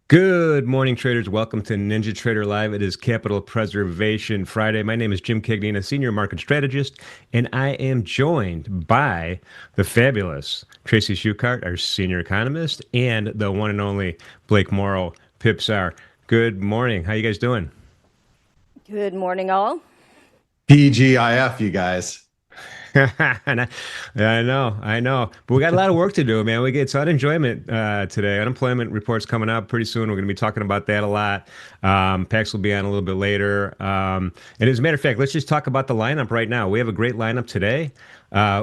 Good morning, traders. Welcome to NinjaTrader Live. It is Capital Preservation Friday. My name is Jim Cagnina, Senior Market Strategist, and I am joined by the fabulous Tracy Shuchart, our Senior Economist, and the one and only Blake Morrow, Pipsar. Good morning. How you guys doing? Good morning, all. TGIF, you guys. And I know. But we got a lot of work to do, man. We get some unemployment today. Unemployment report's coming up pretty soon. We're going to be talking about that a lot. PAX will be on a little bit later. And as a matter of fact, let's just talk about the lineup right now. We have a great lineup today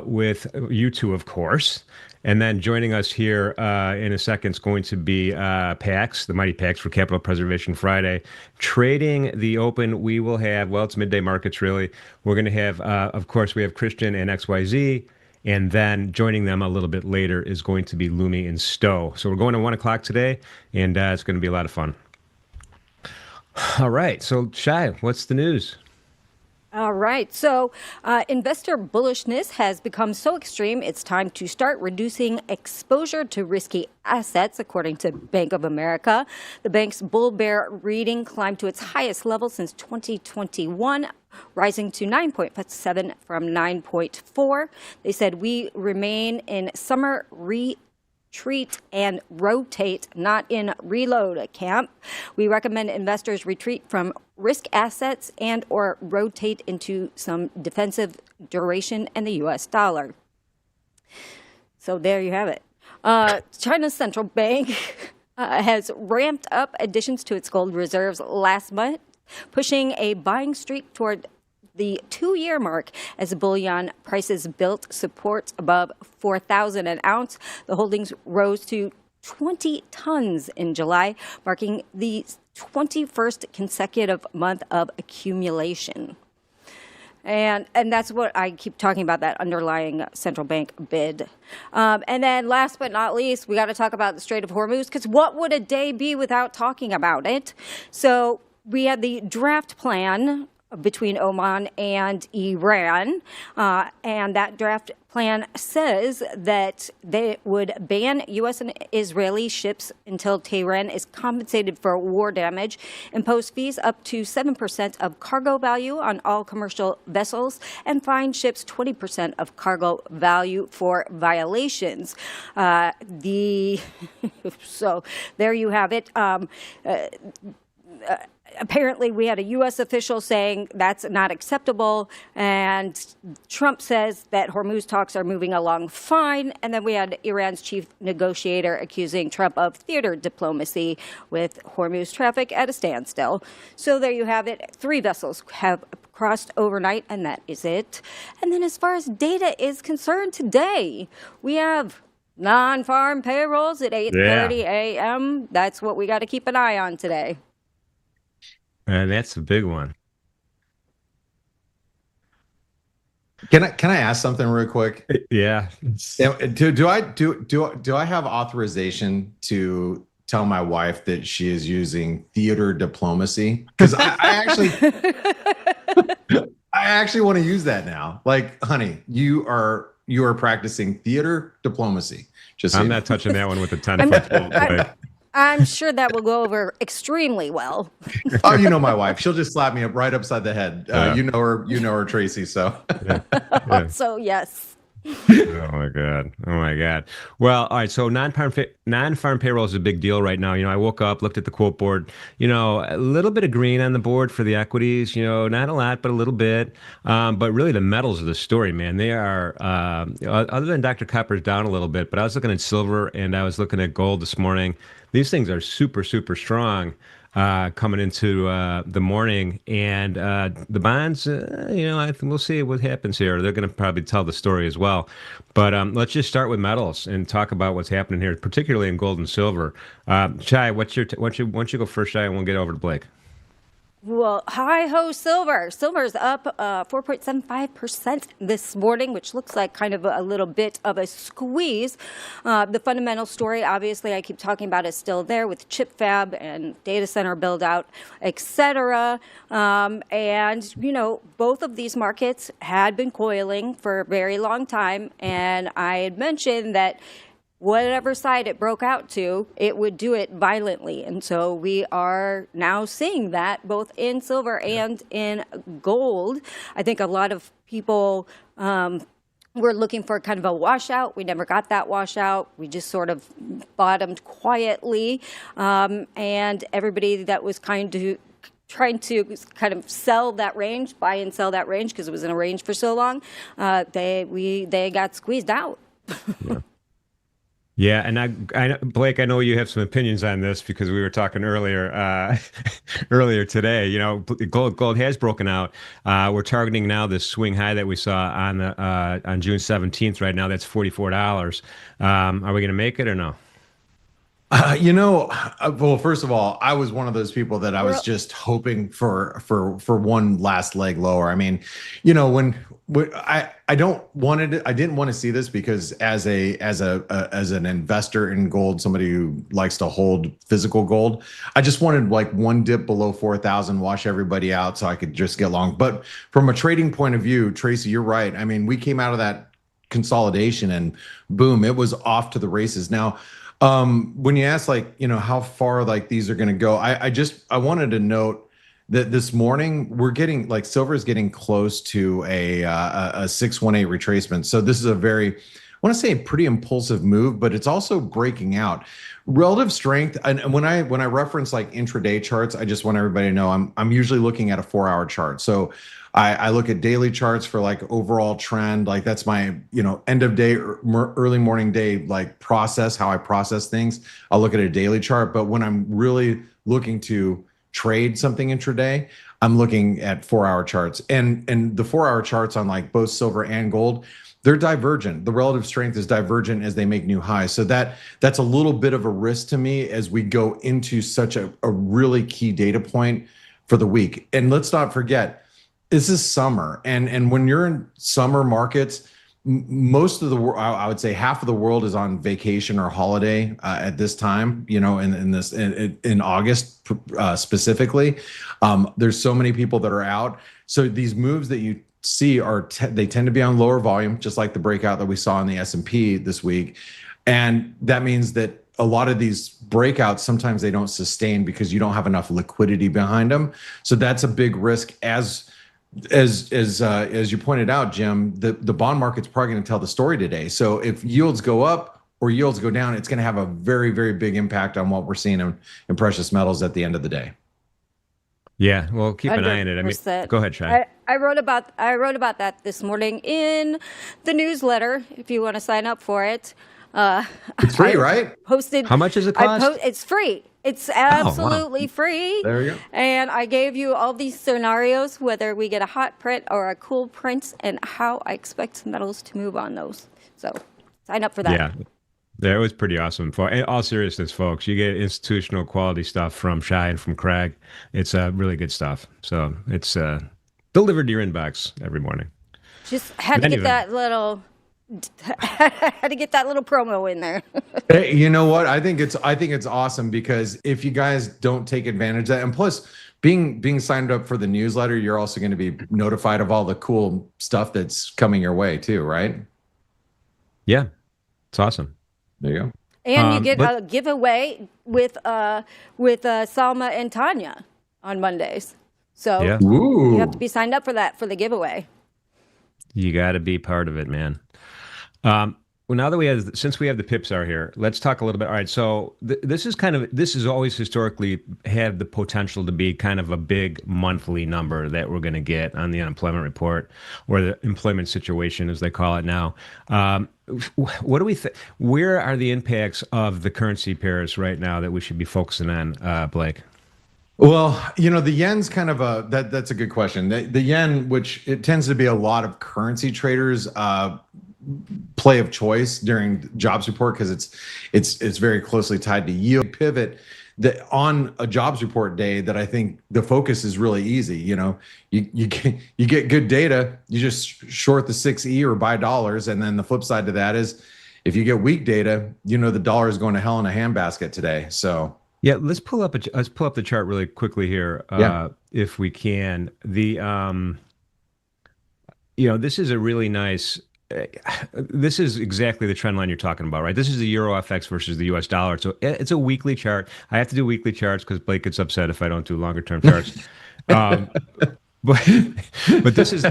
with you two, of course. And then joining us here in a second is going to be PAX, the mighty PAX for Capital Preservation Friday. Trading the open, we will have, well, it's midday markets, really. We're going to have, of course, we have Christian and XYZ. And then joining them a little bit later is going to be Lumi and Stowe. So we're going to 1 o'clock today, and it's going to be a lot of fun. All right. So, Shai, what's the news? All right. So investor bullishness has become so extreme, it's time to start reducing exposure to risky assets, according to Bank of America. The bank's bull-bear reading climbed to its highest level since 2021, rising to 9.7 from 9.4. They said we remain in summer retreat and rotate, not in reload camp. We recommend investors retreat from risk assets and or rotate into some defensive duration and the U.S. dollar. So there you have it. China's central bank has ramped up additions to its gold reserves last month, pushing a buying streak toward the 2-year mark as bullion prices built support above 4,000 an ounce. The holdings rose to 20 tons in July, marking the 21st consecutive month of accumulation. And that's what I keep talking about, that underlying central bank bid. And then last but not least, we got to talk about the Strait of Hormuz, because what would a day be without talking about it? So we had the draft plan between Oman and Iran. And that draft plan says that they would ban U.S. and Israeli ships until Tehran is compensated for war damage, impose fees up to 7% of cargo value on all commercial vessels, and fine ships 20% of cargo value for violations. So there you have it. Apparently, we had a U.S. official saying that's not acceptable, and Trump says that Hormuz talks are moving along fine. And then we had Iran's chief negotiator accusing Trump of theater diplomacy with Hormuz traffic at a standstill. So there you have it. 3 vessels have crossed overnight, and that is it. And then as far as data is concerned today, we have non-farm payrolls at 8:30 a.m. That's what we got to keep an eye on today. That's a big one. Can I ask something real quick? Yeah. Do I have authorization to tell my wife that she is using theater diplomacy? Because I actually want to use that now. Like, honey, you are practicing theater diplomacy. I'm not touching that one with a 10-foot pole. I'm sure that will go over extremely well. Oh, you know my wife. She'll just slap me up right upside the head. You know her, Tracy. So, yeah. So yes. Oh my God. Well, all right. So non-farm payroll is a big deal right now. I woke up, looked at the quote board. A little bit of green on the board for the equities. Not a lot, but a little bit. But really, the metals are the story, man. They are. Other than Dr. Copper's down a little bit, but I was looking at silver and I was looking at gold this morning. These things are super, super strong coming into the morning. And the bonds, we'll see what happens here. They're going to probably tell the story as well. But let's just start with metals and talk about what's happening here, particularly in gold and silver. Shai, why don't you go first, Shai, and we'll get over to Blake. Well, hi-ho, silver. Silver's up 4.75% this morning, which looks like kind of a little bit of a squeeze. The fundamental story, obviously, I keep talking about is still there with chip fab and data center build-out, et cetera. And, both of these markets had been coiling for a very long time. And I had mentioned that whatever side it broke out to, it would do it violently. And so we are now seeing that both in silver and in gold. I think a lot of people were looking for kind of a washout. We never got that washout. We just sort of bottomed quietly. And everybody that was trying to kind of sell that range, buy and sell that range because it was in a range for so long, they got squeezed out. Yeah. Yeah, and Blake, I know you have some opinions on this because we were talking earlier, earlier today. You know, gold has broken out. We're targeting now this swing high that we saw on June 17th. Right now, that's $44. Are we going to make it or no? Well, first of all, I was one of those people that I was just hoping for one last leg lower. I mean, when I didn't want to see this because as an investor in gold, somebody who likes to hold physical gold, I just wanted like one dip below 4,000, wash everybody out so I could just get long. But from a trading point of view, Tracy, you're right. I mean, we came out of that consolidation and boom, it was off to the races. Now, when you ask how far like these are going to go, I wanted to note that this morning we're getting silver is getting close to a 618 retracement. So this is I want to say a pretty impulsive move, but it's also breaking out. Relative strength, and when I reference like intraday charts, I just want everybody to know I'm usually looking at a 4-hour chart. So I look at daily charts for like overall trend, like that's my end of day, early morning day process, how I process things. I'll look at a daily chart, but when I'm really looking to trade something intraday, I'm looking at 4-hour charts, and the 4-hour charts on like both silver and gold, they're divergent. The relative strength is divergent as they make new highs. So that's a little bit of a risk to me as we go into such a really key data point for the week. And let's not forget, this is summer, and when you're in summer markets, most of the world, I would say half of the world is on vacation or holiday at this time. In August specifically, there's so many people that are out. So these moves that you see they tend to be on lower volume, just like the breakout that we saw in the S&P this week, and that means that a lot of these breakouts sometimes they don't sustain because you don't have enough liquidity behind them. So that's a big risk as you pointed out, Jim, the bond market's probably going to tell the story today. So if yields go up or yields go down, it's going to have a very, very big impact on what we're seeing in precious metals at the end of the day. Yeah, well, keep an eye on it. I mean, go ahead, Shai. I wrote about that this morning in the newsletter. If you want to sign up for it, it's free, right? How much does it cost? It's free. It's absolutely free. There you go. And I gave you all these scenarios, whether we get a hot print or a cool print, and how I expect metals to move on those. So sign up for that. Yeah. That was pretty awesome. In all seriousness, folks, you get institutional quality stuff from Shai and from Craig. It's really good stuff. So it's delivered to your inbox every morning. Just had to get that little promo in there. Hey, you know what? I think it's awesome because if you guys don't take advantage of that, and plus being signed up for the newsletter, you're also going to be notified of all the cool stuff that's coming your way too, right? Yeah, it's awesome. There you go. And you get a giveaway with Salma and Tanya on Mondays. So you have to be signed up for that, for the giveaway. You got to be part of it, man. Well, now that since we have the PIPSR here, let's talk a little bit. All right, so this is always historically had the potential to be kind of a big monthly number that we're going to get on the unemployment report, or the employment situation, as they call it now. What do we think? Where are the impacts of the currency pairs right now that we should be focusing on, Blake? Well, the yen's kind of that's a good question. The yen, which it tends to be a lot of currency traders play of choice during jobs report because it's very closely tied to yield pivot. That on a jobs report day, that I think the focus is really easy. You get good data, you just short the 6E or buy dollars, and then the flip side to that is if you get weak data, the dollar is going to hell in a handbasket today. So yeah, let's pull up the chart really quickly here, if we can. This is a really nice. this is exactly the trend line you're talking about, right? This is the Euro FX versus the US dollar. So it's a weekly chart. I have to do weekly charts because Blake gets upset if I don't do longer term charts. Um, but but this is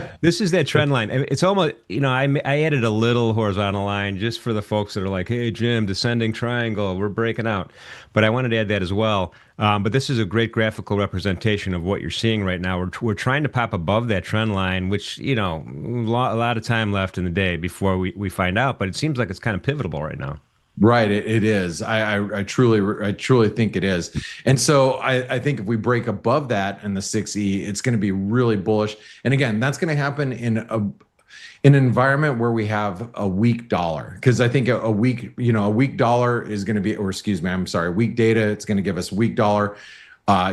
that trend line. It's almost, I added a little horizontal line just for the folks that are like, hey Jim, descending triangle, we're breaking out. But I wanted to add that as well. But this is a great graphical representation of what you're seeing right now. We're trying to pop above that trend line, which, a lot of time left in the day before we find out. But it seems like it's kind of pivotal right now. Right, it is. I truly think it is. And so I think if we break above that in the 6E, it's going to be really bullish. And again, that's going to happen in an environment where we have a weak dollar, because I think a weak dollar is going to be, or excuse me, I'm sorry, weak data. It's going to give us weak dollar.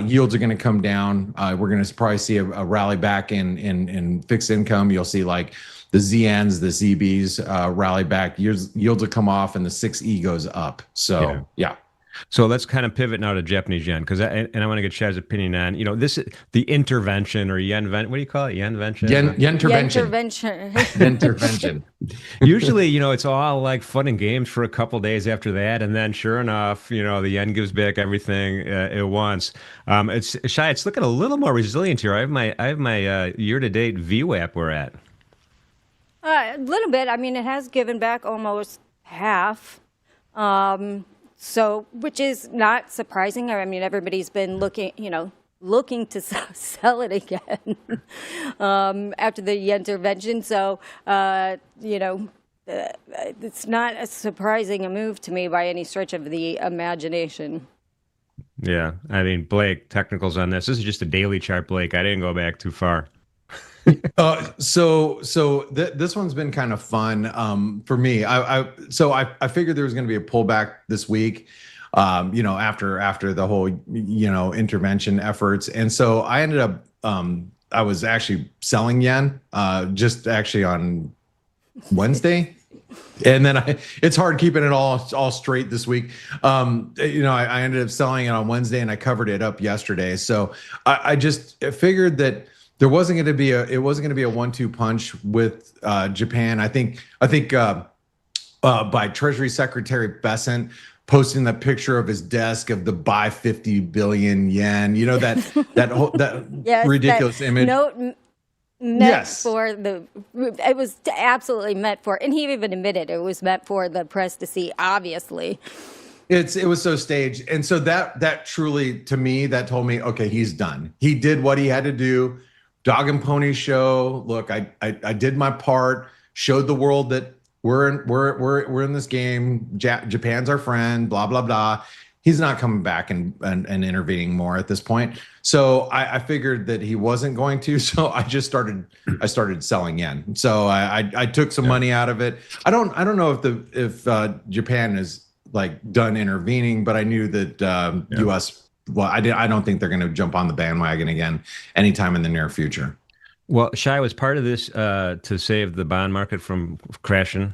Yields are going to come down. We're going to probably see a rally back in fixed income. You'll see like the ZNs, the ZBs rally back. Yields will come off, and the 6E goes up. So yeah. So let's kind of pivot now to Japanese yen, because I want to get Chad's opinion on, this the intervention, or what do you call it? Yenvention? Yentervention. Yentervention. Usually, it's all like fun and games for a couple days after that, and then sure enough, the yen gives back everything it wants. It's looking a little more resilient here. I have my year-to-date VWAP we're at. A little bit. I mean, it has given back almost half. So, which is not surprising. I mean, everybody's been looking to sell it again after the intervention. So, it's not a surprising a move to me by any stretch of the imagination. Yeah, I mean, Blake, technicals on this. This is just a daily chart, Blake. I didn't go back too far. This one's been kind of fun for me. I figured there was going to be a pullback this week, after the whole intervention efforts, and so I ended up I was actually selling yen just actually on Wednesday. And then it's hard keeping it all straight this week. I ended up selling it on Wednesday, and I covered it up yesterday. So I just figured that there wasn't going to be a 1-2 punch with Japan. I think by Treasury Secretary Bessent posting that picture of his desk of the buy 50 billion yen, that yes, ridiculous image. It was absolutely meant for, and he even admitted it was meant for the press to see, obviously. It was so staged. And so that truly, to me, that told me, okay, he's done. He did what he had to do. Dog and pony show. Look, I did my part, showed the world that we're in this game. Japan's our friend, blah, blah, blah. He's not coming back and intervening more at this point. So I figured that he wasn't going to. So I started selling yen. So I took some money out of it. I don't know if Japan is like done intervening, but I knew that US. Well, I don't think they're going to jump on the bandwagon again anytime in the near future. Well, Shai, was part of this to save the bond market from crashing?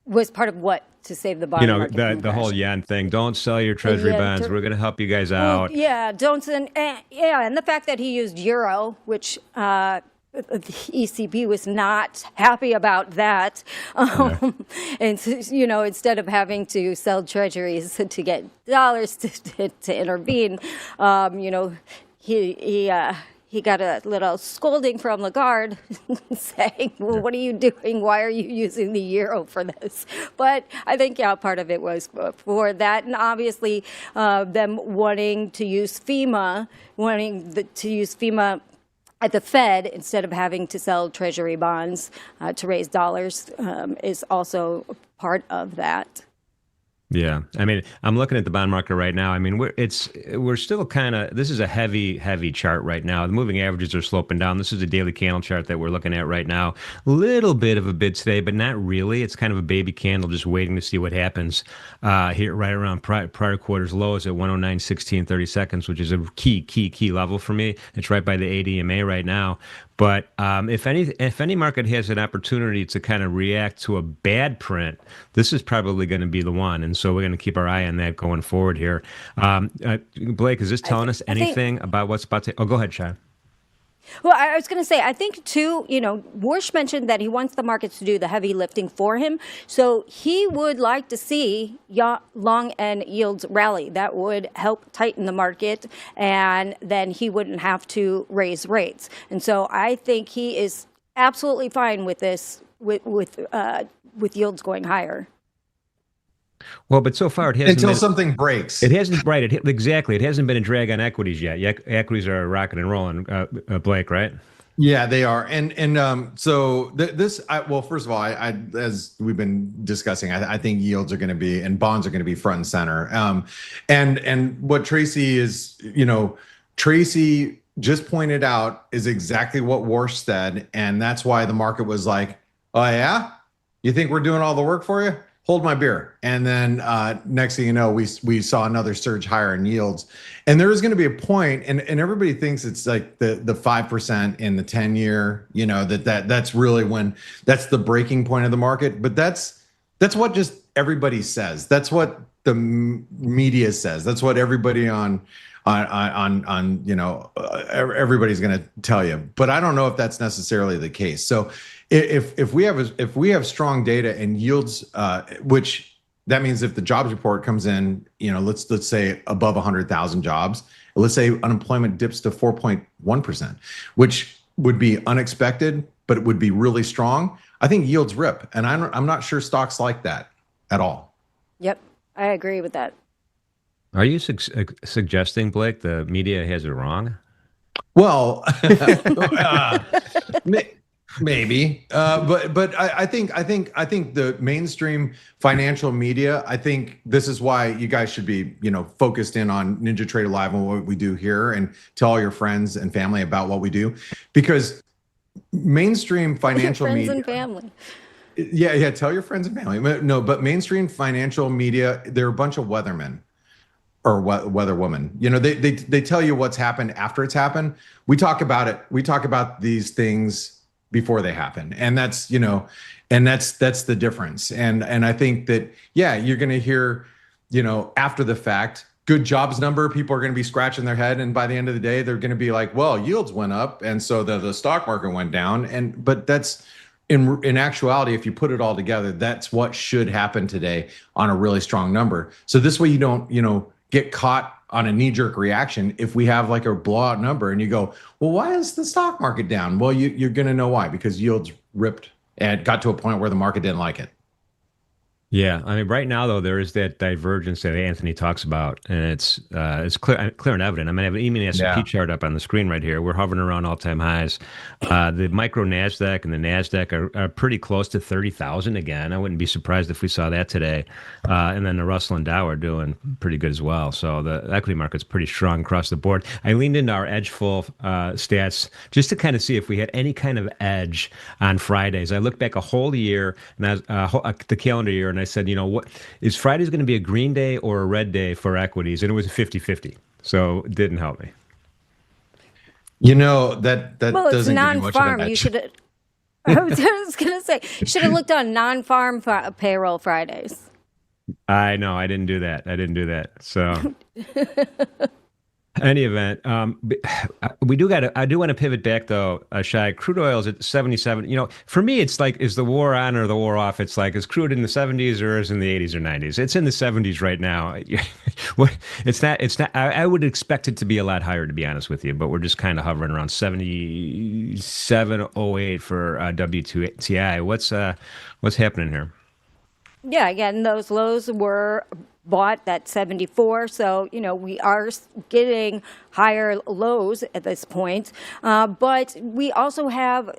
Was part of what to save the bond market from crashing? The whole yen thing. Don't sell your treasury bonds. We're going to help you guys out. Well, yeah, don't. And the fact that he used euro, which the ECB was not happy about that. And, instead of having to sell treasuries to get dollars to intervene, he got a little scolding from Lagarde saying, well, what are you doing? Why are you using the euro for this? But I think, part of it was for that. And obviously, them wanting to use FEMA at the Fed instead of having to sell treasury bonds to raise dollars is also part of that. Yeah, I mean, I'm looking at the bond market right now. I mean, we're still kind of, this is a heavy chart right now. The moving averages are sloping down. This is a daily candle chart that we're looking at right now. A little bit of a bid today, but not really. It's kind of a baby candle, just waiting to see what happens here right around prior quarter's lows at 109.16 30 seconds, which is a key level for me. It's right by the 80 EMA right now. But if any market has an opportunity to kind of react to a bad print, this is probably going to be the one. And so we're going to keep our eye on that going forward here. Blake, is this telling us anything about what's about to? Oh, go ahead, Shai. Well, I was going to say, I think, too, Warsh mentioned that he wants the markets to do the heavy lifting for him. So he would like to see long end yields rally. That would help tighten the market, and then he wouldn't have to raise rates. And so I think he is absolutely fine with this, with yields going higher. Well, but so far it hasn't Until been, something breaks. it hasn't, right, exactly. It hasn't been a drag on equities yet. Equities are rocking and rolling, Blake, right? Yeah, they are, so well, first of all, I as we've been discussing, I think yields are going to be and bonds are going to be front and center. And what Tracy is, Tracy just pointed out is exactly what Warsh said, and that's why the market was like, "Oh yeah, you think we're doing all the work for you? Hold my beer." And then next thing you know, we saw another surge higher in yields. And there is going to be a point, and everybody thinks it's like the 5% in the 10-year, that's really when that's the breaking point of the market. But that's what just everybody says. That's what the media says. That's what everybody everybody's going to tell you. But I don't know if that's necessarily the case. So if we have strong data and yields, which that means if the jobs report comes in, let's say above 100,000 jobs, let's say unemployment dips to 4.1%, which would be unexpected, but it would be really strong. I think yields rip, and I'm not sure stocks like that at all. Yep, I agree with that. Are you suggesting, Blake, the media has it wrong? Well, maybe, but I think the mainstream financial media. I think this is why you guys should be focused in on NinjaTrader Live and what we do here, and tell all your friends and family about what we do, because mainstream financial friends media. and family. Yeah, tell your friends and family. No, but mainstream financial media, they're a bunch of weathermen. Or weather woman, they tell you what's happened after it's happened. We talk about it. We talk about these things before they happen, and that's that's the difference. And I think that you're going to hear, after the fact, good jobs number. People are going to be scratching their head, and by the end of the day, they're going to be like, well, yields went up, and so the stock market went down. But that's in actuality, if you put it all together, that's what should happen today on a really strong number. So this way, you don't get caught on a knee-jerk reaction if we have like a blowout number and you go, well, why is the stock market down? Well, you're going to know why, because yields ripped and got to a point where the market didn't like it. Yeah, I mean, right now though, there is that divergence that Anthony talks about, and it's clear and evident. I mean, I have even an S&P chart up on the screen right here. We're hovering around all-time highs. The micro Nasdaq and the Nasdaq are pretty close to 30,000 again. I wouldn't be surprised if we saw that today. And then the Russell and Dow are doing pretty good as well. So the equity market's pretty strong across the board. I leaned into our edge-full stats just to kind of see if we had any kind of edge on Fridays. I looked back a whole year, and the calendar year, and I said, what is Friday's going to be a green day or a red day for equities? And it was a 50-50. So it didn't help me. That well, doesn't it's non-farm. You should. I was going to say, you should have looked on non-farm payroll Fridays. I know. I didn't do that. So. Any event, I do want to pivot back though, Shai. Crude oil is at 77. For me, it's like, is the war on or the war off? It's like, is crude in the 70s or is it in the 80s or 90s? It's in the 70s right now. It's not. I would expect it to be a lot higher, to be honest with you, but we're just kind of hovering around 77.08 for WTI. What's happening here? Yeah, again, those lows were bought at 74. So, we are getting higher lows at this point. But we also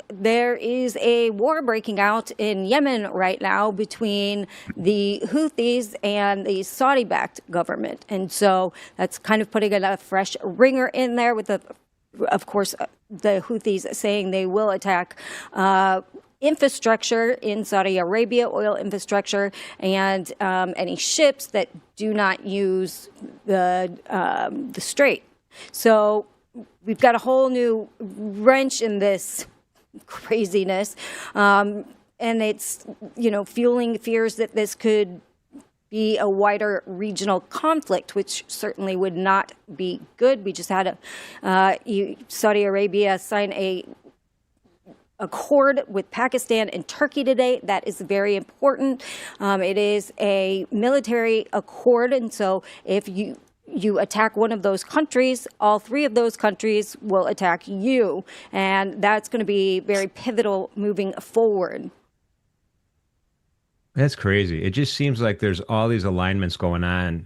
there is a war breaking out in Yemen right now between the Houthis and the Saudi-backed government. And so that's kind of putting a fresh ringer in there with of course, the Houthis saying they will attack infrastructure in Saudi Arabia, oil infrastructure, and any ships that do not use the strait. So we've got a whole new wrench in this craziness, and it's fueling fears that this could be a wider regional conflict, which certainly would not be good. We just had Saudi Arabia sign a accord with Pakistan and Turkey today. That is very important. It is a military accord, and so if you attack one of those countries, all three of those countries will attack you, and that's going to be very pivotal moving forward. That's crazy. It just seems like there's all these alignments going on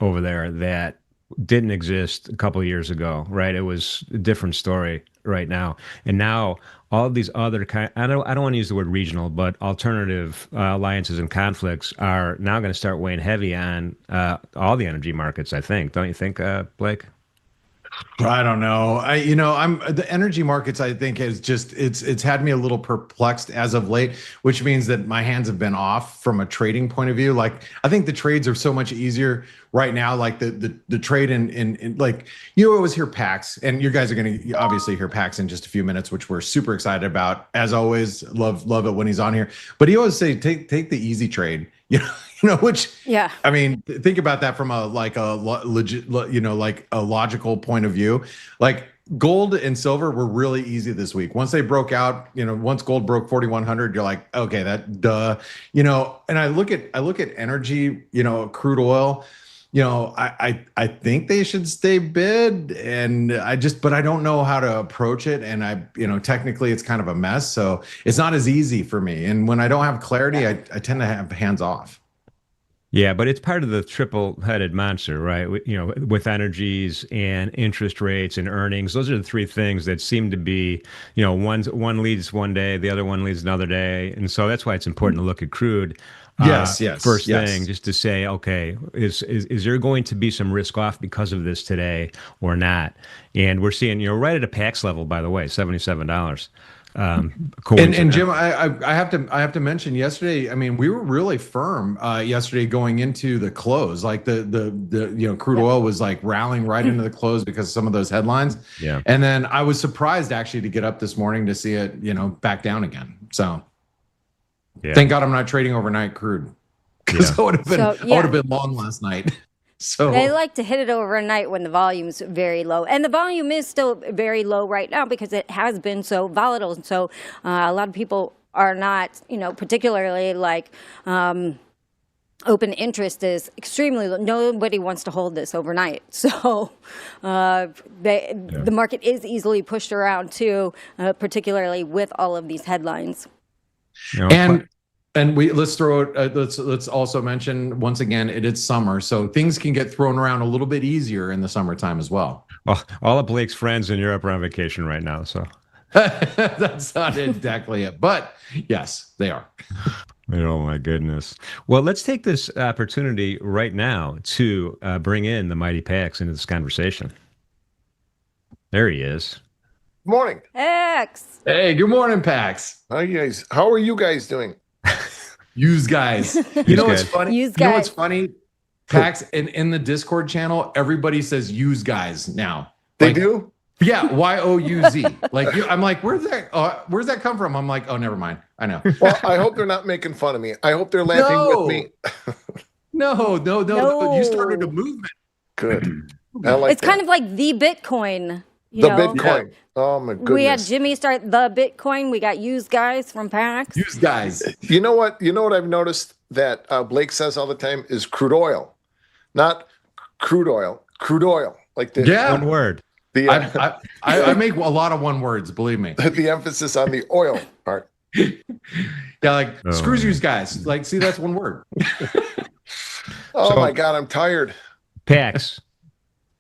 over there that didn't exist a couple of years ago, right? It was a different story right now. And now all of these other I don't want to use the word regional, but alternative alliances and conflicts are now going to start weighing heavy on all the energy markets, I think. Don't you think, Blake? I don't know. I'm the energy markets. I think is just it's had me a little perplexed as of late, which means that my hands have been off from a trading point of view. Like I think the trades are so much easier right now. Like the trade in like you always hear PAX, and you guys are going to obviously hear PAX in just a few minutes, which we're super excited about. As always, love it when he's on here. But he always say take the easy trade. Which yeah. I mean, think about that from a legit, like a logical point of view. Like gold and silver were really easy this week. Once they broke out, once gold broke 4,100, you're like, okay, that duh, And I look at energy, crude oil. I think they should stay bid, and but I don't know how to approach it. And technically it's kind of a mess. So it's not as easy for me. And when I don't have clarity, I tend to have hands off. Yeah, but it's part of the triple-headed monster, right? With energies and interest rates and earnings, those are the three things that seem to be, one leads one day, the other one leads another day, and so that's why it's important to look at crude. Yes. First thing, just to say, okay, is there going to be some risk off because of this today or not? And we're seeing, right at a PAX level, by the way, $77. And Jim, I have to mention yesterday. I mean, we were really firm yesterday going into the close. Like the crude oil was like rallying right into the close because of some of those headlines. Yeah. And then I was surprised actually to get up this morning to see it, back down again. So thank God I'm not trading overnight crude, because I would have been long last night. So they like to hit it overnight when the volume's very low, and the volume is still very low right now because it has been so volatile. And so a lot of people are not, particularly like open interest is extremely low. Nobody wants to hold this overnight. So the market is easily pushed around too, particularly with all of these headlines. And let's throw it. Let's also mention once again, it is summer, so things can get thrown around a little bit easier in the summertime as well. Well, all of Blake's friends in Europe are on vacation right now, so that's not exactly it, but yes, they are. Oh my goodness. Well, let's take this opportunity right now to bring in the mighty Pax into this conversation. There he is. Good morning. X. Hey, good morning, Pax. How are you guys doing? Use guys. You know what's funny? Use guys. You know what's funny? Pax, in the Discord channel, everybody says use guys now. They do? Yeah, YOUZ. I'm like, where's that come from? I'm like, oh, never mind. I know. Well, I hope they're not making fun of me. I hope they're laughing with me. No. You started a movement. Good. I like it's kind of like the Bitcoin. Bitcoin. Yeah. Oh my goodness. We had Jimmy start the Bitcoin. We got used guys from PAX. Use guys. You know what I've noticed that Blake says all the time is crude oil, not crude oil. Crude oil, like the one word. I make a lot of one words. Believe me. The emphasis on the oil part. Yeah, screws use guys. Like, see, that's one word. My God, I'm tired. Pax.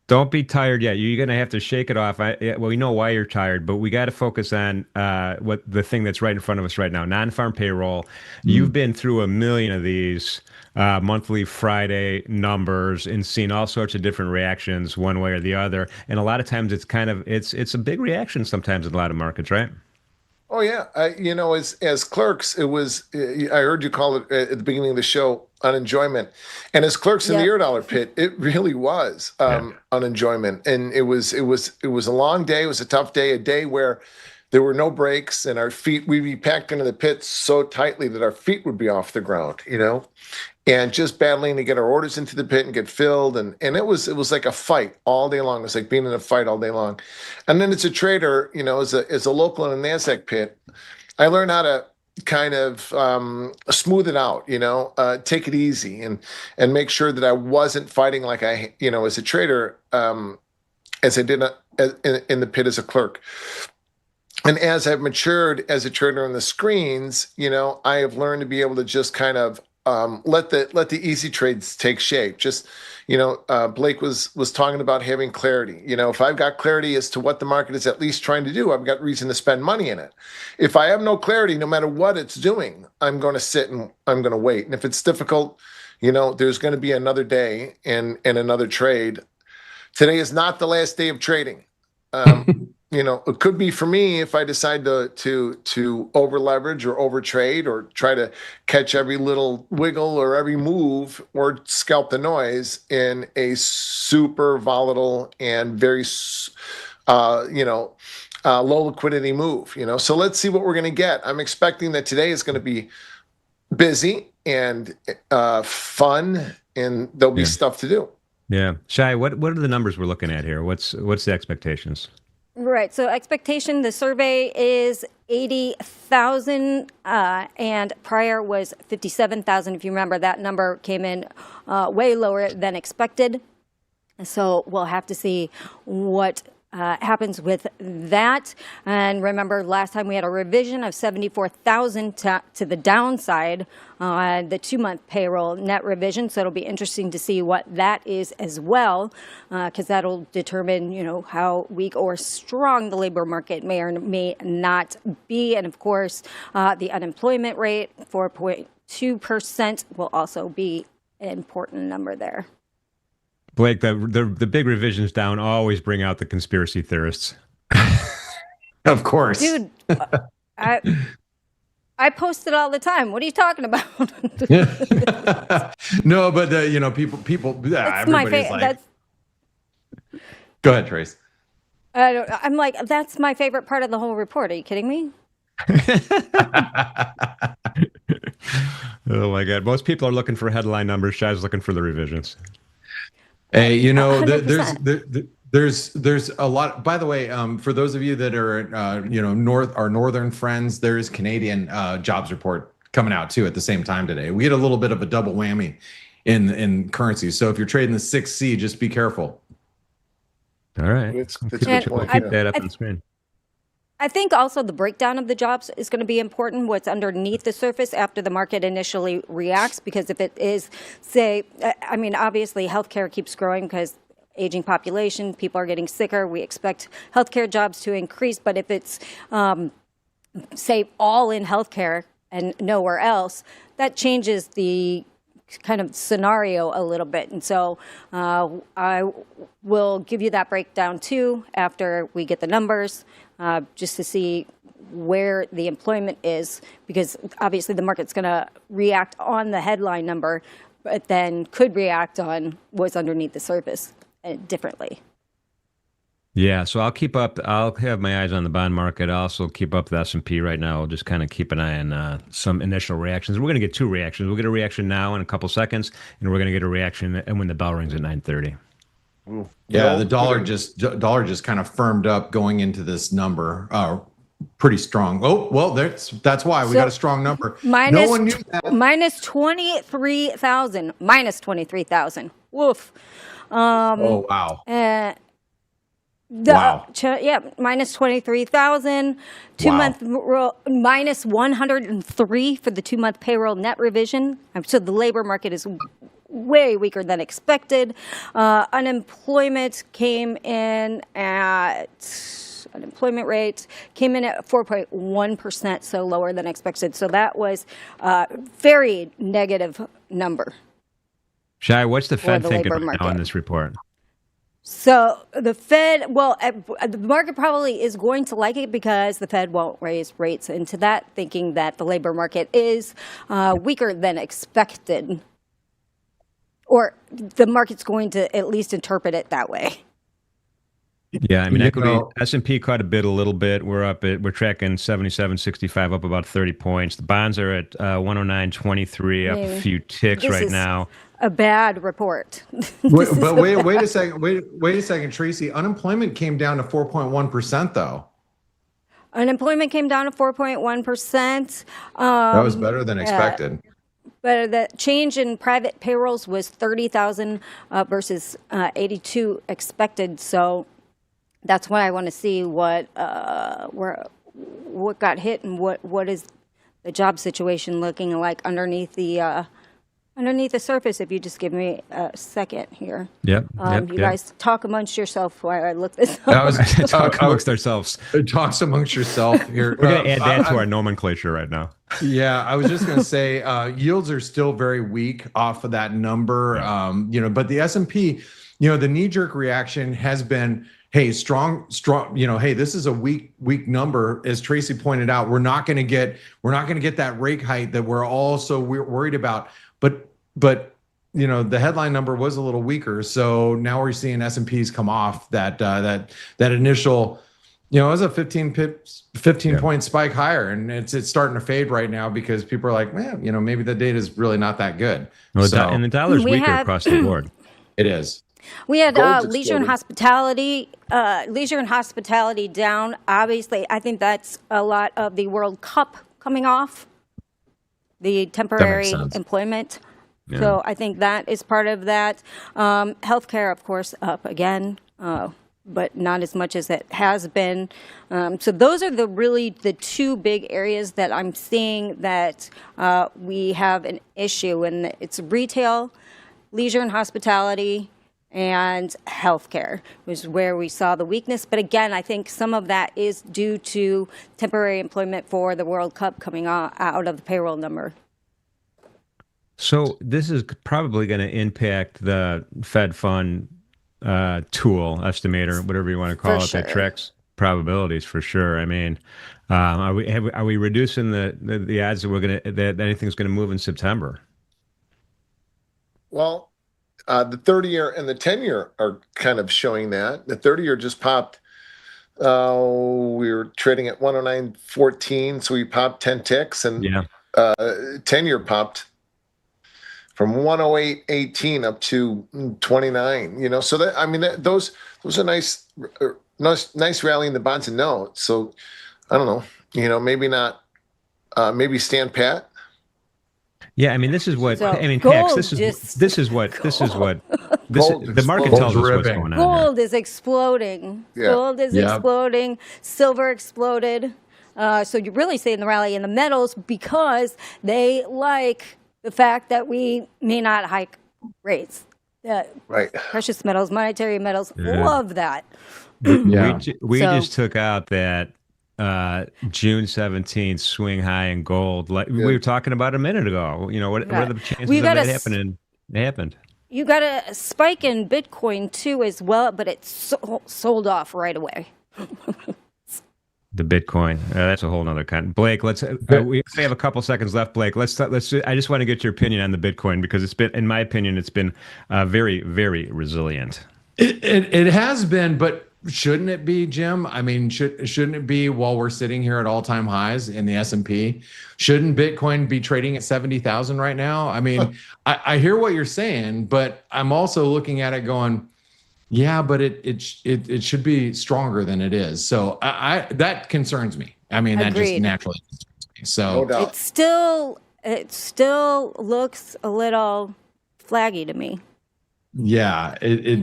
Don't be tired yet. You're going to have to shake it off. We know why you're tired, but we got to focus on what the thing that's right in front of us right now, non-farm payroll. You've been through a million of these monthly Friday numbers and seen all sorts of different reactions one way or the other. And a lot of times it's a big reaction sometimes in a lot of markets, right? Oh yeah, as clerks, it was. I heard you call it at the beginning of the show unenjoyment, and as clerks in the Eurodollar pit, it really was unenjoyment, and it was a long day. It was a tough day, a day where there were no breaks, and our feet we'd be packed into the pit so tightly that our feet would be off the ground, and just battling to get our orders into the pit and get filled. And it was like a fight all day long. It was like being in a fight all day long. And then as a trader, as a local in a NASDAQ pit, I learned how to kind of smooth it out, take it easy and make sure that I wasn't fighting like I, as a trader, as I did in the pit as a clerk. And as I've matured as a trader on the screens, I have learned to be able to just kind of let the easy trades take shape. Just, Blake was talking about having clarity. If I've got clarity as to what the market is at least trying to do, I've got reason to spend money in it. If I have no clarity, no matter what it's doing, I'm going to sit and I'm going to wait. And if it's difficult, there's going to be another day and another trade. Today is not the last day of trading. It could be for me if I decide to over leverage or over trade or try to catch every little wiggle or every move or scalp the noise in a super volatile and very low liquidity move. So let's see what we're going to get. I'm expecting that today is going to be busy and fun, and there'll be stuff to do. Yeah. Shai, what are the numbers we're looking at here? What's the expectations? Right. So expectation, the survey is 80,000 and prior was 57,000. If you remember, that number came in way lower than expected. So we'll have to see what happens with that. And remember, last time we had a revision of 74,000 to the downside on the 2-month payroll net revision. So it'll be interesting to see what that is as well, because that'll determine, how weak or strong the labor market may or may not be. And of course, the unemployment rate, 4.2%, will also be an important number there. Blake, the big revisions down always bring out the conspiracy theorists. Of course. Dude, I post it all the time. What are you talking about? No, but people. Yeah, everybody's like. Go ahead, Trace. I'm like, that's my favorite part of the whole report. Are you kidding me? Oh my God! Most people are looking for headline numbers. Shai's looking for the revisions. Hey, there's a lot. By the way, for those of you that are our northern friends, there is Canadian jobs report coming out too at the same time today. We get a little bit of a double whammy in currencies. So if you're trading the 6C, just be careful. All right, keep that up on the screen. I think also the breakdown of the jobs is going to be important, what's underneath the surface after the market initially reacts, because if it is, obviously healthcare keeps growing because aging population, people are getting sicker. We expect healthcare jobs to increase, but if it's, say, all in healthcare and nowhere else, that changes the kind of scenario a little bit. And so I will give you that breakdown too after we get the numbers, just to see where the employment is, because obviously the market's going to react on the headline number, but then could react on what's underneath the surface differently. Yeah, so I'll have my eyes on the bond market. I'll also keep up the S&P right now. I'll just kind of keep an eye on some initial reactions. We're going to get two reactions. We'll get a reaction now in a couple seconds, and we're going to get a reaction when the bell rings at 9:30. Yeah, the dollar just kind of firmed up going into this number. Pretty strong. Oh, well, that's why we got a strong number. No one knew that. Minus 23,000. Minus 23,000. Woof. Oh, wow. Wow. Minus 23,000. 2-month minus 103 for the 2-month payroll net revision. So the labor market is way weaker than expected. Unemployment rate came in at 4.1%, so lower than expected. So that was a very negative number. Shai, what's the Fed thinking right now on this report? So the Fed, the market probably is going to like it because the Fed won't raise rates into that, thinking that the labor market is weaker than expected. Or the market's going to at least interpret it that way. Yeah, I mean, You equity know, S&P caught a bid a little bit. We're tracking 77.65, up about 30 points. The bonds are at 109.23, I up a mean, few ticks this right is now. a bad report. wait, This is but a wait bad. a second, wait a second, Tracy. Unemployment came down to 4.1% though. Unemployment came down to 4.1%. That was better than expected. But the change in private payrolls was 30,000 versus 82 expected. So that's why I want to see what got hit and what is the job situation looking like underneath the surface. If you just give me a second here. Yep, You guys talk amongst yourself while I look this I up. was Talk amongst ourselves. talks amongst yourself here. We're going to add that to our nomenclature right now. Yeah, I was just going to say yields are still very weak off of that number. But the S&P, the knee-jerk reaction has been, hey, strong, hey, this is a weak number. As Tracy pointed out, we're not going to get that rate hike that we're all so worried about. But the headline number was a little weaker, so now we're seeing S&Ps come off that initial. It was a 15 point spike higher, and it's starting to fade right now because people are like, man, maybe the data is really not that good. Well, So and the dollar's We weaker have- across the board. it is. We had Gold's leisure and exploded. hospitality down. Obviously, I think that's a lot of the World Cup coming off, the temporary sense. employment. So I think that is part of that. Healthcare, of course, up again, but not as much as it has been. So those are the two big areas that I'm seeing that we have an issue, and it's retail, leisure and hospitality, and healthcare was where we saw the weakness. But again, I think some of that is due to temporary employment for the World Cup coming out of the payroll number. So this is probably going to impact the Fed fund tool estimator, whatever you want to call For it, that sure. tracks probabilities for sure. I mean, are we reducing the odds that anything's going to move in September? Well, the 30-year and the 10-year are kind of showing that. The 30-year just popped. We were trading at 109.14, so we popped 10 ticks, and Yeah. 10-year popped from 108.18 up to 29. So those are nice rally in the bonds and notes. So I don't know, maybe not, maybe stand pat. Yeah, I mean, this is what So I mean. gold Pax, this is what Gold the market explodes. tells us what's Ripping. going on here. Gold is exploding. Yeah. Gold is Yep. exploding. Silver exploded. So you're really seeing the rally in the metals because they like the fact that we may not hike rates. Right. Precious metals, monetary metals, Yeah. love that. Yeah. We So- just took out that June 17th swing high in gold. Like we were talking about a minute ago. What are the chances We of got that a happening? It happened. You got a spike in Bitcoin too as well, but it sold off right away. The Bitcoin. That's a whole nother kind. Blake, we have a couple seconds left. Blake, let's. I just want to get your opinion on the Bitcoin because it's been, in my opinion, it's been very, very resilient. It has been, but shouldn't it be, Jim? I mean, shouldn't it be while we're sitting here at all-time highs in the S&P? Shouldn't Bitcoin be trading at 70,000 right now? I mean, I hear what you're saying, but I'm also looking at it going, yeah, but it should be stronger than it is. So that concerns me. I mean, that just Agreed. naturally concerns me. So No doubt. It still looks a little flaggy to me. yeah, it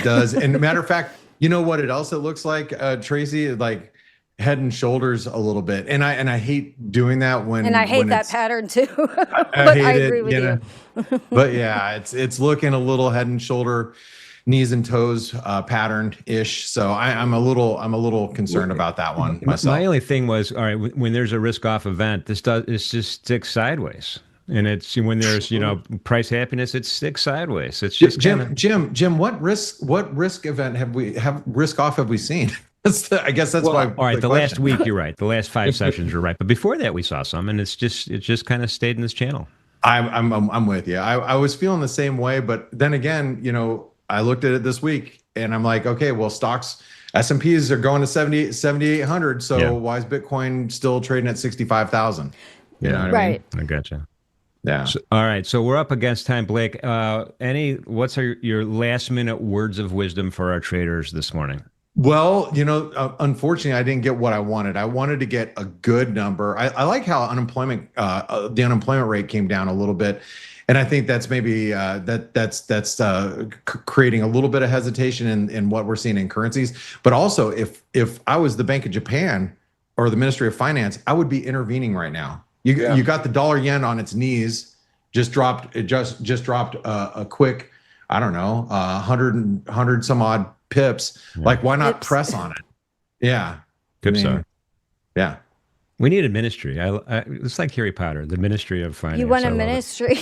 does. And a matter of fact, you know what it also looks like, Tracy? Like head and shoulders a little bit. And I hate doing that when And I hate when that it's- pattern too. I But I hate agree it, with you. But yeah, it's looking a little head and shoulder, knees and toes pattern ish. So I'm a little concerned about that one myself. My only thing was, all right, when there's a risk-off event, it's just sticks sideways. And it's when there's price happiness, it sticks sideways. It's just Jim, what risk event have risk off have we seen? I guess that's why. all right. The last week, you're right. The last 5 sessions, you're right. But before that, we saw some, and it just kind of stayed in this channel. I'm with you. I was feeling the same way, but then again, I looked at it this week and I'm like, okay, well, stocks, S&Ps are going to 7,800. So why is Bitcoin still trading at 65,000? You know what I mean? Right. I gotcha. Yeah. So, all right, so we're up against time, Blake. What's your last minute words of wisdom for our traders this morning? Well, unfortunately, I didn't get what I wanted. I wanted to get a good number. I like how the unemployment rate came down a little bit, and I think that's maybe that's creating a little bit of hesitation in what we're seeing in currencies. But also, if I was the Bank of Japan or the Ministry of Finance, I would be intervening right now. You got the dollar yen on its knees, just dropped. It just dropped a quick, I don't know, 100 some odd pips. Like, why not press on it? Yeah. Pips yeah. We need a ministry. It's like Harry Potter, the Ministry of Finance. You want a ministry?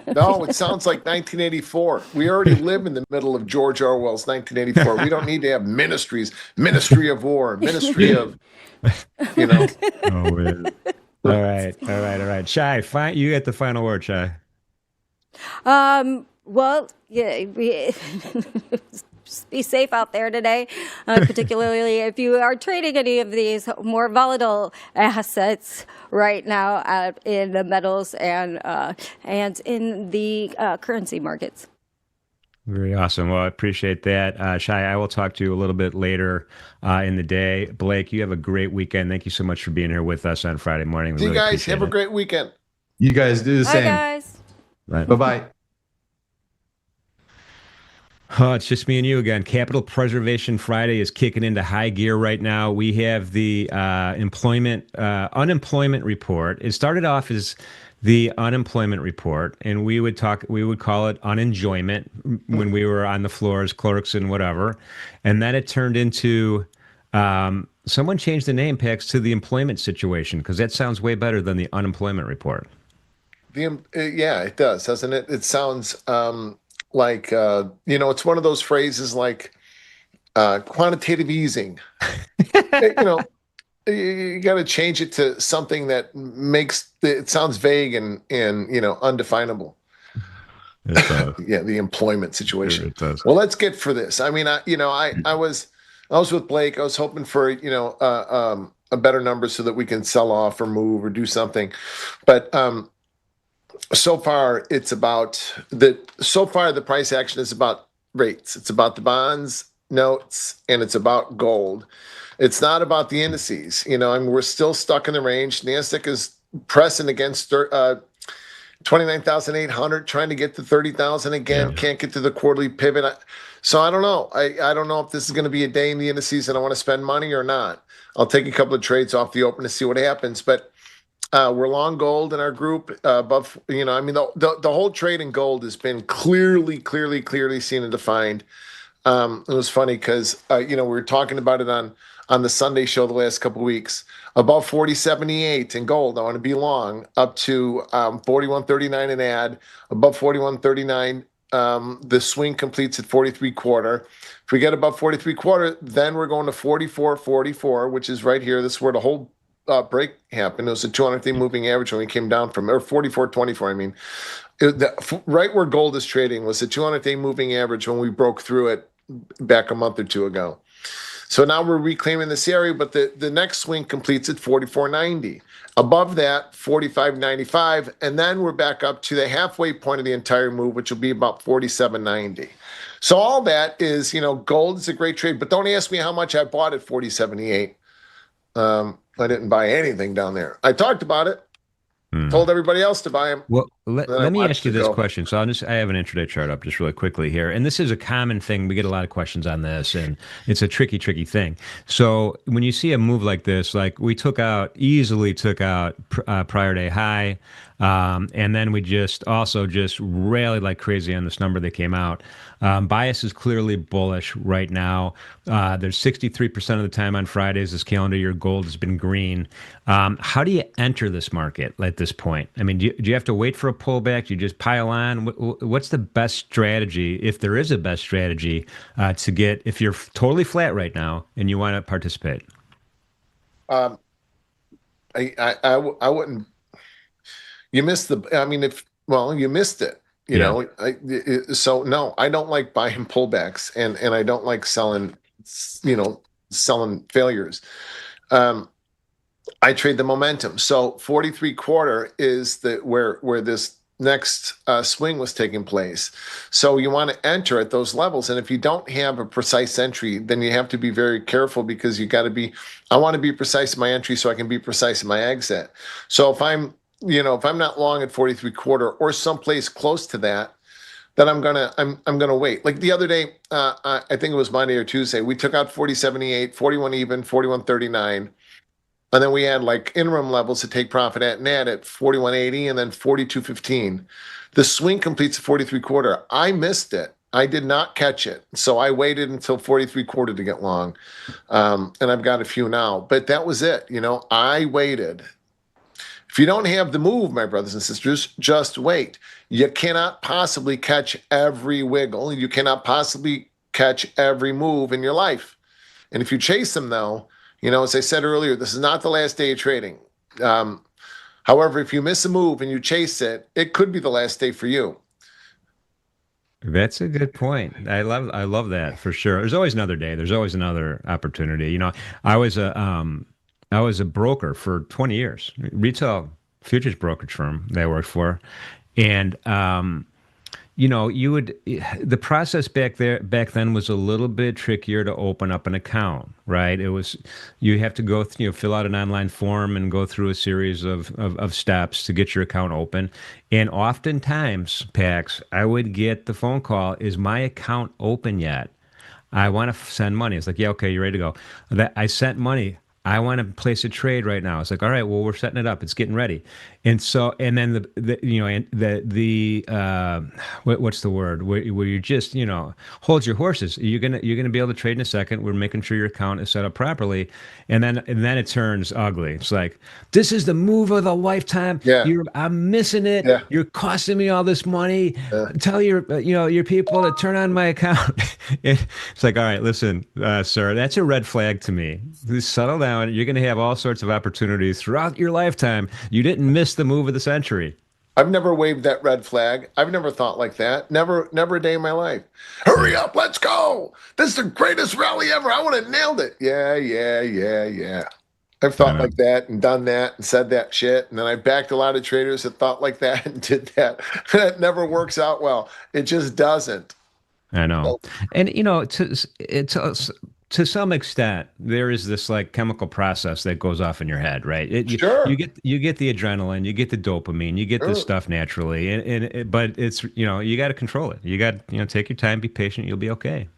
No, it sounds like 1984. We already live in the middle of George Orwell's 1984. We don't need to have ministries, Ministry of War, Ministry of, Oh, man. All right. Shai, you get the final word, Shai. Well, yeah, just be safe out there today, particularly if you are trading any of these more volatile assets right now in the metals and in the currency markets. Very awesome. Well, I appreciate that. Shai, I will talk to you a little bit later in the day. Blake, you have a great weekend. Thank you so much for being here with us on Friday morning. See you guys. Have a great weekend. You guys do the same. Bye, guys. Bye-bye. Oh, it's just me and you again. Capital Preservation Friday is kicking into high gear right now. We have the unemployment report. It started off as the unemployment report, and we would call it unenjoyment when we were on the floor as clerks and whatever. And then it turned into someone changed the name, Pax, to the employment situation, because that sounds way better than the unemployment report. Yeah, it does, doesn't it? It sounds like it's one of those phrases like quantitative easing. You got to change it to something that makes it sounds vague and undefinable. Yeah, the employment situation. It does. Well, let's get for this. I mean, I was with Blake. I was hoping for a better number so that we can sell off or move or do something, but so far the price action is about rates. It's about the bonds, notes, and it's about gold. It's not about the indices. We're still stuck in the range. NASDAQ is pressing against 29,800, trying to get to 30,000 again. Yeah. Can't get to the quarterly pivot. So I don't know. I don't know if this is going to be a day in the indices and I want to spend money or not. I'll take a couple of trades off the open to see what happens. But we're long gold in our group above, the whole trade in gold has been clearly seen and defined. It was funny because, we were talking about it on the Sunday show the last couple of weeks. Above 40.78 in gold, I want to be long, up to 41.39 an ad. Above 41.39, the swing completes at 43.25. If we get above 43.25, then we're going to 44.44, which is right here. This is where the whole break happened. It was a 200-day moving average when we came down from, or 44.24, I mean. Right where gold is trading was the 200-day moving average when we broke through it back a month or two ago. So now we're reclaiming this area, but the next swing completes at 44.90. Above that, 45.95, and then we're back up to the halfway point of the entire move, which will be about 47.90. So all that is, gold is a great trade, but don't ask me how much I bought at 40.78. I didn't buy anything down there. I talked about it. Told everybody else to buy them. Well, let me ask you this question. So I have an intraday chart up just really quickly here. And this is a common thing. We get a lot of questions on this, and it's a tricky thing. So when you see a move like this, like we easily took out prior day high, and then we just rallied like crazy on this number that came out. Bias is clearly bullish right now. There's 63% of the time on Fridays this calendar year, gold has been green. How do you enter this market at this point? I mean, do you have to wait for a pullback? Do you just pile on? What's the best strategy, if there is a best strategy, to get, if you're totally flat right now and you want to participate? I wouldn't. You missed you missed it. Yeah. So no, I don't like buying pullbacks, and I don't like selling, selling failures. Um, I trade the momentum. So 43 quarter is the where this next swing was taking place. So you want to enter at those levels, and if you don't have a precise entry, then you have to be very careful, because you got to be. I want to be precise in my entry so I can be precise in my exit. So if I'm not long at 43 quarter or someplace close to that, then I'm gonna wait. Like the other day, I think it was Monday or Tuesday, we took out 40.78, 41 even, 41.39. And then we had like interim levels to take profit at net at 41.80 and then 42.15. The swing completes at 43 quarter. I missed it. I did not catch it. So I waited until 43 quarter to get long. And I've got a few now, but that was it. I waited. If you don't have the move, my brothers and sisters, just wait. You cannot possibly catch every wiggle. You cannot possibly catch every move in your life. And if you chase them, though, as I said earlier, this is not the last day of trading. However, if you miss a move and you chase it, it could be the last day for you. That's a good point. I love that for sure. There's always another day. There's always another opportunity. I was a broker for 20 years, retail futures brokerage firm that I worked for, and the process back then was a little bit trickier to open up an account, right? You have to go fill out an online form and go through a series of steps to get your account open. And oftentimes, Pax, I would get the phone call, is my account open yet? I want to send money. It's like, yeah, okay, you're ready to go. I sent money. I want to place a trade right now. It's like, all right, well, we're setting it up. It's getting ready. And then what's the word where you just, hold your horses. You're gonna be able to trade in a second. We're making sure your account is set up properly. And then it turns ugly. It's like, this is the move of the lifetime. Yeah. I'm missing it. Yeah. You're costing me all this money. Tell your people to turn on my account. It's like, all right, listen, sir, that's a red flag to me. Just settle down. You're going to have all sorts of opportunities throughout your lifetime. You didn't miss the move of the century. I've never waved that red flag. I've never thought like that. Never a day in my life. Hurry up, let's go. This is the greatest rally ever. I would have nailed it. Yeah. I've thought like that and done that and said that shit. And then I backed a lot of traders that thought like that and did that. That never works out well. It just doesn't. I know. And, to some extent, there is this like chemical process that goes off in your head, right? Sure. You get the adrenaline, you get the dopamine, you get this stuff naturally, but it's you got to control it. You got take your time, be patient, you'll be okay.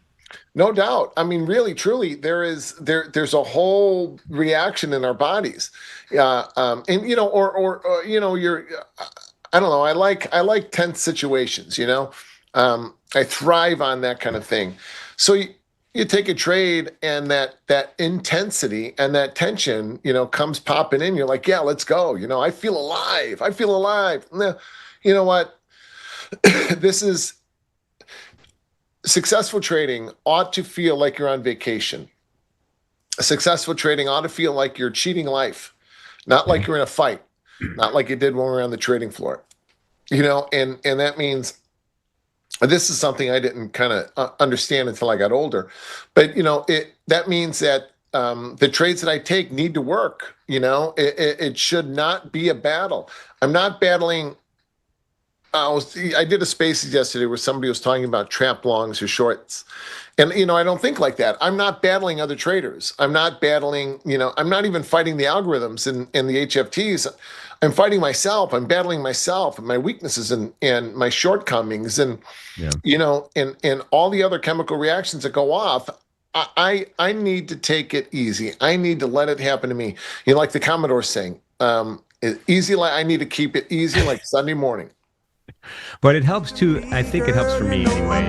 No doubt. I mean, really, truly, there's a whole reaction in our bodies, and you're, I don't know. I like tense situations. I thrive on that kind of thing. So you take a trade, and that intensity and that tension, comes popping in. You're like, yeah, let's go. I feel alive. I feel alive. You know what? This is. Successful trading ought to feel like you're on vacation. Successful trading ought to feel like you're cheating life, not like you're in a fight, not like you did when we were on the trading floor. And that means this is something I didn't kind of understand until I got older. But that means that the trades that I take need to work. It should not be a battle. I'm not battling. I did a Spaces yesterday where somebody was talking about trap longs or shorts. And, I don't think like that. I'm not battling other traders. I'm not battling, I'm not even fighting the algorithms and the HFTs. I'm fighting myself. I'm battling myself and my weaknesses and my shortcomings and, and all the other chemical reactions that go off. I need to take it easy. I need to let it happen to me. Like the Commodore saying, easy. I need to keep it easy like Sunday morning. But it helps too. I think it helps for me anyway.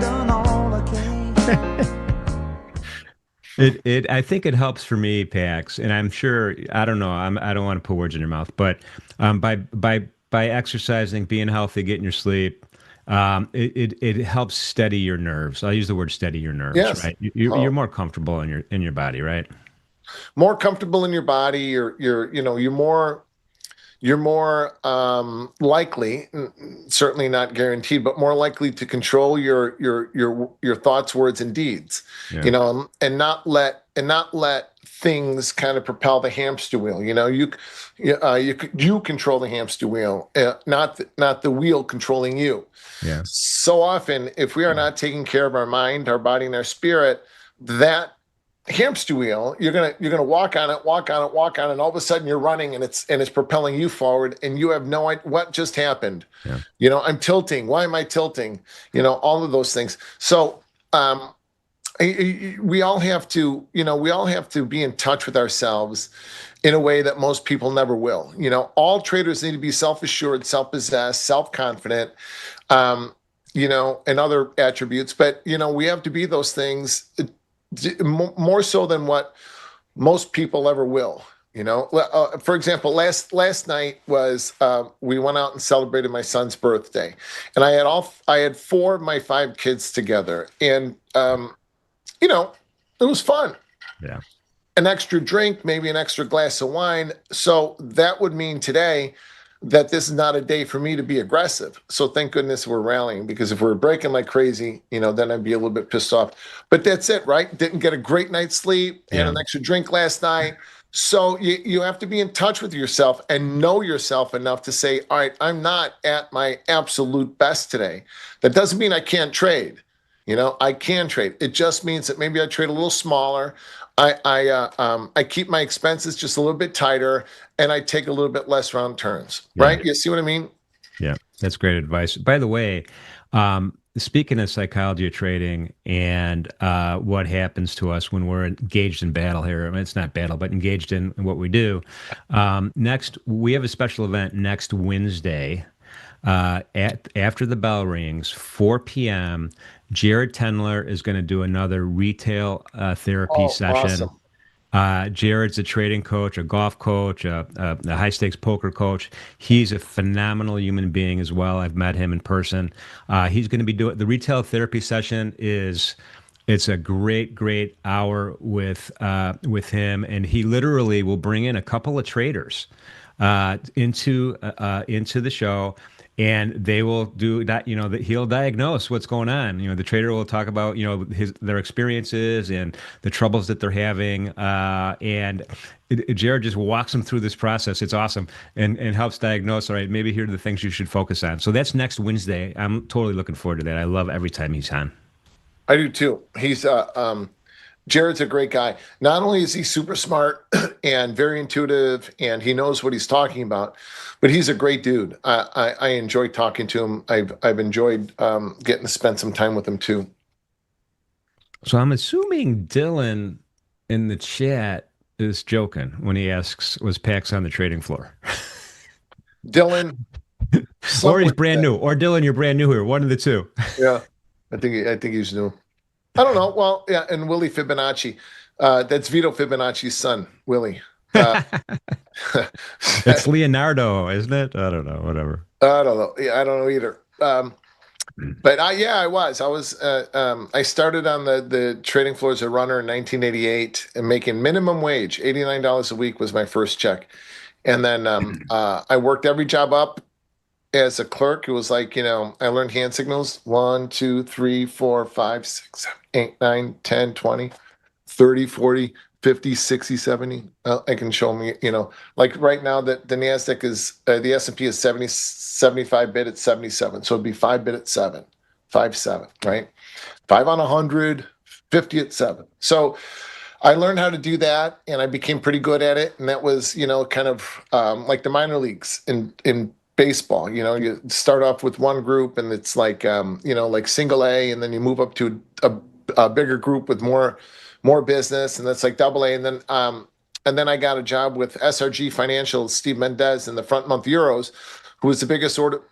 I think it helps for me, Pax, and I'm sure. I don't know. I don't want to put words in your mouth, but by exercising, being healthy, getting your sleep, it helps steady your nerves. I'll use the word steady your nerves. Yes. Right? You're more comfortable in your body, right? More comfortable in your body. You're more. you're more likely, certainly not guaranteed, but more likely to control your thoughts, words, and deeds. Yeah. And not let things kind of propel the hamster wheel. You control the hamster wheel, not the wheel controlling you. Yeah. So often, if we are not taking care of our mind, our body, and our spirit, that hamster wheel, you're gonna walk on it, and all of a sudden you're running, and it's propelling you forward, and you have no idea what just happened. Yeah. I'm tilting. Why am I tilting? All of those things. So we all have to be in touch with ourselves in a way that most people never will. All traders need to be self-assured, self-possessed, self-confident, and other attributes. But we have to be those things more so than what most people ever will. For example, last night was we went out and celebrated my son's birthday, and I had 4 of my 5 kids together, and it was fun. Yeah. An extra drink, maybe an extra glass of wine. So that would mean today that this is not a day for me to be aggressive. So thank goodness we're rallying, because if we're breaking like crazy, then I'd be a little bit pissed off. But that's it, right? Didn't get a great night's sleep, had an extra drink last night. So you have to be in touch with yourself and know yourself enough to say, all right, I'm not at my absolute best today. That doesn't mean I can't trade. I can trade. It just means that maybe I trade a little smaller. I keep my expenses just a little bit tighter, and I take a little bit less round turns. Yeah. Right? You see what I mean? Yeah, that's great advice. By the way, speaking of psychology of trading and what happens to us when we're engaged in battle here, I mean, it's not battle, but engaged in what we do. We have a special event next Wednesday after the bell rings, 4 p.m. Jared Tendler is going to do another retail therapy session. Awesome. Jared's a trading coach, a golf coach, a high stakes poker coach. He's a phenomenal human being as well. I've met him in person. He's going to be doing the retail therapy session. It's a great hour with him, and he literally will bring in a couple of traders into the show. And they will do that, he'll diagnose what's going on. The trader will talk about, their experiences and the troubles that they're having. And Jared just walks them through this process. It's awesome, and helps diagnose, all right, maybe here are the things you should focus on. So that's next Wednesday. I'm totally looking forward to that. I love every time he's on. I do too. He's Jared's a great guy. Not only is he super smart and very intuitive, and he knows what he's talking about, but he's a great dude. I enjoy talking to him. I've enjoyed getting to spend some time with him too. So I'm assuming Dylan in the chat is joking when he asks, "Was Pax on the trading floor?" Dylan, or he's brand new, or Dylan, you're brand new here. One of the two. Yeah, I think he's new. I don't know. Well, yeah, and Willie Fibonacci. That's Vito Fibonacci's son, Willie. It's Leonardo, isn't it? I don't know. Whatever. I don't know. Yeah, I don't know either. But I was. I started on the trading floor as a runner in 1988 and making minimum wage. $89 a week was my first check. And then I worked every job up as a clerk. It was like, I learned hand signals. 1, 2, 3, 4, 5, 6, 7, 8, 9, 10, 20, 30, 40, 50, 60, 70. I can show me, like right now that the NASDAQ is, the S&P is 75 bid at 77. So it'd be 5 bid at 7, 5, 7, right? 5 on 100, 50 at 7. So I learned how to do that, and I became pretty good at it. And that was, kind of like the minor leagues in baseball. You start off with one group, and it's like, like single A, and then you move up to a bigger group with more business, and that's like double A. And then I got a job with SRG Financial, Steve Mendez, in the front month Euros, who was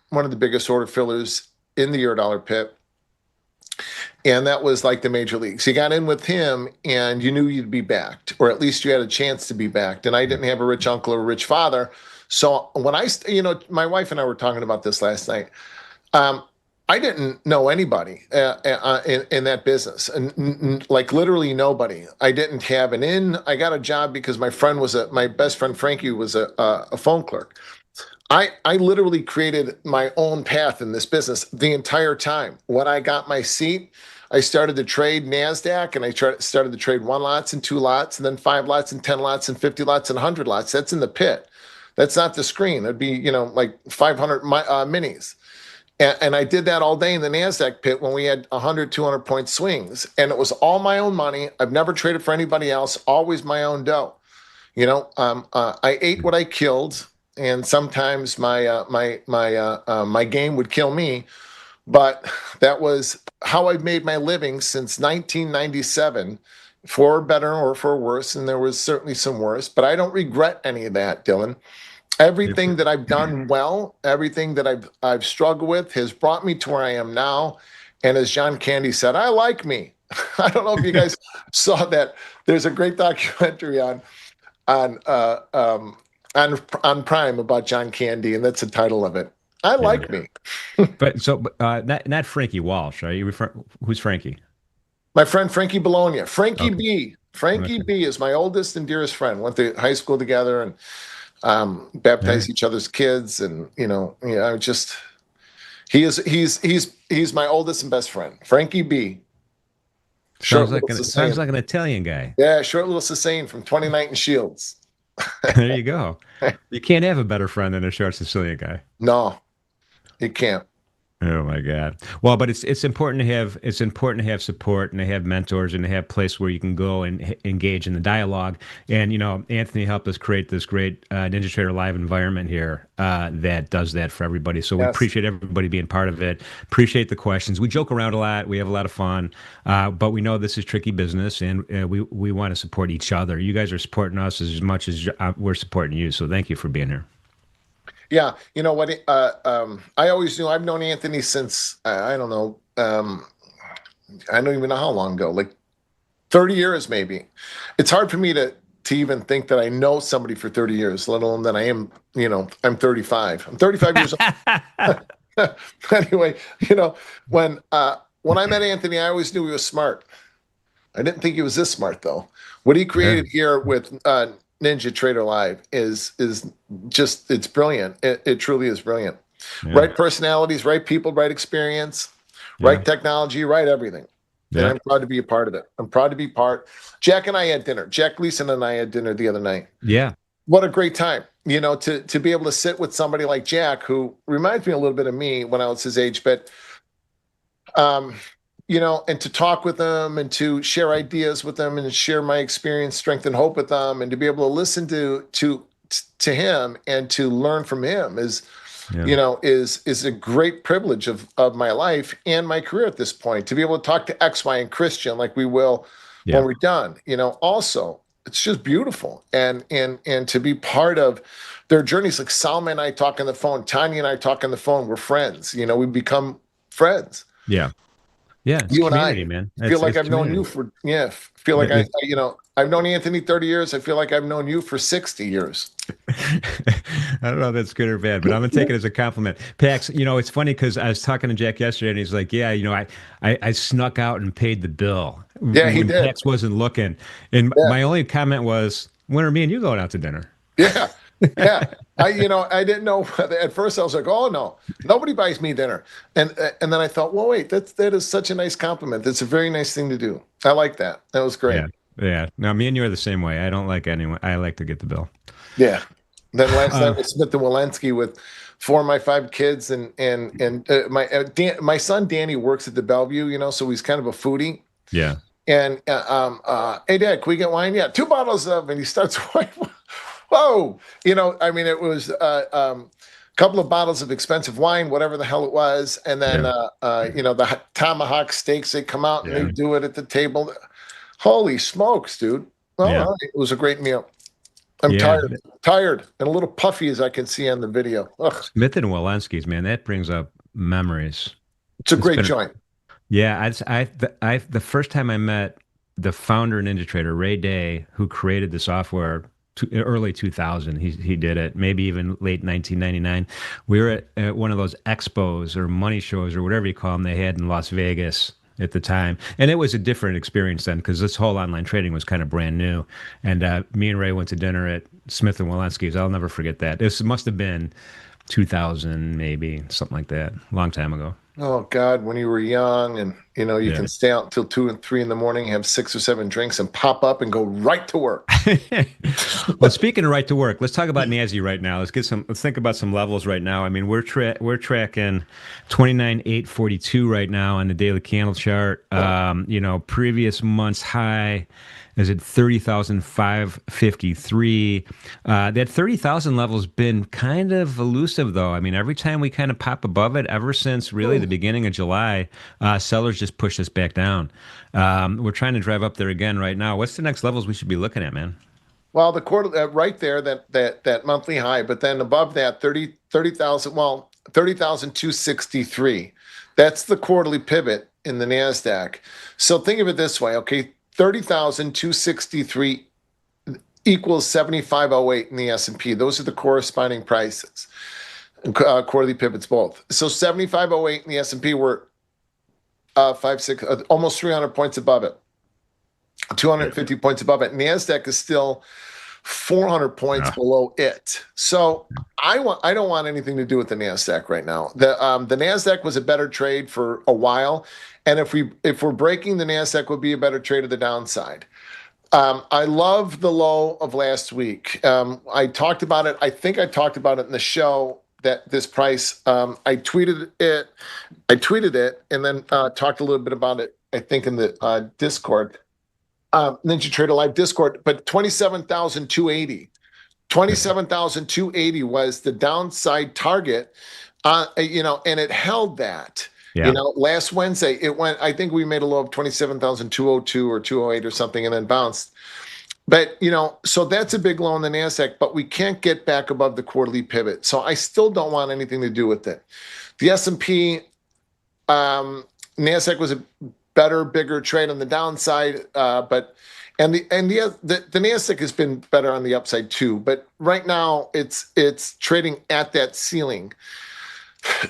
one of the biggest order fillers in the Eurodollar pit. And that was like the major leagues. You got in with him, and you knew you'd be backed, or at least you had a chance to be backed. And I didn't have a rich uncle or a rich father. So when my wife and I were talking about this last night, I didn't know anybody in that business, and like literally nobody. I didn't have an in. I got a job because my best friend Frankie was a phone clerk. I literally created my own path in this business the entire time. When I got my seat, I started to trade NASDAQ, and I started to trade 1 lots and 2 lots, and then 5 lots and 10 lots and 50 lots and 100 lots. That's in the pit. That's not the screen. It'd be, like 500 minis. And I did that all day in the NASDAQ pit when we had 100, 200 point swings. And it was all my own money. I've never traded for anybody else, always my own dough. I ate what I killed, and sometimes my game would kill me. But that was how I've made my living since 1997, for better or for worse. And there was certainly some worse, but I don't regret any of that, Dylan. Everything that I've done well, everything that I've struggled with has brought me to where I am now. And as John Candy said, I like me. I don't know if you guys saw that. There's a great documentary on Prime about John Candy, and that's the title of it. I like me. But not Frankie Walsh, are you who's Frankie? My friend Frankie Bologna. Frankie Okay. B. Frankie B is my oldest and dearest friend. Went to high school together and baptized each other's kids, and he's my oldest and best friend. Frankie B. Sounds like an Italian guy. Yeah, short little Sicilian from 29th and Shields. There you go. You can't have a better friend than a short Sicilian guy. No, you can't. Oh my God. Well, but it's important to have support, and to have mentors, and to have a place where you can go and engage in the dialogue. And Anthony helped us create this great NinjaTrader Live environment here that does that for everybody. So we appreciate everybody being part of it. Appreciate the questions. We joke around a lot. We have a lot of fun, but we know this is tricky business, and we want to support each other. You guys are supporting us as much as we're supporting you. So thank you for being here. Yeah, you know what? I always knew. I've known Anthony since I don't know. I don't even know how long ago, like 30 years maybe. It's hard for me to even think that I know somebody for 30 years, let alone that I am. I'm 35. I'm 35 years old. Anyway, when I met Anthony, I always knew he was smart. I didn't think he was this smart though. What he created here with NinjaTrader Live is just, it's brilliant. It truly is brilliant. Yeah. Right personalities, right people, right experience, right technology, right everything. Yeah. And I'm proud to be a part of it. I'm proud to be part. Jack and I had dinner. Jack Gleason and I had dinner the other night. Yeah. What a great time. To be able to sit with somebody like Jack, who reminds me a little bit of me when I was his age, but and to talk with them, and to share ideas with them, and share my experience, strength, and hope with them, and to be able to listen to him and to learn from him is a great privilege of my life and my career at this point. To be able to talk to X, Y, and Christian like we will when we're done. Also, it's just beautiful, and to be part of their journeys. Like Salma and I talk on the phone, Tanya and I talk on the phone. We're friends. We become friends. Yeah. Yeah, you and I, man. Feel like I've known you for feel like I've known Anthony 30 years. I feel like I've known you for 60 years. I don't know if that's good or bad, but I'm gonna take it as a compliment. Pax, it's funny because I was talking to Jack yesterday, and he's like, "Yeah, I snuck out and paid the bill." Yeah, he did. Pax wasn't looking, and my only comment was, "When are me and you going out to dinner?" Yeah. Yeah, I didn't know at first. I was like, "Oh no, nobody buys me dinner," and then I thought, "Well, wait, that is such a nice compliment. That's a very nice thing to do. I like that. That was great." Yeah. No, me and you are the same way. I don't like anyone. I like to get the bill. Yeah. Then last night was Smith and Walensky with 4 of my 5 kids, and my son Danny works at the Bellevue, so he's kind of a foodie. Yeah. And hey, Dad, can we get wine? Yeah, 2 bottles of, and he starts wine. Whoa, it was a couple of bottles of expensive wine, whatever the hell it was, and then the tomahawk steaks. They come out and they do it at the table. Holy smokes, dude! Well, it was a great meal. I'm tired, and a little puffy as I can see on the video. Ugh. Smith and Walensky's, man, that brings up memories. It's a great joint. Yeah, the first time I met the founder of NinjaTrader, Ray Day, who created the software. Early 2000, he did it, maybe even late 1999. We were at one of those expos or money shows or whatever you call them they had in Las Vegas at the time. And it was a different experience then because this whole online trading was kind of brand new. And me and Ray went to dinner at Smith and Walensky's. I'll never forget that. This must have been 2000, maybe something like that, a long time ago. Oh God, when you were young and you Yeah. can stay out till 2 and 3 in the morning, have 6 or 7 drinks and pop up and go right to work. Well, speaking of right to work, let's talk about NASI right now. Let's think about some levels right now. I mean, we're tracking 29,842 right now on the daily candle chart. Previous month's high is at 30,553. That 30,000 level's been kind of elusive, though. I mean, every time we kind of pop above it, ever since really the beginning of July, sellers just push us back down. We're trying to drive up there again right now. What's the next levels we should be looking at, man? Well, the quarter right there, that monthly high, but then above that 30,000, well, 30,263. That's the quarterly pivot in the Nasdaq. So think of it this way, okay? 30,263 equals 7508 in the S&P. Those are the corresponding prices. Quarterly pivots both. So 7508 in the S&P were almost 300 points above it. 250 points above it. Nasdaq is still 400 points below it. So I don't want anything to do with the Nasdaq right now. The Nasdaq was a better trade for a while, and if we're breaking, the Nasdaq would be a better trade to the downside. I love the low of last week. I talked about it. I think I talked about it in the show, that this price. I tweeted it, and then talked a little bit about it, I think, in the Discord. NinjaTrader Live Discord, but 27,280. 27,280 was the downside target, and it held that. Yeah. Last Wednesday it went. I think we made a low of 27,202 or 208 or something, and then bounced. But so that's a big low in the Nasdaq. But we can't get back above the quarterly pivot, so I still don't want anything to do with it. The S&P, Nasdaq was a better, bigger trade on the downside, but the Nasdaq has been better on the upside too. But right now it's trading at that ceiling.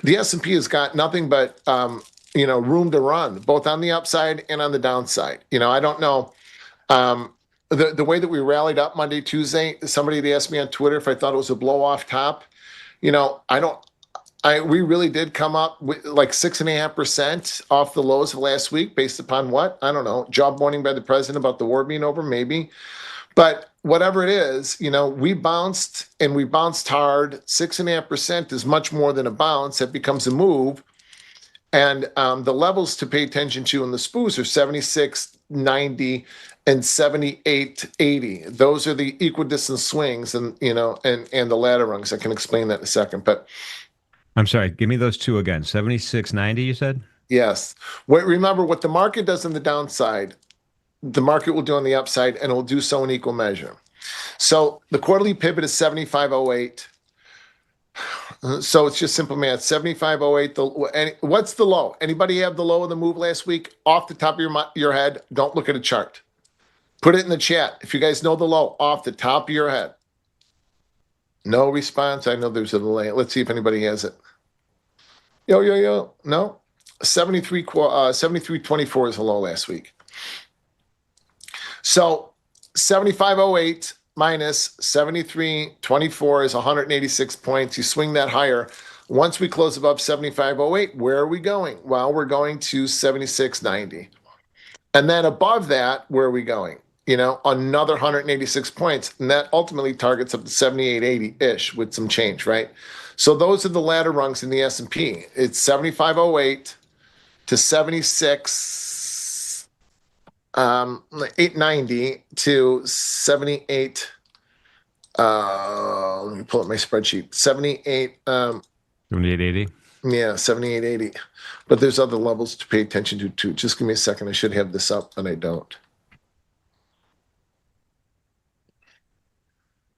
The S&P has got nothing but room to run, both on the upside and on the downside. I don't know. The way that we rallied up Monday, Tuesday, somebody had asked me on Twitter if I thought it was a blow off top. We really did come up with like 6.5% off the lows of last week, based upon what? I don't know. Job warning by the president about the war being over, maybe. But whatever it is, we bounced, and we bounced hard. 6.5% is much more than a bounce. It becomes a move. And the levels to pay attention to in the SPOOs are 76.90 and 78.80. Those are the equidistant swings, and the ladder rungs. I can explain that in a second, but. I'm sorry, give me those two again. 76.90, you said? Yes. Remember, what the market does on the downside, the market will do on the upside, and it will do so in equal measure. So the quarterly pivot is 7508. So it's just simple math. 7508. What's the low? Anybody have the low of the move last week? Off the top of your head, don't look at a chart. Put it in the chat if you guys know the low off the top of your head. No response. I know there's a delay. Let's see if anybody has it. Yo. No. 73.24 is the low last week. So 7508 minus 73.24 is 186 points. You swing that higher. Once we close above 7508, where are we going? Well, we're going to 76.90. And then above that, where are we going? Another 186 points. And that ultimately targets up to 78.80-ish with some change, right? So those are the ladder rungs in the S&P. It's 7508 to 890 to 78. Let me pull up my spreadsheet. 78.80. Yeah, 78.80. But there's other levels to pay attention to too. Just give me a second. I should have this up, and I don't.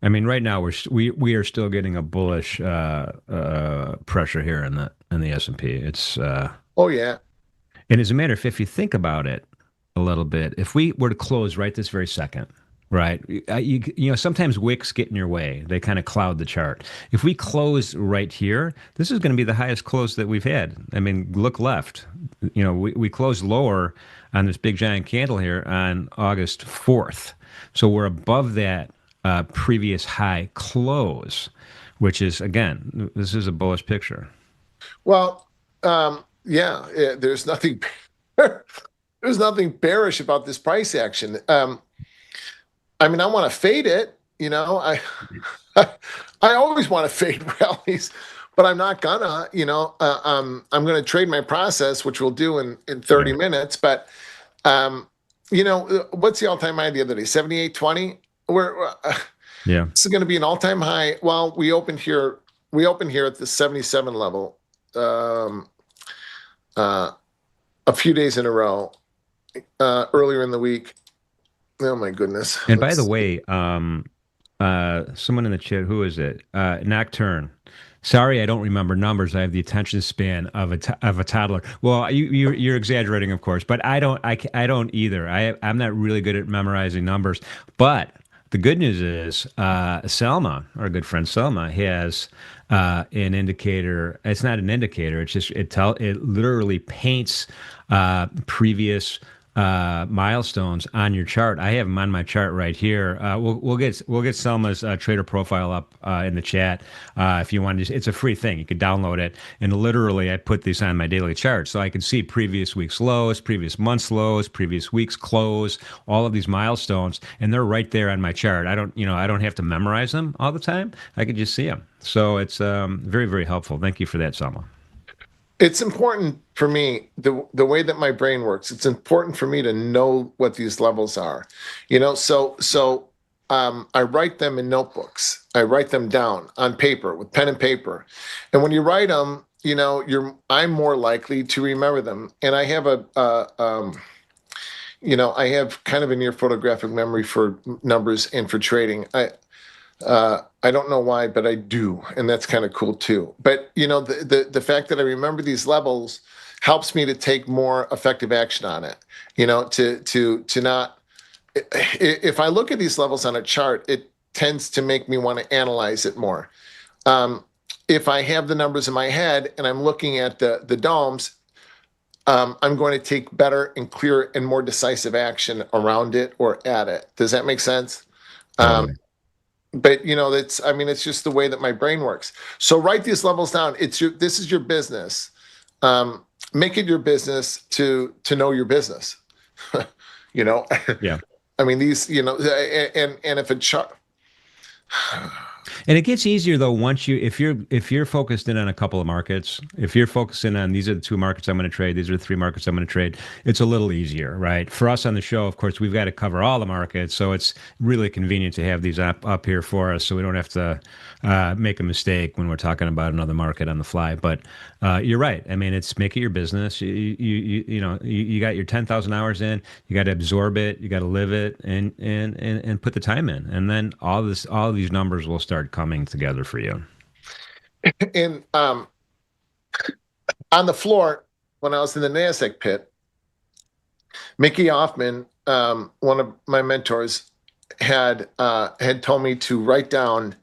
I mean, right now we are still getting a bullish pressure here in the S&P. It's oh yeah. And as a matter of fact, if you think about it a little bit, if we were to close right this very second, right? Sometimes wicks get in your way. They kind of cloud the chart. If we close right here, this is going to be the highest close that we've had. I mean, look left. We closed lower on this big giant candle here on August 4th. So we're above that previous high close, which is, again, this is a bullish picture. Well, there's nothing there's nothing bearish about this price action. I mean, I want to fade it. I always want to fade rallies, but I'm not gonna. I'm going to trade my process, which we'll do in 30 minutes. But what's the all-time high the other day? 78.20. Yeah. This is going to be an all-time high. Well, we opened here at the 77 level a few days in a row earlier in the week. Oh my goodness. And by the way, someone in the chat, who is it? Nocturne. Sorry, I don't remember numbers. I have the attention span of a toddler. Well, you're exaggerating, of course, but I don't either. I'm not really good at memorizing numbers. But the good news is, Selma, our good friend Selma, has an indicator. It's not an indicator. It's just it literally paints previous milestones on your chart. I have them on my chart right here. We'll get Selma's trader profile up in the chat if you want to. It's a free thing. You can download it, and literally I put these on my daily chart so I can see previous week's lows, previous month's lows, previous week's close, all of these milestones, and they're right there on my chart. I don't have to memorize them all the time. I can just see them. So it's very, very helpful. Thank you for that, Selma. It's important for me, the way that my brain works. It's important for me to know what these levels are, So I write them in notebooks. I write them down on paper with pen and paper, and when you write them, I'm more likely to remember them. And I have I have kind of a near photographic memory for numbers and for trading. I don't know why, but I do, and that's kind of cool too. But the fact that I remember these levels helps me to take more effective action on it. To not. If I look at these levels on a chart, it tends to make me want to analyze it more. If I have the numbers in my head and I'm looking at the domes, I'm going to take better and clearer and more decisive action around it or at it. Does that make sense? But it's just the way that my brain works. So write these levels down. This is your business. Make it your business to know your business. Yeah. I mean, these, and if a chart. And it gets easier though once if you're focused in on a couple of markets, if you're focusing on these are the 2 markets I'm going to trade, these are the 3 markets I'm going to trade, it's a little easier, right? For us on the show, of course, we've got to cover all the markets, so it's really convenient to have these up here for us, so we don't have to make a mistake when we're talking about another market on the fly. But you're right. I mean, it's make it your business. You got your 10,000 hours in. You got to absorb it. You got to live it, and put the time in, and then all of these numbers will start coming together for you. And on the floor, when I was in the NASDAQ pit, Mickey Hoffman, one of my mentors, had told me to write down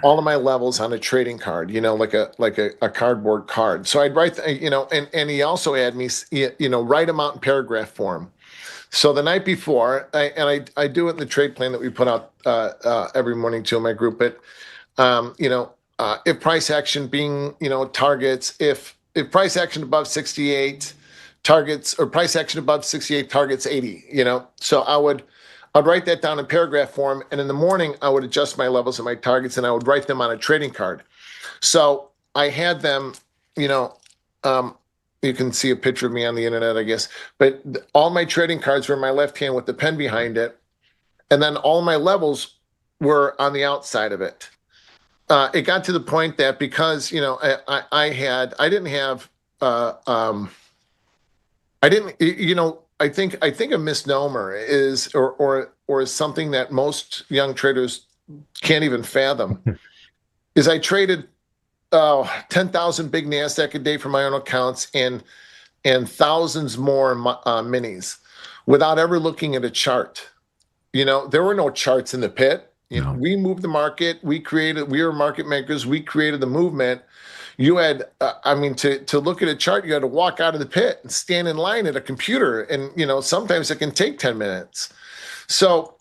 all of my levels on a trading card, like a cardboard card. So I'd write, and he also had me, write them out in paragraph form. So the night before, I do it in the trade plan that we put out every morning to my group. But if price action being targets, if price action above 68 targets, or price action above 68 targets 80, so I'd write that down in paragraph form, and in the morning I would adjust my levels and my targets, and I would write them on a trading card. So I had them, you can see a picture of me on the internet, I guess. But all my trading cards were in my left hand with the pen behind it. And then all my levels were on the outside of it. It got to the point that because, I think a misnomer is, or is something that most young traders can't even fathom, is I traded 10,000 big NASDAQ a day for my own accounts and thousands more minis without ever looking at a chart. There were no charts in the pit. No. We moved the market. We were market makers. We created the movement. You had, to look at a chart, you had to walk out of the pit and stand in line at a computer. And, sometimes it can take 10 minutes. So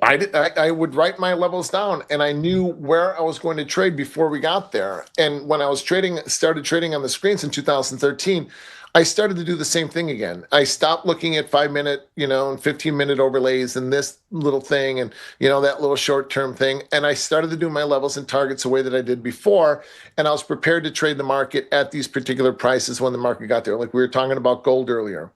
I would write my levels down, and I knew where I was going to trade before we got there. And when I was started trading on the screens in 2013, I started to do the same thing again. I stopped looking at 5-minute, and 15-minute overlays and this little thing and, that little short-term thing. And I started to do my levels and targets the way that I did before. And I was prepared to trade the market at these particular prices when the market got there. Like we were talking about gold earlier.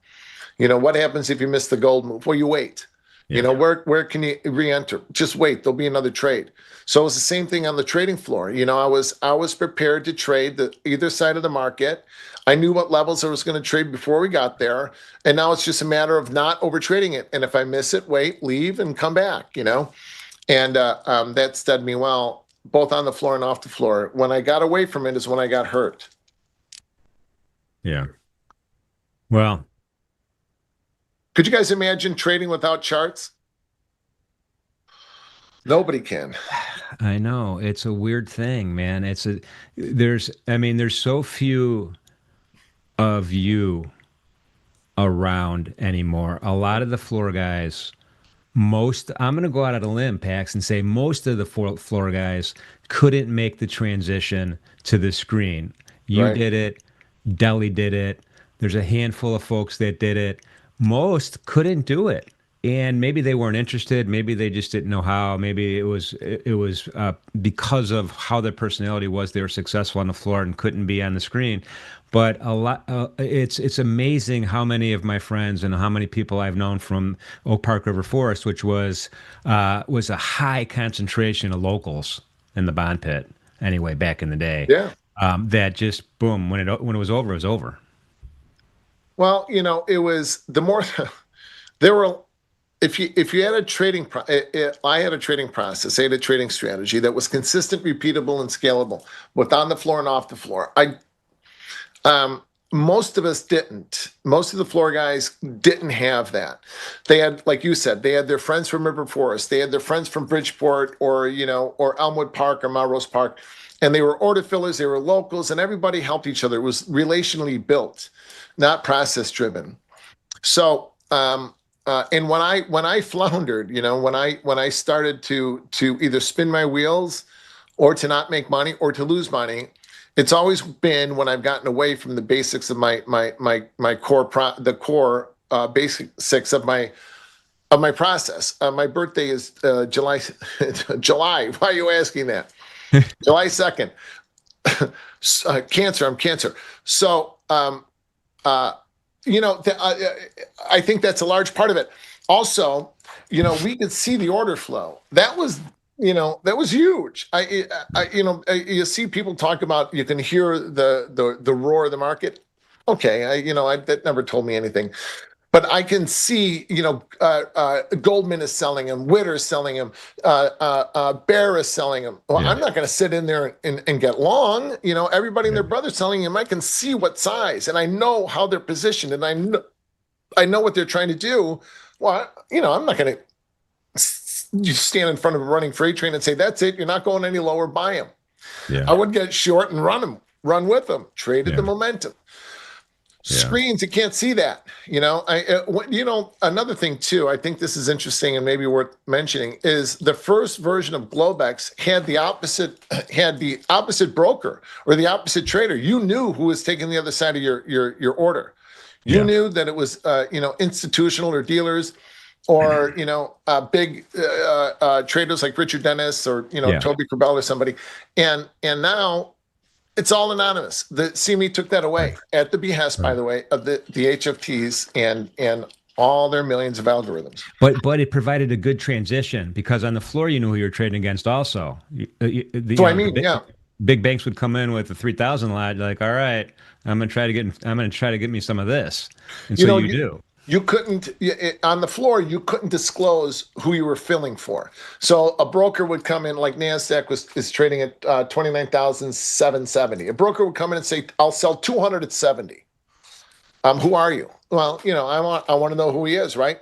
What happens if you miss the gold move? Well, you wait. Yeah. Where can you re-enter? Just wait. There'll be another trade. So it was the same thing on the trading floor. I was prepared to trade either side of the market. I knew what levels I was going to trade before we got there, and now it's just a matter of not over trading it. And if I miss it, wait, leave, and come back. And that steadied me well, both on the floor and off the floor. When I got away from it is when I got hurt. Yeah. Well. Could you guys imagine trading without charts? Nobody can. I know. It's a weird thing, man. There's so few of you around anymore. A lot of the floor guys, I'm going to go out on a limb, Pax, and say most of the floor guys couldn't make the transition to the screen. You did it. Deli did it. There's a handful of folks that did it. Most couldn't do it, and maybe they weren't interested. Maybe they just didn't know how. Maybe it was because of how their personality was. They were successful on the floor and couldn't be on the screen. But it's amazing how many of my friends and how many people I've known from Oak Park River Forest, which was a high concentration of locals in the bond pit. Anyway, back in the day, that just boom when it was over, it was over. Well, it was the more there were. If you had a trading, I had a trading process. I had a trading strategy that was consistent, repeatable, and scalable, both on the floor and off the floor. Most of us didn't. Most of the floor guys didn't have that. They had, like you said, they had their friends from River Forest. They had their friends from Bridgeport or Elmwood Park or Melrose Park, and they were order fillers. They were locals, and everybody helped each other. It was relationally built, not process driven. So, and when I floundered, when I started to either spin my wheels, or to not make money, or to lose money, it's always been when I've gotten away from the basics of my core basics of my process. My birthday is July. July. Why are you asking that? July 2nd. Cancer. I'm Cancer. So. I think that's a large part of it. Also, we could see the order flow. That was huge. You see people talk about, you can hear the roar of the market. Okay, that never told me anything. But I can see, Goldman is selling them, Witter is selling them, Bear is selling them. Well, I'm not going to sit in there and get long. Everybody and their brother's selling them. I can see what size, and I know how they're positioned, and I know what they're trying to do. Well, I'm not going to just stand in front of a running freight train and say, that's it, you're not going any lower, buy them. Yeah. I would get short and run with them, traded the momentum. Screens, you can't see that. Another thing too, I think this is interesting and maybe worth mentioning, is the first version of Globex had the opposite broker or the opposite trader. You knew who was taking the other side of your order. You knew that it was institutional or dealers or big traders like Richard Dennis or Toby Crudele or somebody. And now it's all anonymous. The CME took that away at the behest, by the way, of the HFTs and all their millions of algorithms. But it provided a good transition because on the floor you knew who you were trading against. Also, big banks would come in with a 3,000 lot. Like, all right, I'm gonna try to get me some of this, and so you do. You couldn't, on the floor, you couldn't disclose who you were filling for. So a broker would come in, like NASDAQ is trading at 29,770. A broker would come in and say, I'll sell 200 at 70. Who are you? Well, I want to know who he is, right?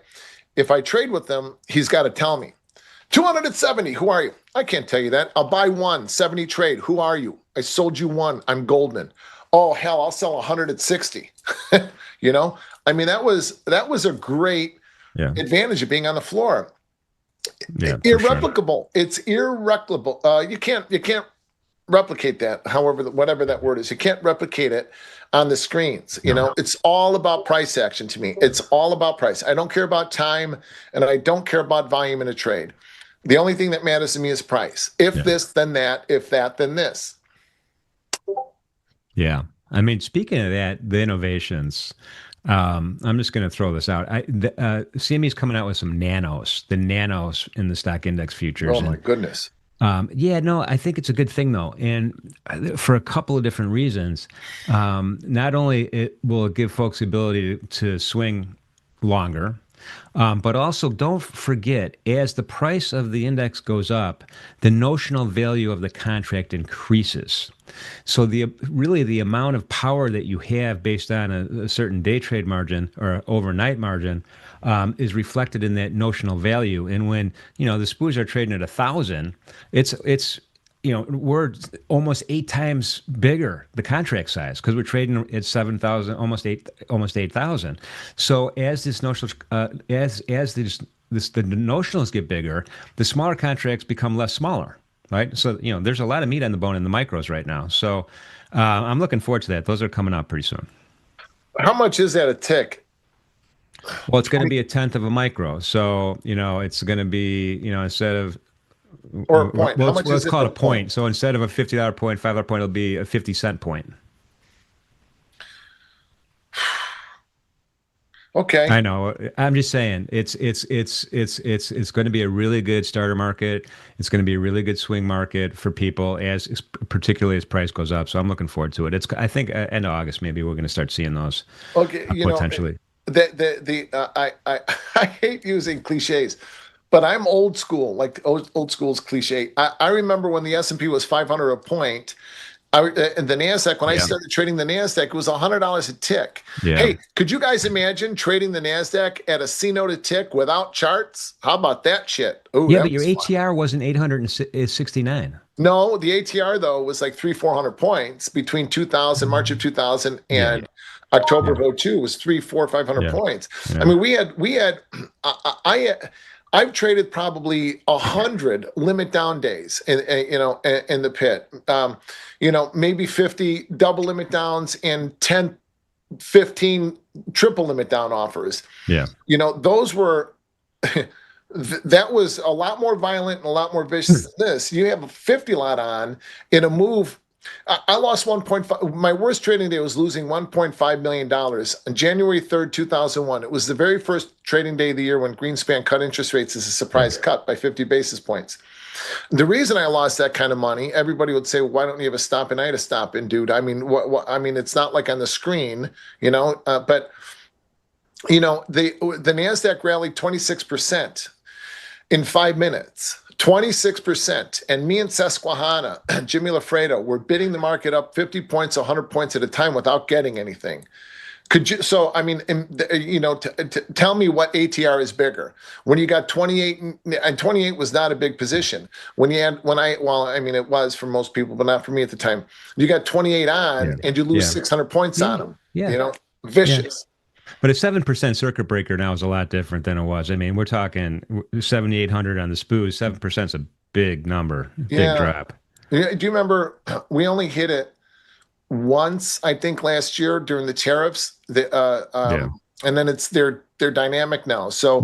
If I trade with them, he's got to tell me. 200 at 70, who are you? I can't tell you that. I'll buy 70 trade. Who are you? I sold you one. I'm Goldman. Oh, hell, I'll sell 100 at 60. I mean, that was a great advantage of being on the floor. Yeah, for sure. Irreplicable. It's irreplicable. You can't replicate that. However, whatever that word is, you can't replicate it on the screens. No. It's all about price action to me. It's all about price. I don't care about time, and I don't care about volume in a trade. The only thing that matters to me is price. If this, then that. If that, then this. Yeah. I mean, speaking of that, the innovations, I'm just going to throw this out. CME's coming out with some the nanos in the stock index futures. Oh my goodness. Yeah, no, I think it's a good thing though, and for a couple of different reasons. Not only will it give folks the ability to swing longer, but also don't forget, as the price of the index goes up, the notional value of the contract increases. So really the amount of power that you have based on a certain day trade margin or overnight margin is reflected in that notional value. And when the SPOOs are trading at 1,000, it's we're almost 8 times bigger, the contract size, because we're trading at 7,000, almost 8,000. So as this notional, as the notionals get bigger, the smaller contracts become less smaller, right? So there's a lot of meat on the bone in the micros right now. So I'm looking forward to that. Those are coming out pretty soon. How much is that a tick? Well, it's going to be 1/10 of a micro. So it's going to be instead of or a point. Well, How much let's is it call it per a point. So instead of a $50 point, $5 point, it'll be a 50-cent point. Okay. I know. I'm just saying it's going to be a really good starter market. It's going to be a really good swing market for people, particularly as price goes up. So I'm looking forward to it. I think end of August maybe we're going to start seeing those. Okay, potentially. I hate using cliches, but I'm old school. Like old school's cliche. I remember when the S&P was 500 a point. And the NASDAQ, when I started trading the NASDAQ, it was $100 a tick. Yeah. Hey, could you guys imagine trading the NASDAQ at a C-note a tick without charts? How about that shit? Ooh, yeah, but your ATR wasn't 869. No, the ATR, though, was like 300-400 points between March of 2000 and October of 2002 was 300-500 points. Yeah. I mean, I've traded probably 100 limit down days in the pit. Maybe 50 double limit downs and 10, 15 triple limit down offers. Yeah. Those were that was a lot more violent and a lot more vicious than this. You have a 50 lot on in a move. I lost 1.5. My worst trading day was losing $1.5 million on January 3rd, 2001. It was the very first trading day of the year when Greenspan cut interest rates as a surprise cut by 50 basis points. The reason I lost that kind of money, everybody would say, well, why don't you have a stop in? I had a stop in, dude. I mean, I mean, it's not like on the screen, but the NASDAQ rallied 26% in 5 minutes. 26%. And me and Susquehanna, Jimmy Lafredo, were bidding the market up 50 points, 100 points at a time without getting anything. Could you? So, I mean, tell me what ATR is bigger. When you got 28, and 28 was not a big position. It was for most people, but not for me at the time. You got 28 on and you lose 600 points on them. Yeah. Vicious. Yeah. But a 7% circuit breaker now is a lot different than it was. I mean, we're talking 7,800 on the SPOOs. 7% is a big number, big drop. Yeah. Do you remember we only hit it once, I think, last year during the tariffs? And then they're dynamic now. So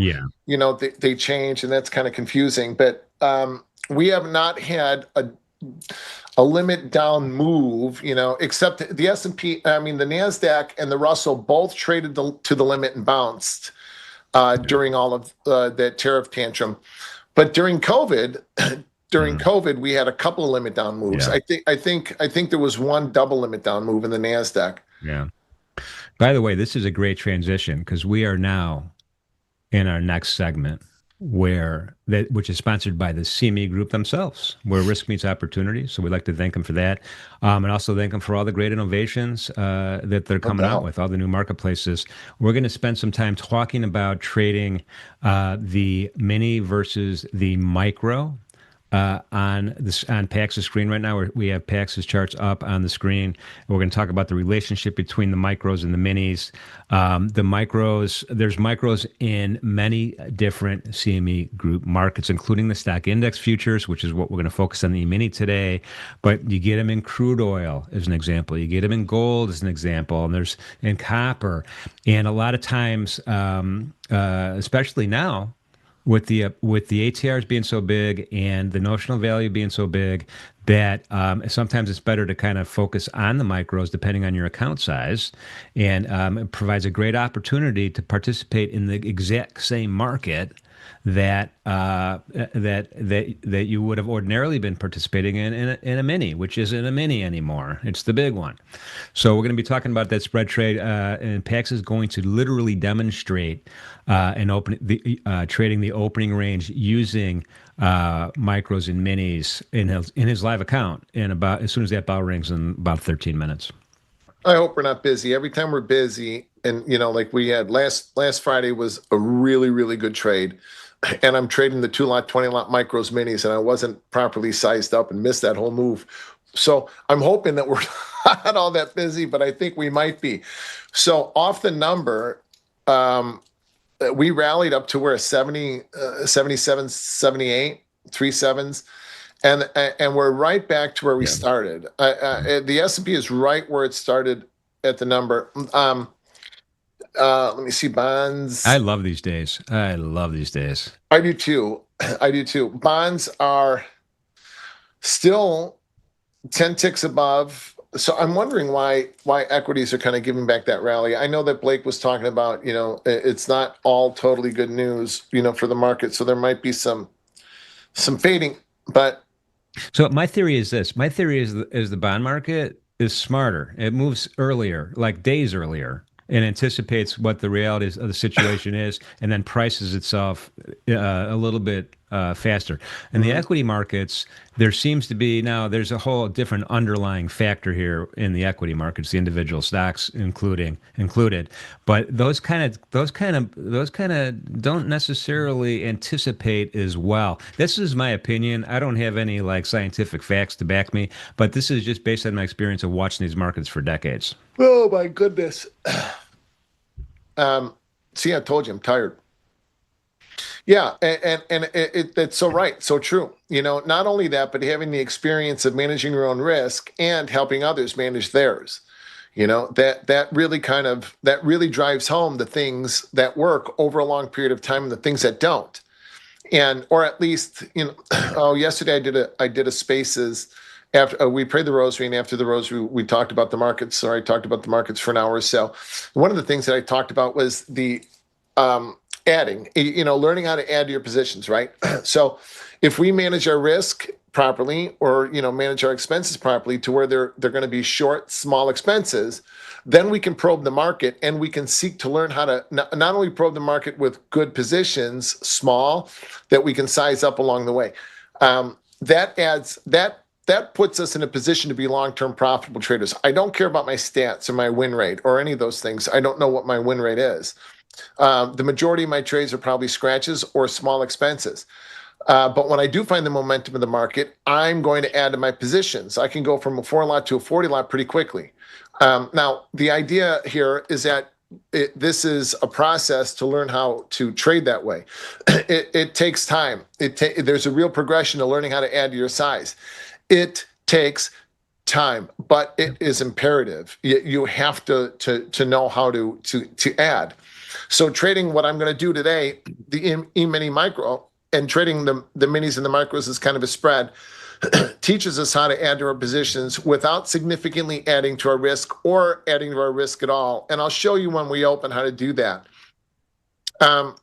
they change, and that's kind of confusing. But we have not had a limit down move, except the S&P, the NASDAQ and the Russell both traded to the limit and bounced during all of that tariff tantrum. But during COVID, we had a couple of limit down moves. Yeah. I think there was one double limit down move in the NASDAQ. Yeah. By the way, this is a great transition because we are now in our next segment, which is sponsored by the CME Group themselves, where risk meets opportunity. So we'd like to thank them for that, and also thank them for all the great innovations that they're coming out with, all the new marketplaces. We're going to spend some time talking about trading the mini versus the micro on Pax's screen right now. We have Pax's charts up on the screen. We're going to talk about the relationship between the micros and the minis. The micros, there's micros in many different CME group markets, including the stock index futures, which is what we're going to focus on the E-mini today. But you get them in crude oil as an example. You get them in gold as an example, and there's in copper. And a lot of times, especially now, with the ATRs being so big and the notional value being so big, that sometimes it's better to kind of focus on the micros depending on your account size, and it provides a great opportunity to participate in the exact same market that that you would have ordinarily been participating in a mini, which isn't a mini anymore. It's the big one. So we're going to be talking about that spread trade, and Pax is going to literally demonstrate trading the opening range using micros and minis in his live account as soon as that bell rings in about 13 minutes. I hope we're not busy. Every time we're busy, and like we had last Friday was a really, really good trade. And I'm trading the 2-lot, 20-lot micros minis, and I wasn't properly sized up and missed that whole move. So I'm hoping that we're not all that busy, but I think we might be. So off the number, we rallied up to where 70, 77, 78, 3.7s. And we're right back to where we started. The S&P is right where it started at the number. Let me see, bonds. I love these days. I do too. Bonds are still 10 ticks above. So I'm wondering why equities are kind of giving back that rally. I know that Blake was talking about, it's not all totally good news, for the market. So there might be some fading, but. So my theory is this. My theory is the bond market is smarter. It moves earlier, like days earlier, and anticipates what the reality of the situation is, and then prices itself a little bit faster. In the equity markets, there seems to be there's a whole different underlying factor here in the equity markets, the individual stocks included. But those kind of don't necessarily anticipate as well. This is my opinion. I don't have any scientific facts to back me, but this is just based on my experience of watching these markets for decades. Oh my goodness. See, I told you I'm tired. Yeah, and it's so right, so true. Not only that, but having the experience of managing your own risk and helping others manage theirs. That really drives home the things that work over a long period of time and the things that don't. Or at least, yesterday I did a spaces after we prayed the rosary, and after the rosary, we talked about the markets. Or I talked about the markets for an hour or so. One of the things that I talked about was the adding, learning how to add to your positions, right? So if we manage our risk properly, or, manage our expenses properly to where they're going to be short, small expenses, then we can probe the market, and we can seek to learn how to not only probe the market with good positions, small, that we can size up along the way. That puts us in a position to be long-term profitable traders. I don't care about my stats or my win rate or any of those things. I don't know what my win rate is. The majority of my trades are probably scratches or small expenses. But when I do find the momentum of the market, I'm going to add to my positions. I can go from a 4-lot to a 40-lot pretty quickly. Now, the idea here is that this is a process to learn how to trade that way. It takes time. There's a real progression to learning how to add to your size. It takes time, but it is imperative. You have to know how to add. So trading what I'm going to do today, the E-mini micro, and trading the minis and the micros is kind of a spread, teaches us how to add to our positions without significantly adding to our risk or adding to our risk at all. And I'll show you when we open how to do that. I'm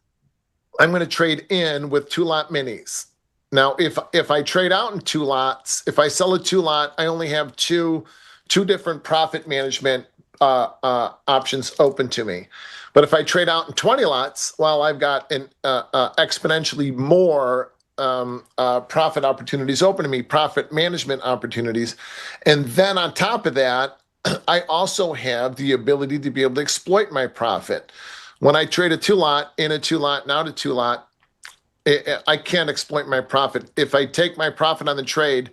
going to trade in with 2-lot minis. Now, if I trade out in 2 lots, if I sell a 2-lot, I only have two different profit management options open to me. But if I trade out in 20 lots, well, I've got an exponentially more profit opportunities open to me, profit management opportunities. And then on top of that, I also have the ability to be able to exploit my profit. When I trade a 2-lot in a 2-lot and out a 2-lot, I can't exploit my profit. If I take my profit on the trade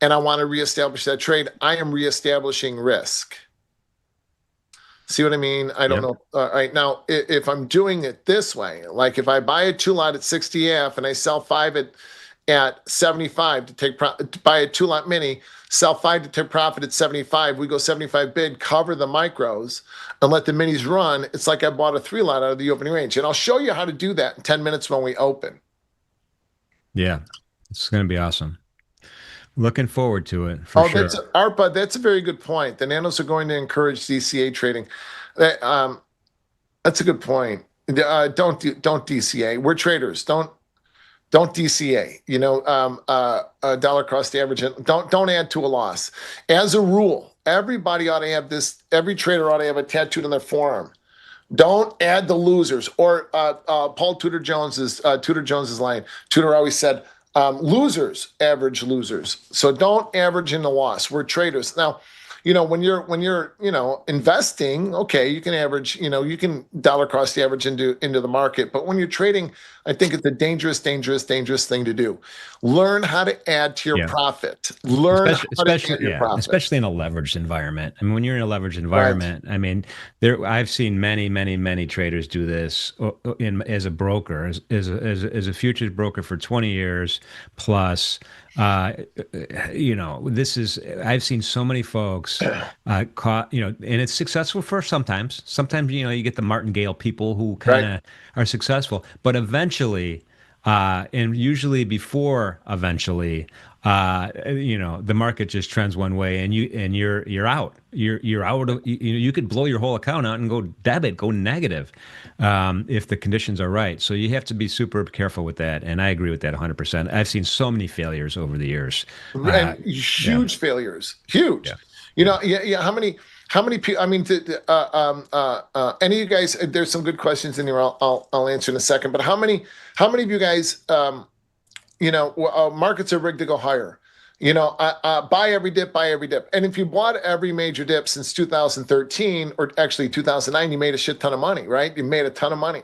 and I want to reestablish that trade, I am reestablishing risk. See what I mean? I don't know. All right. Now, if I'm doing it this way, like if I buy a 2-lot at 60F and I sell 5 at 75 to take buy a 2-lot mini, sell 5 to take profit at 75, we go 75 bid, cover the micros and let the minis run. It's like I bought a 3-lot out of the opening range. And I'll show you how to do that in 10 minutes when we open. Yeah, it's going to be awesome. Looking forward to it for sure. ARPA, that's a very good point. The nanos are going to encourage DCA trading. That's a good point. Don't DCA. We're traders. Don't DCA. Dollar cost average. Don't add to a loss. As a rule, everybody ought to have this. Every trader ought to have a tattooed on their forearm. Don't add the losers. Or Paul Tudor Jones's line. Tudor always said, losers average losers. So don't average in the loss. We're traders. Now, when you're investing, okay, you can average, you can dollar cost average into the market. But when you're trading, I think it's a dangerous thing to do. Learn how to add to your profit. Learn how to add to your profit. Especially in a leveraged environment. I mean, when you're in a leveraged environment, right. I mean, I've seen many traders do this as a broker, as a futures broker for 20 years plus. This is, I've seen so many folks caught, and it's successful for sometimes. Sometimes, you get the martingale people who kind of are successful, but eventually, and usually before eventually, the market just trends one way and you're out. You're out of, you could blow your whole account out and go negative, if the conditions are right. So you have to be super careful with that. And I agree with that 100%. I've seen so many failures over the years. And huge failures. Huge. Yeah. How many people? I mean, any of you guys? There's some good questions in here. I'll answer in a second. But how many of you guys? Markets are rigged to go higher. Buy every dip. And if you bought every major dip since 2013, or actually 2009, you made a shit ton of money, right? You made a ton of money.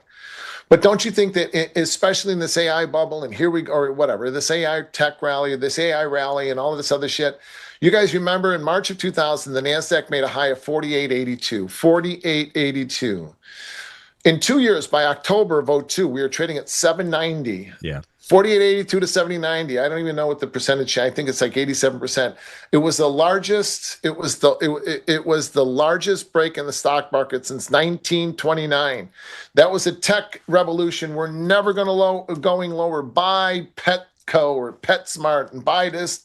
But don't you think that, especially in this AI bubble, and or whatever, this AI tech rally, or this AI rally, and all of this other shit, you guys remember in March of 2000, the NASDAQ made a high of 48.82. 48.82. In 2 years, by October of 2002, we were trading at 790. Yeah. 48.82 to 70.90. I don't even know what the percentage. I think it's like 87%. It was the largest. It was the largest break in the stock market since 1929. That was a tech revolution. We're never going lower. Buy Petco or PetSmart and buy this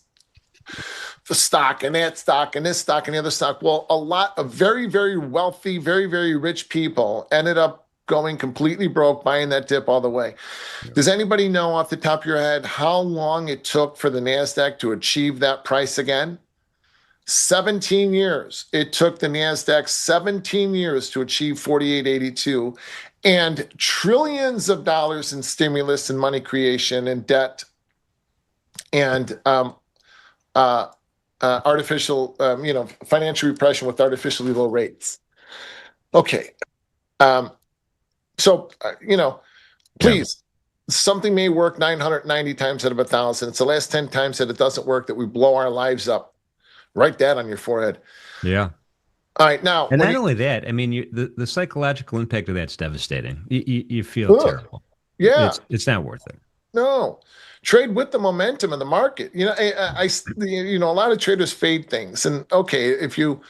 stock and that stock and this stock and the other stock. Well, a lot of very, very wealthy, very, very rich people ended up going completely broke buying that dip all the way. Yeah. Does anybody know off the top of your head how long it took for the NASDAQ to achieve that price again? 17 years. It took the NASDAQ 17 years to achieve 48.82, and trillions of dollars in stimulus and money creation and debt and artificial, financial repression with artificially low rates. Okay. So, please, something may work 990 times out of 1,000. It's the last 10 times that it doesn't work that we blow our lives up. Write that on your forehead. Yeah. All right. Now, and not only that, I mean, the psychological impact of that's devastating. You feel terrible. Yeah. It's not worth it. No. Trade with the momentum of the market. A lot of traders fade things. And okay, if you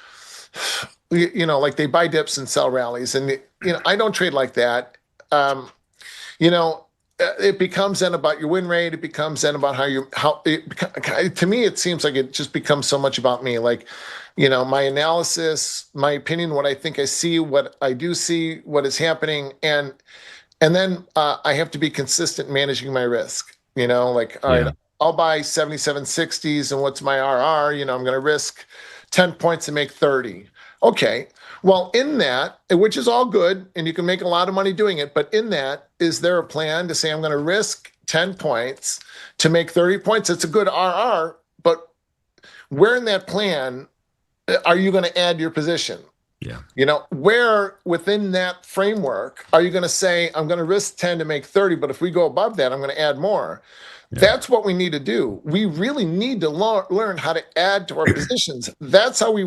like they buy dips and sell rallies, and I don't trade like that. It becomes then about your win rate. It becomes then about to me, it seems like it just becomes so much about me. Like, my analysis, my opinion, what I think I see, what I do see, what is happening. And then I have to be consistent managing my risk, all right, I'll buy 77.60s and what's my RR? I'm going to risk 10 points and make 30. Okay. Well, in that, which is all good, and you can make a lot of money doing it, but in that, is there a plan to say I'm going to risk 10 points to make 30 points? It's a good RR, but where in that plan are you going to add your position? Yeah. Where within that framework are you going to say, I'm going to risk 10 to make 30, but if we go above that, I'm going to add more? Yeah. That's what we need to do. We really need to learn how to add to our positions. That's how we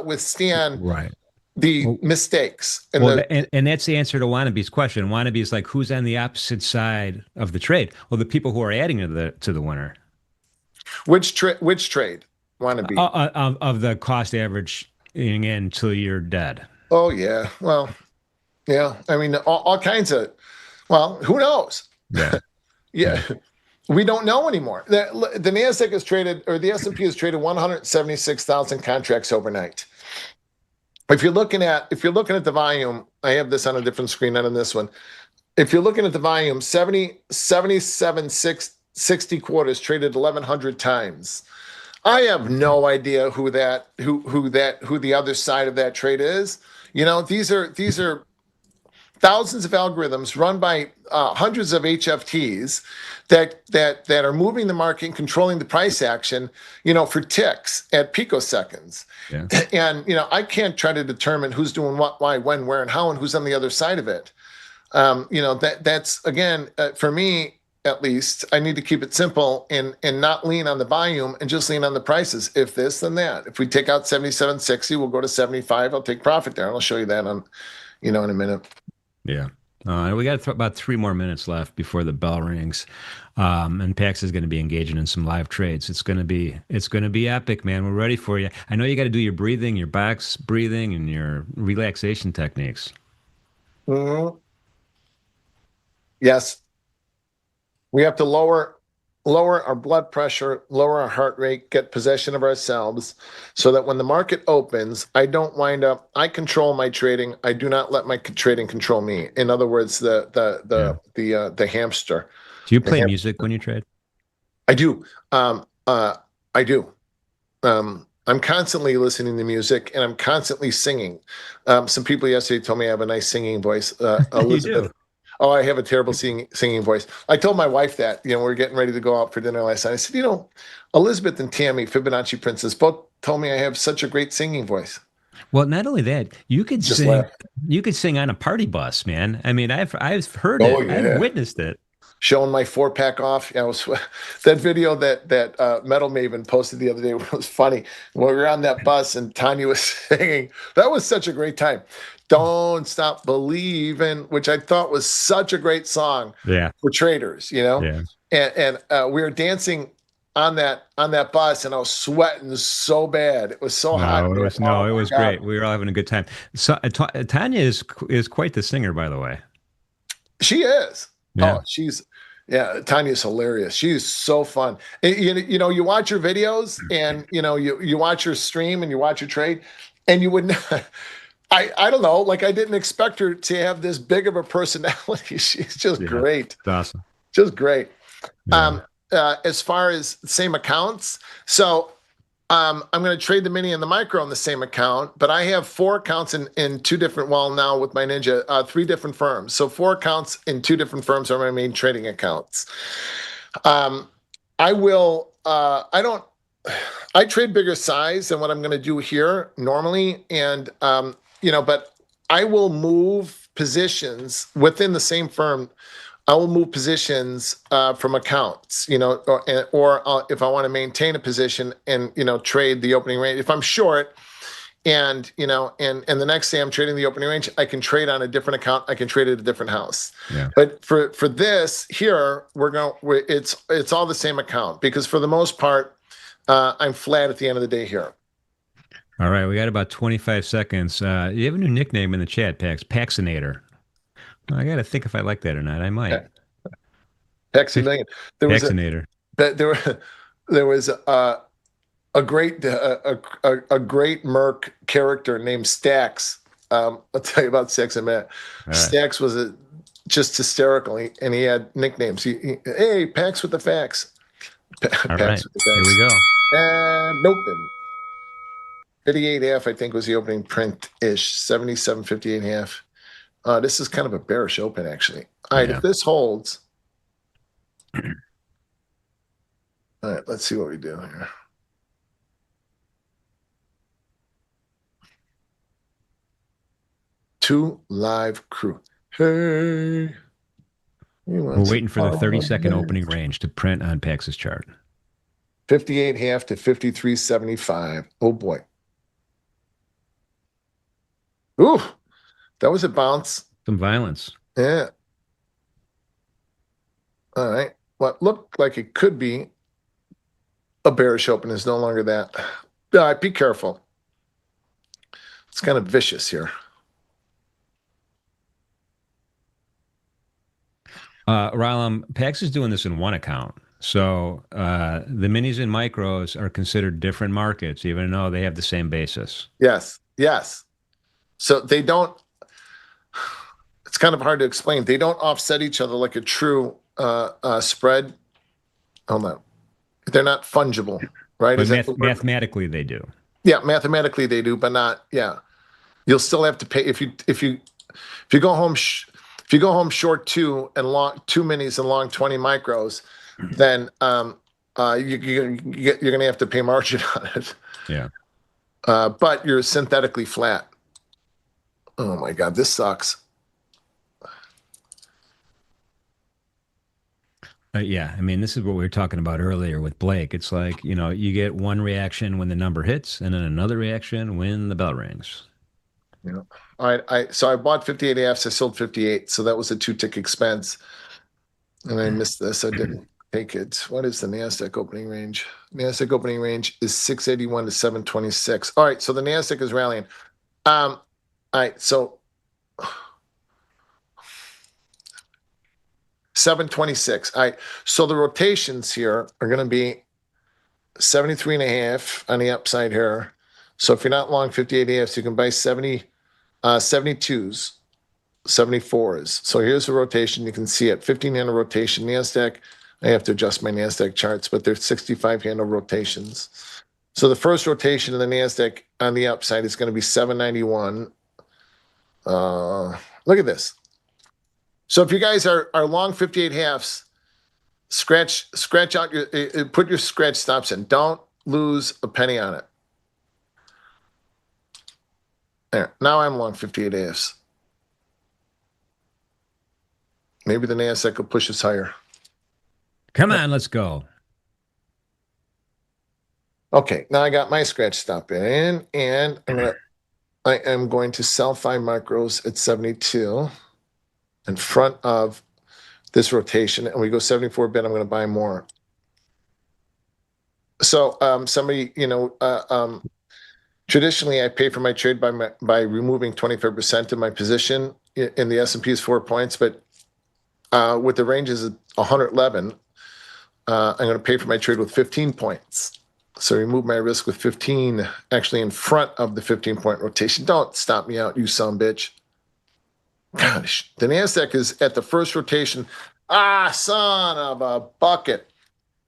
withstand Right. the Well, mistakes. and that's the answer to Wannabe's question. Wannabe is like, who's on the opposite side of the trade? Well, the people who are adding to the winner Which trade want to be? of the cost average in until you're dead. Oh yeah. Well, yeah. I mean, all kinds of. Well, who knows? Yeah. Yeah. We don't know anymore. The Nasdaq has traded, or the S&P has traded 176,000 contracts overnight. If you're looking at the volume, I have this on a different screen, not on this one. If you're looking at the volume, 60 quarters traded 1,100 times. I have no idea who the other side of that trade is. These are thousands of algorithms run by hundreds of HFTs that are moving the market and controlling the price action, for ticks at picoseconds. Yeah. And I can't try to determine who's doing what, why, when, where, and how, and who's on the other side of it. That's again, for me at least, I need to keep it simple and not lean on the volume and just lean on the prices. If this, then that. If we take out 77.60, we'll go to 75. I'll take profit there, and I'll show you that in a minute. Yeah. We got about 3 more minutes left before the bell rings, and Pax is going to be engaging in some live trades. It's going to be epic, man. We're ready for you. I know you got to do your breathing, your box breathing, and your relaxation techniques. Mm-hmm. Yes, we have to lower our blood pressure, lower our heart rate, get possession of ourselves, so that when the market opens, I control my trading. I do not let my trading control me. In other words, the hamster. Do you play music when you trade? I do. I do. I'm constantly listening to music, and I'm constantly singing. Some people yesterday told me I have a nice singing voice. Elizabeth. You do. Oh, I have a terrible singing voice. I told my wife that, we were getting ready to go out for dinner last night. I said, Elizabeth and Tammy, Fibonacci Princess, both told me I have such a great singing voice. Well, not only that, you could Just sing. laugh. You could sing on a party bus, man. I mean, I've heard Oh, it. yeah. I've witnessed it. Showing my 4-pack off. That video that Metal Maven posted the other day was funny. When we were on that bus and Tanya was singing, that was such a great time. Don't Stop Believing, which I thought was such a great song for traders, Yeah. And we were dancing on that bus, and I was sweating so bad. It was so hot. It was great. We were all having a good time. So Tanya is quite the singer, by the way. She is. Yeah. Oh, Tanya's hilarious. She's so fun. You watch her videos, and you watch her stream, and you watch her trade, and you would not. I don't know. Like, I didn't expect her to have this big of a personality. She's just great. That's awesome. Just great. Yeah. As far as same accounts, so I'm going to trade the mini and the micro on the same account, but I have 4 accounts in 2 different. Well, now with my Ninja, 3 different firms. So 4 accounts in 2 different firms are my main trading accounts. I will. I trade bigger size than what I'm going to do here normally, and but I will move positions within the same firm. I will move positions from accounts, or if I want to maintain a position and trade the opening range. If I'm short, and the next day I'm trading the opening range, I can trade on a different account. I can trade at a different house. Yeah. But for this here, it's all the same account, because for the most part, I'm flat at the end of the day here. All right, we got about 25 seconds. You have a new nickname in the chat, Paxinator. I got to think if I like that or not. I might. Paxinator. Paxinator. There was a great Merc character named Stax. I'll tell you about Stax in a minute. Right. Stax was just hysterical, and he had nicknames. Hey, Pax with the facts. All right, here we go. And open. 58.5, I think, was the opening print-ish. 77.58.5. This is kind of a bearish open, actually. All right, if this holds. All right, let's see what we do here. 2 live crew. Hey. We're waiting for the 30-second opening range to print on Pax's chart. 58.5 to 53.75. Oh boy. Ooh, that was a bounce. Some violence. Yeah. All right. What looked like it could be a bearish open is no longer that. All right, be careful. It's kind of vicious here. Ralam, Pax is doing this in one account. So the minis and micros are considered different markets, even though they have the same basis. Yes. Yes. So they don't, it's kind of hard to explain. They don't offset each other like a true spread. Hold on. They're not fungible, right? But mathematically they do. Yeah, mathematically they do, but not, yeah. You'll still have to pay if you go home short 2 and long 2 minis and long 20 micros, then you're going to have to pay margin on it. Yeah. But you're synthetically flat. Oh my God, this sucks. Yeah, I mean, this is what we were talking about earlier with Blake. It's like, you get one reaction when the number hits and then another reaction when the bell rings. Yeah. All right. So I bought 58 AFs. I sold 58. So that was a 2-tick expense. And I missed this. I didn't take it. What is the NASDAQ opening range? NASDAQ opening range is 681 to 726. All right. So the NASDAQ is rallying. All right. So 726. All right. So the rotations here are going to be 73.5 on the upside here. So if you're not long 58 AFs, you can buy 72s, 74s. So here's the rotation. You can see it. 15-handle rotation. NASDAQ. I have to adjust my NASDAQ charts, but they're 65-handle rotations. So the first rotation of the NASDAQ on the upside is going to be 791. Look at this. So if you guys are long 58 halves, scratch out put your scratch stops in. Don't lose a penny on it. There. Now I'm long 58 AFs. Maybe the NASDAQ will push us higher. Come on, let's go. Okay, now I got my scratch stop in, and I am going to sell 5 micros at 72 in front of this rotation, and we go 74 bid. I'm going to buy more. So somebody, traditionally I pay for my trade by removing 25% of my position in the S&P's 4 points, but with the ranges of 111, I'm going to pay for my trade with 15 points. So remove my risk with 15, actually in front of the 15-point rotation. Don't stop me out, you son bitch. Gosh, the NASDAQ is at the first rotation. Son of a bucket.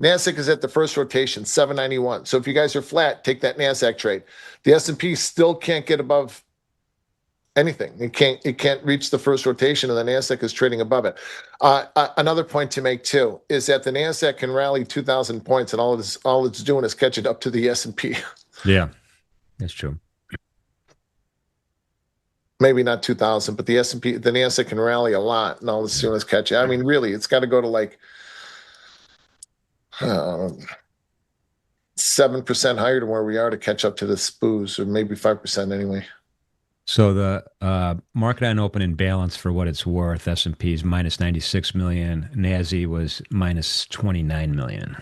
NASDAQ is at the first rotation, 791. So if you guys are flat, take that NASDAQ trade. The S&P still can't get above anything. It can't reach the first rotation, and the NASDAQ is trading above it. Another point to make too is that the NASDAQ can rally 2,000 points, and all it's doing is catching up to the S&P. Yeah, that's true. Maybe not 2,000, but the S&P, the NASDAQ can rally a lot, and all it's doing is catching. I mean, really, it's got to go to like 7% higher than where we are to catch up to the SPOOs, or maybe 5% anyway. So the market on open and balance, for what it's worth, S&P is minus 96 million. NASI was minus 29 million.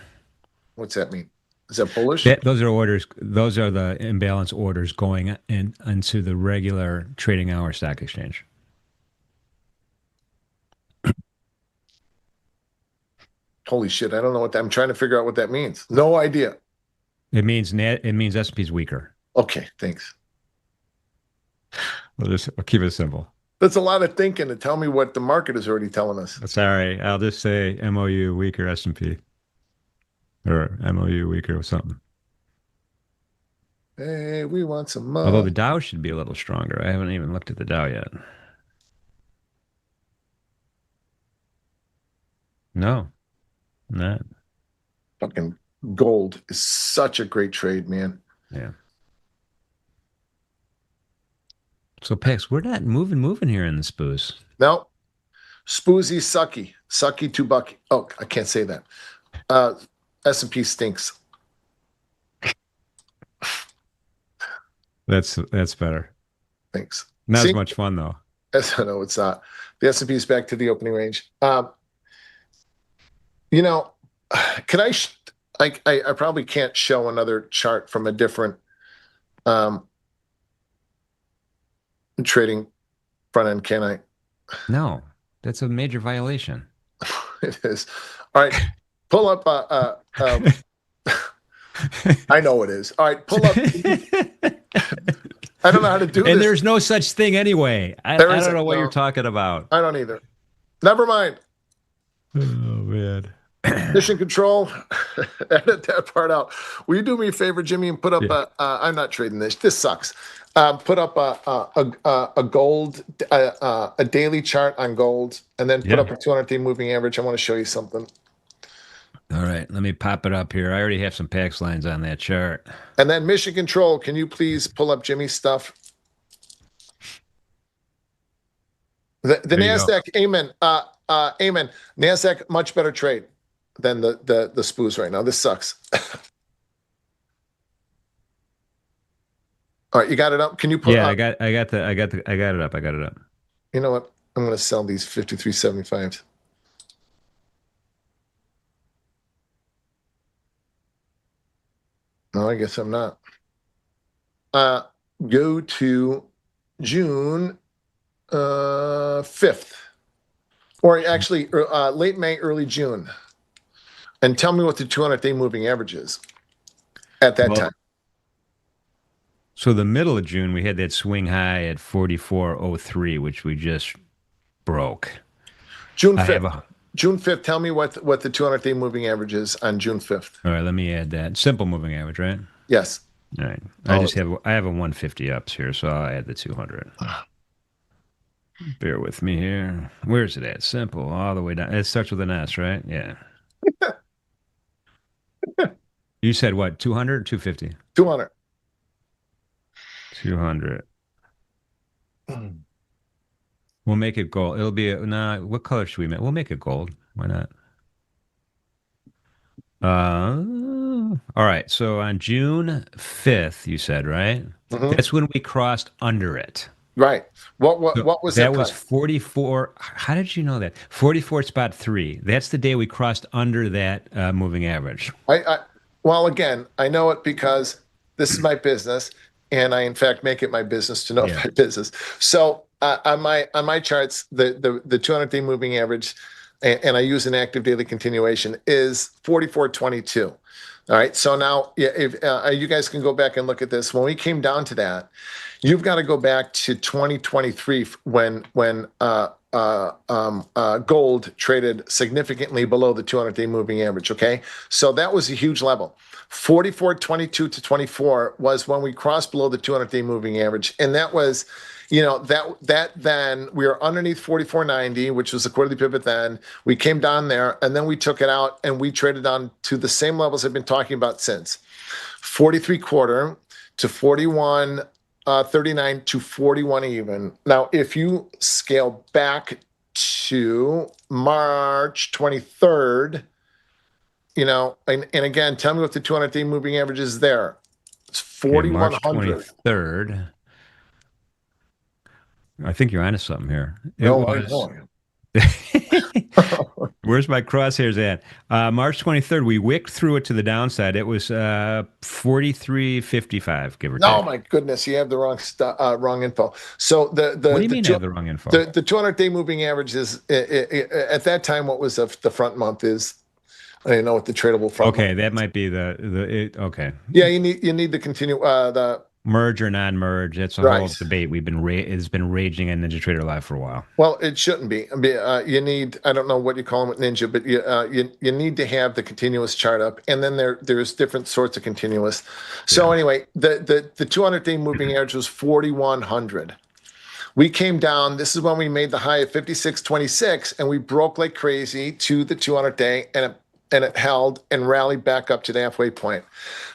What's that mean? Is that bullish? Those are orders. Those are the imbalance orders going into the regular trading hour stock exchange. Holy shit! I don't know what that. I'm trying to figure out what that means. No idea. It means S&P's weaker. Okay, thanks. We'll keep it simple. That's a lot of thinking to tell me what the market is already telling us. Sorry, I'll just say MOU weaker S&P, or MOU weaker or something. Hey, we want some money. Although the Dow should be a little stronger. I haven't even looked at the Dow yet. No, not. Fucking gold is such a great trade, man. Yeah. So Pex, we're not moving here in the spoos. No. Spoozy sucky to bucky. Oh, I can't say that. S&P stinks. That's better. Thanks. Not as much fun though. No, it's not. The S&P is back to the opening range. Can I probably can't show another chart from a different trading front end, can I? No, that's a major violation. It is. All right, pull up. I know it is. All right, pull up. I don't know how to do this. And there's no such thing anyway. I don't know what you're talking about. I don't either. Never mind. Oh, man. Mission control. Edit that part out. Will you do me a favor, Jimmy, and put up I'm not trading this. This sucks. Put up a gold, a daily chart on gold, and then put up a 200-day moving average. I want to show you something. All right, let me pop it up here. I already have some PAX lines on that chart. And then mission control, can you please pull up Jimmy's stuff? The NASDAQ, amen. Amen. NASDAQ, much better trade than the spoos right now. This sucks. All right, you got it up. Can you put? Yeah, I got it up. I got it up. You know what? I'm going to sell these 53.75s. No, I guess I'm not. Go to June 5th, or actually late May, early June, and tell me what the 200-day moving average is at that time. So the middle of June, we had that swing high at 44.03, which we just broke. June 5th. June 5th, tell me what the 200-day moving average is on June 5th. All right, let me add that. Simple moving average, right? Yes. All right. I have a 150 ups here, so I'll add the 200. Bear with me here. Where's it at? Simple, all the way down. It starts with an S, right? Yeah. You said what, 200 or 250? 200. 200. We'll make it gold. It'll be what color should we make? We'll make it gold. Why not? All right. So on June 5th, you said, right? Mm-hmm. That's when we crossed under it. Right. What was that? That was 44. How did you know that? 44.3. That's the day we crossed under that moving average. Well, again, I know it because this is my business, and I in fact make it my business to know my business. So on my charts, the 200-day moving average, and I use an active daily continuation, is 44.22. All right. So now, if you guys can go back and look at this, when we came down to that, you've got to go back to 2023 when gold traded significantly below the 200-day moving average. Okay. So that was a huge level. 44.22 to 24 was when we crossed below the 200-day moving average. And that was, that then we were underneath 44.90, which was the quarterly pivot then. We came down there and then we took it out and we traded on to the same levels I've been talking about since. 43.25 to 41.39 to 41 even. Now, if you scale back to March 23rd, and again, tell me what the 200-day moving average is there. It's 4,100. March 23rd. I think you're onto something here. Where's my crosshairs at? March 23rd, we wicked through it to the downside. It was 43.55, give or take. Oh my goodness, you have the wrong info. So what do you mean I have the wrong info? The 200-day moving average is at that time. What was the front month is? I don't know what the tradable front. Okay, that might be okay. Yeah, you need to continue the merge or non-merge. That's a whole debate. It's been raging on NinjaTrader Live for a while. Well, it shouldn't be. You need, I don't know what you call them with Ninja, but you need to have the continuous chart up, and then there's different sorts of continuous. So anyway, the 200-day moving average was 4,100. We came down. This is when we made the high of 56.26, and we broke like crazy to the 200-day, and it and it held and rallied back up to the halfway point.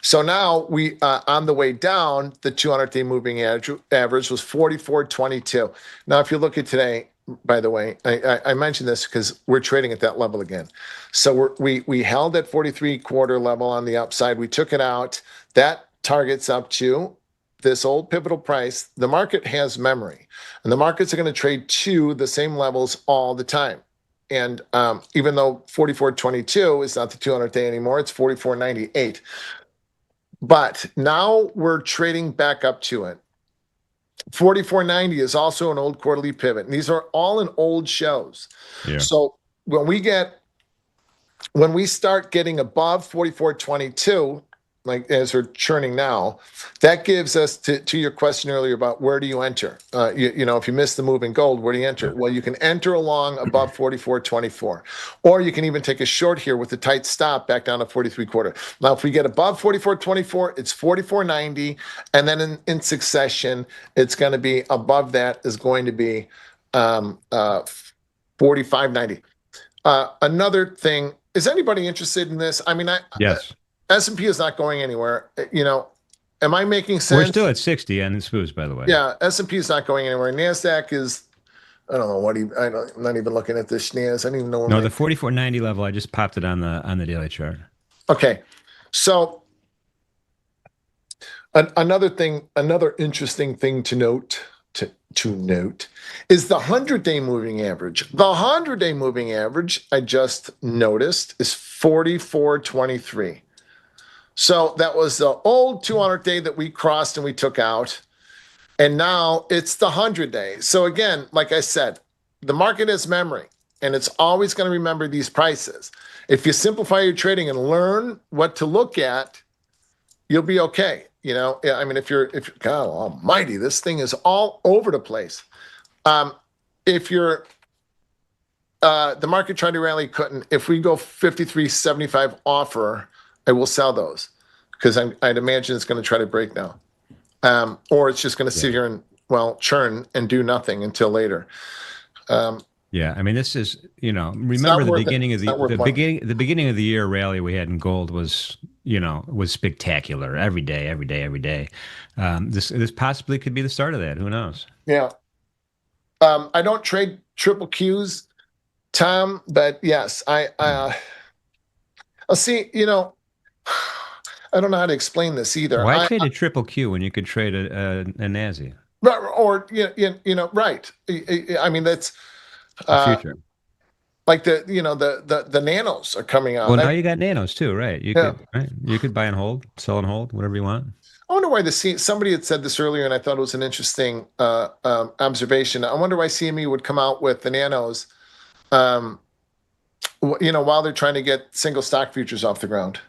So now we, on the way down, the 200-day moving average was 44.22. Now, if you look at today, by the way, I mentioned this because we're trading at that level again. So we held at 43 quarter level on the upside. We took it out. That targets up to this old pivotal price. The market has memory, and the markets are going to trade to the same levels all the time. And even though 44.22 is not the 200-day anymore, it's 44.98. But now we're trading back up to it. 44.90 is also an old quarterly pivot. And these are all in old shows. Yeah. So when we start getting above 44.22, like as we're churning now, that gives us to your question earlier about where do you enter? You know, if you miss the move in gold, where do you enter? Well, you can enter along above 44.24, or you can even take a short here with a tight stop back down to 43 quarter. Now, if we get above 44.24, it's 44.90, and then in succession, it's going to be above that is going to be 45.90. Another thing, is anybody interested in this? I mean, Yes. S&P is not going anywhere. You know, am I making sense? We're still at 60 on SPOOs, by the way. Yeah, S&P is not going anywhere. NASDAQ is, I don't know what I'm not even looking at this SNAS. I don't even know. No, the 44.90 level, I just popped it on the daily chart. Okay, so another interesting thing to note is the 100-day moving average. The 100-day moving average, I just noticed, is 44.23. So that was the old 200-day that we crossed and we took out. And now it's the 100-day. So again, like I said, the market has memory, and it's always going to remember these prices. If you simplify your trading and learn what to look at, you'll be okay. You know, I mean, if you're God almighty, this thing is all over the place. If you're the market tried to rally, couldn't. If we go 53.75 offer, I will sell those because I'd imagine it's going to try to break now, or it's just going to sit here and churn and do nothing until later. Yeah, I mean, this is, you know, remember the beginning of the beginning of the year rally we had in gold was, you know, was spectacular every day. This possibly could be the start of that. Who knows? Yeah. I don't trade triple Qs, Tom, but yes, I'll see. You know, I don't know how to explain this either. Why trade a triple Q when you could trade a Nazi? Or you know, right? I mean, that's future. Like the nanos are coming out. Well, now you got nanos too, right? You could buy and hold, sell and hold, whatever you want. I wonder why somebody had said this earlier, and I thought it was an interesting observation. I wonder why CME would come out with the nanos, you know, while they're trying to get single stock futures off the ground.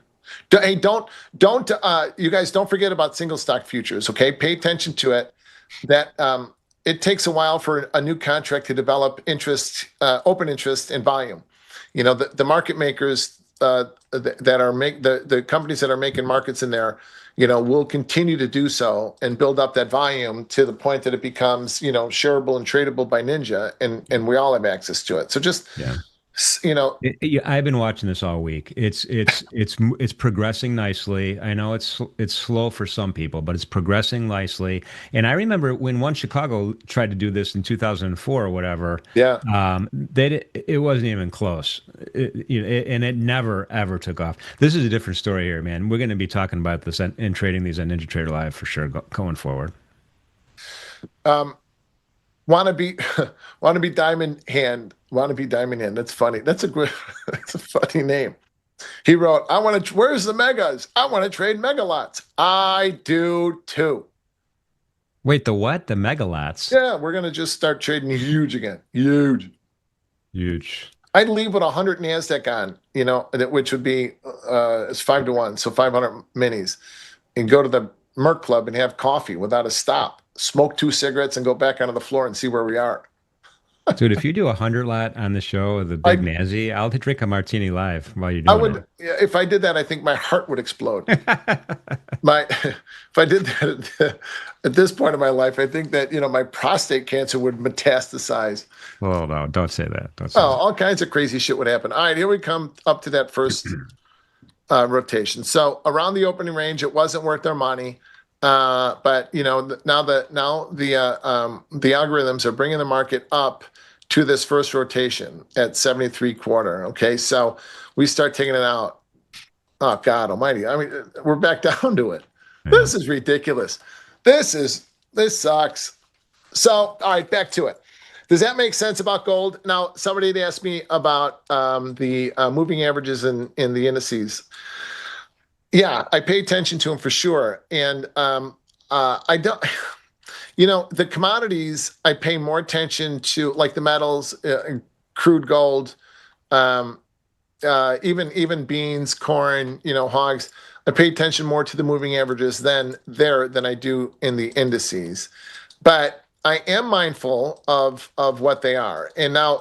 Hey, don't you guys don't forget about single stock futures, okay? Pay attention to it. That it takes a while for a new contract to develop interest, open interest and volume. You know, the market makers that are the companies that are making markets in there, you know, will continue to do so and build up that volume to the point that it becomes, you know, shareable and tradable by Ninja, and we all have access to it. So just you know, I've been watching this all week. It's progressing nicely. I know it's slow for some people, but it's progressing nicely. And I remember when One Chicago tried to do this in 2004 or whatever. Yeah. It wasn't even close. And it never ever took off. This is a different story here, man. We're going to be talking about this and trading these on NinjaTrader Live for sure going forward. Want to be diamond hand. That's funny. That's a funny name. He wrote, where's the megas? I want to trade mega lots. I do too. Wait, the what? The mega lots? Yeah, we're going to just start trading huge again. Huge. I'd leave with 100 NASDAQ on, you know, which would be, it's 5-to-1. So 500 minis, and go to the Merc Club and have coffee without a stop. Smoke 2 cigarettes and go back onto the floor and see where we are. Dude, if you do 100 lot on the show of the Big I Nazi, I'll drink a martini live while you're I doing would, yeah, if I did that, I think my heart would explode. it. My if I did that at this point in my life, I think that my prostate cancer would metastasize. Well, no, don't say that. Don't Oh, say that. all kinds of crazy shit would happen. All right, here we come up to that first rotation. So around the opening range, it wasn't worth their money. But now the algorithms are bringing the market up to this first rotation at 73 quarter. Okay, so we start taking it out. Oh God Almighty! I mean, we're back down to it. Yeah. This is ridiculous. This sucks. So all right, back to it. Does that make sense about gold? Now, somebody had asked me about the moving averages in the indices. Yeah, I pay attention to them for sure. And I don't, the commodities, I pay more attention to, like the metals, crude gold, even beans, corn, hogs. I pay attention more to the moving averages than I do in the indices. But I am mindful of what they are. And now,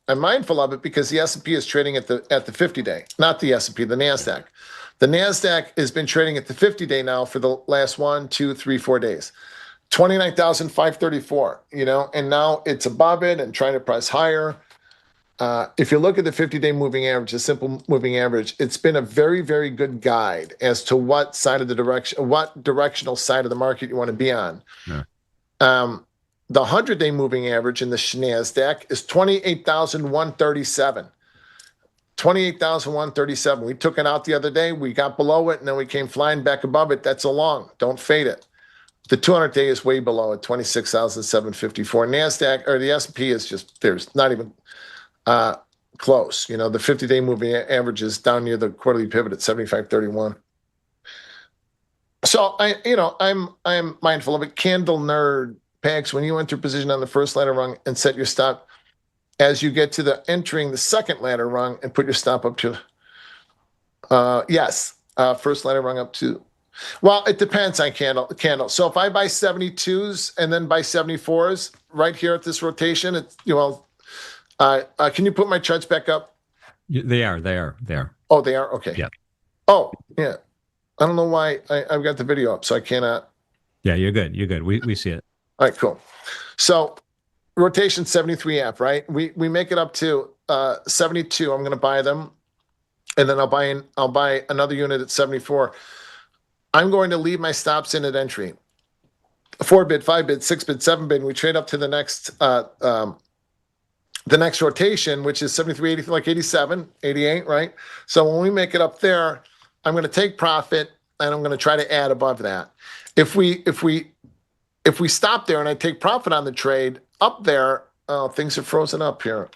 I'm mindful of it because the S&P is trading at the 50-day, not the S&P, the NASDAQ. The NASDAQ has been trading at the 50-day now for the last 1, 2, 3, 4 days. 29,534, and now it's above it and trying to press higher. If you look at the 50-day moving average, the simple moving average, it's been a very, very good guide as to what directional side of the market you want to be on. Yeah. The 100-day moving average in the NASDAQ is 28,137. 28,137. We took it out the other day. We got below it, and then we came flying back above it. That's a long. Don't fade it. The 200-day is way below at 26,754. NASDAQ or the S&P is just there's not even close. The 50-day moving average is down near the quarterly pivot at 75.31. So I'm mindful of it. Candle nerd Pax, when you enter position on the first ladder rung and set your stop as you get to the entering the second ladder rung and put your stop up to first ladder rung up to, well, it depends on candle. So if I buy 72s and then buy 74s right here at this rotation, it's can you put my charts back up? They are. Oh, they are? Okay. Yeah. Oh, yeah. I don't know why I've got the video up, so I cannot. Yeah, you're good. We see it. All right, cool. So rotation 73F, right? We make it up to 72. I'm going to buy them, and then I'll buy another unit at 74. I'm going to leave my stops in at entry. 4 bid, 5 bid, 6 bid, 7 bid. And we trade up to the next rotation, which is 73, 80, like 87, 88, right? So when we make it up there, I'm going to take profit and I'm going to try to add above that. If we stop there and I take profit on the trade up there, things are frozen up here.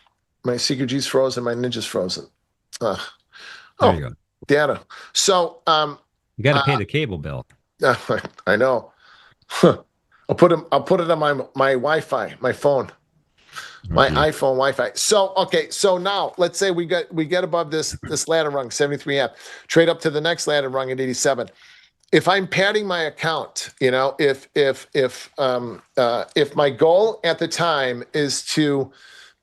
My CQG's frozen, my Ninja's frozen. There you go. Data. So You got to pay the cable bill. I know. I'll put it on my Wi-Fi, my phone. My iPhone Wi-Fi. So okay, so now let's say we get above this ladder rung 73F, trade up to the next ladder rung at 87. If I'm padding my account, if my goal at the time is to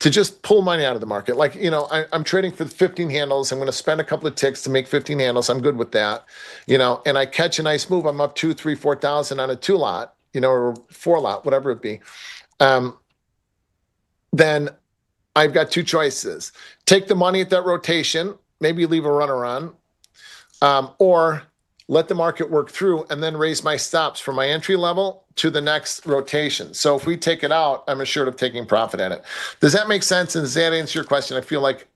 just pull money out of the market, like I'm trading for 15 handles, I'm going to spend a couple of ticks to make 15 handles. I'm good with that, and I catch a nice move. I'm up 2, 3, 4,000 on a 2 lot, or 4 lot, whatever it be. Then I've got 2 choices. Take the money at that rotation, maybe leave a runner on, or let the market work through and then raise my stops from my entry level to the next rotation. So if we take it out, I'm assured of taking profit at it. Does that make sense? And does that answer your question? I feel like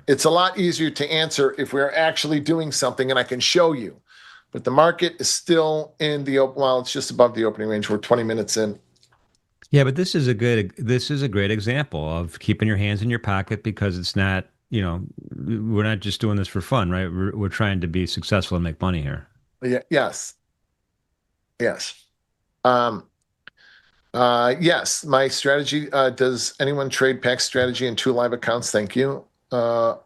it's a lot easier to answer if we're actually doing something and I can show you. But the market is still in the open. Well, it's just above the opening range. We're 20 minutes in. Yeah, but this is a great example of keeping your hands in your pocket because it's not, we're not just doing this for fun, right? We're trying to be successful and make money here. Yeah. Yes. Yes. Yes. My strategy. Does anyone trade PAX strategy in 2 live accounts? Thank you. 2.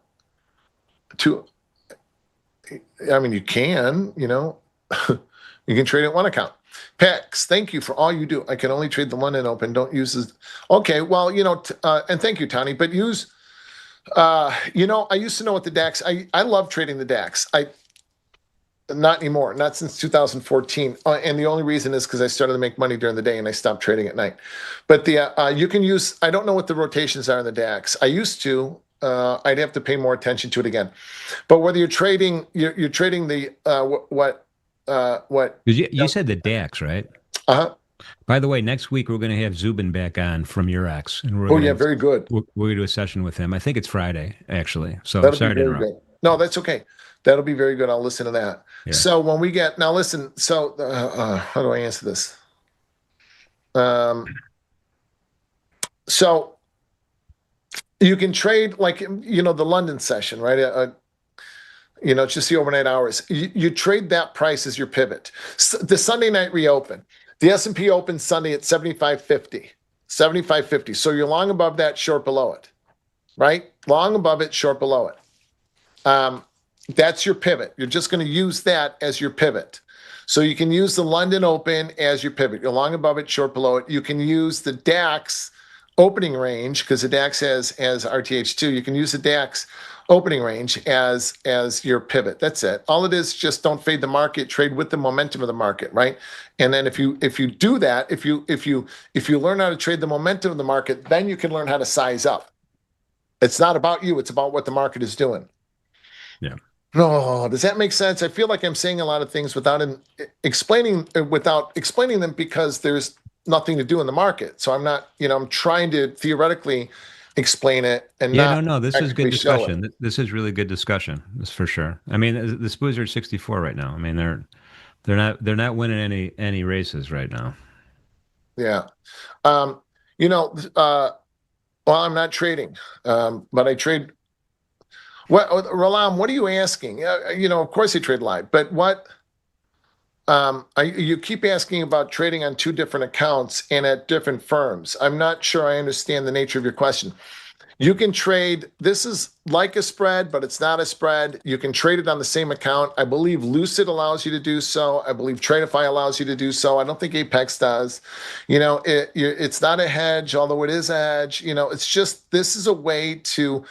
I mean, you can. You can trade at 1 account. Pex, thank you for all you do. I can only trade the London Open. Don't use this. Okay, well, and thank you, Tony. But use, I used to know what the DAX. I love trading the DAX. Not anymore. Not since 2014. And the only reason is because I started to make money during the day and I stopped trading at night. But you can use. I don't know what the rotations are in the DAX. I used to. I'd have to pay more attention to it again. But whether you're trading, you're trading the what. You said the DAX, right? Uh-huh. By the way, next week we're going to have Zubin back on from Eurex, and Very good. We're going to do a session with him. I think it's Friday, actually. So That'll sorry be very good. No, that's okay. That'll be very good. I'll listen to that. Yeah. So when we get now, listen. So how do I answer this? So you can trade like the London session, right? It's just the overnight hours. You trade that price as your pivot. The Sunday night reopen. The S&P opened Sunday at 75.50. 75.50. So you're long above that, short below it, right? Long above it, short below it. That's your pivot. You're just going to use that as your pivot. So you can use the London Open as your pivot. You're long above it, short below it. You can use the DAX opening range because the DAX has RTH2. You can use the DAX opening range as your pivot. That's it. All it is, just don't fade the market, trade with the momentum of the market, right? And then if you do that, if you learn how to trade the momentum of the market, then you can learn how to size up. It's not about you, it's about what the market is doing. Yeah. No, does that make sense? I feel like I'm saying a lot of things without explaining them because there's nothing to do in the market. So I'm not, I'm trying to theoretically explain it and no, this is good discussion. This is really good discussion. That's for sure. I mean, the Spoos are 64 right now. I mean, they're not winning any races right now. Yeah. Well, I'm not trading, but I trade. Ralam, what are you asking? Of course I trade live, but what? You keep asking about trading on two different accounts and at different firms. I'm not sure I understand the nature of your question. You can trade. This is like a spread, but it's not a spread. You can trade it on the same account. I believe Lucid allows you to do so. I believe Tradeify allows you to do so. I don't think Apex does. It's not a hedge, although it is a hedge. It's just this is a way to.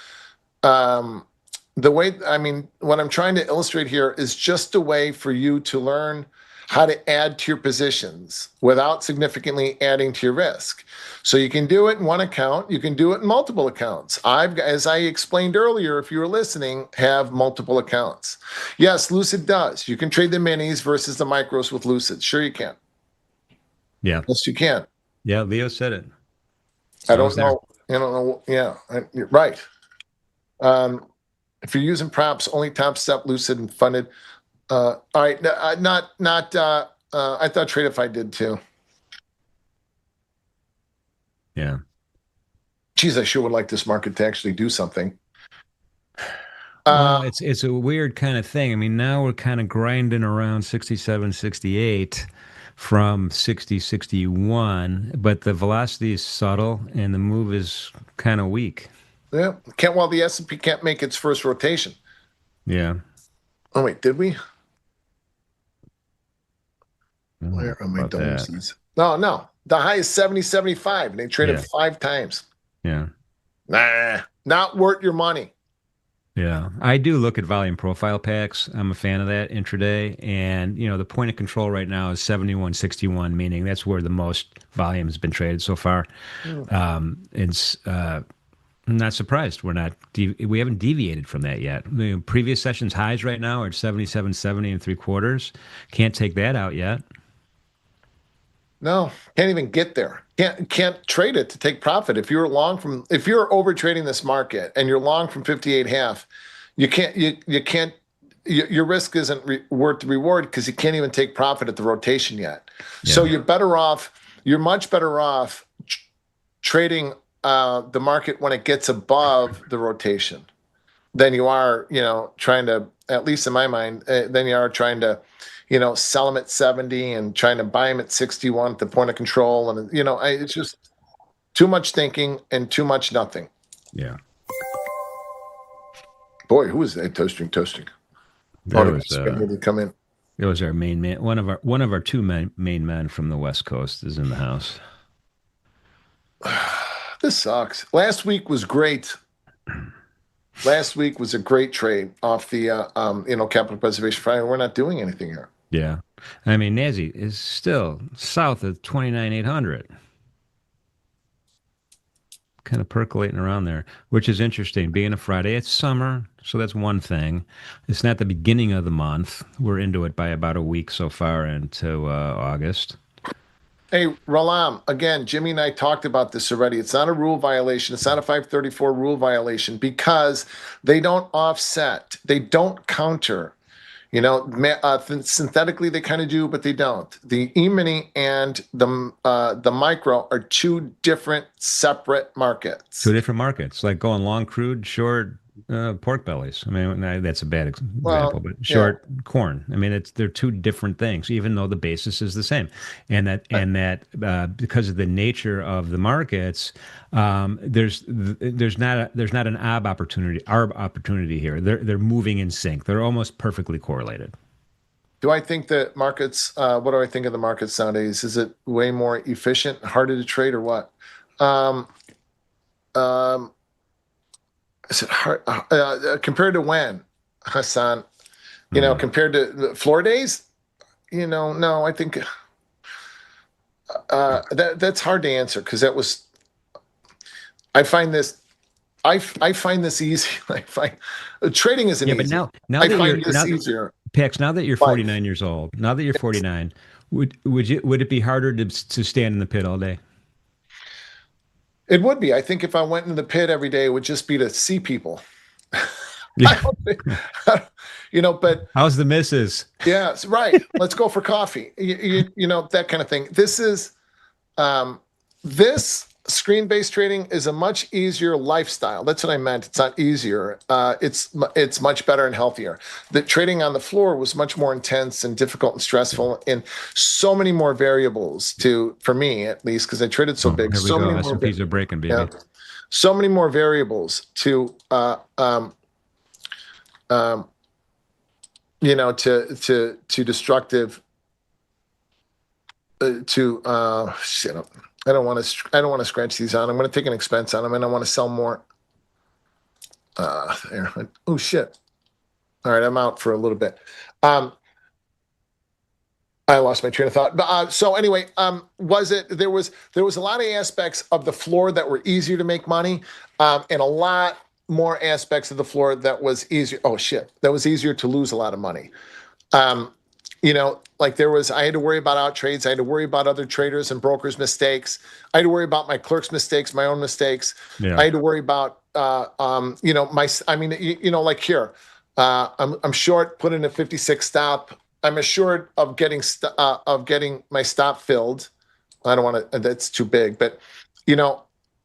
What I'm trying to illustrate here is just a way for you to learn how to add to your positions without significantly adding to your risk. So you can do it in one account. You can do it in multiple accounts. As I explained earlier, if you were listening, have multiple accounts. Yes, Lucid does. You can trade the minis versus the micros with Lucid. Sure you can. Yeah. Yes, you can. Yeah, Leo said it. So I don't know. I don't know. Yeah, you're right. If you're using props, only Top Step, Lucid, and Funded. All right, not. I thought Tradeify did too. Yeah. Geez, I sure would like this market to actually do something. Well, it's a weird kind of thing. I mean, now we're kind of grinding around 67, 68 from 60, 61, but the velocity is subtle and the move is kind of weak. Yeah, the S&P can't make its first rotation. Yeah. Oh wait, did we? Where are my domes? No. The high is 70.75, and they traded 5 times. Yeah. Nah, not worth your money. Yeah, I do look at volume profile packs. I'm a fan of that intraday, and the point of control right now is 71.61, meaning that's where the most volume has been traded so far. I'm not surprised we haven't deviated from that yet. The previous session's highs right now are at 77.70 3/4. Can't take that out yet. No, can't even get there. Can't trade it to take profit. If you're over trading this market and you're long from 58.5, you can't. Your risk isn't worth the reward because you can't even take profit at the rotation yet. Yeah. So you're much better off trading the market when it gets above the rotation than you are, trying to, at least in my mind, than you are trying to, sell them at 70 and trying to buy them at 61 at the point of control. And, it's just too much thinking and too much nothing. Yeah. Boy, who is that toasting? There was to come in. It was our main man. One of our two main men from the West Coast is in the house. This sucks. Last week was great. Last week was a great trade off the capital preservation Friday. We're not doing anything here. Yeah. I mean, Nazi is still south of 29,800. Kind of percolating around there, which is interesting. Being a Friday, it's summer, so that's one thing. It's not the beginning of the month. We're into it by about a week so far into August. Hey, Ralam, again, Jimmy and I talked about this already. It's not a rule violation. It's not a 534 rule violation because they don't offset. They don't counter. Synthetically they kind of do, but they don't. The E-mini and the micro are two different separate markets. Two different markets, like going long crude, short pork bellies. I mean, that's a bad example, but short corn. I mean, they're two different things, even though the basis is the same. And that because of the nature of the markets, there's not an arb opportunity here. They're moving in sync. They're almost perfectly correlated. Do I think that markets? What do I think of the markets nowadays? Is it way more efficient, harder to trade, or what? Is it hard compared to when, Hassan? Compared to the floor days? No, I think that's hard to answer because that was. I find this easy. Trading isn't easy. But now I that find this easier. Pax, now that you're 49 years old, now that you're 49, would it be harder to stand in the pit all day? It would be. I think if I went into the pit every day, it would just be to see people. Yeah. But how's the missus? Yeah, right. Let's go for coffee. That kind of thing. This screen-based trading is a much easier lifestyle. That's what I meant. It's not easier. It's much better and healthier. The trading on the floor was much more intense and difficult and stressful, and so many more variables for me at least, because I traded so big. Here we so go. many S&Ps are breaking, baby. Yeah, so many more variables to destructive shit. I don't want to scratch these on. I'm going to take an expense on them, and I want to sell more. There. Oh shit! All right, I'm out for a little bit. I lost my train of thought. But so anyway, there was a lot of aspects of the floor that were easier to make money, and a lot more aspects of the floor that was easier. Oh shit, that was easier to lose a lot of money. I had to worry about out trades. I had to worry about other traders and brokers' mistakes. I had to worry about my clerk's mistakes, my own mistakes. Yeah. I had to worry about, like here, I'm short, put in a 56 stop. I'm assured of getting my stop filled. I don't want to, that's too big, but,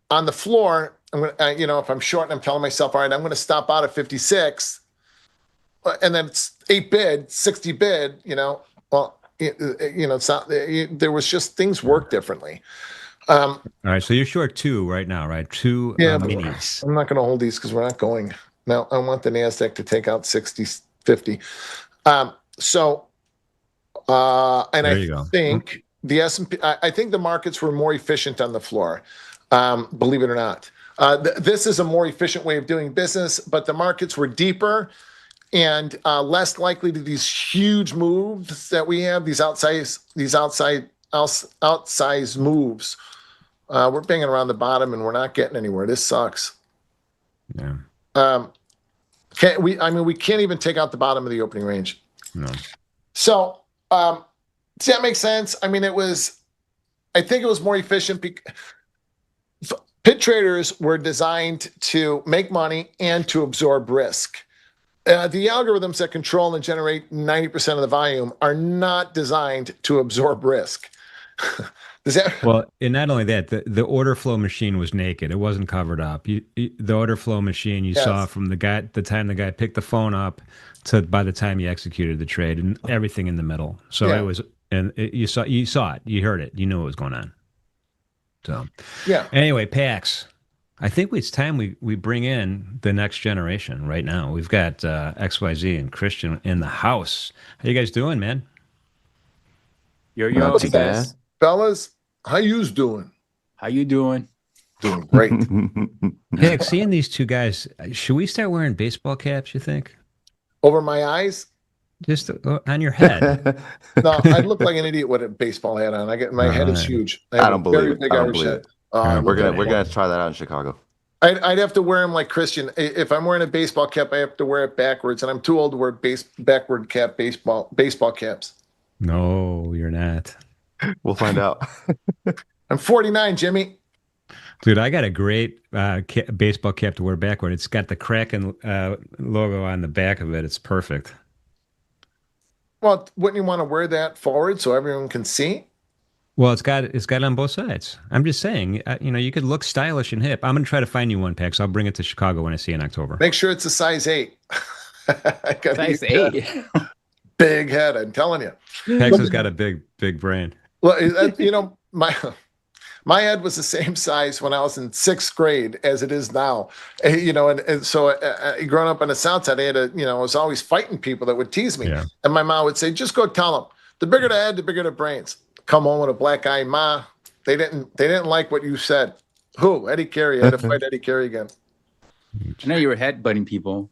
on the floor, I'm going to, if I'm short and I'm telling myself, all right, I'm going to stop out at 56. And then it's 8 bid, 60 bid, it's not, there was just things work differently. All right. So you're short two right now, right? Two minis. I'm not going to hold these because we're not going. Now I want the NASDAQ to take out 60, 50. And there you go. Think the S&P, I think the markets were more efficient on the floor, believe it or not. This is a more efficient way of doing business, but the markets were deeper and less likely to these huge moves that we have, these outsized moves. We're banging around the bottom and we're not getting anywhere. This sucks. Yeah. We can't even take out the bottom of the opening range. No. So, does that make sense? I think it was more efficient because pit traders were designed to make money and to absorb risk. The algorithms that control and generate 90% of the volume are not designed to absorb risk. Well, and not only that, the order flow machine was naked. It wasn't covered up. The order flow machine you saw from the time the guy picked the phone up to by the time he executed the trade, and everything in the middle. So it was, you saw it, you heard it, you knew what was going on. So yeah. Anyway, Pax, I think it's time we bring in the next generation right now. We've got XYZ and Christian in the house. How you guys doing, man? Yo, Not yo, too hey guys. bad. Fellas, how you's doing? How you doing? Doing great. Hey, seeing these two guys, should we start wearing baseball caps, you think? Over my eyes? Just on your head. No, I look like an idiot with a baseball hat on. My All head is right. huge. I I have don't a believe very it. big I don't Irish believe head. it. We're We're gonna- gonna try that out in Chicago. I'd have to wear them like Christian. If I'm wearing a baseball cap, I have to wear it backwards, and I'm too old to wear backward cap baseball caps. No, you're not. We'll find out. I'm 49, Jimmy. Dude, I got a great baseball cap to wear backward. It's got the Kraken logo on the back of it. It's perfect. Well, wouldn't you want to wear that forward so everyone can see? Well, it's got it on both sides. I'm just saying, you could look stylish and hip. I'm gonna try to find you one, Pax. I'll bring it to Chicago when I see you in October. Make sure it's a size 8. I got Size 8. big head. I'm telling you. Pax has got a big brain. Well, my head was the same size when I was in 6th grade as it is now. And so growing up on the South Side, I was always fighting people that would tease me. Yeah. And my mom would say, just go tell them, the bigger the head, the bigger the brains. Come home with a black eye, Ma. They didn't like what you said. Who? Eddie Carey. I had to fight Eddie Carey again. I know you were headbutting people.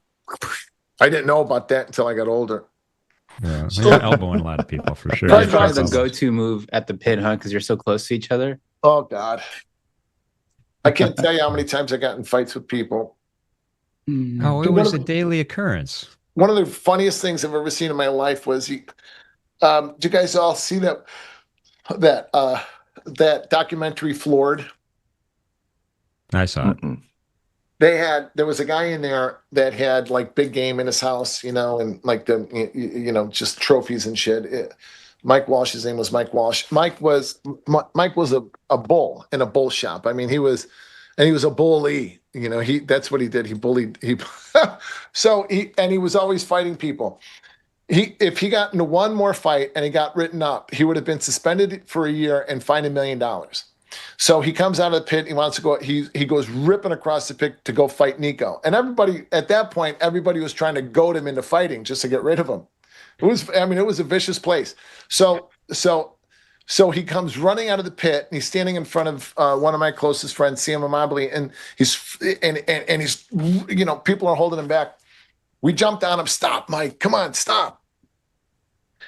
I didn't know about that until I got older. Yeah, you're elbowing a lot of people for sure. Right, That's probably the right. go-to move at the pit, huh? Because you're so close to each other. Oh, God. I can't tell you how many times I got in fights with people. Oh, it was a daily occurrence. One of the funniest things I've ever seen in my life was did you guys all see that documentary Floored? I saw it. Mm-mm. There was a guy in there that had like big game in his house, and like just trophies and shit. Mike Walsh, his name was Mike Walsh. Mike was a bull in a bull shop. I mean, he was a bully. That's what he did. He bullied. He was always fighting people. If he got into one more fight and he got written up, he would have been suspended for a year and fined $1 million. So he comes out of the pit. He wants to go. He goes ripping across the pit to go fight Nico. And everybody at that point, everybody was trying to goad him into fighting just to get rid of him. It was a vicious place. So he comes running out of the pit and he's standing in front of one of my closest friends, Sam Amabili, and he's people are holding him back. We jumped on him. Stop, Mike. Come on, stop.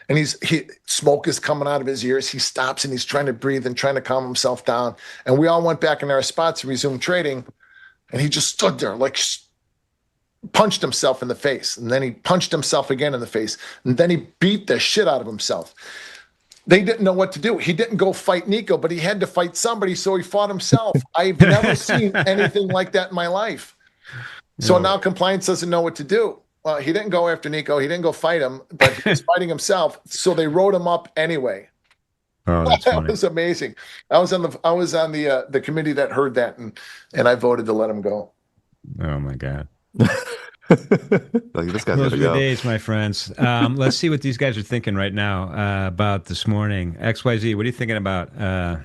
And smoke is coming out of his ears. He stops and he's trying to breathe and trying to calm himself down. And we all went back in our spots to resume trading. And he just stood there like punched himself in the face. And then he punched himself again in the face. And then he beat the shit out of himself. They didn't know what to do. He didn't go fight Nico, but he had to fight somebody. So he fought himself. I've never seen anything like that in my life. So now compliance doesn't know what to do. He didn't go after Nico. He didn't go fight him, but he was fighting himself. So they wrote him up anyway. Oh, that's That funny. was amazing. I was on the committee that heard that, and I voted to let him go. Oh my God. Like, this guy's Those gotta are the go. days, my friends. Let's see what these guys are thinking right now about this morning. XYZ, what are you thinking about It's kind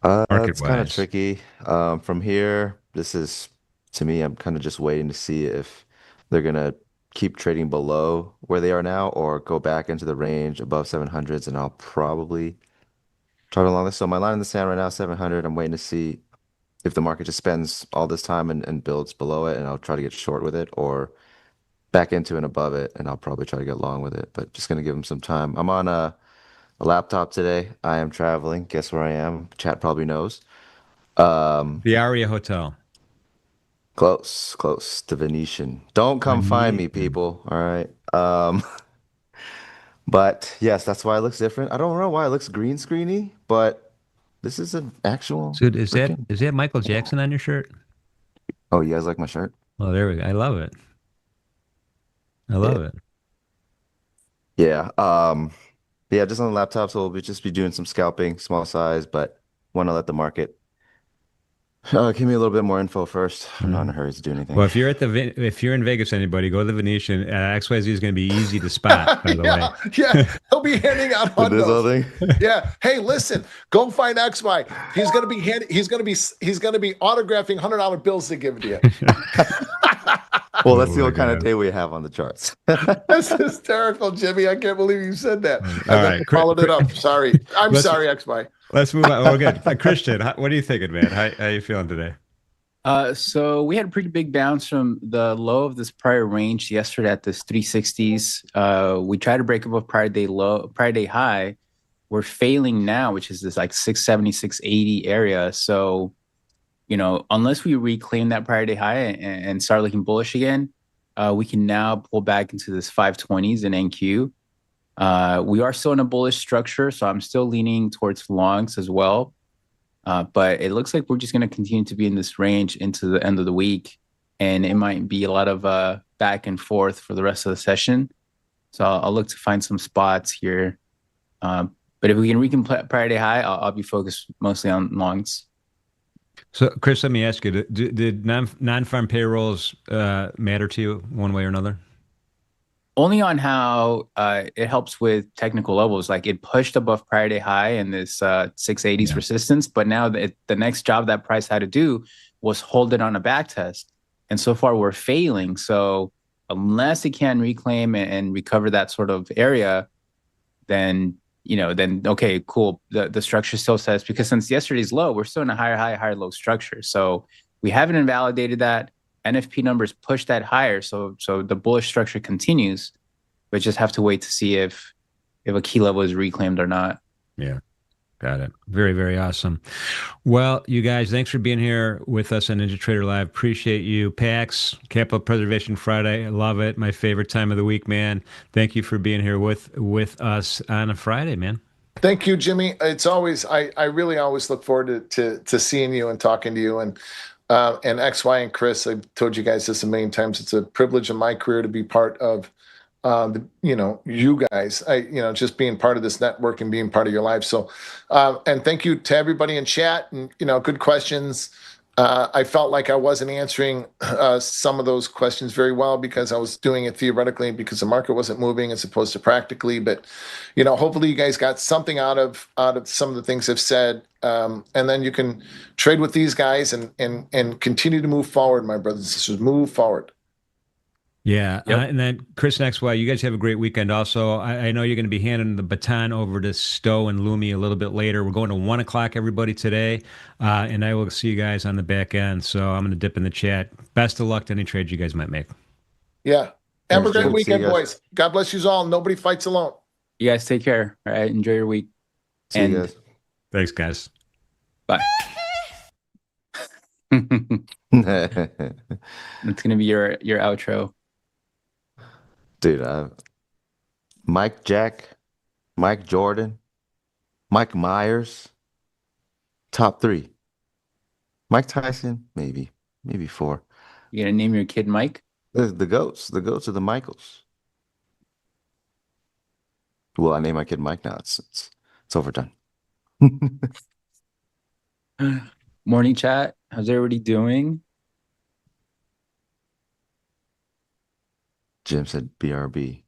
of market-wise? tricky. From here, to me, I'm kind of just waiting to see if they're gonna keep trading below where they are now or go back into the range above 700s, and I'll probably try along this. So my line in the sand right now, 700. I'm waiting to see if the market just spends all this time and builds below it, and I'll try to get short with it, or back into and above it, and I'll probably try to get long with it. But just gonna give them some time. I'm on a laptop today. I am traveling. Guess where I am? Chat probably knows. The Aria Hotel. Close to Venetian. Don't come find me, people. All right. But yes, that's why it looks different. I don't know why it looks green screeny, but this is an actual. So is freaking- that Michael Jackson on your shirt? Oh, you guys like my shirt? Oh, there we go. I love it. I love it. Yeah. Yeah, just on the laptop, so we'll just be doing some scalping, small size, but want to let the market give me a little bit more info first. I'm not in a hurry to do anything. Well, if you're in Vegas, anybody go to the Venetian. XYZ is going to be easy to spot. By the way, Yeah, he'll be handing out With this whole hundos. thing. Yeah. Hey, listen, go find XY. He's gonna be he's gonna be autographing $100 bills to give to you. Well, Oh let's see my what kind of God. day we have on the charts. That's hysterical, Jimmy. I can't believe you said that. All And then right, I followed it up. Sorry. I'm let's sorry, XY. let's move on. Oh, good. Christian, what are you thinking, man? How you feeling today? So we had a pretty big bounce from the low of this prior range yesterday at this 360s. We tried to break above prior day high. We're failing now, which is this like 670, 680 area. So, unless we reclaim that prior day high and start looking bullish again, we can now pull back into this 520s in NQ. We are still in a bullish structure, so I'm still leaning towards longs as well. But it looks like we're just going to continue to be in this range into the end of the week. And it might be a lot of back and forth for the rest of the session. So I'll look to find some spots here. But if we can recomplete prior day high, I'll be focused mostly on longs. So, Chris, let me ask you: Did non-farm payrolls matter to you one way or another? Only on how it helps with technical levels. Like it pushed above prior day high and this 680s resistance, but now the next job that price had to do was hold it on a back test. And so far we're failing. So unless it can reclaim and recover that sort of area, then okay, cool. The structure still says, because since yesterday's low, we're still in a higher high, higher low structure. So we haven't invalidated that. NFP numbers push that higher, so the bullish structure continues, but just have to wait to see if a key level is reclaimed or not. Yeah, got it. Very, very awesome. Well, you guys, thanks for being here with us on NinjaTrader Live. Appreciate you. PAX, Capital Preservation Friday. I love it. My favorite time of the week, man. Thank you for being here with us on a Friday, man. Thank you, Jimmy. It's always I really always look forward to seeing you and talking to you and XY and Chris. I've told you guys this a million times. It's a privilege in my career to be part of you guys. Just being part of this network and being part of your life. So, and thank you to everybody in chat and good questions. I felt like I wasn't answering some of those questions very well because I was doing it theoretically because the market wasn't moving as opposed to practically. But hopefully you guys got something out of some of the things I've said, and then you can trade with these guys and continue to move forward, my brothers and sisters. Move forward. Yeah. Yep. And then Chris and XY, you guys have a great weekend also. I know you're going to be handing the baton over to Stowe and Lumi a little bit later. We're going to 1 o'clock, everybody, today. And I will see you guys on the back end. So I'm going to dip in the chat. Best of luck to any trades you guys might make. Yeah. Have a great Jim. weekend, See you guys. boys. God bless you all. Nobody fights alone. You guys take care. All right. Enjoy your week. See you guys. Thanks, guys. Bye. That's going to be your outro. Dude, Mike Jack, Mike Jordan, Mike Myers, top 3. Mike Tyson, maybe 4. You going to name your kid Mike? The goats are the Michaels. Well, I name my kid Mike now. It's overdone. Morning chat. How's everybody doing? Jim said BRB.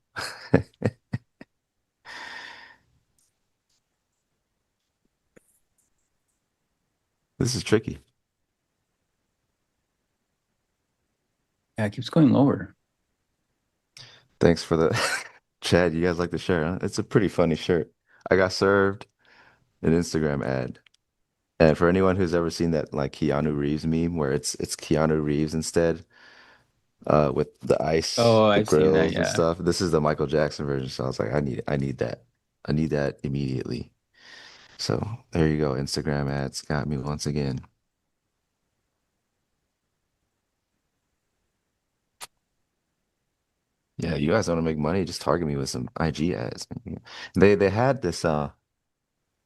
This is tricky. Yeah, it keeps going lower. Thanks for the Chad. You guys like the shirt, huh? It's a pretty funny shirt. I got served an Instagram ad. And for anyone who's ever seen that like Keanu Reeves meme where it's Keanu Reeves instead, with the ice, Oh, the I've seen that, grills and yeah. stuff. This is the Michael Jackson version. So I was like, I need that. I need that immediately. So there you go. Instagram ads got me once again. Yeah, you guys want to make money? Just target me with some IG ads. They had this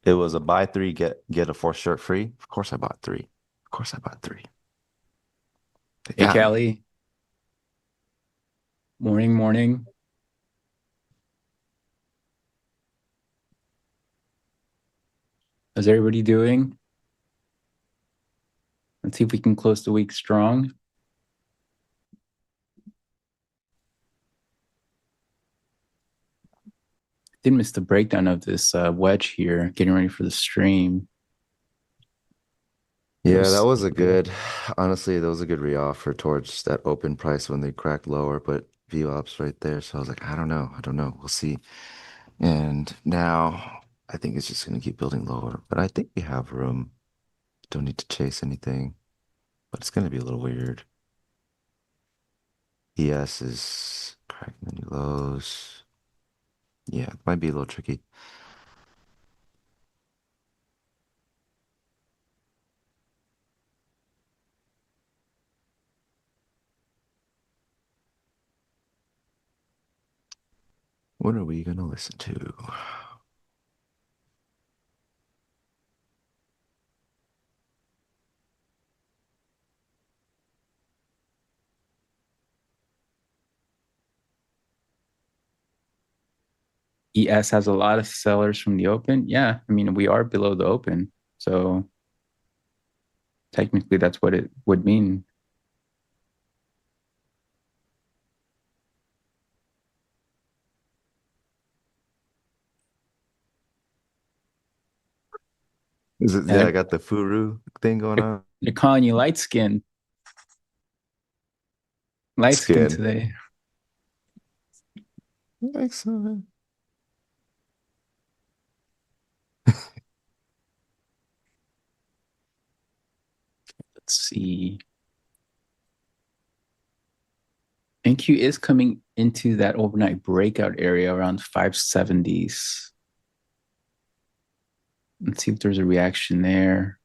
it was a buy 3 get a 4th shirt free. Of course I bought 3. Of course I bought 3. They Hey, got me. Callie. Morning. How's everybody doing? Let's see if we can close the week strong. Didn't miss the breakdown of this wedge here, getting ready for the stream. Yeah, that was honestly, that was a good reoffer towards that open price when they cracked lower, but VWAP's right there. So I was like, I don't know. I don't know. We'll see. And now I think it's just going to keep building lower, but I think we have room. Don't need to chase anything, but it's going to be a little weird. ES is cracking the new lows. Yeah, it might be a little tricky. What are we going to listen to? ES has a lot of sellers from the open. Yeah, I mean, we are below the open. So technically, that's what it would mean. Yeah, I got the Furu thing going on. They're calling you light skin. Light skin Skin. today. Excellent. Let's see. NQ is coming into that overnight breakout area around 570s. Let's see if there's a reaction there.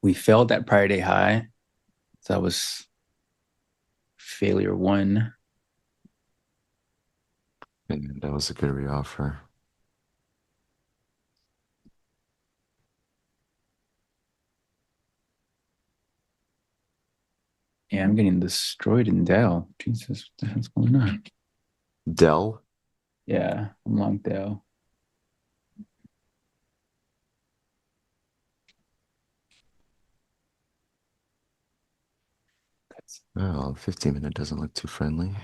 We failed that prior day high. So that was failure one. And that was a good reoffer. Yeah, I'm getting destroyed in Dell. Jesus, what the hell's going on? Dell? Yeah, I'm long Dell. Well, 15-minute doesn't look too friendly.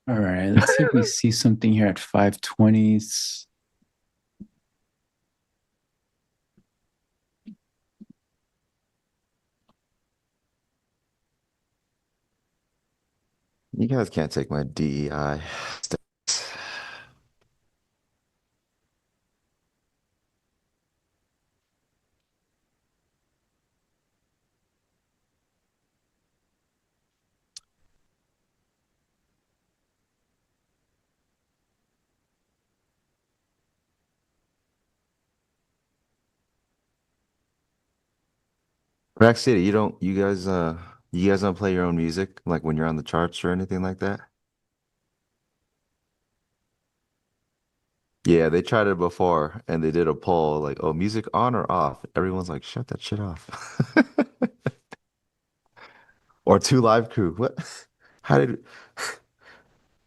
All right, let's see if we see something here at 520s. You guys can't take my DEI. Rack City, you guys don't play your own music like when you're on the charts or anything like that? Yeah, they tried it before and they did a poll like, oh, music on or off? Everyone's like, shut that shit off. Or two live crew. What? How did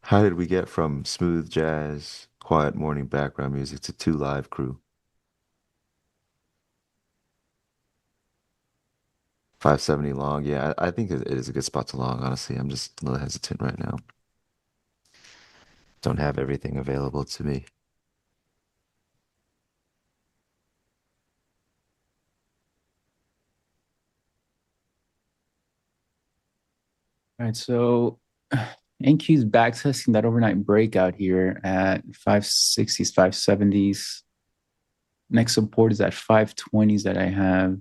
how did we get from smooth jazz, quiet morning background music to two live crew? 570 long. Yeah, I think it is a good spot to long, honestly. I'm just a little hesitant right now. Don't have everything available to me. All right, so NQ's back testing that overnight breakout here at 560s, 570s. Next support is at 520s that I have.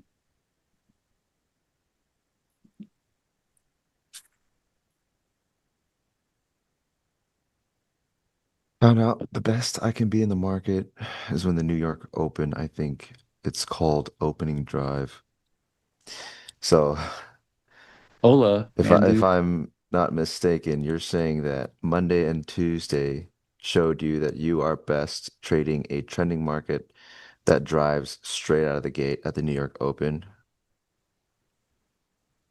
Found out the best I can be in the market is when the New York Open. I think it's called opening drive. So Hola, man, if dude. I'm not mistaken, you're saying that Monday and Tuesday showed you that you are best trading a trending market that drives straight out of the gate at the New York Open.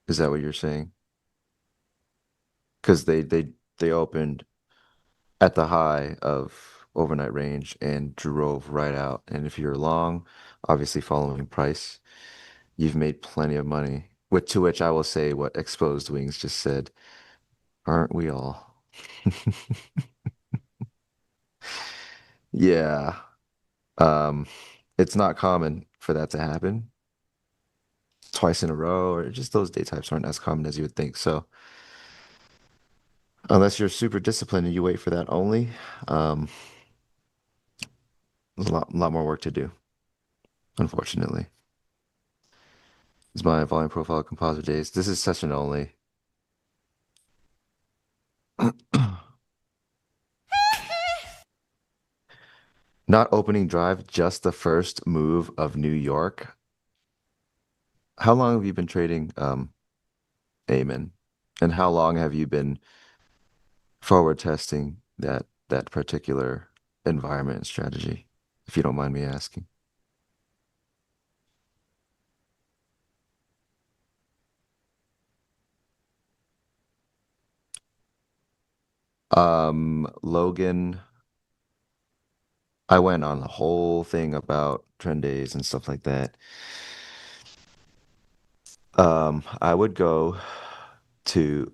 Is that what you're saying? Because they opened at the high of overnight range and drove right out. And if you're long, obviously following price, you've made plenty of money. To which I will say what Exposed Wings just said, aren't we all? Yeah. Um, it's not common for that to happen twice in a row, or just those day types aren't as common as you would think. So unless you're super disciplined and you wait for that only, um, there's a lot more work to do, unfortunately. Is my volume profile composite days. This is session only. Not opening drive, just the first move of New York. How long have you been trading Amen? And how long have you been forward testing that particular environment and strategy, if you don't mind me asking? Logan, I went on the whole thing about trend days and stuff like that. I would go to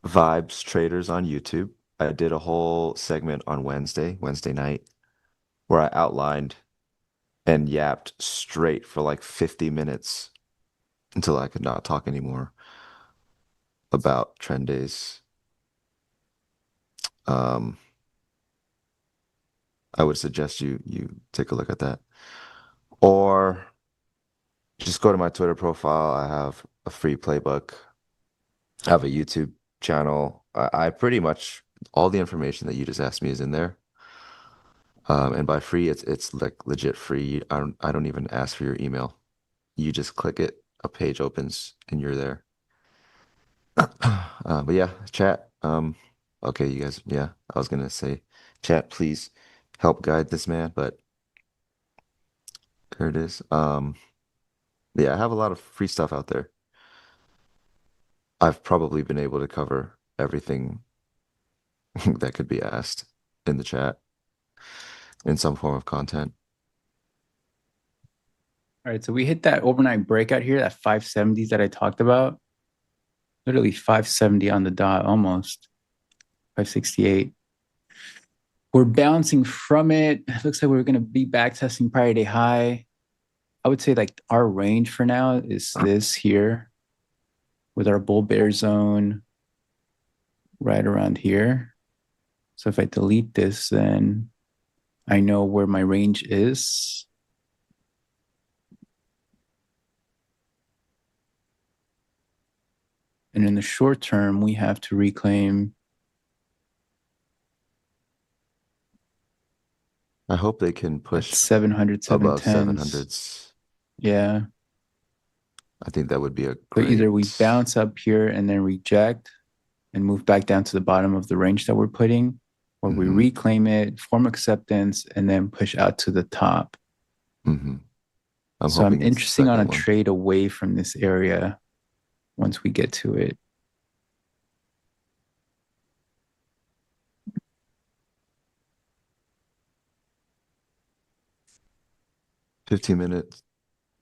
Vibes Traders on YouTube. I did a whole segment on Wednesday night, where I outlined and yapped straight for like 50 minutes until I could not talk anymore about trend days. Um, I would suggest you take a look at that. Or just go to my Twitter profile. I have a free playbook. I have a YouTube channel. I pretty much all the information that you just asked me is in there. And by free, it's like legit free. I don't even ask for your email. You just click it, a page opens, and you're there. But yeah, chat. Okay, you guys. Yeah, I was gonna say, chat, please help guide this man. But there it is. Yeah, I have a lot of free stuff out there. I've probably been able to cover everything that could be asked in the chat in some form of content. All right, so we hit that overnight breakout here, that 570s that I talked about. Literally 570 on the dot, almost 568. We're bouncing from it. It looks like we're going to be back testing prior day high. I would say like our range for now is this here with our bull bear zone right around here. So if I delete this, then I know where my range is. And in the short term, we have to reclaim. I hope they can At push 700, above 710s. 700s. Yeah. I think that would be a So either we great. bounce up here and then reject and move back down to the bottom of the range that we're putting, or we Hmm. reclaim it, form acceptance, and then push out to the top. Hmm. I'm So I'm hoping it's the interesting on a second one. trade away from this area once we get to it. 15-minute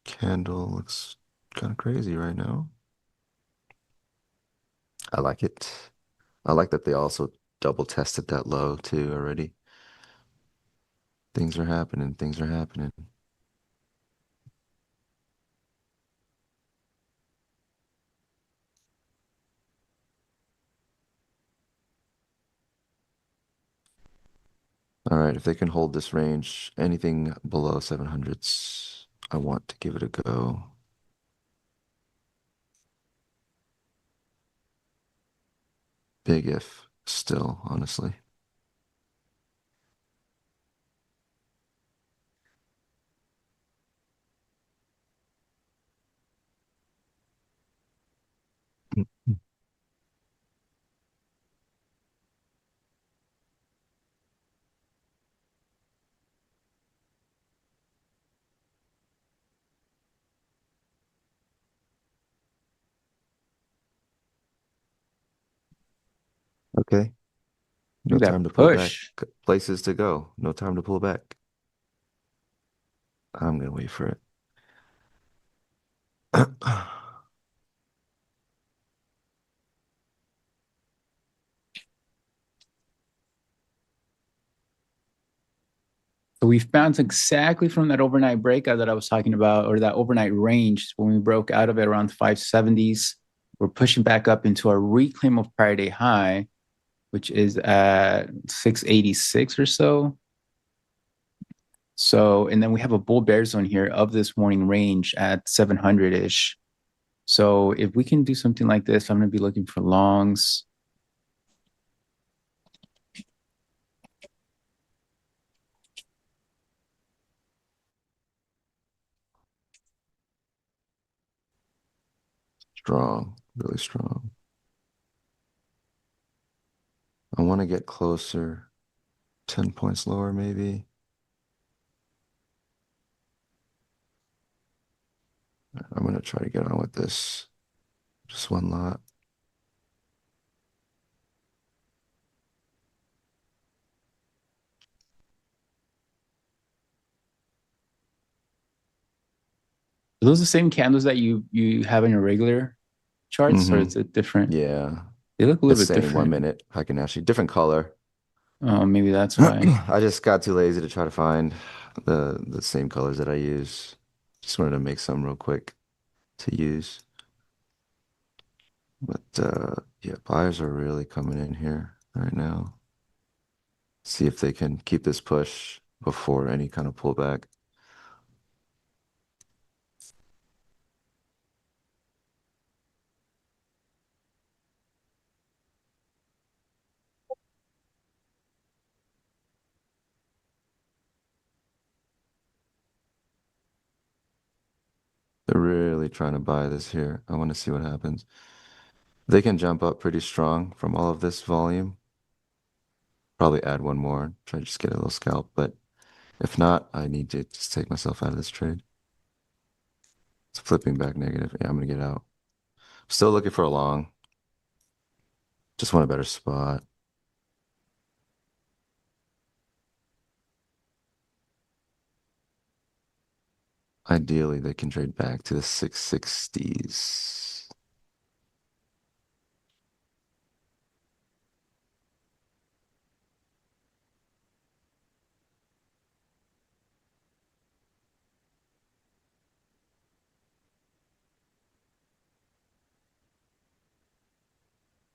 candle looks kind of crazy right now. I like it. I like that they also double tested that low too already. Things are happening. Things are happening. All right, if they can hold this range, anything below 700s, I want to give it a go. Big if still, honestly. Okay. No Look at time to that pull back. push. Places to go. No time to pull back. I'm gonna wait for it. So we've bounced exactly from that overnight breakout that I was talking about, or that overnight range when we broke out of it around 570s. We're pushing back up into our reclaim of prior day high, which is at 686 or so. So, and then we have a bull bear zone here of this morning range at 700-ish. So if we can do something like this, I'm going to be looking for longs. Strong, really strong. I want to get closer, 10 points lower, maybe. I'm going to try to get on with this. Just one lot. Are those the same candles that you have in your regular charts, or is it different? Yeah. They look a The little bit same different. 1 minute. I can actually, different color. Oh, maybe that's why. I just got too lazy to try to find the same colors that I use. Just wanted to make some real quick to use. But yeah, buyers are really coming in here right now. See if they can keep this push before any kind of pullback. They're really trying to buy this here. I want to see what happens. They can jump up pretty strong from all of this volume. Probably add one more, try to just get a little scalp. But if not, I need to just take myself out of this trade. It's flipping back negative. Yeah, I'm gonna get out. Still looking for a long. Just want a better spot. Ideally, they can trade back to the 660s.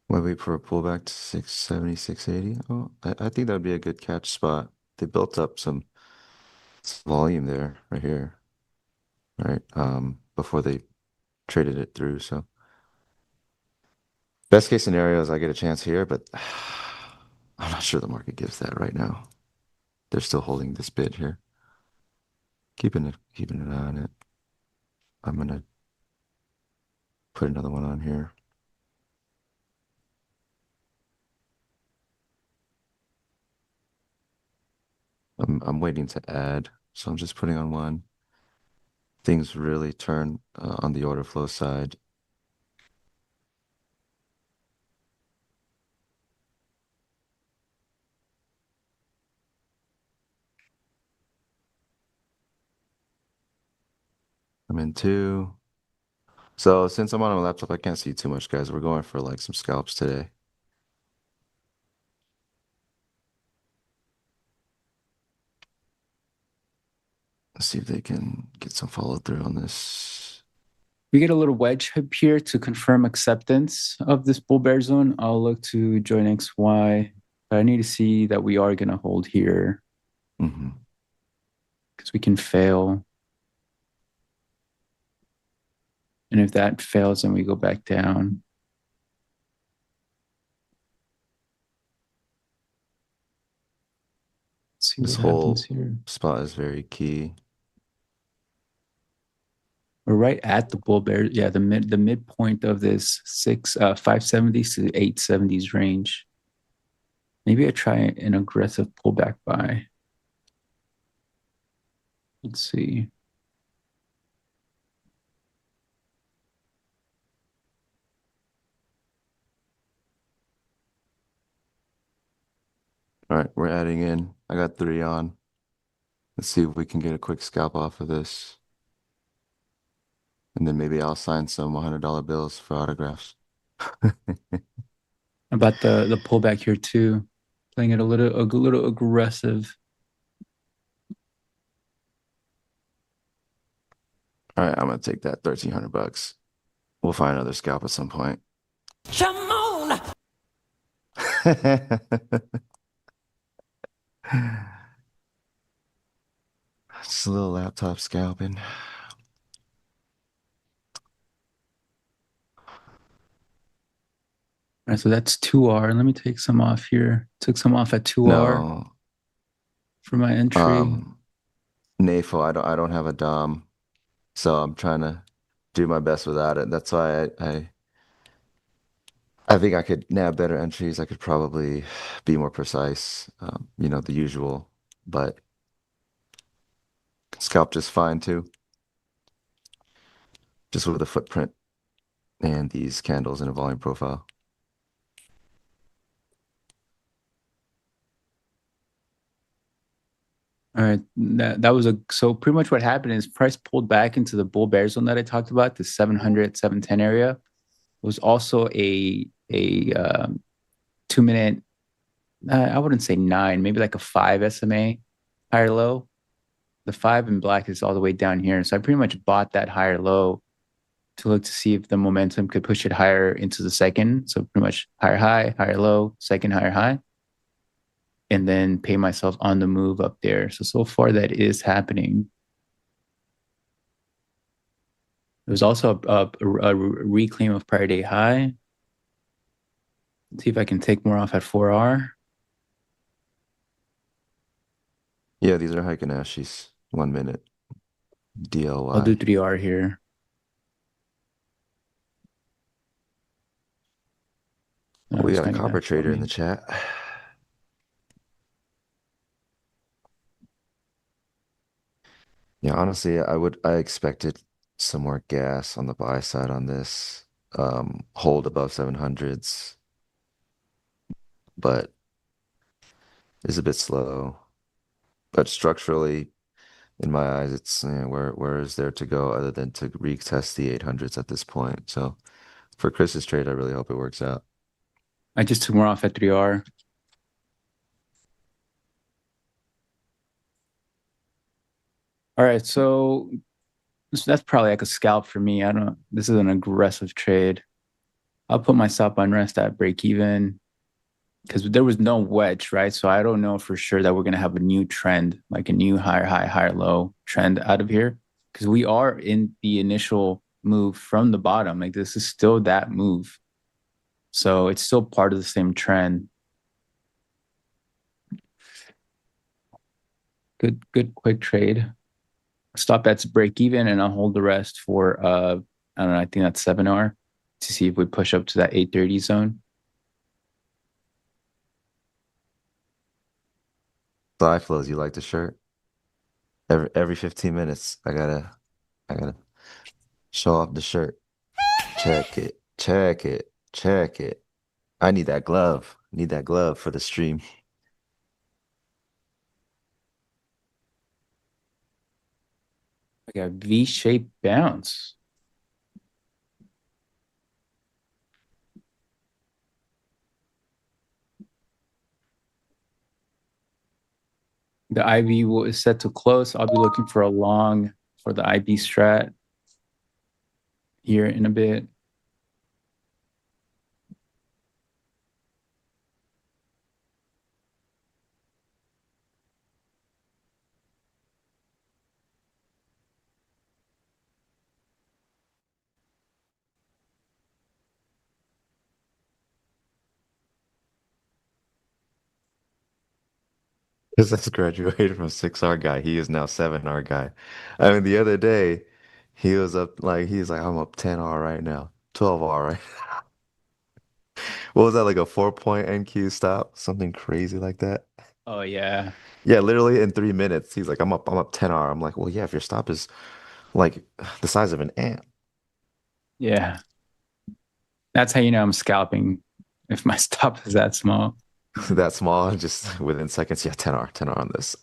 Wait for a pullback to 670, 680. Oh, I think that would be a good catch spot. They built up some volume there, right here, right? Before they traded it through. So best case scenario is I get a chance here, but I'm not sure the market gives that right now. They're still holding this bid here. Keeping it on it. I'm gonna put another one on here. I'm waiting to add, so I'm just putting on one. Things really turn on the order flow side. I'm in two. So since I'm on my laptop, I can't see too much, guys. We're going for like some scalps today. Let's see if they can get some follow through on this. We get a little wedge up here to confirm acceptance of this bull bear zone. I'll look to join XY. But I need to see that we are going to hold here because we can fail. And if that fails, then we go back down. Let's see This what happens whole here. spot is very key. We're right at the bull bear. Yeah, the midpoint of this 570s to 870s range. Maybe I try an aggressive pullback buy. Let's see. right, we're adding in. I got 3 on. Let's see if we can get a quick scalp off of this. And then maybe I'll sign some $100 bills for autographs. About the pullback here too, playing it a little aggressive. All right, I'm gonna take that $1,300. We'll find another scalp at some point. Come on! Just a little laptop scalping. All right, so that's 2R. Let me take some off here. Took some off at 2R No, for my entry. NAFO, I don't have a DOM, so I'm trying to do my best without it. That's why I think I could nab better entries. I could probably be more precise, the usual, but scalp just fine too. Just with a footprint and these candles in a volume profile. All right, that was so pretty much what happened is price pulled back into the bull bear zone that I talked about, the 700, 710 area. It was also a 2 minute, I wouldn't say 9, maybe like a 5 SMA higher low. The 5 in black is all the way down here. So I pretty much bought that higher low to look to see if the momentum could push it higher into the second. So pretty much higher high, higher low, second higher high, and then pay myself on the move up there. So far that is happening. There was also a reclaim of prior day high. Let's see if I can take more off at 4R. Yeah, these are Heikenashis. 1 minute. DLY. I'll do 3R here. We got a copper trader in the chat. Yeah, honestly, I expected some more gas on the buy side on this. Hold above 700s, but it's a bit slow. But structurally, in my eyes, it's where is there to go other than to retest the 800s at this point? So for Chris's trade, I really hope it works out. I just took more off at 3R. All right, so that's probably like a scalp for me. This is an aggressive trade. I'll put my stop on rest at break even because there was no wedge, right? So I don't know for sure that we're going to have a new trend, like a new higher high, higher low trend out of here because we are in the initial move from the bottom. Like this is still that move. So it's still part of the same trend. Good quick trade. Stop that's break even and I'll hold the rest for I don't know, I think that's 7R to see if we push up to that 830 zone. Fly flows, you like the shirt? Every 15 minutes, I gotta show off the shirt. Check it, check it, check it. I need that glove. Need that glove for the stream. Like a V-shaped bounce. The IB is set to close. I'll be looking for a long for the IB strat here in a bit. Because that's graduated from 6R guy. He is now 7R guy. I mean, the other day, he was up he's like, I'm up 10R right now, 12R, right? What was that, like a 4 point NQ stop? Something crazy like that. Oh yeah. Yeah, literally in 3 minutes, he's like, I'm up 10R. I'm like, well, yeah, if your stop is like the size of an ant. Yeah. That's how you know I'm scalping if my stop is that small. that small, just within seconds. Yeah, 10R on this.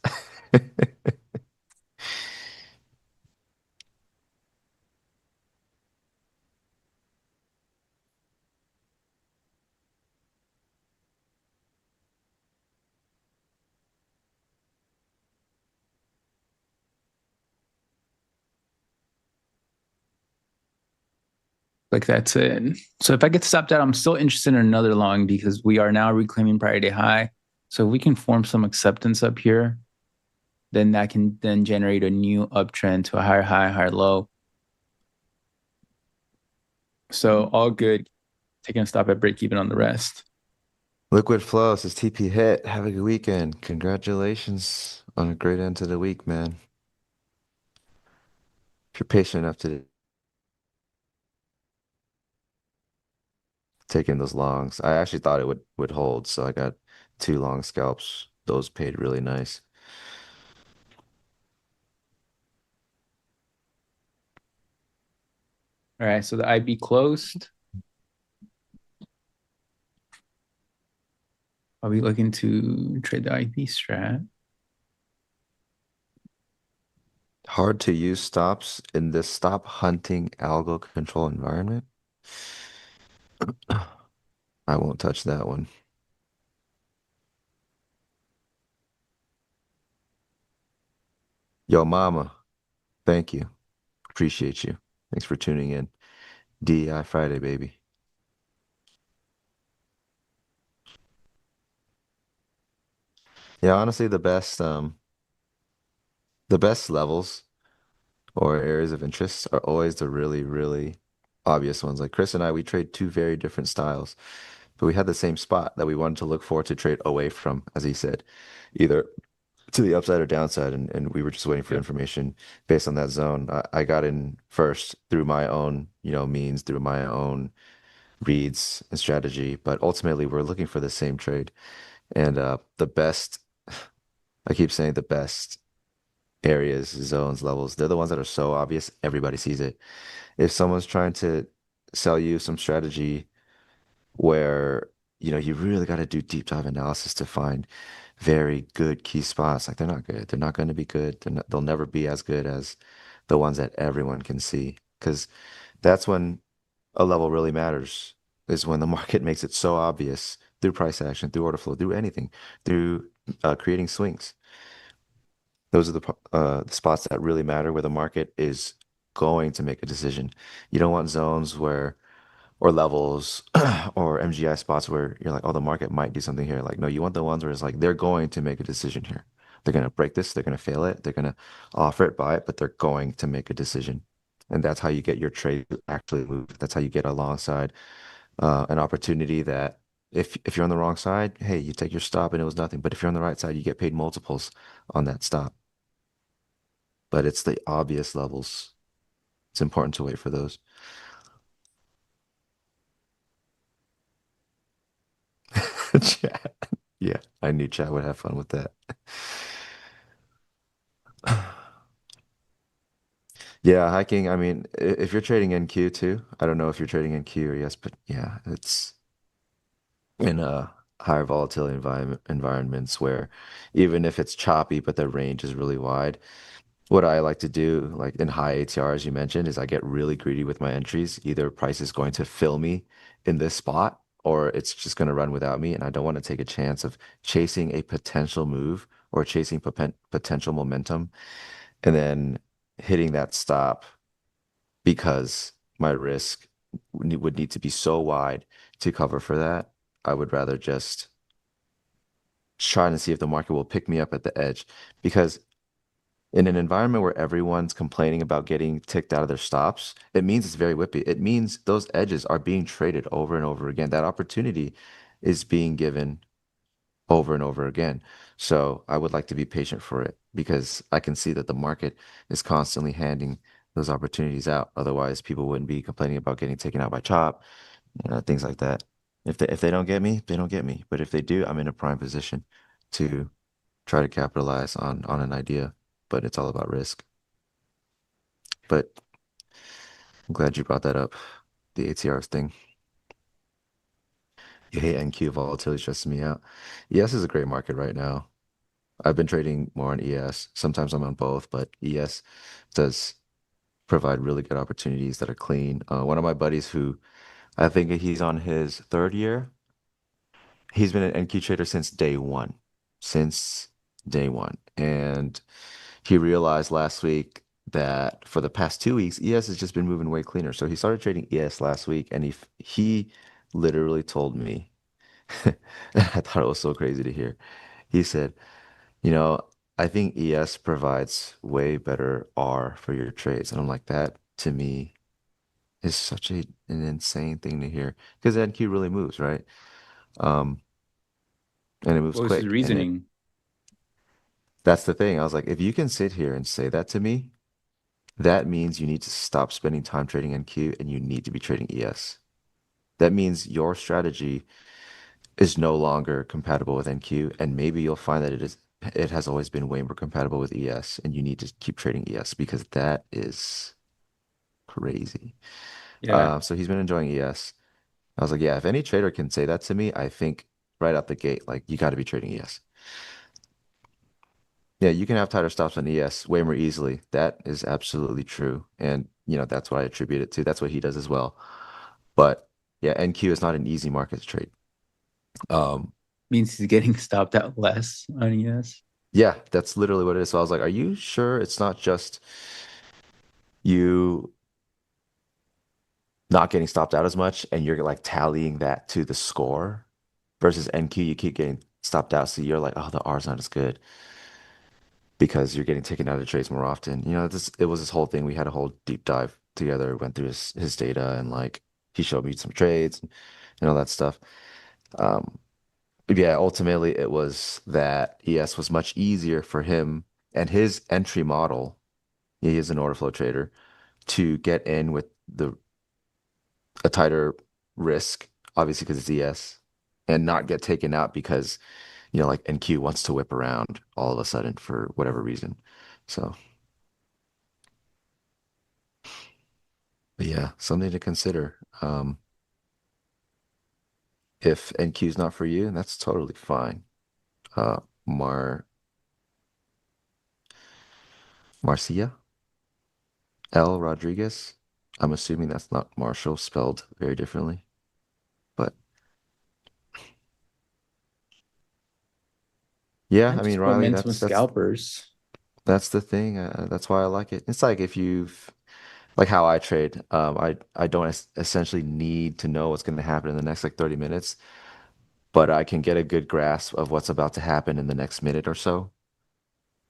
Like that's it. So if I get stopped out, I'm still interested in another long because we are now reclaiming prior day high. So if we can form some acceptance up here, then that can then generate a new uptrend to a higher high, higher low. So all good. Taking a stop at break even on the rest. Liquid Flow says TP hit. Have a good weekend. Congratulations on a great end to the week, man. If you're patient enough to take in those longs, I actually thought it would hold, so I got 2 long scalps. Those paid really nice. All right, so the IB closed. I'll be looking to trade the IB strat. Hard to use stops in this stop hunting algo control environment. I won't touch that one. Yo, mama, thank you. Appreciate you. Thanks for tuning in. DEI Friday, baby. Yeah, honestly, the best levels or areas of interest are always the really, really obvious ones. Like Chris and I, we trade 2 very different styles, but we had the same spot that we wanted to look for to trade away from, as he said, either to the upside or downside. And we were just waiting for information based on that zone. I got in first through my own, means, through my own reads and strategy, but ultimately we're looking for the same trade. And the best, I keep saying the best areas, zones, levels, they're the ones that are so obvious, everybody sees it. If someone's trying to sell you some strategy where, you really got to do deep dive analysis to find very good key spots, like they're not good. They're not going to be good. They'll never be as good as the ones that everyone can see. Because that's when a level really matters, is when the market makes it so obvious through price action, through order flow, through anything, through creating swings. Those are the spots that really matter where the market is going to make a decision. You don't want zones where, or levels, or MGI spots where you're like, oh, the market might do something here. Like, no, you want the ones where it's like they're going to make a decision here. They're going to break this, they're going to fail it, they're going to offer it, buy it, but they're going to make a decision. And that's how you get your trade to actually move. That's how you get alongside an opportunity that if you're on the wrong side, hey, you take your stop and it was nothing. But if you're on the right side, you get paid multiples on that stop. But it's the obvious levels. It's important to wait for those. Chat. Yeah, I knew chat would have fun with that. Yeah, hiking. I mean, if you're trading NQ too, I don't know if you're trading NQ or yes, but yeah, it's in a higher volatility environments where even if it's choppy, but the range is really wide. What I like to do, like in high ATR, as you mentioned, is I get really greedy with my entries. Either price is going to fill me in this spot or it's just going to run without me. And I don't want to take a chance of chasing a potential move or chasing potential momentum and then hitting that stop because my risk would need to be so wide to cover for that. I would rather just try to see if the market will pick me up at the edge because in an environment where everyone's complaining about getting ticked out of their stops, it means it's very whippy. It means those edges are being traded over and over again. That opportunity is being given over and over again. So I would like to be patient for it because I can see that the market is constantly handing those opportunities out. Otherwise, people wouldn't be complaining about getting taken out by chop, things like that. If they don't get me, they don't get me. But if they do, I'm in a prime position to try to capitalize on an idea. But it's all about risk. But I'm glad you brought that up, the ATRs thing. You hate NQ volatility stresses me out. ES is a great market right now. I've been trading more on ES. Sometimes I'm on both, but ES does provide really good opportunities that are clean. One of my buddies who I think he's on his third year, he's been an NQ trader since day one, since day one. And he realized last week that for the past 2 weeks, ES has just been moving way cleaner. So he started trading ES last week, and he literally told me, I thought it was so crazy to hear. He said, you know, I think ES provides way better R for your trades. And I'm like, that to me is such an insane thing to hear because NQ really moves, right? Um, and it moves What was his quick. And reasoning? that's the thing. I was like, if you can sit here and say that to me, that means you need to stop spending time trading NQ and you need to be trading ES. That means your strategy is no longer compatible with NQ, and maybe you'll find that it has always been way more compatible with ES, and you need to keep trading ES because that is crazy. Yeah. So he's been enjoying ES. I was like, yeah, if any trader can say that to me, I think right out the gate, like you got to be trading ES. Yeah, you can have tighter stops on ES way more easily. That is absolutely true. And, that's what I attribute it to. That's what he does as well. But yeah, NQ is not an easy market to trade. Um, Means he's getting stopped out less on ES. yeah, that's literally what it is. So I was like, are you sure it's not just you not getting stopped out as much and you're like tallying that to the score versus NQ, you keep getting stopped out. So you're like, oh, the R's not as good because you're getting taken out of trades more often. It was this whole thing. We had a whole deep dive together, went through his data and like he showed me some trades and all that stuff. Um, but yeah, ultimately it was that ES was much easier for him and his entry model. He is an order flow trader to get in with the a tighter risk, obviously because it's ES, and not get taken out because like NQ wants to whip around all of a sudden for whatever reason. So, but yeah, something to consider. If NQ is not for you, that's totally fine. Uh, Marcia L. Rodriguez. I'm assuming that's not Marshall spelled very differently, but yeah, Not I mean, just Riley, momentum that's scalpers. that's the thing. That's why I like it. It's like if you've like how I trade. I don't essentially need to know what's going to happen in the next like 30 minutes, but I can get a good grasp of what's about to happen in the next minute or so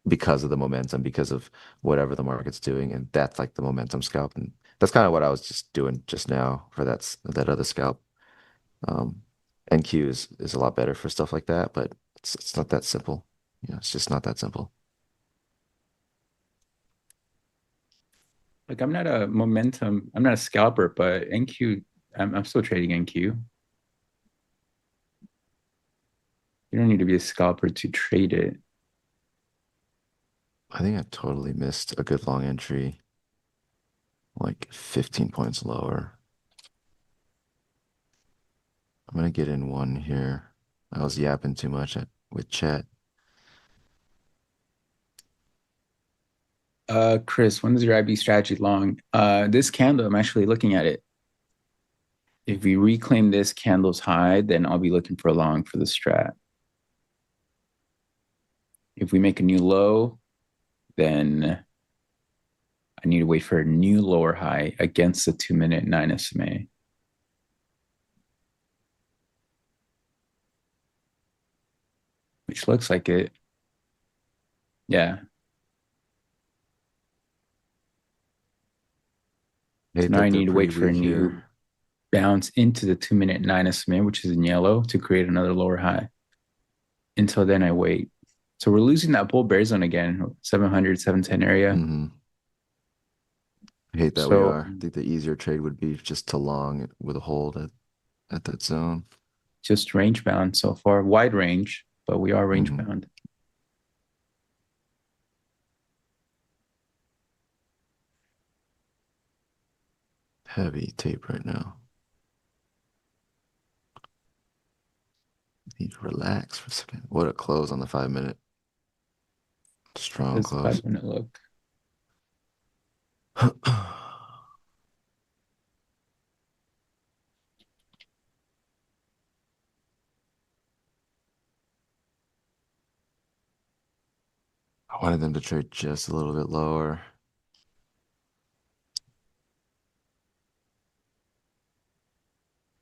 because of the momentum, because of whatever the market's doing, and that's like the momentum scalp, and that's kind of what I was just doing just now for that other scalp. Um, NQ is a lot better for stuff like that, but it's not that simple. It's just not that simple. Like I'm not a scalper, but NQ, I'm still trading NQ. You don't need to be a scalper to trade it. I think I totally missed a good long entry, like 15 points lower. I'm gonna get in one here. I was yapping too much with chat. Chris, when is your IB strategy long? This candle, I'm actually looking at it. If we reclaim this candle's high, then I'll be looking for a long for the strat. If we make a new low, then I need to wait for a new lower high against the 2-minute 9 SMA, which looks like it. Yeah. So Hate now I that they're need to wait pretty for a weak new here. bounce into the 2-minute 9 SMA, which is in yellow, to create another lower high. Until then, I wait. So we're losing that bull bear zone again, 700, 710 area. Hmm. Hate that we So are. I think the easier trade would be just to long it with a hold at that zone. just range bound so far, wide range, but we are range Hmm. bound. Heavy tape right now. Need to relax for a second. What a close on the 5 minute. Strong This close. 5 minute look. I wanted them to trade just a little bit lower.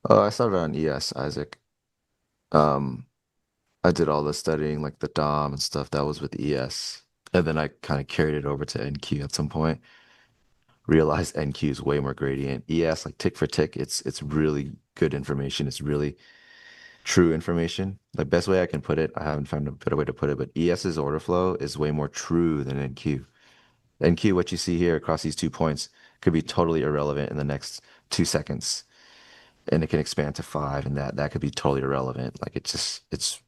Oh, I started on ES, Isaac. Um, I did all the studying, like the DOM and stuff. That was with ES. And then I kind of carried it over to NQ at some point. Realized NQ is way more gradient. ES, like tick for tick, it's really good information. It's really true information. The best way I can put it, I haven't found a better way to put it, but ES's order flow is way more true than NQ. NQ, what you see here across these 2 points, could be totally irrelevant in the next 2 seconds. And it can expand to 5, and that could be totally irrelevant. Like it's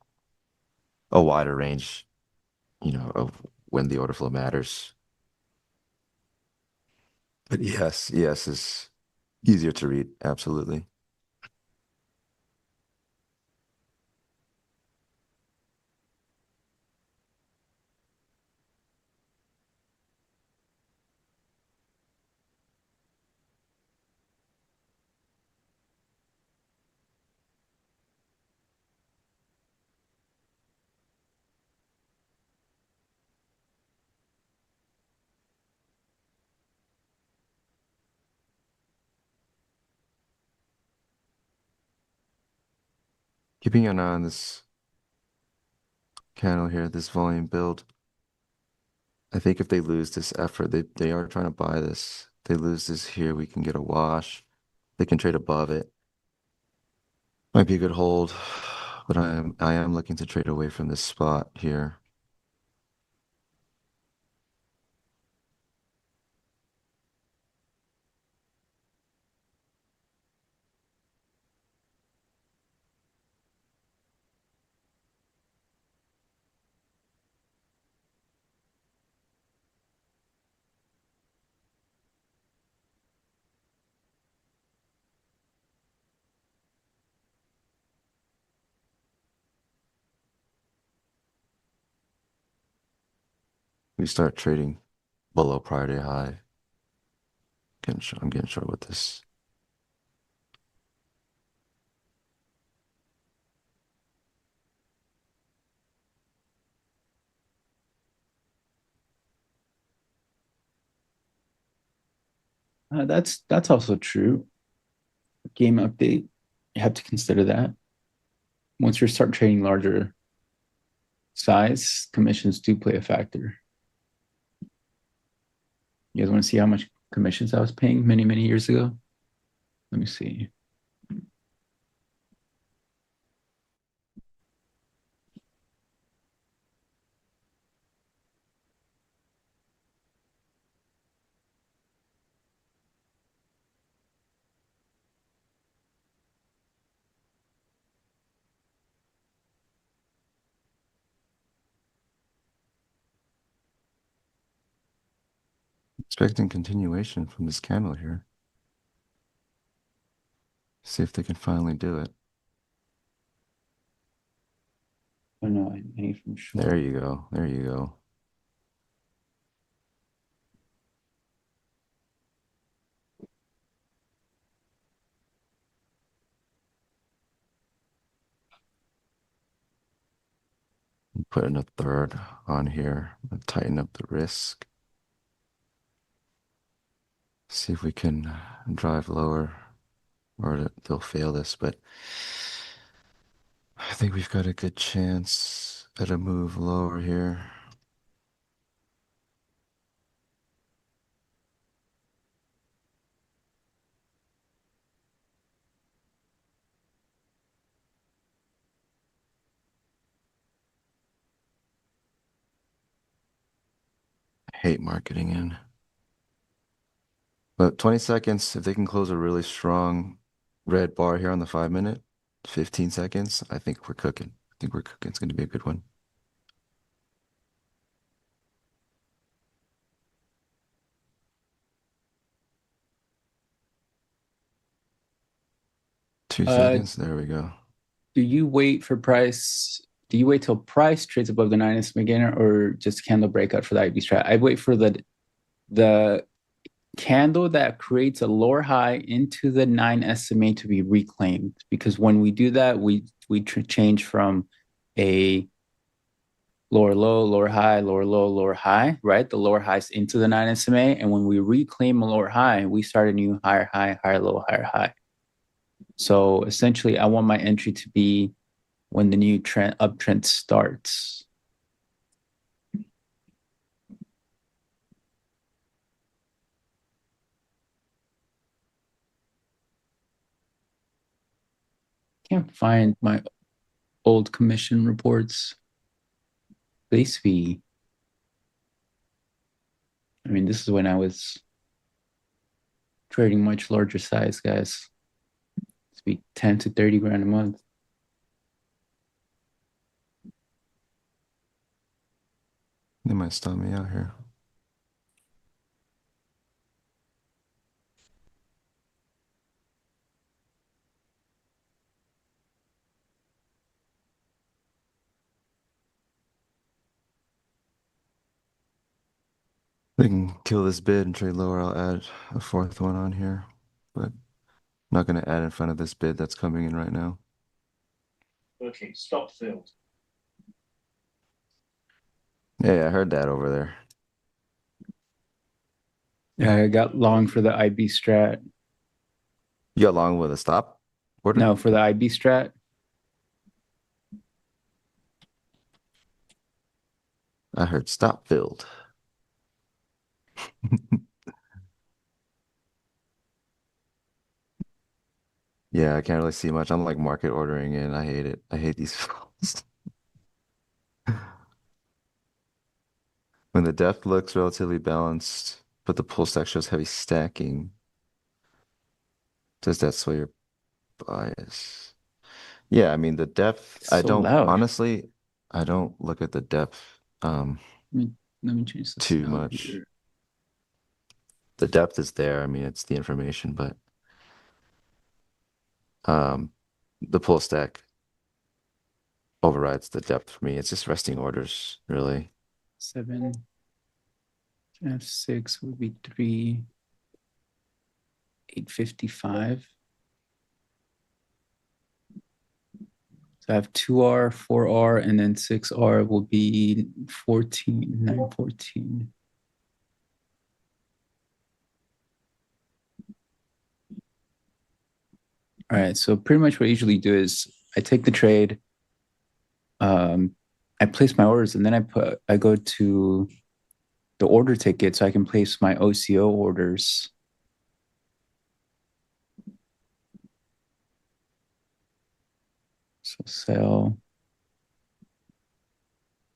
a wider range, of when the order flow matters. But yes is easier to read, absolutely. Keeping an eye on this candle here, this volume build. I think if they lose this effort, they are trying to buy this. If they lose this here, we can get a wash. They can trade above it. Might be a good hold, but I am looking to trade away from this spot here. We start trading below prior day high. I'm getting short with this. That's also true. Game update, you have to consider that. Once you start trading larger size, commissions do play a factor. You guys want to see how much commissions I was paying many, many years ago? Let me see. Expecting continuation from this candle here. See if they can finally do it. Oh no, I need from short. There you go. There you go. Put in a third on here and tighten up the risk. See if we can drive lower, or they'll fail this, but I think we've got a good chance at a move lower here. I hate marketing in. But 20 seconds, if they can close a really strong red bar here on the 5 minute, 15 seconds, I think we're cooking. I think we're cooking. It's going to be a good one. Two Uh, seconds. There we go. do you wait for price? Do you wait till price trades above the 9 SMA again, or just candle breakout for the IB strat? I wait for the candle that creates a lower high into the 9 SMA to be reclaimed, because when we do that, we change from a lower low, lower high, lower low, lower high, right? The lower highs into the 9 SMA, and when we reclaim a lower high, we start a new higher high, higher low, higher high. So essentially, I want my entry to be when the new uptrend starts. Can't find my old commission reports. Base fee. I mean, this is when I was trading much larger size, guys. It's be 10 to 30 grand a month. They might stop me out here. They can kill this bid and trade lower. I'll add a fourth one on here, but I'm not going to add in front of this bid that's coming in right now. Okay, stop filled. Yeah, I heard that over there. Yeah, I got long for the IB strat. You got long with a stop order? No, for the IB strat. I heard stop filled. Yeah, I can't really see much. I'm like market ordering and I hate it. I hate these fills. When the depth looks relatively balanced, but the pull stack shows heavy stacking, does that sway your bias? Yeah, I mean the depth, It's I so don't loud. honestly, I don't look at the depth Let me change this too out much. here. The depth is there. I mean, it's the information, but the pull stack overrides the depth for me. It's just resting orders, really. 7 F6 would be 3 855. So I have 2R, 4R, and then 6R will be 14, 914. All right, so pretty much what I usually do is I take the trade, I place my orders, and then I go to the order ticket so I can place my OCO orders. So sell,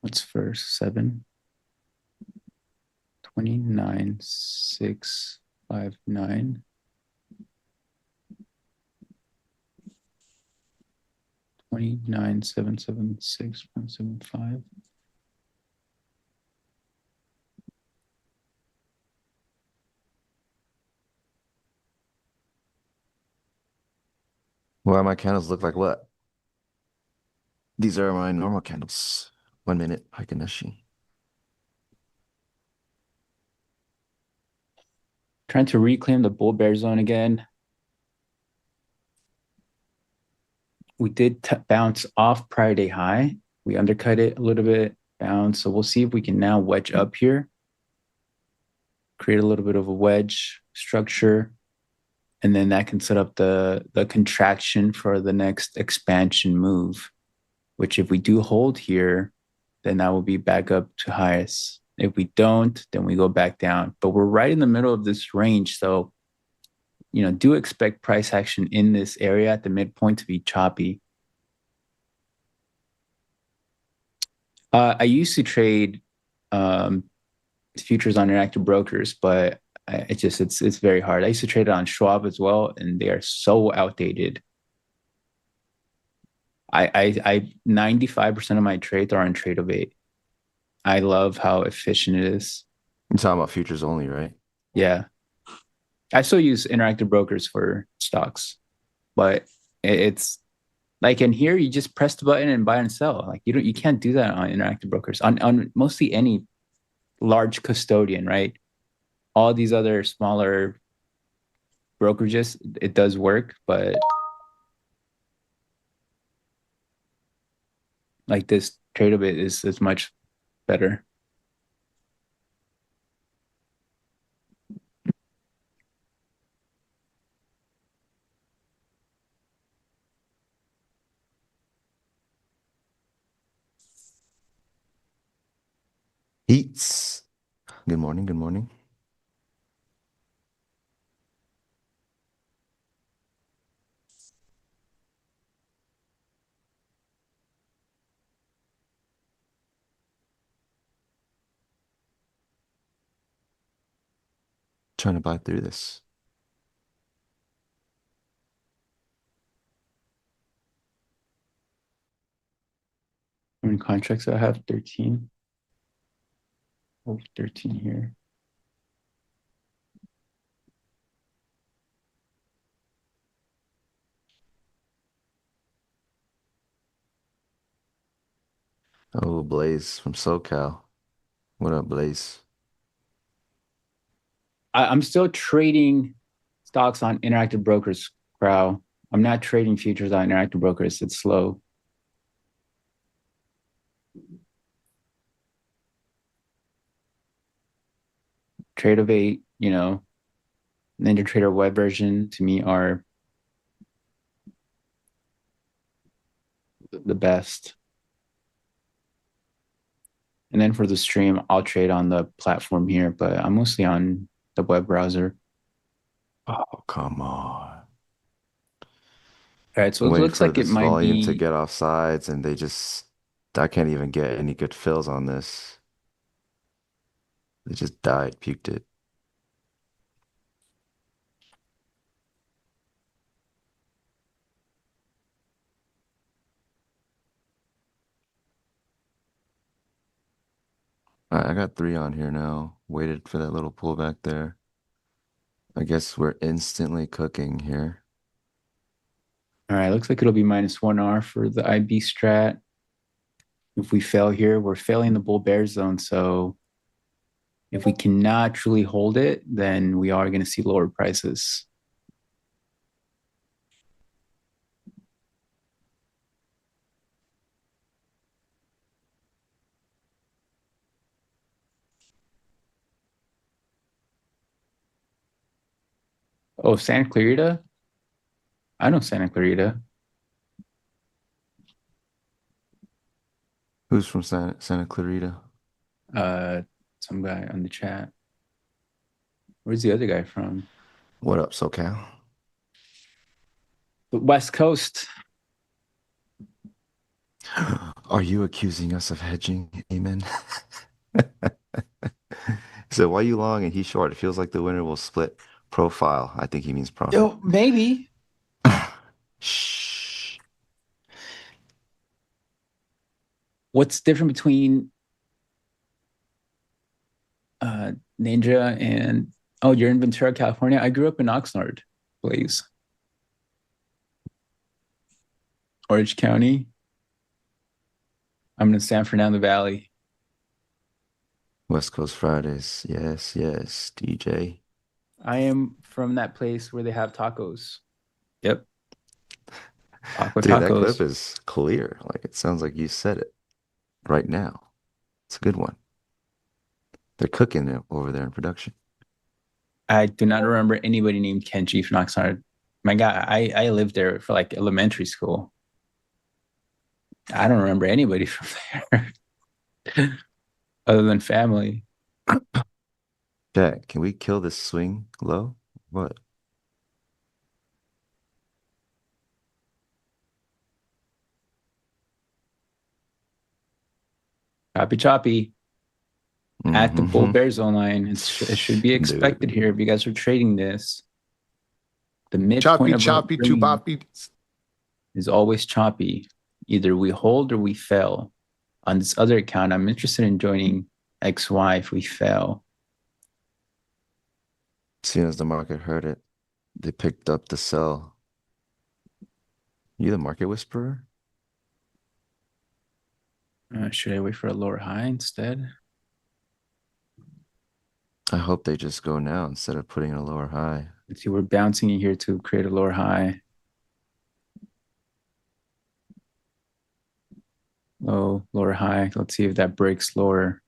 what's first? 7, 29, 6, 5, 9. 29,776.75. Why my candles look like what? These are my normal candles. 1 minute Heikineshi. Trying to reclaim the bull bear zone again. We did bounce off prior day high. We undercut it a little bit, bounce. So we'll see if we can now wedge up here, create a little bit of a wedge structure, and then that can set up the contraction for the next expansion move, which if we do hold here, then that will be back up to highest. If we don't, then we go back down. But we're right in the middle of this range. So, do expect price action in this area at the midpoint to be choppy. I used to trade futures on interactive brokers, but it's very hard. I used to trade it on Schwab as well, and they are so outdated. I 95% of my trades are on Tradeovate. I love how efficient it is. You're talking about futures only, right? Yeah. I still use interactive brokers for stocks, but it's Like in here, you just press the button and buy and sell. Like you can't do that on interactive brokers. On mostly any large custodian, right? All these other smaller brokerages, it does work, but like this Tradebit is much better. Heats. Good morning. Good morning. Trying to buy through this. How many contracts do I have? 13. Oh, 13 here. Oh, Blaze from SoCal. What up, Blaze? I'm still trading stocks on interactive brokers, Crow. I'm not trading futures on interactive brokers. It's slow. Tradeovate, NinjaTrader web version to me are the best. And then for the stream, I'll trade on the platform here, but I'm mostly on the web browser. Oh, come on. All right, so I'm it waiting looks for like it this might volume to be. get off sides, and I can't even get any good fills on this. They just died, puked it. All right, I got 3 on here now. Waited for that little pullback there. I guess we're instantly cooking here. All right, looks like it'll be -1R for the IB strat. If we fail here, we're failing the bull bear zone. So if we cannot truly hold it, then we are going to see lower prices. Oh, Santa Clarita? I know Santa Clarita. Who's from Santa Clarita? Some guy on the chat. Where's the other guy from? What up, SoCal? The West Coast. Are you accusing us of hedging? Amen. So why you long and he short? It feels like the winner will split profile. I think he means profit. Oh, maybe. Shh. What's different between Ninja and you're in Ventura, California? I grew up in Oxnard, please. Orange County. I'm in San Fernando Valley. West Coast Fridays. Yes, yes, DJ. I am from that place where they have tacos. Yep. Taco Dude, that tacos. clip is clear. Like it sounds like you said it right now. It's a good one. They're cooking it over there in production. I do not remember anybody named Kenji from Oxnard. My God, I lived there for like elementary school. I don't remember anybody from there other than family. Jack, can we kill this swing low? What? Choppy choppy at the bull Mhm. bear zone line. It should be expected Dude. here if you guys are trading this. The midpoint Choppy, of our choppy, range choppy. is always choppy. Either we hold or we fail. On this other account, I'm interested in joining XY if we fail. As soon as the market heard it, they picked up the sell. You the market whisperer? Should I wait for a lower high instead? I hope they just go now instead of putting in a lower high. Let's see, we're bouncing in here to create a lower high. Low, lower high. Let's see if that breaks lower.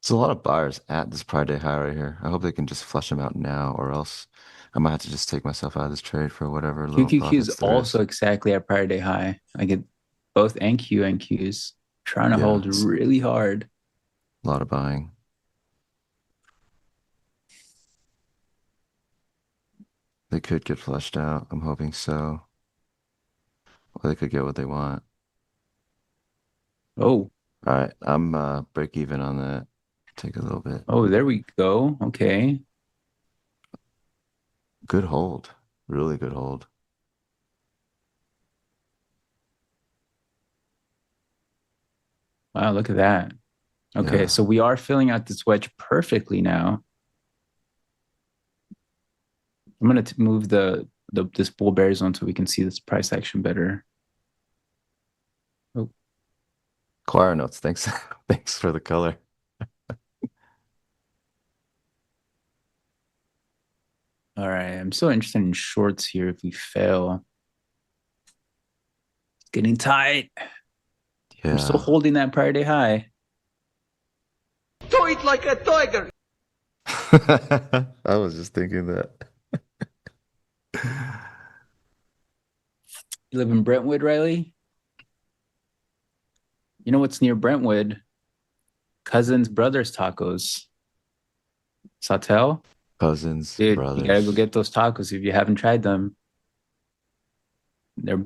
There's a lot of buyers at this Pride Day high right here. I hope they can just flush them out now, or else I might have to just take myself out of this trade for whatever little QQQ is profits there also is. exactly at prior day high. I get both NQ and Qs trying to Yeah, hold it's really hard. a lot of buying. They could get flushed out. I'm hoping so. Or they could get what they want. Oh, All right, I'm break even on that. Take a little bit. oh, there we go. Okay. Good hold. Really good hold. Wow, look at that. Okay, Yeah. so we are filling out this wedge perfectly now. I'm gonna move this bull bear zone so we can see this price action better. Oh, Choir notes. Thanks. Thanks for the color. all right. I'm so interested in shorts here if we fail. It's getting tight. I'm still Yeah. holding that prior day high. Do it like a tiger. I was just thinking that. You live in Brentwood, Riley? You know what's near Brentwood? Cousin's Brothers Tacos. Sautel? Cousins, Dude, you gotta go brothers. get those tacos if you haven't tried them. They're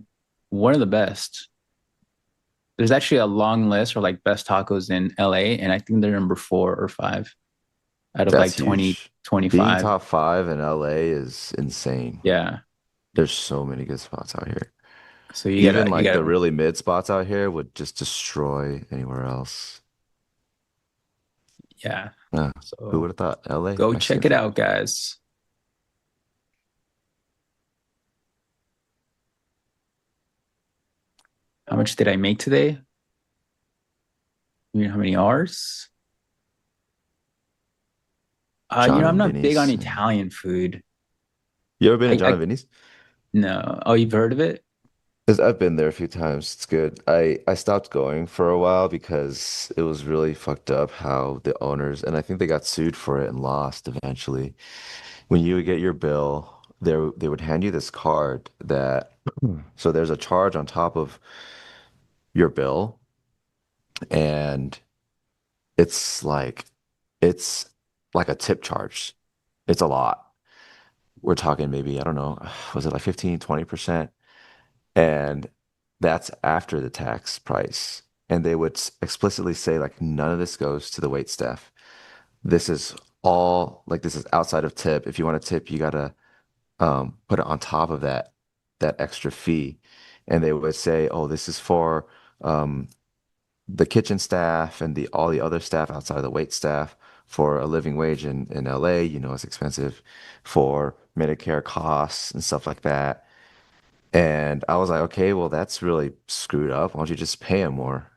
one of the best. There's actually a long list for like best tacos in LA, and I think they're number 4 or 5 out of That's like 20, huge. Being 25. top 5 in LA is insane. Yeah. There's so many good spots out here. So Even you like the gotta, really mid spots out here would just destroy anywhere else. yeah. Who So would have thought? LA, go Mexican check it food. out, guys. How much did I make today? You know how many hours? John I'm and not big on Vinny's. Italian food. You ever been to John I and Vinny's? no. Oh, you've heard of it? 'Cause I've been there a few times. It's good. I stopped going for a while because it was really fucked up how the owners, and I think they got sued for it and lost eventually. When you would get your bill, they would hand you this card that so there's a charge on top of your bill, and it's like it's like a tip charge. It's a lot. We're talking maybe, I don't know, was it like 15, 20%? And that's after the tax price. And they would explicitly say, like, none of this goes to the wait staff. This is all like this is outside of tip. If you want to tip, you gotta put it on top of that extra fee. And they would say, oh, this is for um, the kitchen staff and the all the other staff outside of the wait staff for a living wage in LA, it's expensive for Medicare costs and stuff like that. And I was like, okay, well, that's really screwed up. Why don't you just pay him more?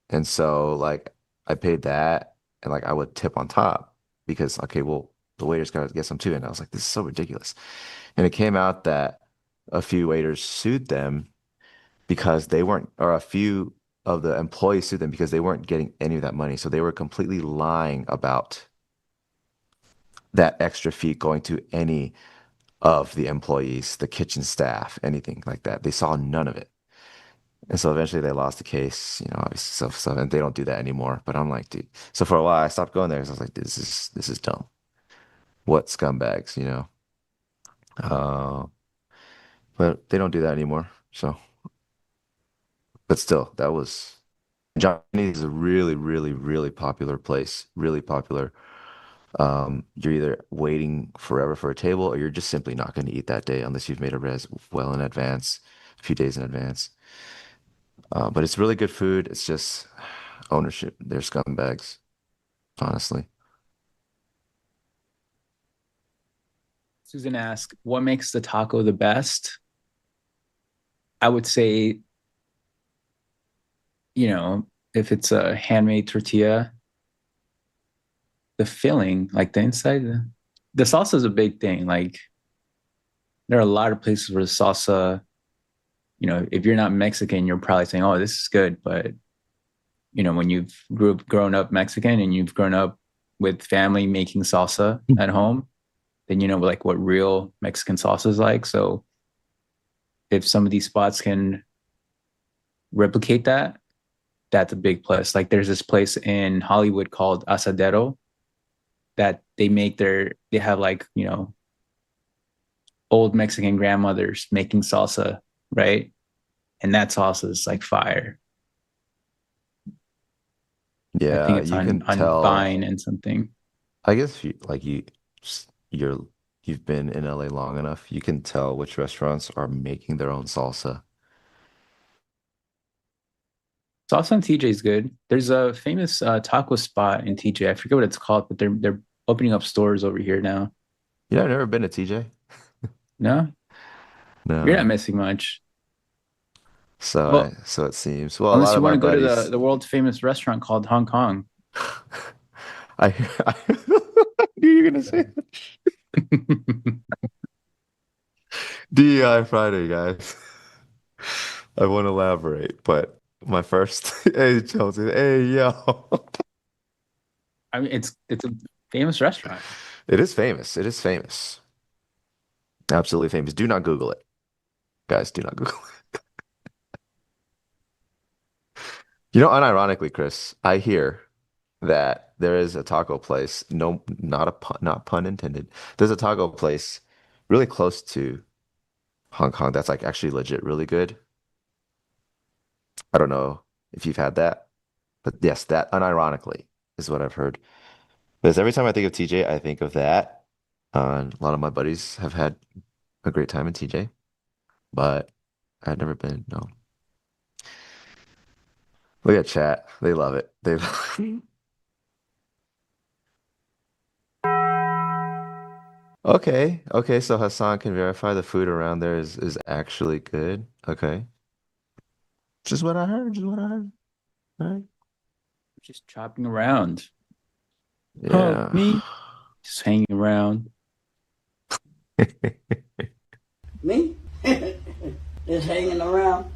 And so, like, I paid that and, like, I would tip on top because, okay, well, the waiters got to get some too. And I was like, this is so ridiculous. And it came out that a few waiters sued them because they weren't, or a few of the employees sued them because they weren't getting any of that money. So they were completely lying about that extra fee going to any of the employees, the kitchen staff, anything like that. They saw none of it. And so eventually they lost the case, obviously stuff, and they don't do that anymore. But I'm like, dude. So for a while I stopped going there because I was like, this is dumb. What scumbags, you know? Uh, but they don't do that anymore. So, but still, that was Johnny's is a really, really, really popular place. Really popular. You're either waiting forever for a table or you're just simply not going to eat that day unless you've made a res well in advance, a few days in advance. But it's really good food. It's just ownership. They're scumbags, honestly. Susan asked, what makes the taco the best? I would say, if it's a handmade tortilla, the filling, like the inside, the salsa is a big thing. Like, there are a lot of places where the salsa, if you're not Mexican, you're probably saying, oh, this is good. But, when you've grown up Mexican and you've grown up with family making salsa at home, then you know like what real Mexican salsa is like. So if some of these spots can replicate that, that's a big plus. Like there's this place in Hollywood called Asadero that they have like, old Mexican grandmothers making salsa, right? And that salsa is like fire. I think Yeah, it's you on can tell. Vine and something. I guess you've been in LA long enough, you can tell which restaurants are making their own salsa. Salsa in TJ is good. There's a famous taco spot in TJ. I forget what it's called, but they're opening up stores over here now. You know, I've never been to TJ. No, No. you're not missing much. So it seems. Well, a Unless lot you of want my to go buddies. to the world famous restaurant called Hong Kong. I knew you were gonna say that. DEI Friday, guys. I won't elaborate, but my first, hey Chelsea, hey yo. I mean, it's a famous restaurant. It is famous. It is famous. Absolutely famous. Do not Google it, guys. Do not Google it. Unironically, Chris, I hear that there is a taco place. No, not pun intended. There's a taco place really close to Hong Kong that's like actually legit really good. I don't know if you've had that, but yes, that unironically is what I've heard. Because every time I think of TJ, I think of that. A lot of my buddies have had a great time in TJ, but I've never been. No. Look at chat. They love it. They love Okay. Okay. So Hassan can verify the food around there is actually good. Okay. Just what I heard. Just what I heard. All right. Just chopping around. Yeah. Me, just hanging around. Me? Just hanging around.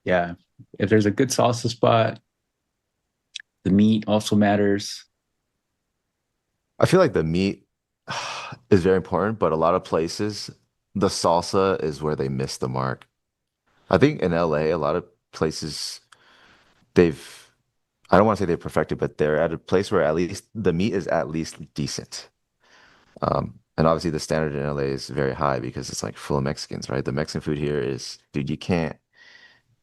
Yeah. If there's a good salsa spot, the meat also matters. I feel like the meat is very important, but a lot of places, the salsa is where they miss the mark. I think in LA, a lot of places they've, I don't want to say they've perfected, but they're at a place where at least the meat is at least decent. And obviously the standard in LA is very high because it's like full of Mexicans, right? The Mexican food here is, dude, you can't,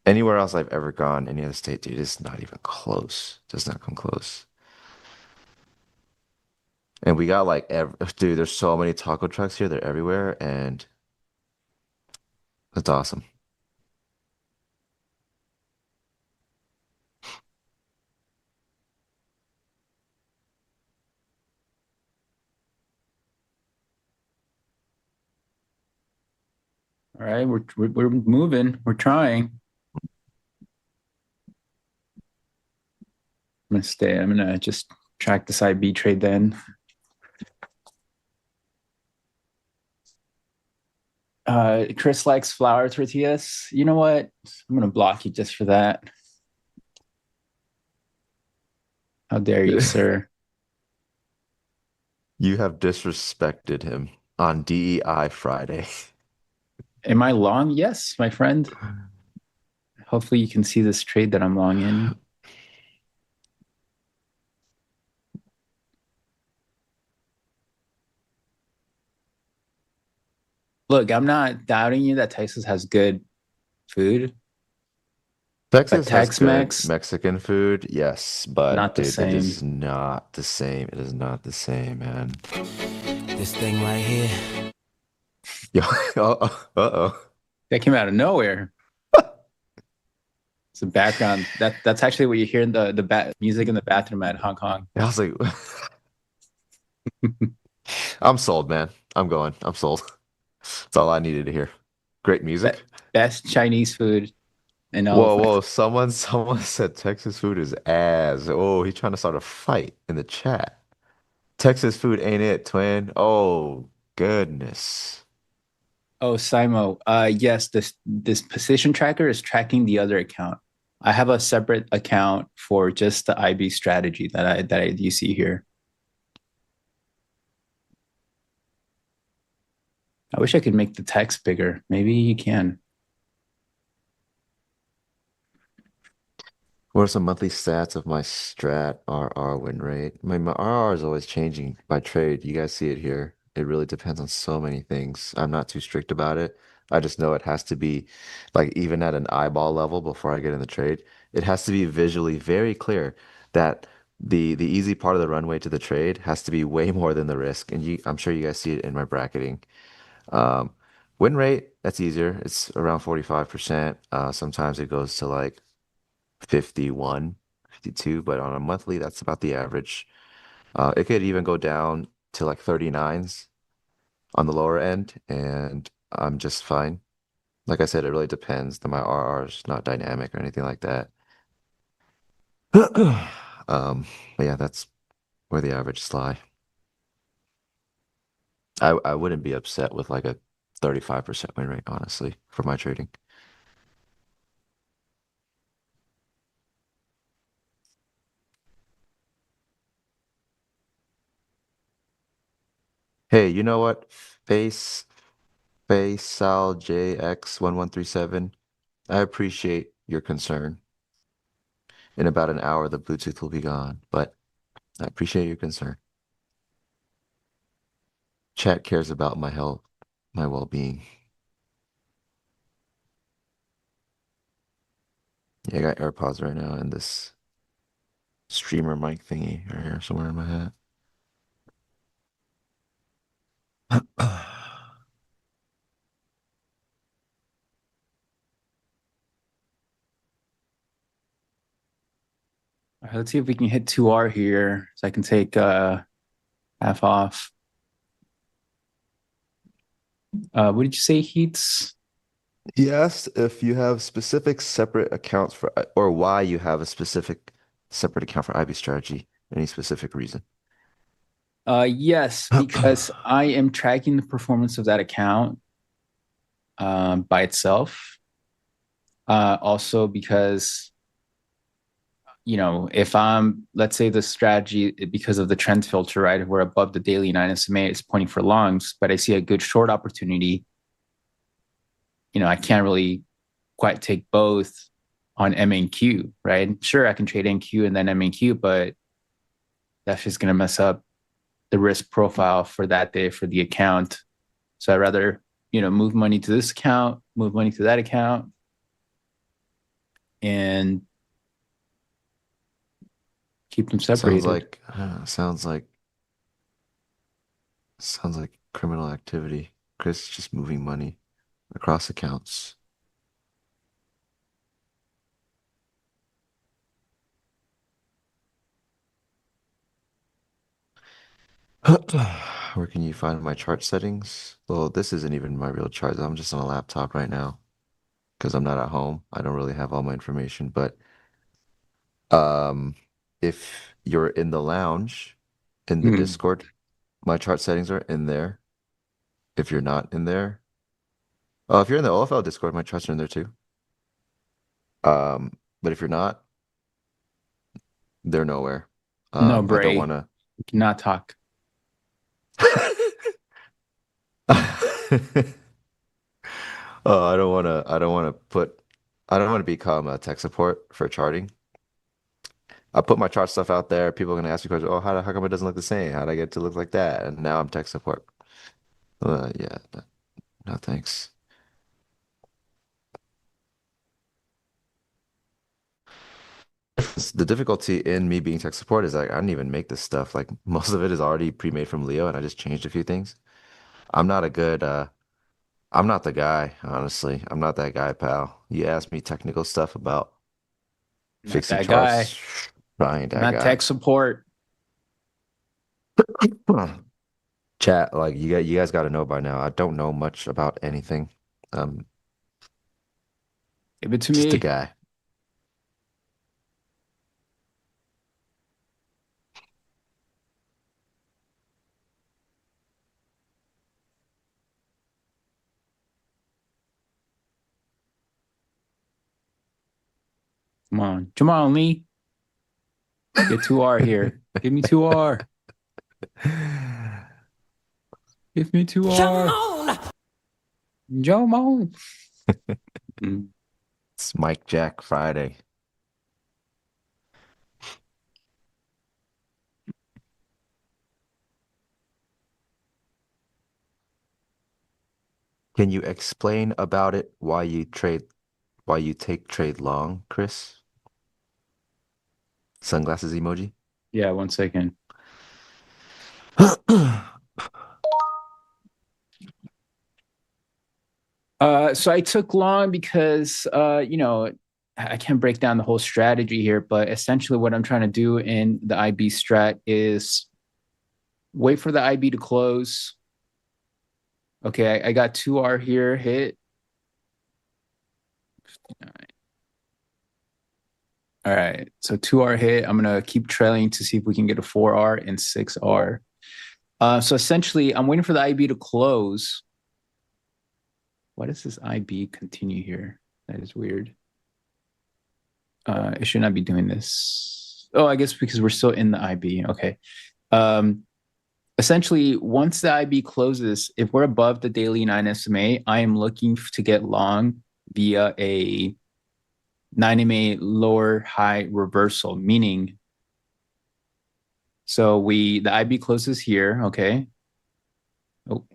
anywhere else I've ever gone, any other state, dude, it's not even close. Does not come close. And we got like, dude, there's so many taco trucks here. They're everywhere. And it's awesome. All right, we're moving. We're trying. I'm gonna just track the side B trade then. Chris likes flour tortillas. You know what? I'm gonna block you just for that. How dare you, sir? You have disrespected him on DEI Friday. Am I long? Yes, my friend. Hopefully you can see this trade that I'm long in. Look, I'm not doubting you that Texas has good food. Texas has Tex-Mex, good Mexican food, yes, but not the dude, it is same. not the same. It is not the same, man. This thing right here. Yo, uh-oh. That came out of nowhere. It's the background. That's actually what you hear in the music in the bathroom at Hong Kong. I was like, I'm sold, man. I'm going. I'm sold. That's all I needed to hear. Great music. Best Chinese food in all Whoa, of whoa. Someone said Texas food is ass. Oh, he's trying to start a fight in the chat. Texas food ain't it, twin? Oh, goodness. Oh, Simo. Yes, this position tracker is tracking the other account. I have a separate account for just the IB strategy that you see here. I wish I could make the text bigger. Maybe you can. What are some monthly stats of my strat RR win rate? My RR is always changing by trade. You guys see it here. It really depends on so many things. I'm not too strict about it. I just know it has to be like even at an eyeball level before I get in the trade. It has to be visually very clear that the easy part of the runway to the trade has to be way more than the risk. And I'm sure you guys see it in my bracketing. Um, Win rate, that's easier. It's around 45%. Sometimes it goes to like 51, 52, but on a monthly, that's about the average. It could even go down to like 39s on the lower end, and I'm just fine. Like I said, it really depends. My RR is not dynamic or anything like that. But yeah, that's where the averages lie. I wouldn't be upset with like a 35% win rate, honestly, for my trading. Hey, you know what? Faisal JX1137. I appreciate your concern. In about an hour, the Bluetooth will be gone, but I appreciate your concern. Chat cares about my health, my well-being. Yeah, I got AirPods right now and this streamer mic thingy right here somewhere in my head. All right, let's see if we can hit 2R here so I can take half off. What did you say, Heats? He asked if you have specific separate accounts for, or why you have a specific separate account for IB strategy. Any specific reason? Yes, because I am tracking the performance of that account by itself. Also because, you know, if I'm, let's say the strategy, because of the trend filter, right, we're above the daily 9 SMA, it's pointing for longs, but I see a good short opportunity. You know, I can't really quite take both on MNQ, right? Sure, I can trade NQ and then MNQ, but that's just going to mess up the risk profile for that day for the account. So I'd rather, you know, move money to this account, move money to that account, and keep them separated. Sounds like criminal activity. Chris is just moving money across accounts. Where can you find my chart settings? Well, this isn't even my real chart. I'm just on a laptop right now because I'm not at home. I don't really have all my information, but if you're in the lounge in the Discord, my chart settings are in there. If you're not in there, oh, if you're in the OFL Discord, my charts are in there too. But if you're not, they're nowhere. No, I Bray, don't want to. we cannot talk. Oh, I don't want to become a tech support for charting. I put my chart stuff out there. People are going to ask me questions. Oh, how come it doesn't look the same? How did I get it to look like that? And now I'm tech support. Yeah, no thanks. The difficulty in me being tech support is like I didn't even make this stuff. Like most of it is already pre-made from Leo, and I just changed a few things. I'm not a good I'm not the guy, honestly. I'm not that guy, pal. You ask me technical stuff about Not Fixing that guy. charts. Trying that Not guy. tech support. Chat, like you guys got to know by now. I don't know much about anything. Give it to Just a me. guy. Come on, Lee. Get 2R here. Give me 2R. Give me 2R. Come on. It's Mike Jack Friday. Can you explain about it why you take trade long, Chris? Sunglasses emoji? Yeah, 1 second. So I took long because, I can't break down the whole strategy here, but essentially what I'm trying to do in the IB strat is wait for the IB to close. Okay, I got 2R here hit. All right, so 2R hit. I'm going to keep trailing to see if we can get a 4R and 6R. So essentially, I'm waiting for the IB to close. Why does this IB continue here? That is weird. It should not be doing this. Oh, I guess because we're still in the IB. Okay. Essentially, once the IB closes, if we're above the daily 9 SMA, I am looking to get long via a 9 MA lower high reversal, meaning so the IB closes here, okay? Oh.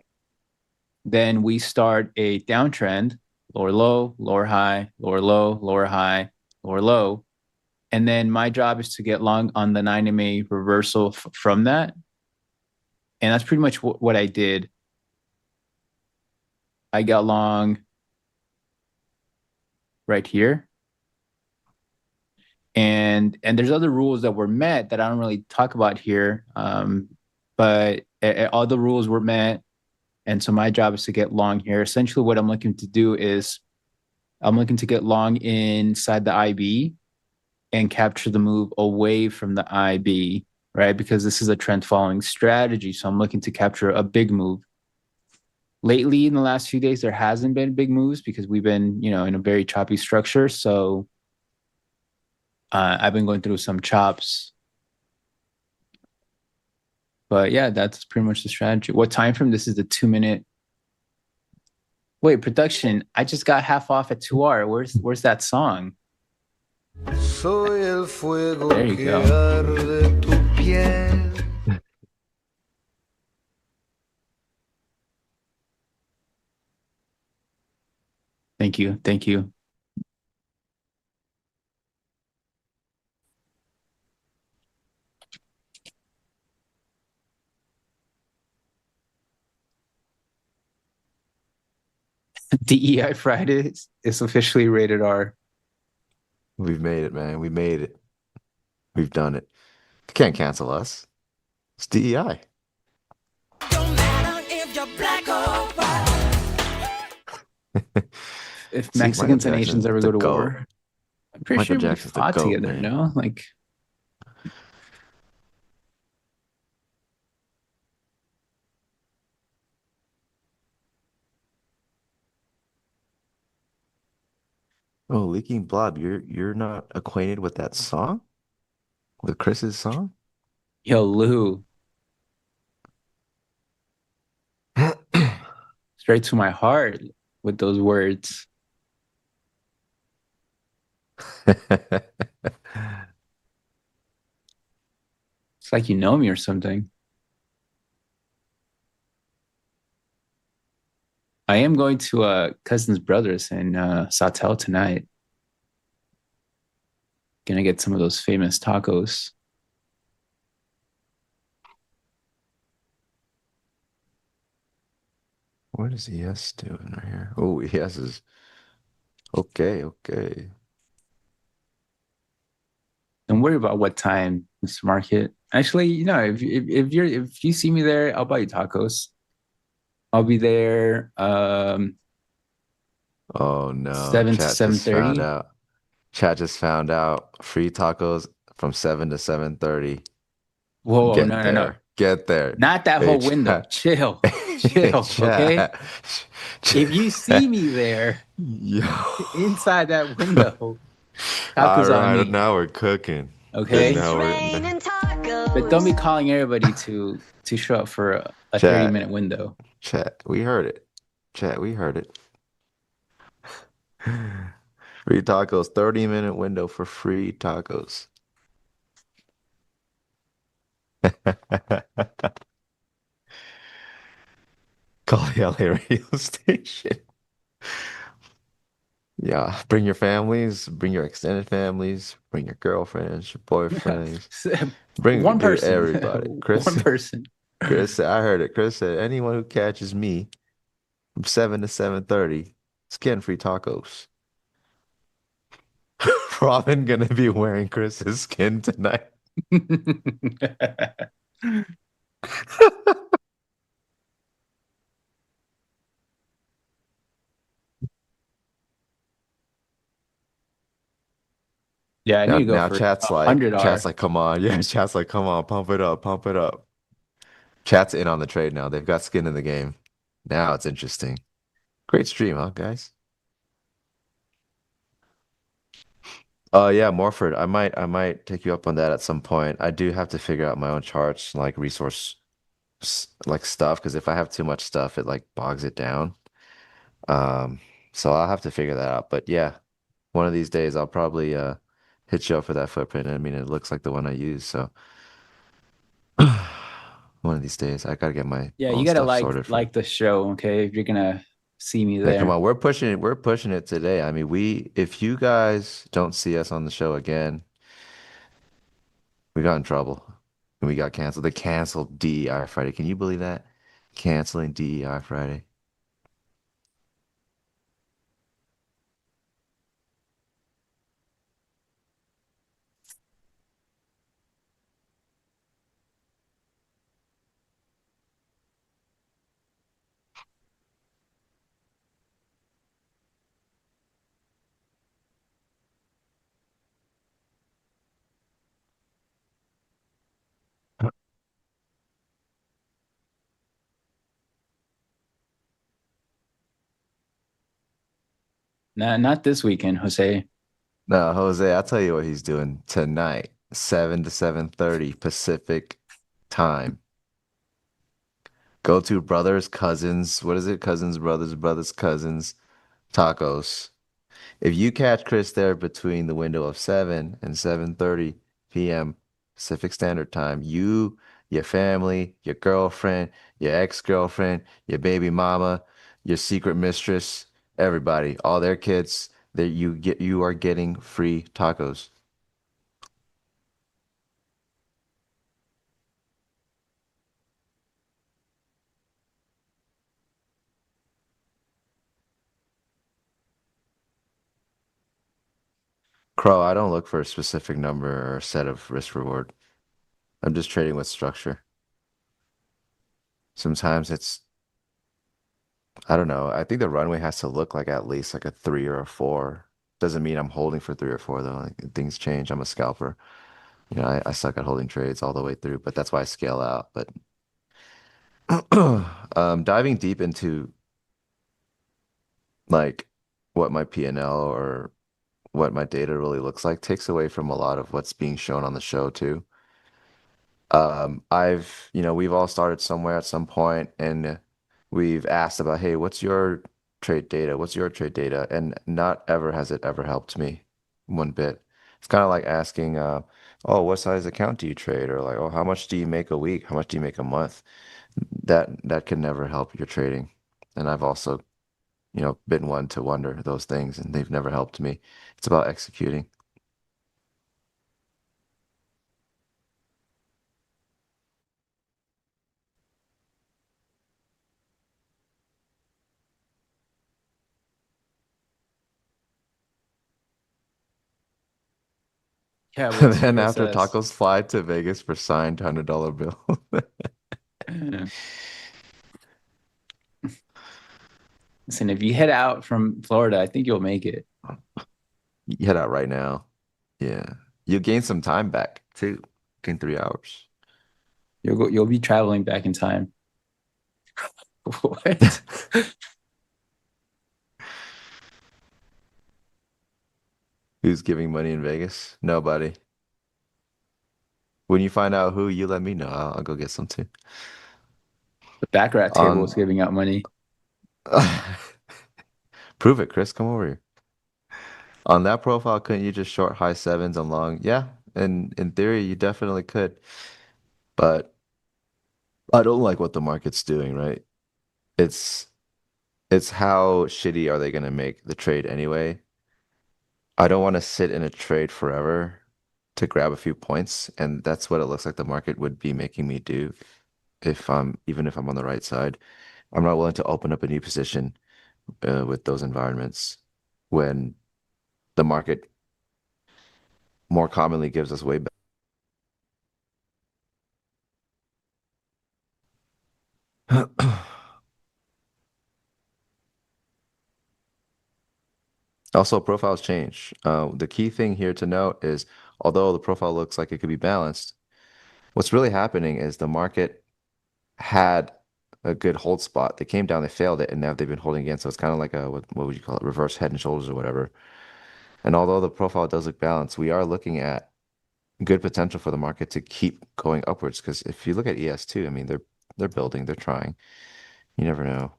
Then we start a downtrend, lower low, lower high, lower low, lower high, lower low. And then my job is to get long on the 9 MA reversal from that. And that's pretty much what I did. I got long right here. And there's other rules that were met that I don't really talk about here. But all the rules were met. And so my job is to get long here. Essentially what I'm looking to do is I'm looking to get long inside the IB and capture the move away from the IB, right? Because this is a trend following strategy. So I'm looking to capture a big move. Lately, in the last few days, there hasn't been big moves because we've been, in a very choppy structure. So I've been going through some chops. But yeah, that's pretty much the strategy. What time frame? This is the 2-minute. Wait, production. I just got half off at 2R. Where's that song? There you go. Thank you. Thank you. DEI Fridays is officially rated R. We've made it, man. We made it. We've done it. You can't cancel us. It's DEI. Don't matter if you're black or white. If Mexicans and Asians ever go to war, I'm pretty sure we fought together, man. no? Like, oh, Leaking Blob, you're not acquainted with that song? With Chris's song? yo, Lou. Straight to my heart with those words. It's like you know me or something. I am going to Cousin's Brothers in Sawtell tonight. Gonna get some of those famous tacos. What is ES doing right here? Oh, ES is okay. Don't worry about what time, Mr. Market. Actually, if you see me there, I'll buy you tacos. I'll be there Oh no, 7 to chat just found 7:30. out. Chat just found out. Free tacos from 7 to 7:30. Whoa, Get no. there. Get there. Not that Hey, whole window. chat. Chill. Hey, Chill, okay? chat. If you see me there Yo. inside that window, All tacos on right, me, now we're cooking. okay? Now we're But don't be calling everybody to show up for a chat. 30-minute window. Chat. We heard it. Chat, we heard it. Free tacos, 30-minute window for free tacos. Call the LA radio station. Yeah, bring your families, bring your extended families, bring your girlfriends, your boyfriends. One Dude, person. everybody. One person. Chris, I heard it. Chris said, anyone who catches me from 7 to 7:30 is getting free tacos. Robin gonna be wearing Chris's skin tonight. Yeah, I need Now, to go now for chat's like, 100R. come on. Yeah, chat's like, come on, pump it up, pump it up. Chat's in on the trade now. They've got skin in the game. Now it's interesting. Great stream, huh, guys? Yeah, Morford. I might take you up on that at some point. I do have to figure out my own charts, like like stuff, because if I have too much stuff, it like bogs it down. Um, so I'll have to figure that out. But yeah, one of these days I'll probably hit you up for that footprint. I mean, it looks like the one I use, so one of these days I gotta get my Yeah, you own gotta stuff sorted for. like the show, okay? If you're gonna see me Hey, come there. on, we're pushing it today. I mean, if you guys don't see us on the show again, we got in trouble. And we got canceled. They canceled DEI Friday. Can you believe that? Canceling DEI Friday. Not this weekend, Jose. No, Jose, I'll tell you what he's doing tonight, 7 to 7:30 Pacific time. Go to brothers, cousins. What is it? Cousins, brothers, cousins, tacos. If you catch Chris there between the window of 7 and 7:30 p.m. Pacific Standard Time, you, your family, your girlfriend, your ex-girlfriend, your baby mama, your secret mistress, everybody, all their kids, that you are getting free tacos. Crow, I don't look for a specific number or set of risk reward. I'm just trading with structure. Sometimes I don't know. I think the runway has to look like at least like a 3 or a 4. Doesn't mean I'm holding for 3 or 4 though. Like things change. I'm a scalper. I suck at holding trades all the way through, but that's why I scale out. But diving deep into like what my P&L or what my data really looks like takes away from a lot of what's being shown on the show too. We've all started somewhere at some point and we've asked about, hey, what's your trade data? What's your trade data? And not ever has it ever helped me one bit. It's kind of like asking, oh, what size account do you trade? Or like, oh, how much do you make a week? How much do you make a month? That can never help your trading. And I've also, been one to wonder those things and they've never helped me. It's about executing. Yeah, what's Then after USS? tacos, fly to Vegas for signed $100 bill. Listen, if you head out from Florida, I think you'll make it. You head out right now. Yeah. You gain some time back too. Gain 3 hours. You'll be traveling back in time. What? Who's giving money in Vegas? Nobody. When you find out who, you let me know. I'll go get some too. The Baccarat table is On giving out money. Prove it, Chris. Come over here. On that profile, couldn't you just short high sevens and long? Yeah, and in theory, you definitely could. But I don't like what the market's doing, right? It's it's how shitty are they going to make the trade anyway? I don't want to sit in a trade forever to grab a few points, and that's what it looks like the market would be making me do if even if I'm on the right side. I'm not willing to open up a new position with those environments when the market more commonly gives us way back. Also, profiles change. The key thing here to note is, although the profile looks like it could be balanced, what's really happening is the market had a good hold spot. They came down, they failed it, and now they've been holding again. So it's kind of like a, what would you call it, reverse head and shoulders or whatever. And although the profile does look balanced, we are looking at good potential for the market to keep going upwards. Because if you look at ES2, I mean, they're building, they're trying. You never know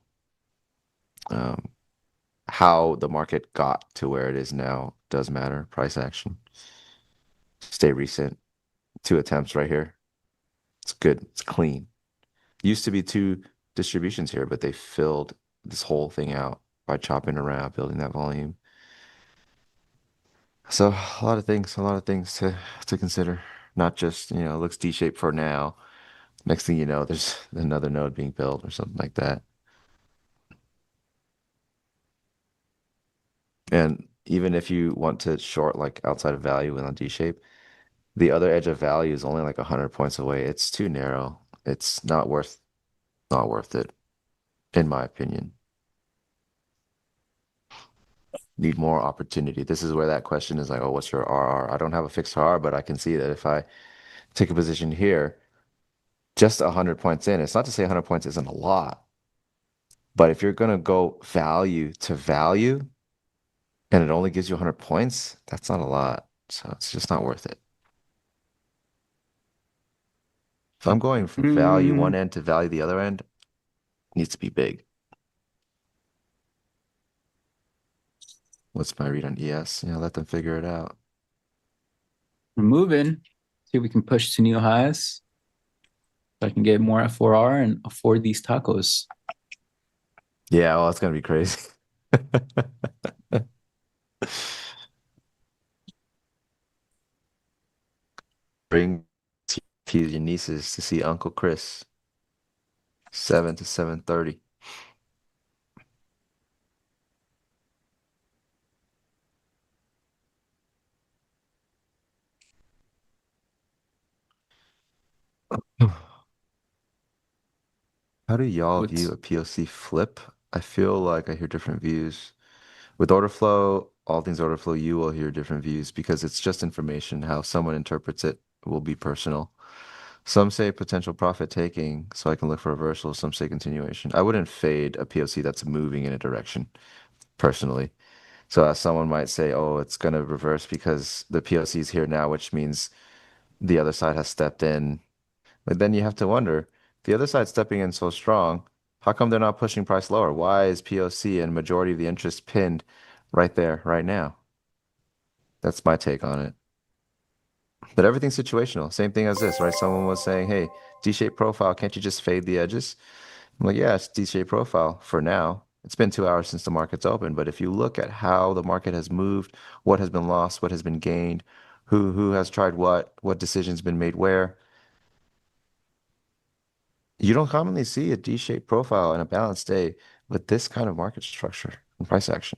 how the market got to where it is now does matter. Price action. Stay recent. 2 attempts right here. It's good. It's clean. Used to be 2 distributions here, but they filled this whole thing out by chopping around, building that volume. So a lot of things to consider. Not just, it looks D-shaped for now. Next thing you know, there's another node being built or something like that. And even if you want to short like outside of value and on D-shape, the other edge of value is only like 100 points away. It's too narrow. It's not worth it, in my opinion. Need more opportunity. This is where that question is like, oh, what's your RR? I don't have a fixed RR, but I can see that if I take a position here, just 100 points in, it's not to say 100 points isn't a lot, but if you're going to go value to value and it only gives you 100 points, that's not a lot. So it's just not worth it. If I'm going from value one end to value the other end, it needs to be big. What's my read on ES? Let them figure it out. We're moving. See if we can push to new highs. So I can get more F4R and afford these tacos. Yeah, well, it's gonna be crazy. Bring your nieces to see Uncle Chris. 7 to 7:30. How do y'all view a POC flip? I feel like I hear different views. With order flow, all things order flow, you will hear different views because it's just information. How someone interprets it will be personal. Some say potential profit taking, so I can look for reversal. Some say continuation. I wouldn't fade a POC that's moving in a direction, personally. So as someone might say, oh, it's going to reverse because the POC is here now, which means the other side has stepped in. But then you have to wonder, the other side stepping in so strong, how come they're not pushing price lower? Why is POC and majority of the interest pinned right there, right now? That's my take on it. But everything's situational. Same thing as this, right? Someone was saying, hey, D-shaped profile, can't you just fade the edges? I'm like, yeah, it's D-shaped profile for now. It's been 2 hours since the market's open, but if you look at how the market has moved, what has been lost, what has been gained, who has tried what decisions been made where, you don't commonly see a D-shaped profile in a balanced day with this kind of market structure and price action.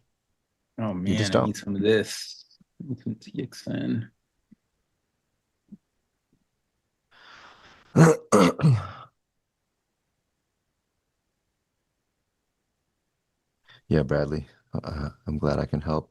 Oh You just man, I don't. need some of this. I need some TXN. Yeah, Bradley. I'm glad I can help.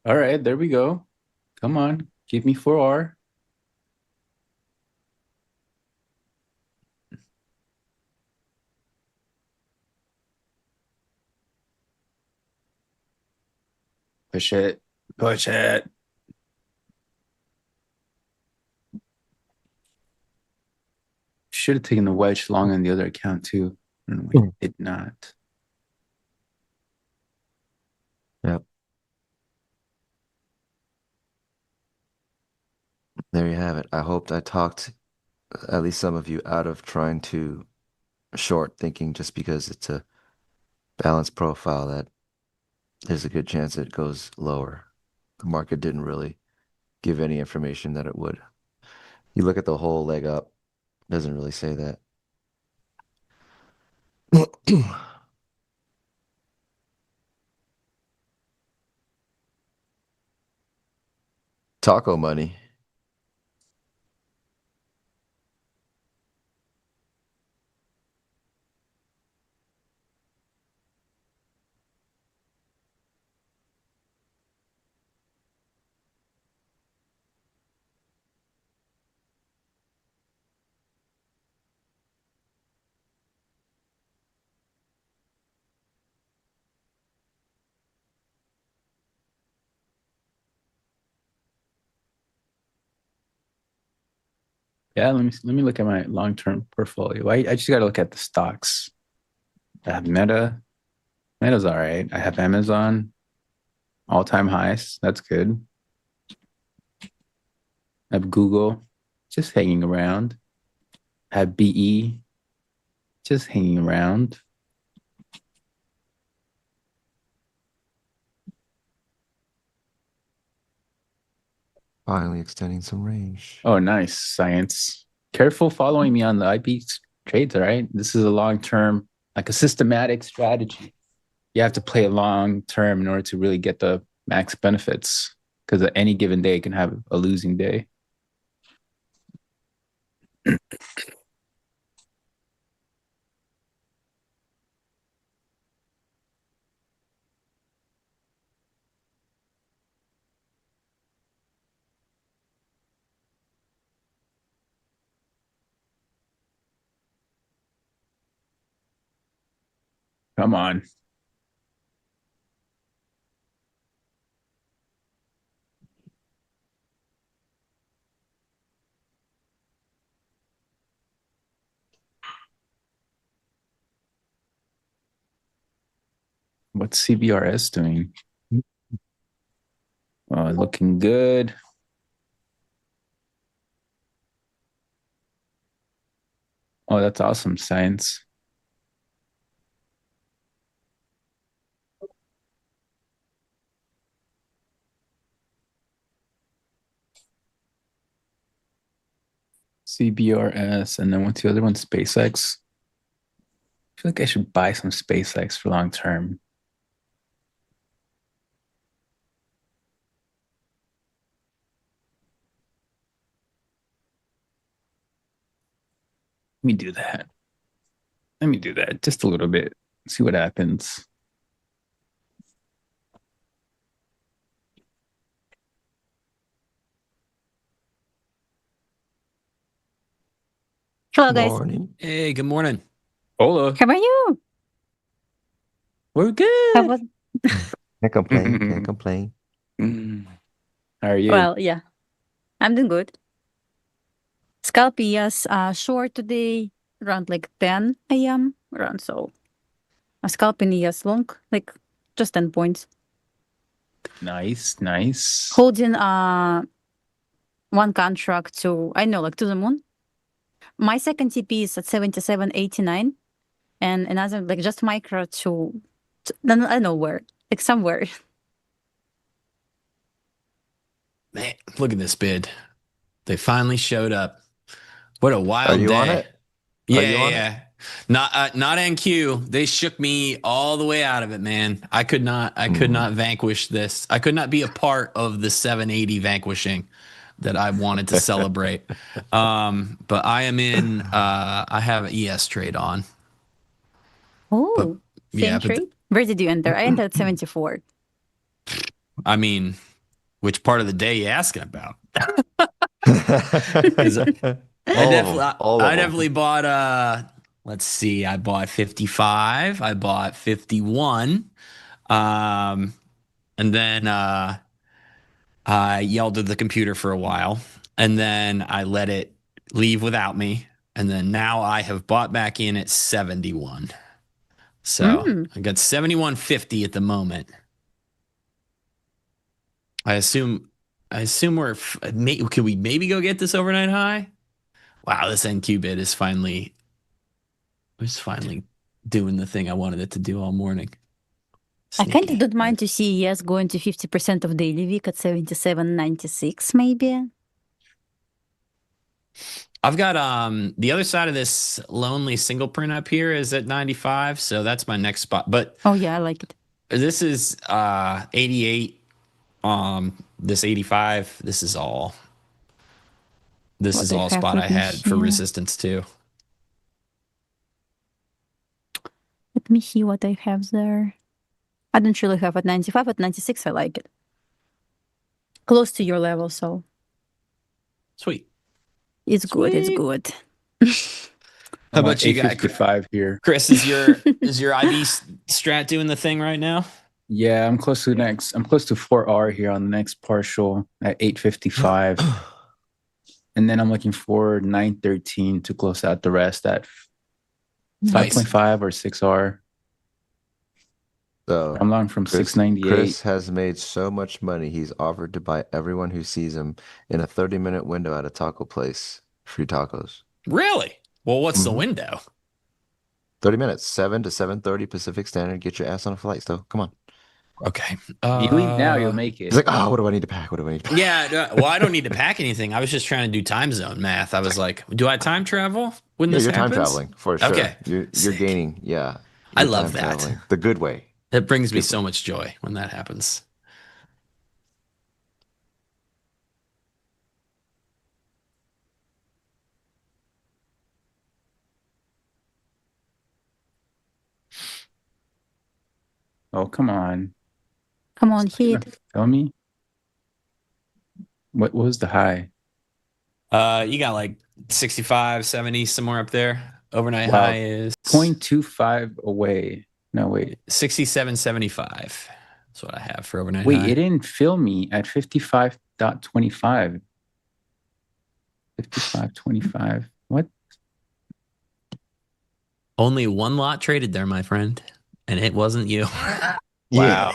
All right, there we go. Come on, give me 4R. Push it. Push it. Should have taken the wedge long on the other account too. I don't know why he did not. Yep. There you have it. I hoped I talked at least some of you out of trying to short, thinking just because it's a balanced profile that there's a good chance it goes lower. The market didn't really give any information that it would. You look at the whole leg up, doesn't really say that. Taco money. Yeah, let me look at my long-term portfolio. I just got to look at the stocks. I have Meta. Meta's all right. I have Amazon, all-time highs. That's good. I have Google, just hanging around. I have BE, just hanging around. Finally extending some range. Oh, nice. Science. Careful following me on the IP trades, all right? This is a long-term, like a systematic strategy. You have to play a long term in order to really get the max benefits, because at any given day you can have a losing day. Come on. What's CBRS doing? Looking good. Oh, that's awesome, science. CBRS, and then what's the other one? SpaceX. I feel like I should buy some SpaceX for long term. Let me do that. Let me do that just a little bit. See what happens. Hello, guys. Morning. Hey, good morning. Hola. How about you? We're How good. about? Can't complain. Can't complain. How are you? Well, yeah, I'm doing good. Scalpias short today around like 10 a.m. around so. A scalp in ES long, like just 10 points. Nice. Holding one contract to, I know, like to the moon. My second TP is at 77.89, and another like just micro to I don't know where, like somewhere. Man, look at this bid. They finally showed up. What a wild Are you day. on it? Yeah. Not NQ. They shook me all the way out of it, man. I could not vanquish this. I could not be a part of the 780 vanquishing that I wanted to celebrate. But I am in I have an ES trade on. Oh, same trade? Where did you enter? I entered at 74. I mean, which part of the day you asking about? I definitely bought let's see, I bought 55, I bought 51, and then I yelled at the computer for a while, and then I let it leave without me, and then now I have bought back in at 71. So I got 71.50 at the moment. I assume could we maybe go get this overnight high? Wow, this NQ bid is finally doing the thing I wanted it to do all morning. Sneaky. I kind of don't mind to see ES going to 50% of daily week at 77.96 maybe. I've got the other side of this lonely single print up here is at 95, so that's my next spot. But oh yeah, I like it. This is 88. This 85. This is all spot I had for resistance too. Let me see what I have there. I don't really have at 95. At 96, I like it. Close to your level, so. Sweet. It's good. It's good. How about you guys? 55 here. Chris, is your IB strat doing the thing right now? Yeah, I'm close to 4R here on the next partial at 855. And then I'm looking for 913 to close out the rest at 5.5 or 6R. So I'm long from 698. Chris has made so much money, he's offered to buy everyone who sees him in a 30-minute window at a taco place. Free tacos. Really? Well, what's the window? 30 minutes, 7 to 7:30 Pacific Standard. Get your ass on a flight, still. Come on. Okay. You leave now, you'll make it. He's like, oh, what do I need to pack? Yeah, well, I don't need to pack anything. I was just trying to do time zone math. I was like, do I time travel when this happens? You're time traveling, for sure. Okay. You're gaining, yeah. I love that. Traveling. The good way. It brings me so much joy when that happens. Oh, come on. Come on, hit. Tell me. What was the high? You got like 65, 70, somewhere up there. Overnight high is 0.25 away. No, wait. 67.75. That's what I have for overnight high. Wait, it didn't fill me at 55.25. 55.25. What? Only one lot traded there, my friend. And it wasn't you. Wow.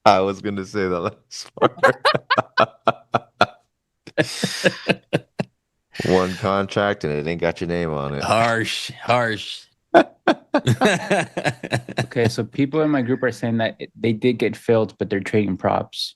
I was going to say that last part. One contract and it ain't got your name on it. Harsh. Okay, so people in my group are saying that they did get filled, but they're trading props.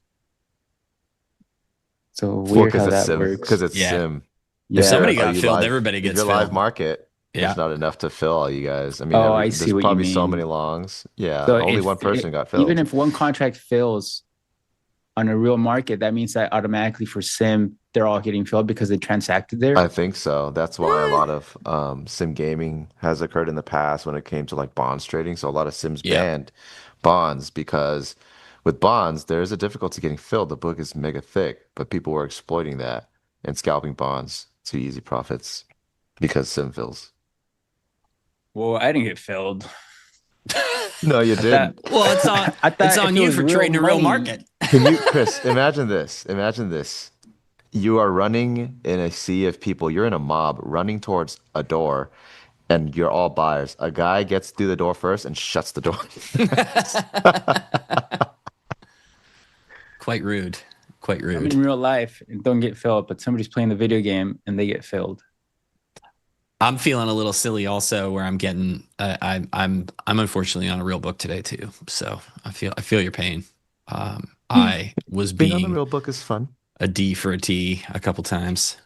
So weird how that works. Because it's sim. If somebody got filled, everybody gets filled. Your live market. There's not enough to fill all you guys. I mean, I see there's what probably you mean. So many longs. Yeah, so only one person got filled. Even if one contract fills on a real market, that means that automatically for sim, they're all getting filled because they transacted there. I think so. That's why a lot of sim gaming has occurred in the past when it came to like bonds trading. So a lot of sims banned bonds because with bonds, there is a difficulty getting filled. The book is mega thick, but people were exploiting that and scalping bonds to easy profits because sim fills. Well, I didn't get filled. No, you didn't. Well, it's on you for trading a real market. Can you, Chris, imagine this. Imagine this. You are running in a sea of people. You're in a mob running towards a door, and you're all buyers. A guy gets through the door first and shuts the door. Quite rude. Quite rude. I'm in real life and don't get filled, but somebody's playing the video game and they get filled. I'm feeling a little silly also, where I'm getting. I'm unfortunately on a real book today too, so I feel your pain. I was being on the real book is fun. A D for a T a couple times.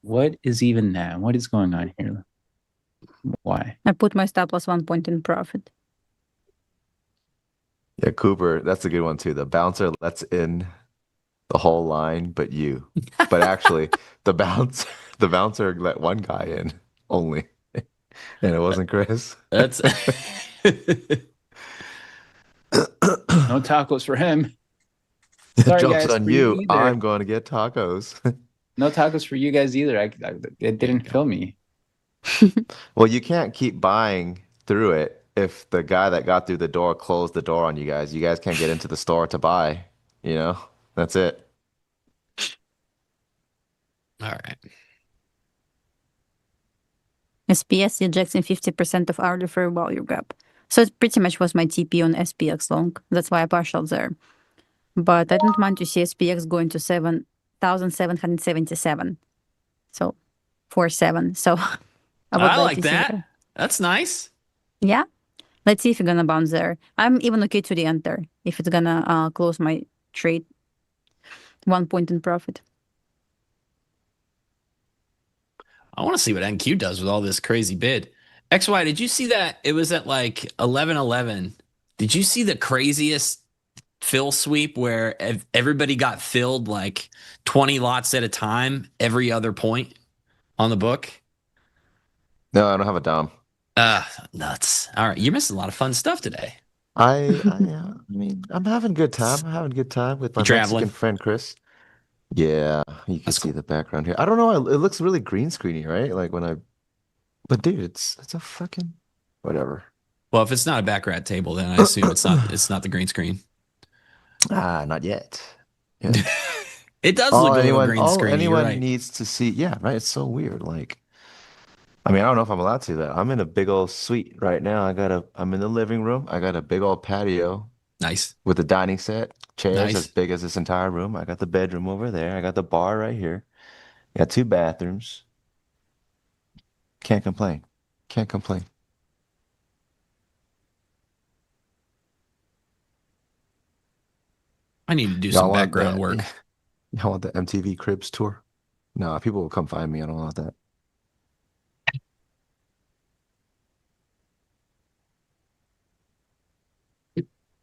What is even that? What is going on here? Why? I put my stop loss 1 point in profit. Yeah, Cooper, that's a good one too. The bouncer lets in the whole line, but you. But actually, the bouncer let one guy in only, and it wasn't Chris. That's no tacos for him. Sorry, Joke's guys, on you. I'm going to get tacos. No tacos for you guys either. It didn't fill me. Well, you can't keep buying through it if the guy that got through the door closed the door on you guys. You guys can't get into the store to buy. You know, that's it. All right. SPS ejecting 50% of hourly fair value gap. So it pretty much was my TP on SPX long. That's why I partial there. But I don't mind to see SPX going to 7,777. So 4.7. So I like that. That's nice. Yeah. Let's see if it's gonna bounce there. I'm even okay to re-enter if it's gonna close my trade 1 point in profit. I want to see what NQ does with all this crazy bid. XY, did you see that? It was at like 11:11. Did you see the craziest fill sweep where everybody got filled like 20 lots at a time every other point on the book? No, I don't have a Dom. Nuts. All right, you're missing a lot of fun stuff today. I mean, I'm having a good time. I'm having a good time with my Mexican friend Chris. Yeah, you can see the background here. I don't know. It looks really green screeny, right? Like but dude, it's a fucking whatever. Well, if it's not a background table, then I assume it's not the green screen. Not yet. Yeah. It does look a little green screen. Anyone needs to see. Yeah, right. It's so weird. Like, I mean, I don't know if I'm allowed to. That I'm in a big old suite right now. I'm in the living room. I got a big old patio. Nice. With a dining set, chairs as big as this entire room. I got the bedroom over there. I got the bar right here. Got 2 bathrooms. Can't complain. Can't complain. I need to do some background work. Y'all want the MTV Cribs tour? No, people will come find me. I don't want that.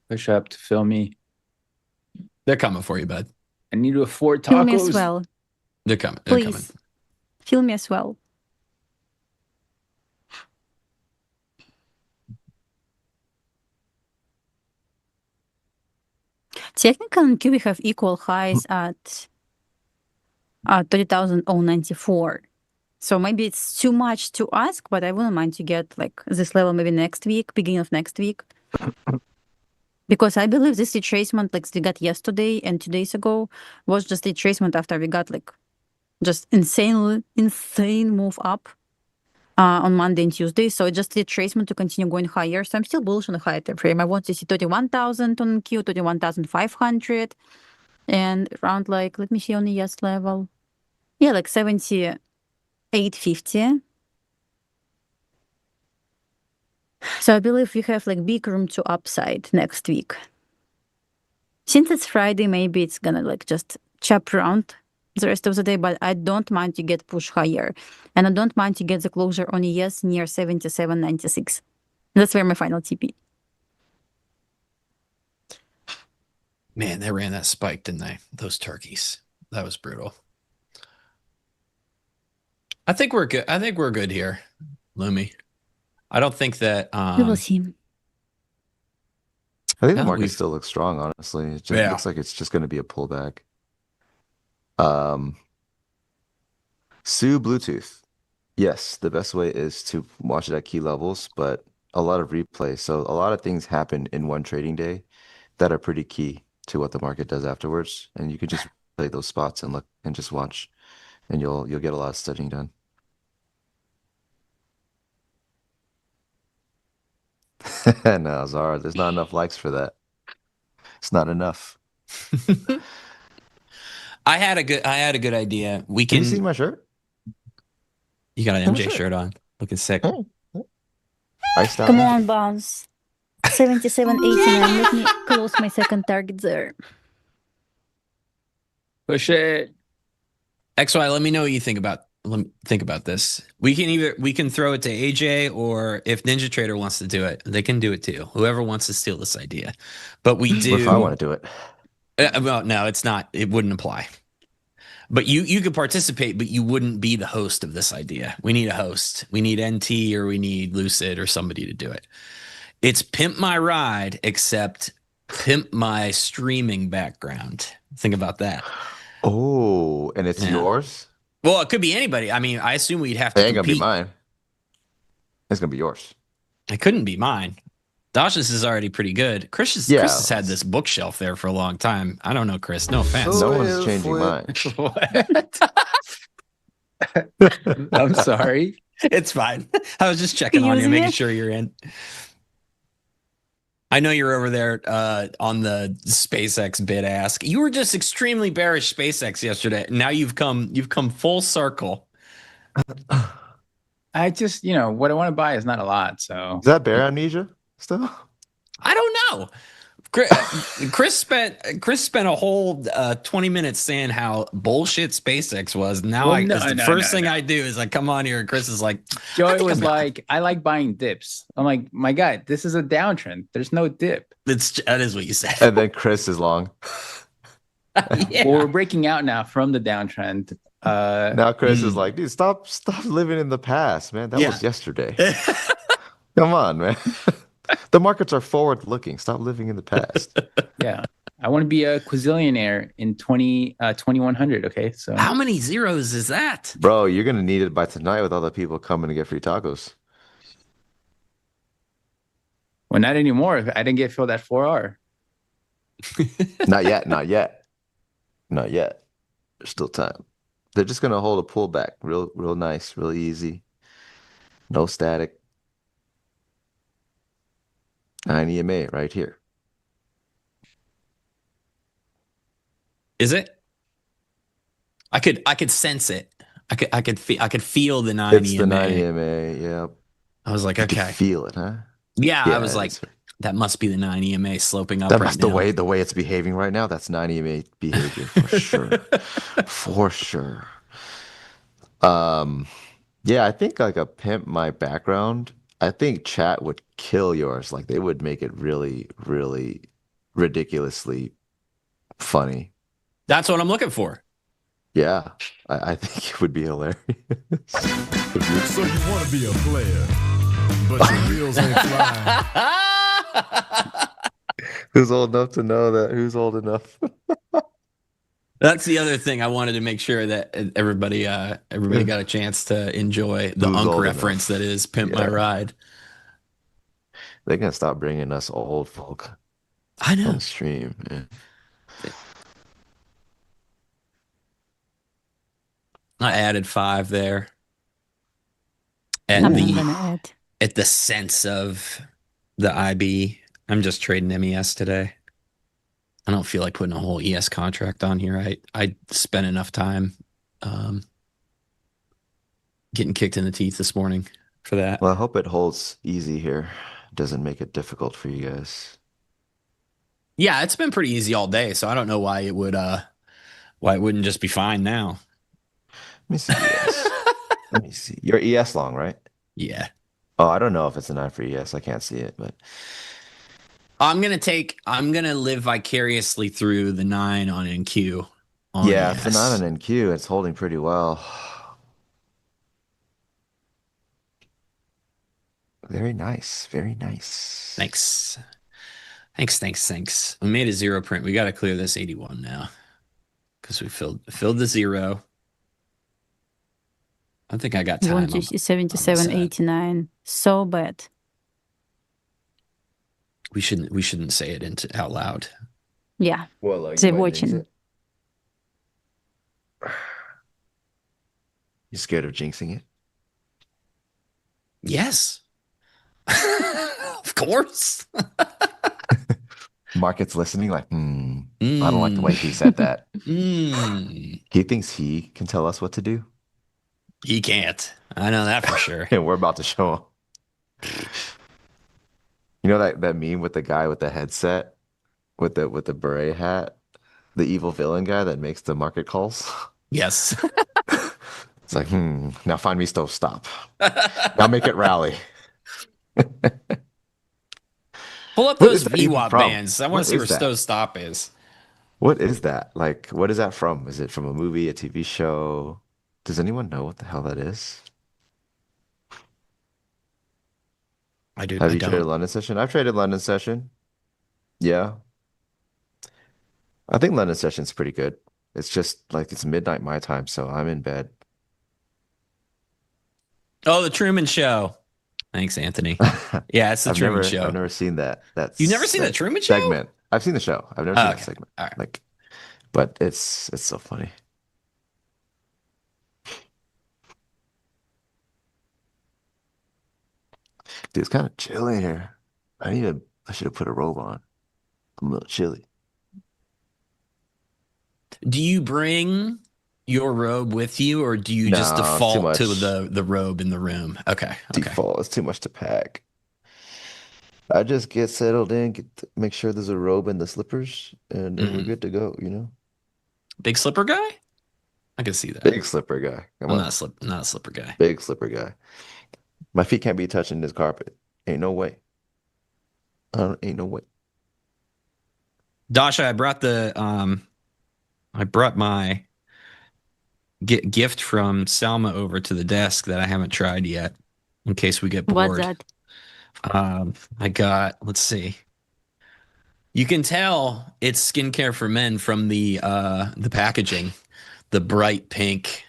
Push up to fill me. They're coming for you, bud. I need to afford tacos. Fill me as well. They're coming. Please. They're coming. Fill me as well. Technically, on Q, we have equal highs at 30,094. So maybe it's too much to ask, but I wouldn't mind to get like this level maybe next week, beginning of next week. Because I believe this retracement like we got yesterday and 2 days ago was just retracement after we got like just insane move up on Monday and Tuesday. So just retracement to continue going higher. So I'm still bullish on the higher time frame. I want to see 31,000 on Q, 31,500, and around like, let me see on the yes level. Yeah, like 78.50. So I believe we have like big room to upside next week. Since it's Friday, maybe it's gonna like just chop around the rest of the day, but I don't mind to get push higher. And I don't mind to get the closure on ES near 77.96. That's where my final TP. Man, they ran that spike, didn't they? Those turkeys. That was brutal. I think we're good. I think we're good here, Lumi. I don't think that We will see. I think the market still looks strong, honestly. It just looks like it's just going to be a pullback. Sue Bluetooth. Yes, the best way is to watch it at key levels, but a lot of replay. So a lot of things happen in one trading day that are pretty key to what the market does afterwards. And you can just play those spots and look and just watch, and you'll get a lot of studying done. No, Zara, there's not enough likes for that. It's not enough. I had a good idea. We Have you can. seen my shirt? You got an MJ shirt on. Looking sick. Iced out. Come on, bounce. 77.89. Let me close my second target there. Push it. XY, let me know what you think about. Let me think about this. We can throw it to AJ, or if NinjaTrader wants to do it, they can do it too. Whoever wants to steal this idea, but we do. What if I want to do it? Well, no, it's not. It wouldn't apply. But you could participate, but you wouldn't be the host of this idea. We need a host. We need NT, or we need Lucid, or somebody to do it. It's pimp my ride, except pimp my streaming background. Think about that. Oh, and it's yours? Well, it could be anybody. I mean, I assume we'd have to. It ain't compete. gonna be mine. It's gonna be yours. It couldn't be mine. Dash's is already pretty good. Chris has had this bookshelf there for a long time. I don't know, Chris. No offense. No one's changing mine. I'm sorry. It's fine. I was just checking on you, making sure you're in. I know you're over there on the SpaceX bid ask. You were just extremely bearish SpaceX yesterday. Now you've come full circle. I just, what I want to buy is not a lot. So is that bear amnesia still? I don't know. Chris spent a whole 20 minutes saying how bullshit SpaceX was. Now the first thing I do is I come on here and Chris is like, Joey was like, I like buying dips. I'm like, my God, this is a downtrend. There's no dip. That is what you said. And then Chris is long. Yeah. Well, we're breaking out now from the downtrend. Now Chris is like, dude, stop living in the past, man. That was yesterday. Come on, man. The markets are forward looking. Stop living in the past. Yeah. I want to be a quazillionaire in 2100. Okay. So how many zeros is that? Bro, you're going to need it by tonight with all the people coming to get free tacos. Well, not anymore. I didn't get filled at 4R. Not yet. There's still time. They're just going to hold a pullback. Real nice, real easy. No static. 9 EMA right here. Is it? I could sense it. I could feel the 9 EMA. It's the 9 EMA, yep. I was like, you okay. Could feel it, huh? Yeah, I was like, that must be the 9 EMA sloping up. That's the way it's behaving right now. That's 9 EMA behavior for sure. For sure. Yeah, I think like a pimp my background. I think chat would kill yours. Like they would make it really, really ridiculously funny. That's what I'm looking for. Yeah, I think it would be hilarious. So you want to be a player, but your wheels ain't flying. Who's old enough to know that? Who's old enough? That's the other thing. I wanted to make sure that everybody got a chance to enjoy the Unk reference that is Pimp My Ride. They're going to stop bringing us old folk on the stream. Yeah. I added 5 there. At the sense of the IB. I'm just trading MES today. I don't feel like putting a whole ES contract on here. I spent enough time getting kicked in the teeth this morning for that. Well, I hope it holds easy here. Doesn't make it difficult for you guys. Yeah, it's been pretty easy all day, so I don't know why it wouldn't just be fine now. Let me see. Let me see. You're ES long, right? Yeah. Oh, I don't know if it's a 9 for ES. I can't see it, but I'm gonna live vicariously through the 9 on NQ. Yeah, if the 9 on NQ, it's holding pretty well. Very nice. Very nice. Thanks. We made a 0 print. We got to clear this 81 now because we filled the 0. I think I got time. 77.89. So bad. We shouldn't say it out loud. Yeah. Well, like they're watching. You scared of jinxing it? Yes. Of course. Market's listening like, I don't like the way he said that. He thinks he can tell us what to do. He can't. I know that for sure. And we're about to show him. You know that meme with the guy with the headset, with the beret hat, the evil villain guy that makes the market calls? Yes. It's like, now find me Stowe stop. Now make it rally. Pull up those VWAP bands. I want to see where Stowe's stop is. What is that? Like, what is that from? Is it from a movie, a TV show? Does anyone know what the hell that is? I do. Have you traded London session? I've traded London session. Yeah. I think London session's pretty good. It's just like it's midnight my time, so I'm in bed. Oh, the Truman Show. Thanks, Anthony. Yeah, it's the Truman Show. I've never seen that. You've never seen the Truman Show segment? I've seen the show. I've never seen that segment. All right. Like, but it's so funny. Dude, it's kind of chilly here. I should have put a robe on. I'm a little chilly. Do you bring your robe with you, or do you just default to the robe in the room? Okay. Default. It's too much to pack. I just get settled in, make sure there's a robe and the slippers, and we're good to go, you know? Big slipper guy? I can see that. Big slipper guy. I'm not a slipper guy. Big slipper guy. My feet can't be touching this carpet. Ain't no way. Ain't no way. Dasha, I brought my gift from Salma over to the desk that I haven't tried yet, in case we get bored. What's that? I got, let's see. You can tell it's skincare for men from the packaging, the bright pink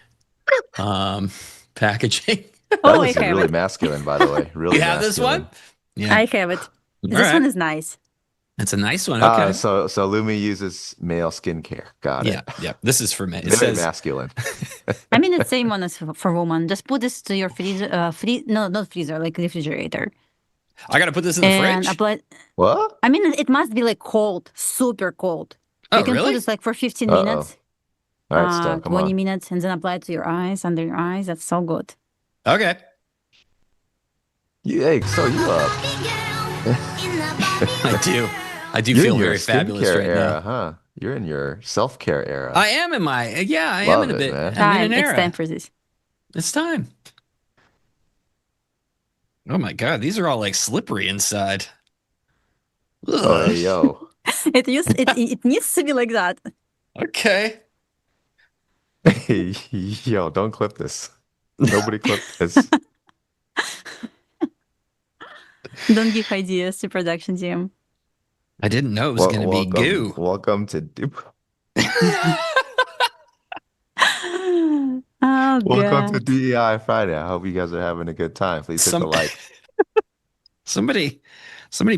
packaging. Oh, it's really masculine, by the way. Really, you have masculine. this one? Yeah, I have it. This one is nice. It's a nice one. Okay. So Lumi uses male skincare. Got it. Yeah. This is for men. It Very says masculine. I mean, the same one as for women. Just put this to your freezer. No, not freezer, like refrigerator. I gotta put this in the fridge. Apply. What? I mean, it must be like cold, super cold. You can put this like for 15 minutes. All right, Stowe, come 20 on. minutes, and then apply it to your eyes, under your eyes. That's so good. Okay. Hey, so you up? I do feel very fabulous right era, now. Huh? You're in your self-care era. I am in my I Love am in a it, bit. man. I'm in an It's era. time for this. It's time. Oh my god, these are all like slippery inside. Oh, hey, yo. It needs to be like that. Okay. Hey, yo, don't clip this. Nobody clip this. Don't give ideas to production team. I didn't know it was going to be goo. Welcome to Oh, Welcome to God. DEI Friday. I hope you guys are having a good time. Please hit the like. Somebody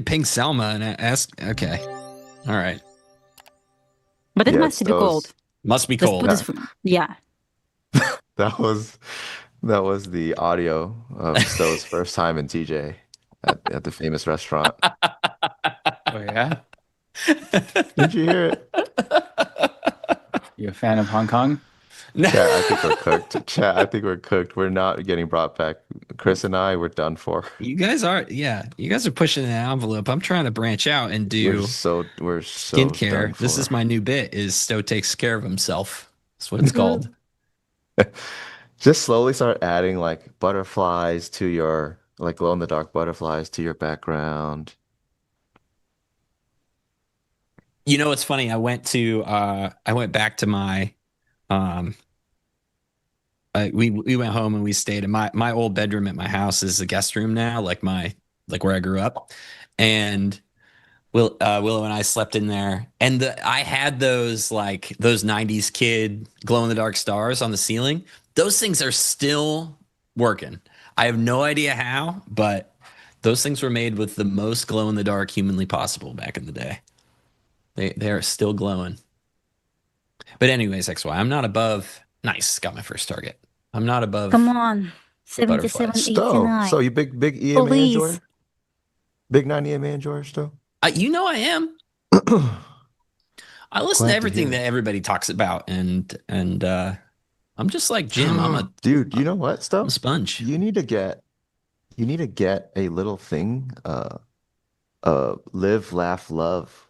ping Selma and ask. Okay. All right. But it must be cold. Must be Just cold. put this yeah. That was the audio of Stowe's first time in TJ at the famous restaurant. Oh, yeah? Did you hear it? You a fan of Hong Kong? Chat, I think we're cooked. Chat, I think we're cooked. We're not getting brought back. Chris and I, we're done for. You guys are pushing the envelope. I'm trying to branch out and do we're so skincare. done This for. is my new bit. Is Stowe takes care of himself. That's what it's called. Just slowly start adding like butterflies to your like glow in the dark butterflies to your background. You know, it's funny. I went back to my we went home and we stayed in my old bedroom at my house is a guest room now, like where I grew up. And Willow and I slept in there, and I had those 90s kid glow in the dark stars on the ceiling. Those things are still working. I have no idea how, but those things were made with the most glow in the dark humanly possible back in the day. They are still glowing. But anyways, XY, I'm not above. Nice, got my first target. I'm not above. Come on. 77, Stowe, 89. so you big EMA enjoyer? Big 90 man, George, though? You know I am. I listen to everything that everybody talks about, and I'm just like Jim. I'm a dude. You know what, I'm a sponge. You need to get a little thing. Live, laugh, love.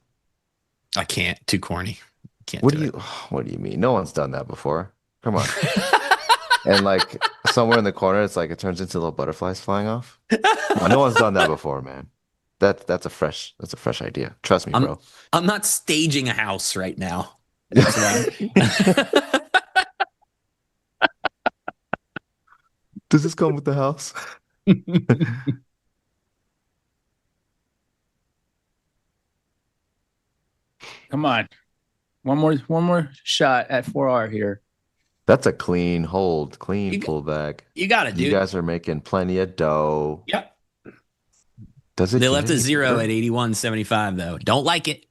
I can't. Too corny. Can't. What do you mean? No one's done that before. Come on. And like somewhere in the corner, it's like it turns into little butterflies flying off. No one's done that before, man. That's a fresh idea. Trust me, bro. I'm not staging a house right now. That's why. Does this come with the house? Come on. One more shot at 4R here. That's a clean hold, pullback. You got it, dude. You guys are making plenty of dough. Yep. They left a zero at 81.75 though. Don't like it.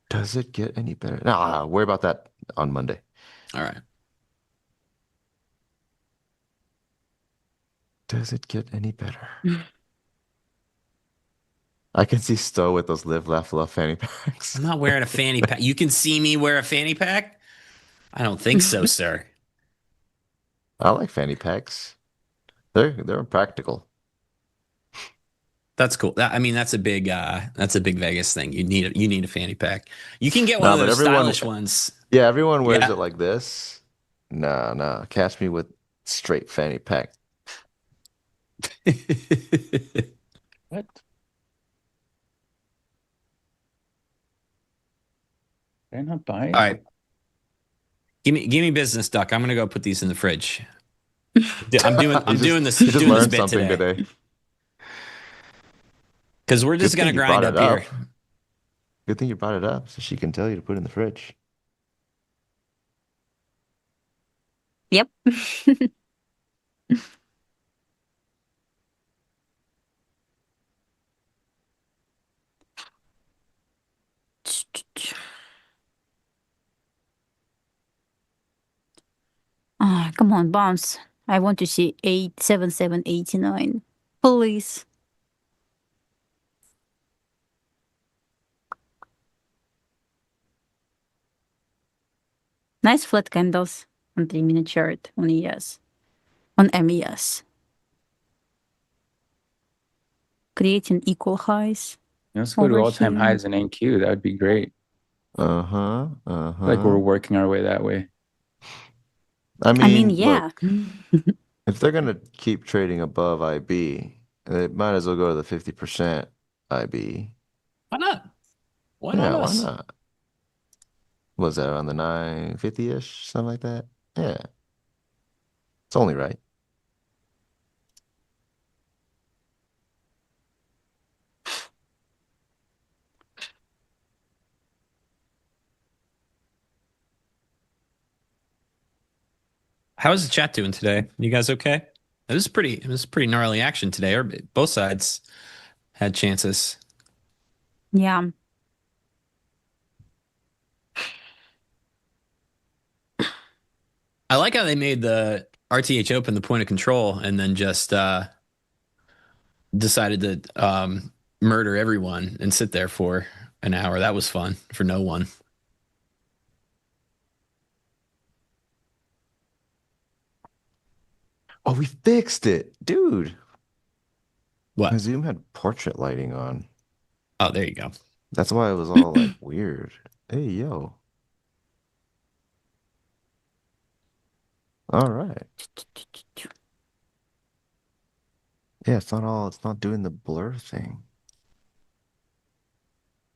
Does it get any better? No, worry about that on Monday. All right. Does it get any better? I can see Stowe with those live, laugh, love fanny packs. I'm not wearing a fanny pack. You can see me wear a fanny pack? I don't think so, sir. I like fanny packs. They're practical. That's cool. I mean, that's a big Vegas thing. You need a fanny pack. You can get one of those stylish ones. Yeah, everyone wears it like this. No. Catch me with straight fanny pack. What? Did I not buy it? All right. Give me business, Duck. I'm gonna go put these in the fridge. I'm doing this bit today. Because we're just gonna grind up here. Good thing you brought it up, so she can tell you to put it in the fridge. Yep. Come on, bounce. I want to see 87789. Please. Nice flat candles on 3-minute chart on ES. On MES. Creating equal highs. Let's go to all-time highs in NQ. That would be great. Like we're working our way that way. I mean, yeah. Look, if they're gonna keep trading above IB, they might as well go to the 50% IB. Why not? Why not? Was that around the 950-ish, something like that? Yeah. It's only right. How's the chat doing today? You guys okay? It was pretty gnarly action today. Both sides had chances. Yeah. I like how they made the RTH Open the point of control and then just decided to murder everyone and sit there for an hour. That was fun for no one. Oh, we fixed it, dude. What? My Zoom had portrait lighting on. Oh, there you go. That's why it was all like weird. Hey, yo. All right. Yeah, it's not doing the blur thing.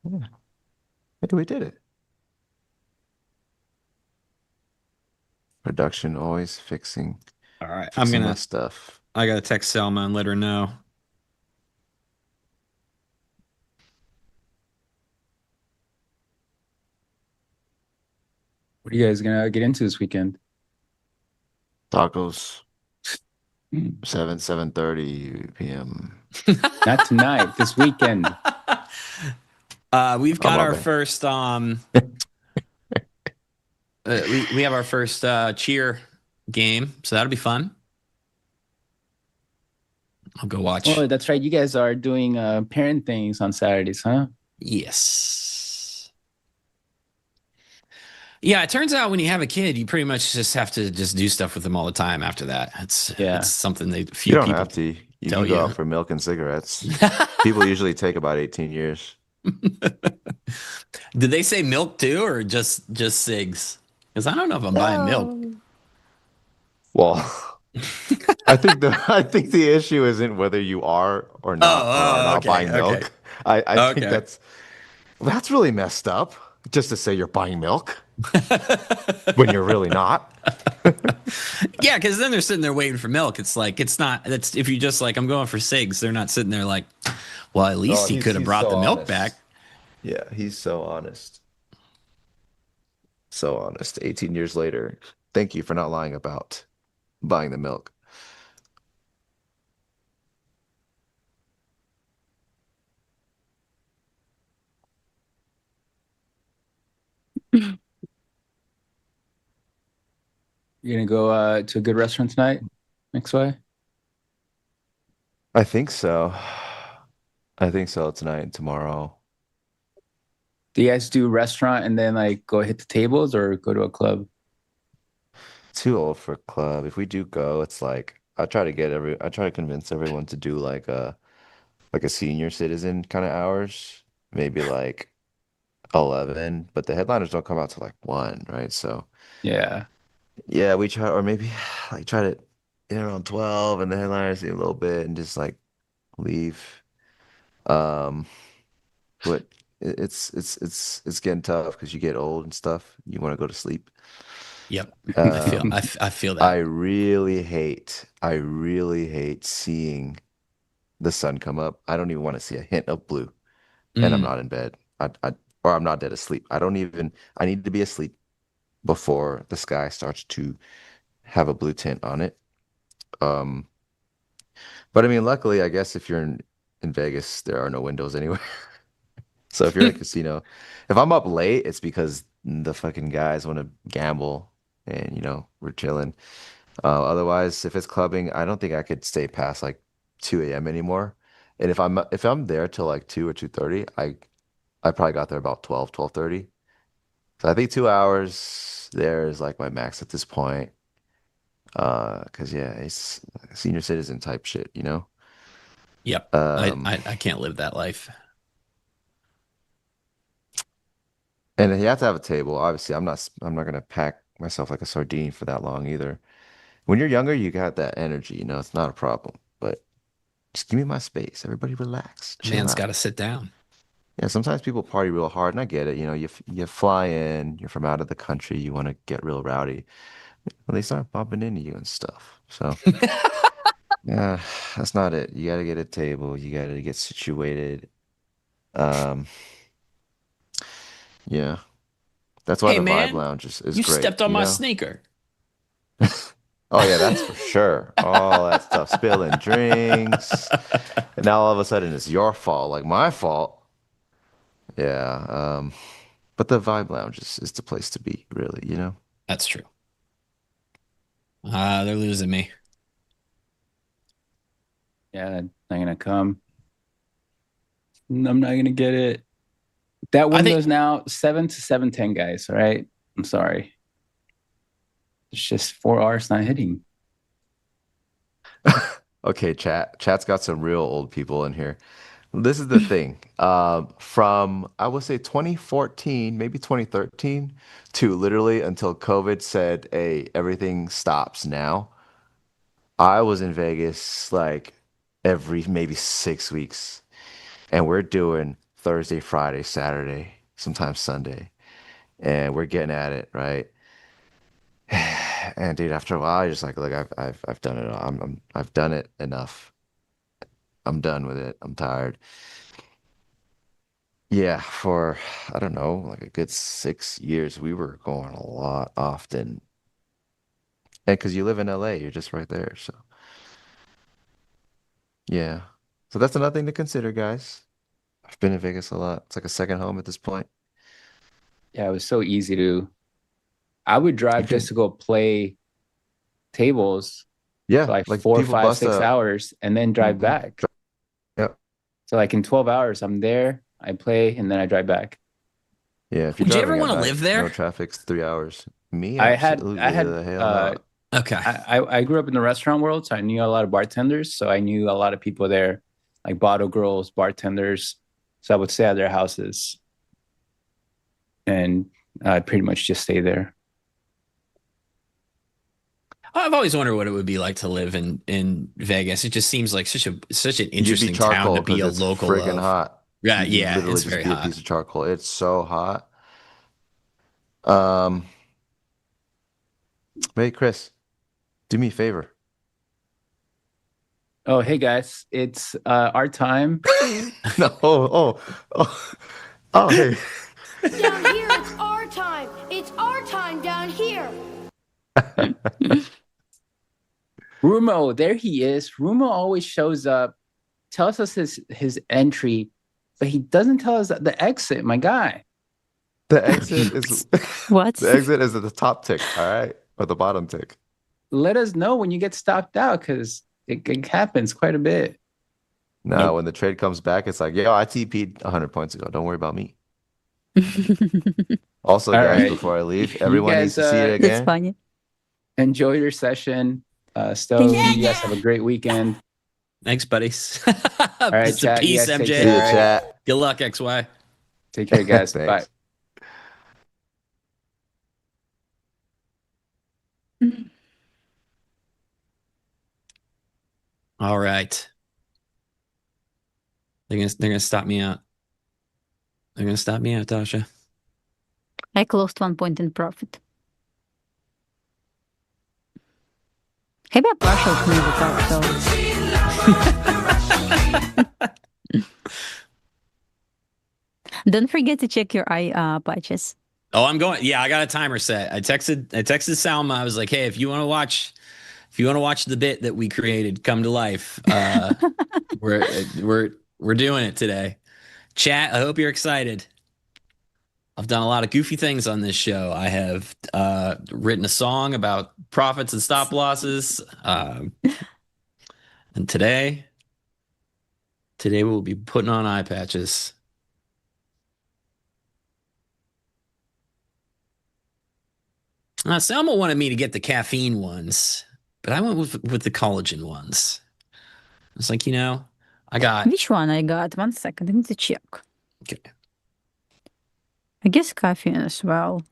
Yeah. Hey, we did it. Production always fixing. All right. I'm gonna stuff. I gotta text Selma and let her know. What are you guys gonna get into this weekend? Tacos. 7:30 p.m. Not tonight, this weekend. We've got our first we have our first cheer game, so that'll be fun. I'll go watch. Oh, that's right. You guys are doing parent things on Saturdays, huh? Yes. Yeah, it turns out when you have a kid, you pretty much just have to just do stuff with them all the time after that. It's something few You don't people have to. You tell can go out for milk and cigarettes. People usually take about 18 years. Did they say milk too, or just cigs? Because I don't know if I'm buying milk. Well, I think the issue isn't whether you are or not buying milk. I think that's really messed up. Just to say you're buying milk when you're really not. Yeah, because then they're sitting there waiting for milk. It's like that's if you just like I'm going for cigs, they're not sitting there like, well, at least he could have brought the milk back. Yeah, he's so honest. So honest. 18 years later, thank you for not lying about buying the milk. You're gonna go to a good restaurant tonight, McSway? I think so. Tonight and tomorrow. Do you guys do restaurant and then like go hit the tables or go to a club? Too old for a club. If we do go, it's like I try to convince everyone to do like a senior citizen kind of hours, maybe like 11, but the headliners don't come out till like 1, right? So yeah, we try, or maybe like try to around 12 and the headliners see a little bit and just like leave. But it's getting tough because you get old and stuff. You want to go to sleep. Yep. I feel that. I really hate seeing the sun come up. I don't even want to see a hint of blue, and I'm not in bed. Or I'm not dead asleep. I need to be asleep before the sky starts to have a blue tint on it. But I mean, luckily, I guess if you're in Vegas, there are no windows anywhere. So if you're in a casino, if I'm up late, it's because the fucking guys want to gamble and, we're chilling. Otherwise, if it's clubbing, I don't think I could stay past like 2 a.m. anymore. And if I'm there till like 2 or 2:30, I probably got there about 12:30. So I think 2 hours there is like my max at this point. Because it's senior citizen type shit, Yep. I can't live that life. And you have to have a table. Obviously, I'm not gonna pack myself like a sardine for that long either. When you're younger, you got that energy, it's not a problem. But just give me my space. Everybody relax. Man's got to sit down. Yeah, sometimes people party real hard, and I get it. You fly in, you're from out of the country, you want to get real rowdy. Well, they start bumping into you and stuff. So yeah, that's not it. You got to get a table. You got to get situated. Yeah, that's why Hey, the man, Vibe Lounge is you great. stepped on my sneaker. Oh yeah, that's for sure. All that stuff, spilling drinks, and now all of a sudden it's your fault, like my fault. Yeah, but the Vibe Lounge is the place to be, really. That's true. They're losing me. Yeah, not gonna come. I'm not gonna get it. That window's now 7 to 7:10, guys. All right, I'm sorry. It's just 4 hours not hitting. Okay, chat's got some real old people in here. This is the thing. From I would say 2014, maybe 2013, to literally until COVID said, "Hey, everything stops now." I was in Vegas like every maybe 6 weeks, and we're doing Thursday, Friday, Saturday, sometimes Sunday, and we're getting at it, right? And dude, after a while, you're just like, look, I've done it. I've done it enough. I'm done with it. I'm tired. Yeah, for I don't know, like a good 6 years, we were going a lot often. And because you live in LA, you're just right there. So yeah. So that's another thing to consider, guys. I've been in Vegas a lot. It's like a second home at this point. Yeah, it was so easy to. I would drive just to go play tables Yeah, for like like 4, people 5, bust 6 hours and then drive back. Yeah. So like in 12 hours, I'm there, I play, and then I drive back. Yeah, if you're Would you driving ever at want to night, live there? no traffic's 3 hours. Me, I absolutely had the hell no. Okay. I grew up in the restaurant world, so I knew a lot of bartenders. So I knew a lot of people there, like bottle girls, bartenders. So I would stay at their houses, and I'd pretty much just stay there. I've always wondered what it would be like to live in Vegas. It just seems like such an You'd be interesting town charcoal to be a because it's local friggin' of. hot. Yeah, You'd yeah, literally it's just very be a hot. piece of charcoal. It's so hot. Hey Chris, do me a favor. Oh, hey guys, it's our time. No, oh, hey. Down here, it's our time. It's our time down here. Rumo, there he is. Rumo always shows up, tells us his entry, but he doesn't tell us the exit, my guy. The exit is What? The exit is at the top tick, all right? Or the bottom tick. Let us know when you get stopped out, because it happens quite a bit. No, when the trade comes back, it's like, yo, I TP'd 100 points ago. Don't worry about me. Also, All guys, right. before I leave, You everyone guys, needs to see it That's again. funny. Enjoy your session. Stowe, you guys have a great weekend. Thanks, buddies. All right, Peace, chat. You guys take MJ. See care. you, all right? chat. Good luck, XY. Take care, guys. Bye. Thanks. All right. They're gonna stop me out. They're gonna stop me out, Tasha. I closed 1 point in profit. Maybe a partial move without though. Don't forget to check your eye patches. Oh, I'm going. Yeah, I got a timer set. I texted Salma. I was like, hey, if you want to watch the bit that we created come to life, we're doing it today. Chat, I hope you're excited. I've done a lot of goofy things on this show. I have written a song about profits and stop losses. And today we'll be putting on eye patches. Selma wanted me to get the caffeine ones, but I went with the collagen ones. It's like, I got... Which one I got? 1 second, I need to check. Okay. I guess caffeine as well.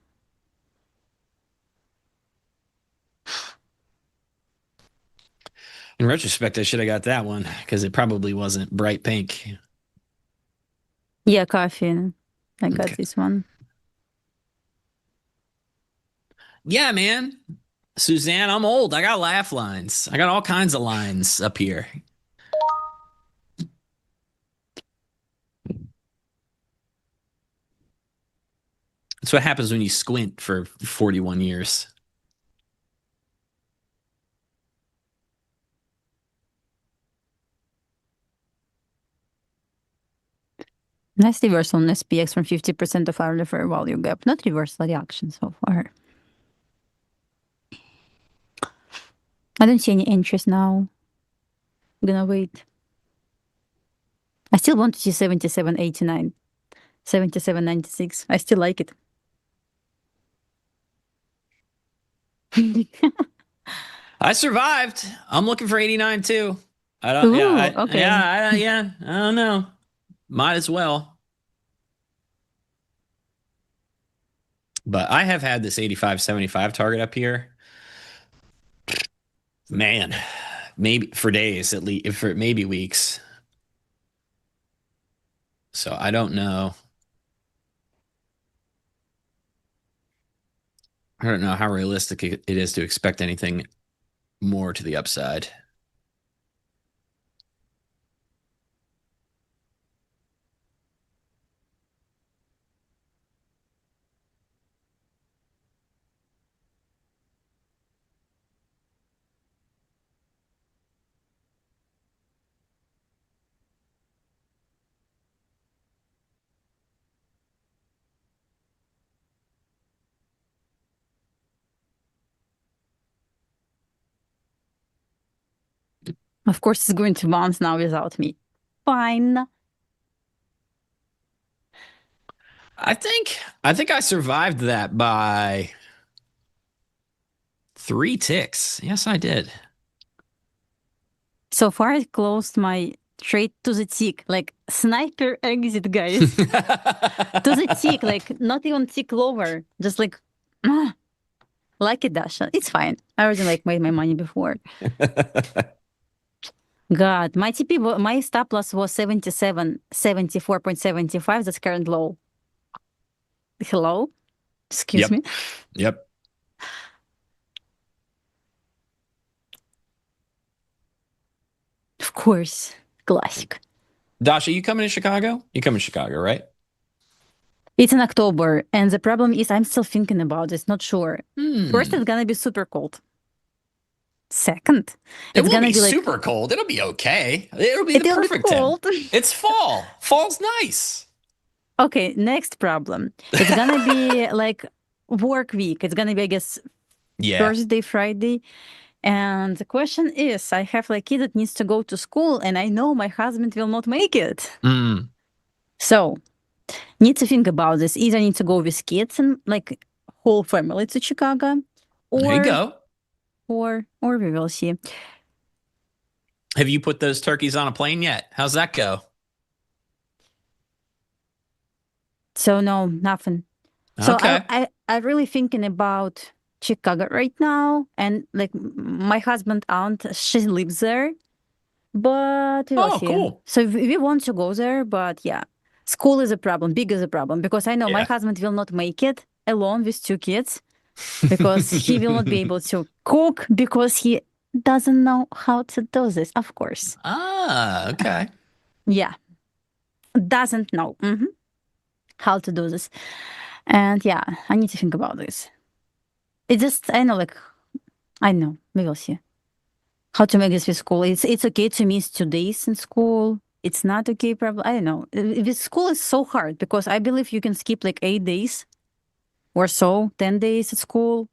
In retrospect, I should have got that one because it probably wasn't bright pink. Yeah, caffeine. I got this one. Yeah, man. Suzanne, I'm old. I got laugh lines. I got all kinds of lines up here. That's what happens when you squint for 41 years. Nice reversal on SPX from 50% of hourly fair value gap. Not reversal, reaction so far. I don't see any entries now. I'm gonna wait. I still want to see 77.89, 77.96. I still like it. I survived. I'm looking for 89 too. I don't. Ooh, yeah. okay. Yeah. I don't know. Might as well. But I have had this 85.75 target up here. Man, maybe for days at least, for maybe weeks. So I don't know. I don't know how realistic it is to expect anything more to the upside. Of course, it's going to bounce now without me. Fine. I think I survived that by 3 ticks. Yes, I did. So far, I closed my trade to the tick, like sniper exit, guys. To the tick, like not even tick lower, just like a dash. It's fine. I already like made my money before. God, my TP, my stop loss was 77, 74.75. That's current low. Hello? Excuse me? Yep. Of course. Classic. Dasha, you coming to Chicago? You coming to Chicago, right? It's in October, and the problem is I'm still thinking about it. Not sure. First, it's gonna be super cold. Second, it's gonna be super cold. It'll be okay. It'll be the perfect cold. It's fall. Fall's nice. Okay, next problem. It's gonna be like work week. It's gonna be, I guess, Thursday, Friday. And the question is, I have like kid that needs to go to school, and I know my husband will not make it. So, need to think about this. Either need to go with kids and like whole family to Chicago, or there you go. Or we will see. Have you put those turkeys on a plane yet? How's that go? So no, nothing. Okay. So I really thinking about Chicago right now, and like my husband aunt, she lives there, but we'll see. Cool. So we want to go there, but yeah, school is a problem, big is a problem, because I know my husband will not make it alone with 2 kids, because he will not be able to cook, because he doesn't know how to do this, of course. Okay. Yeah, doesn't know how to do this. And yeah, I need to think about this. It just, I know, we will see how to make this with school. It's okay to miss 2 days in school. It's not okay, probably. I don't know. With school is so hard, because I believe you can skip like 8 days or so, 10 days at school,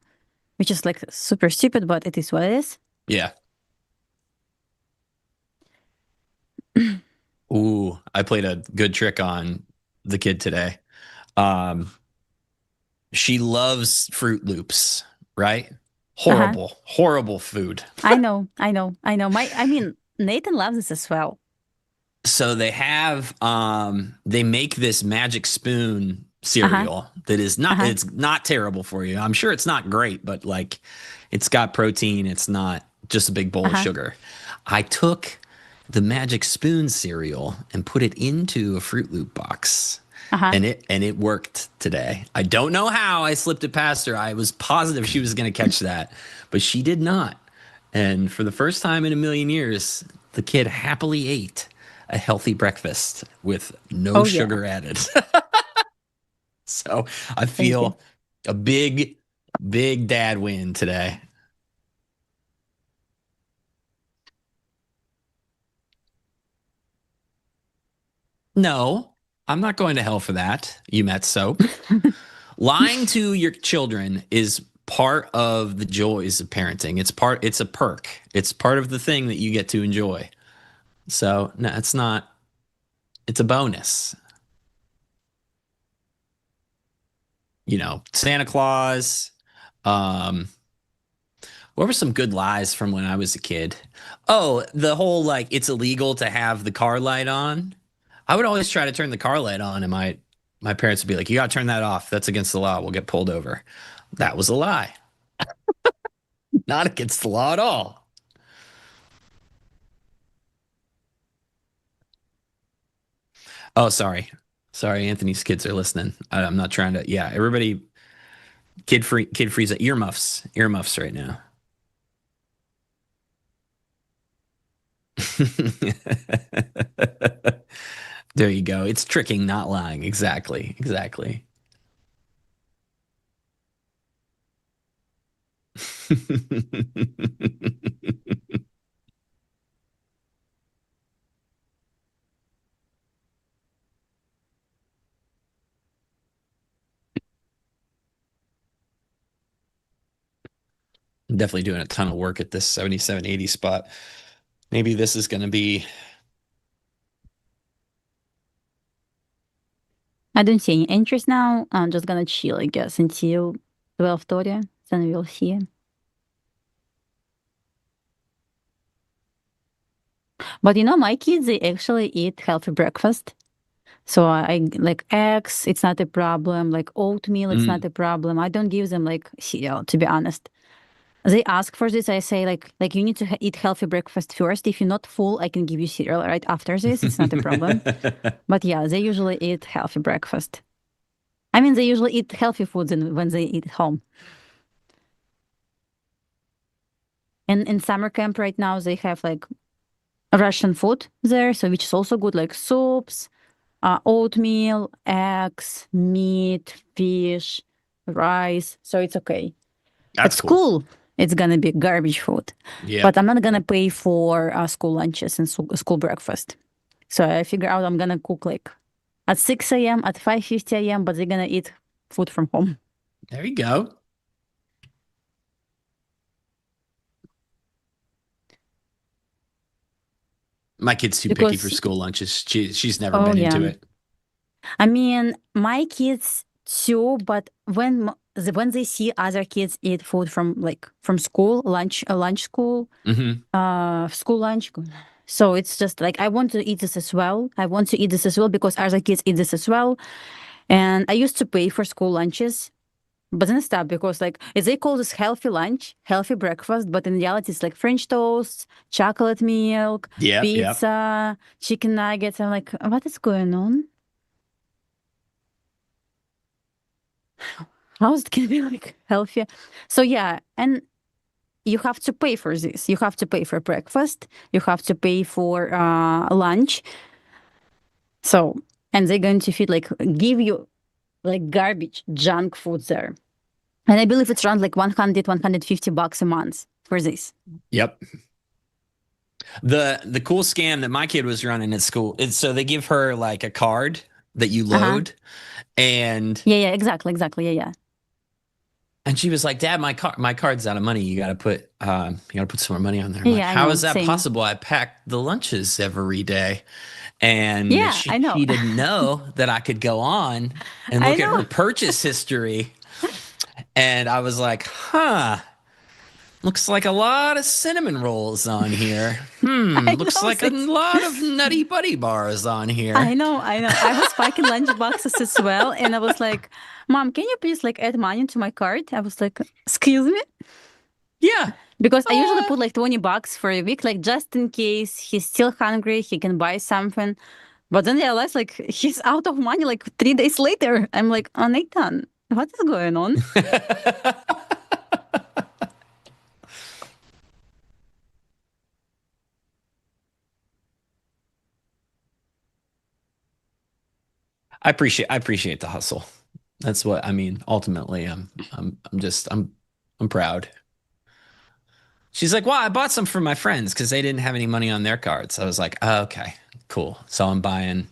which is like super stupid, but it is what it is. Yeah. Ooh, I played a good trick on the kid today. She loves Fruit Loops, right? Horrible food. I know. Nathan loves this as well. So they have, they make this magic spoon cereal that is not, it's not terrible for you. I'm sure it's not great, but like it's got protein. It's not just a big bowl of sugar. I took the magic spoon cereal and put it into a Fruit Loop box. And it worked today. I don't know how I slipped it past her. I was positive she was going to catch that, but she did not. And for the first time in a million years, the kid happily ate a healthy breakfast with no sugar added. So I feel a big dad win today. No. I'm not going to hell for that, you met soap. Lying to your children is part of the joys of parenting. It's a perk. It's part of the thing that you get to enjoy. So no, it's not. It's a bonus. You know, Santa Claus. What were some good lies from when I was a kid? Oh, the whole like it's illegal to have the car light on. I would always try to turn the car light on, and my parents would be like, "You got to turn that off. That's against the law. We'll get pulled over." That was a lie. Not against the law at all. Oh, sorry. Anthony's kids are listening. I'm not trying to. Yeah, everybody, kid freeze earmuffs right now. There you go. It's tricking, not lying. Exactly. I'm definitely doing a ton of work at this 77.80 spot. Maybe this is going to be. I don't see any interest now. I'm just gonna chill, I guess, until 12:30. Then we'll see. But my kids, they actually eat healthy breakfast. So I like eggs, it's not a problem. Like oatmeal, it's not a problem. I don't give them like cereal, to be honest. They ask for this. I say like you need to eat healthy breakfast first. If you're not full, I can give you cereal right after this. It's not a problem. But yeah, they usually eat healthy breakfast. I mean, they usually eat healthy foods when they eat at home. And in summer camp right now, they have like Russian food there, so which is also good, like soups, oatmeal, eggs, meat, fish, rice. So it's okay. That's At school, it's gonna be garbage food. Yeah. But I'm not gonna pay for school lunches and school breakfast. So I figure out I'm gonna cook like at 6 a.m., at 5:50 a.m., but they're gonna eat food from home. There you go. My kid's too picky for school lunches. She's never been into it. I mean, my kids too, but when they see other kids eat food from school, lunch school, school lunch, so it's just like I want to eat this as well. I want to eat this as well because other kids eat this as well. And I used to pay for school lunches, but then I stopped because like they call this healthy lunch, healthy breakfast, but in reality it's like French toast, chocolate milk, pizza, chicken nuggets. I'm like, what is going on? How is it gonna be like healthier? So yeah, and you have to pay for this. You have to pay for breakfast. You have to pay for lunch. So, and they're going to feed give you like garbage, junk food there. And I believe it's around like $150 a month for this. Yep. The cool scam that my kid was running at school is so they give her like a card that you load, and yeah, exactly, yeah. And she was like, "Dad, my card's out of money. You got to put some more money on there." I'm like, I how know, is that same. possible? I pack the lunches every day. And I know. she didn't know that I could go on and look at her purchase history. And I was like, looks like a lot of cinnamon rolls on here. Looks like a lot of Nutty Buddy bars on here. I know. I was packing lunch boxes as well. And I was like, Mom, can you please add money to my card? I was like, excuse me? Yeah. Because I usually put $20 for a week, just in case he's still hungry, he can buy something. But then I realized he's out of money 3 days later. I'm like, oh, Nathan, what is going on? I appreciate the hustle. That's what I mean. Ultimately, I'm proud. She's like, well, I bought some for my friends because they didn't have any money on their cards. I was like, oh, okay, cool. So I'm buying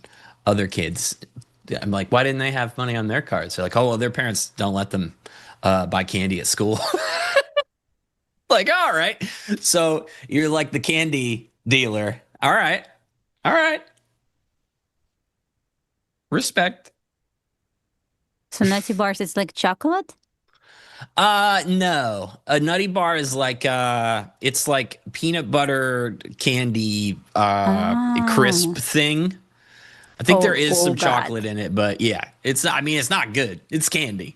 other kids. I'm like, why didn't they have money on their cards? They're like, oh, well, their parents don't let them buy candy at school. Like, all right. So you're like the candy dealer. All right. Respect. So Nutty Bars, it's like chocolate? No. A Nutty Bar is like it's like peanut butter candy crisp thing. I think there is some chocolate in it, but yeah, it's not good. It's candy.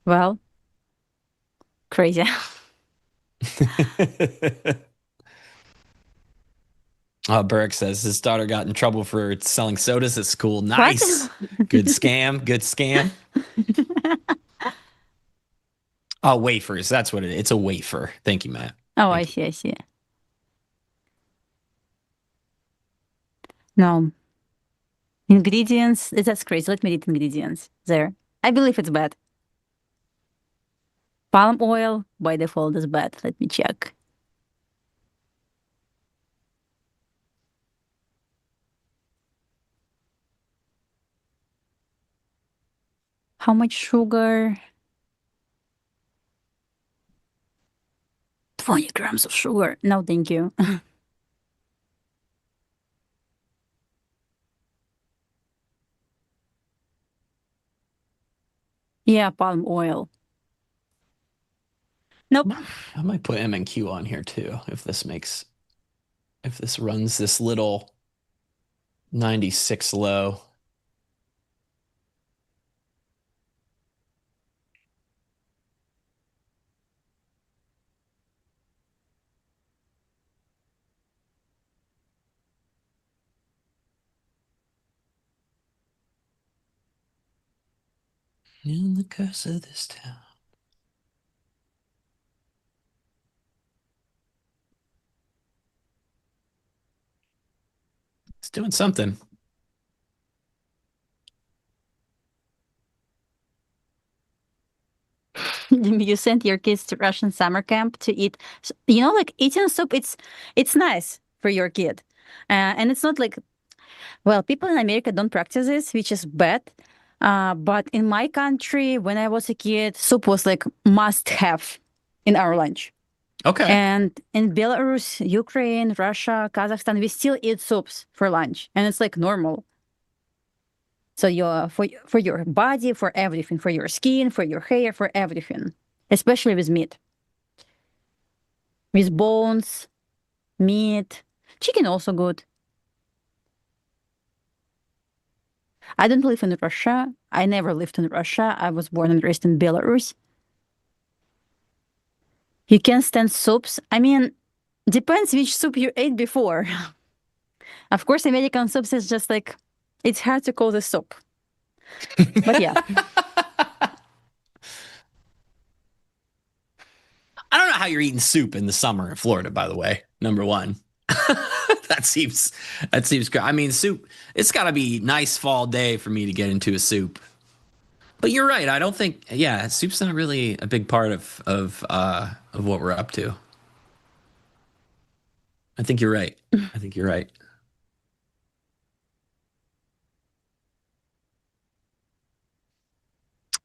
Well, crazy. Burke says his daughter got in trouble for selling sodas at school. Nice. Good scam. Oh, wafers. That's what it is. It's a wafer. Thank you, Matt. Oh, I see. No. Ingredients. That's crazy. Let me read ingredients there. I believe it's bad. Palm oil by default is bad. Let me check. How much sugar? 20 grams of sugar. No, thank you. Yeah, palm oil. Nope. I might put MenQ on here too if this runs this little 96 low. In the curse of this town. It's doing something. You sent your kids to Russian summer camp to eat, you know, like eating soup. It's nice for your kid, and it's not like, well, people in America don't practice this, which is bad. But in my country, when I was a kid, soup was like must have in our lunch. Okay. And in Belarus, Ukraine, Russia, Kazakhstan, we still eat soups for lunch, and it's like normal. So for your body, for everything, for your skin, for your hair, for everything, especially with meat, with bones, meat, chicken also good. I don't live in Russia. I never lived in Russia. I was born and raised in Belarus. You can stand soups. I mean, depends which soup you ate before. Of course, American soups is just like, it's hard to call the soup. But yeah. I don't know how you're eating soup in the summer in Florida, by the way. Number one. That seems great. I mean, soup, it's got to be nice fall day for me to get into a soup. But you're right. I don't think, yeah, soup's not really a big part of what we're up to. I think you're right. I think you're right.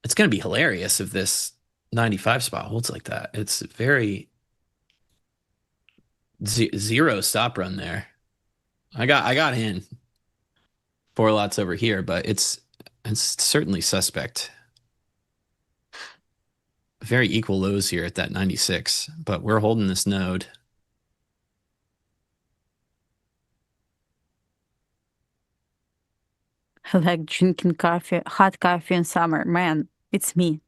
It's going to be hilarious if this 95 spot holds like that. It's very zero stop run there. I got in 4 lots over here, but it's certainly suspect. Very equal lows here at that 96, but we're holding this node. I like drinking coffee, hot coffee in summer. Man, it's me.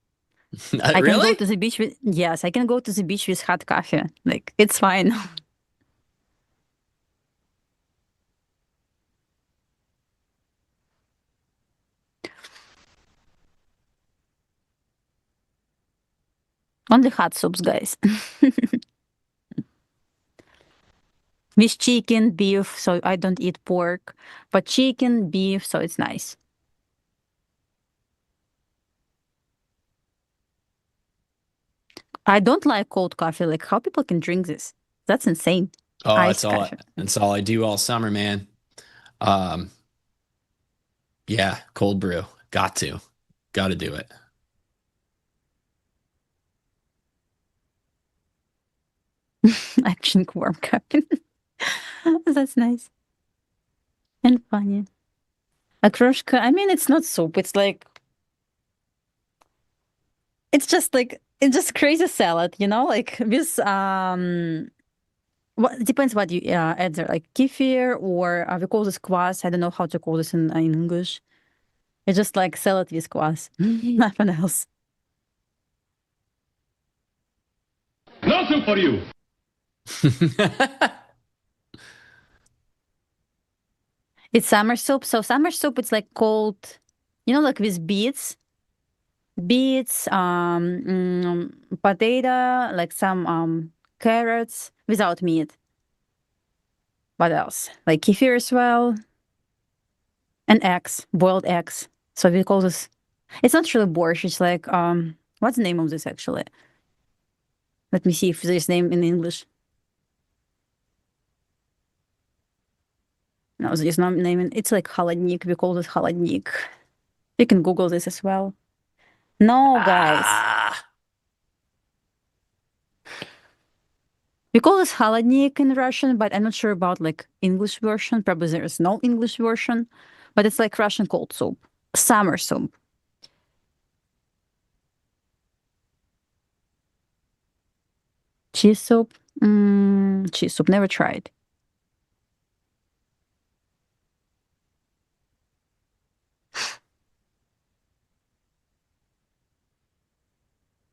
I can Really? go to the beach with, yes, I can go to the beach with hot coffee. Like, it's fine. Only hot soups, guys. With chicken, beef, so I don't eat pork, but chicken, beef, so it's nice. I don't like cold coffee. Like, how people can drink this? That's insane. Oh, Iced that's all I do all summer, man. Yeah, cold brew. Got to do it. I drink warm coffee. That's nice and funny. Okroshka, I mean, it's not soup. It's like, it's just crazy salad, you know, like with what depends what you add there, like kefir or we call this kvass. I don't know how to call this in English. It's just like salad with kvass, nothing else. Nothing for you. It's summer soup. So summer soup, it's like cold, you know, like with beets, potato, like some carrots without meat. What else? Like kefir as well, and eggs, boiled eggs. So we call this. It's not really borscht. It's like what's the name of this actually? Let me see if there's name in English. No, there is no name. It's like холодник. We call this холодник. You can Google this as well. No, guys. We call this холодник in Russian, but I'm not sure about like English version. Probably there is no English version, but it's like Russian cold soup, summer soup. Cheese soup? Cheese soup, never tried.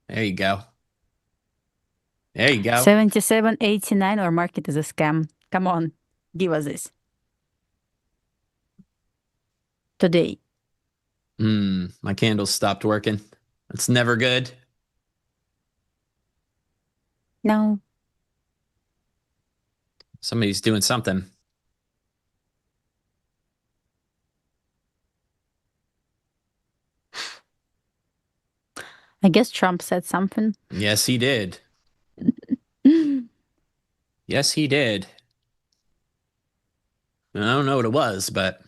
There you go. There you go. 77.89 or market is a scam. Come on, give us this. Today. My candles stopped working. That's never good. No. Somebody's doing something. I guess Trump said something. Yes, he did. Yes, he did. I don't know what it was, but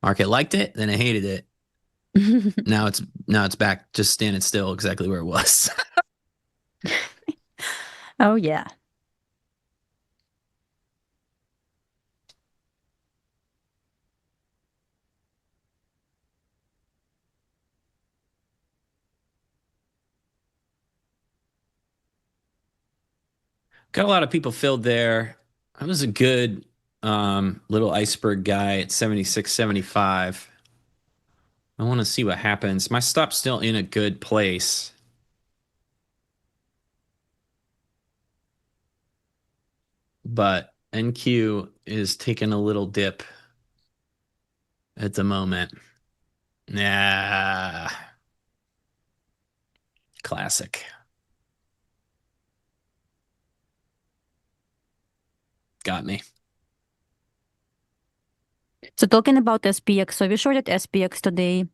market liked it, then it hated it. Now it's back just standing still exactly where it was. Oh yeah. Got a lot of people filled there. I was a good little iceberg guy at 76.75. I want to see what happens. My stop's still in a good place. But NQ is taking a little dip at the moment. Nah. Classic. Got me. So talking about SPX, so we shorted SPX today,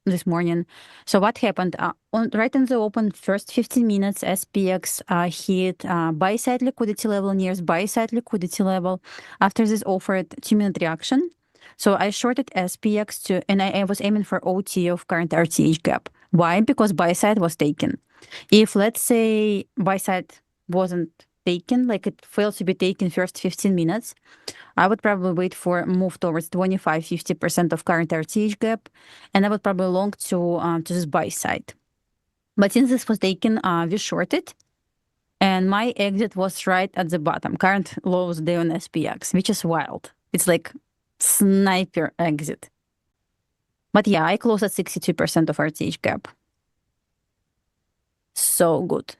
this morning. So what happened? Right in the open, first 15 minutes, SPX hit buy side liquidity level, nearest buy side liquidity level. After this offered 2-minute reaction. So I shorted SPX and I was aiming for OT of current RTH gap. Why? Because buy side was taken. If let's say buy side wasn't taken, like it fails to be taken first 15 minutes, I would probably wait for a move towards 25-50% of current RTH gap, and I would probably long to this buy side. But since this was taken, we shorted, and my exit was right at the bottom. Current lows day on SPX, which is wild. It's like sniper exit. But yeah, I closed at 62% of RTH gap. So good.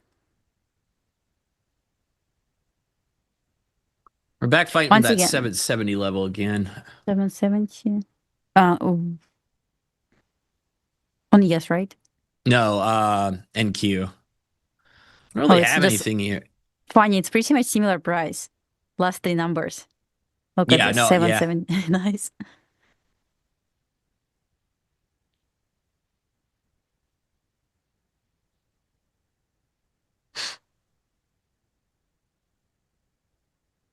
We're back fighting Once that again, 770 level again. 770. On yes, right? No, NQ. I don't really have anything here. Funny, it's pretty much similar price. Last 3 numbers. Look at this, 770. Nice.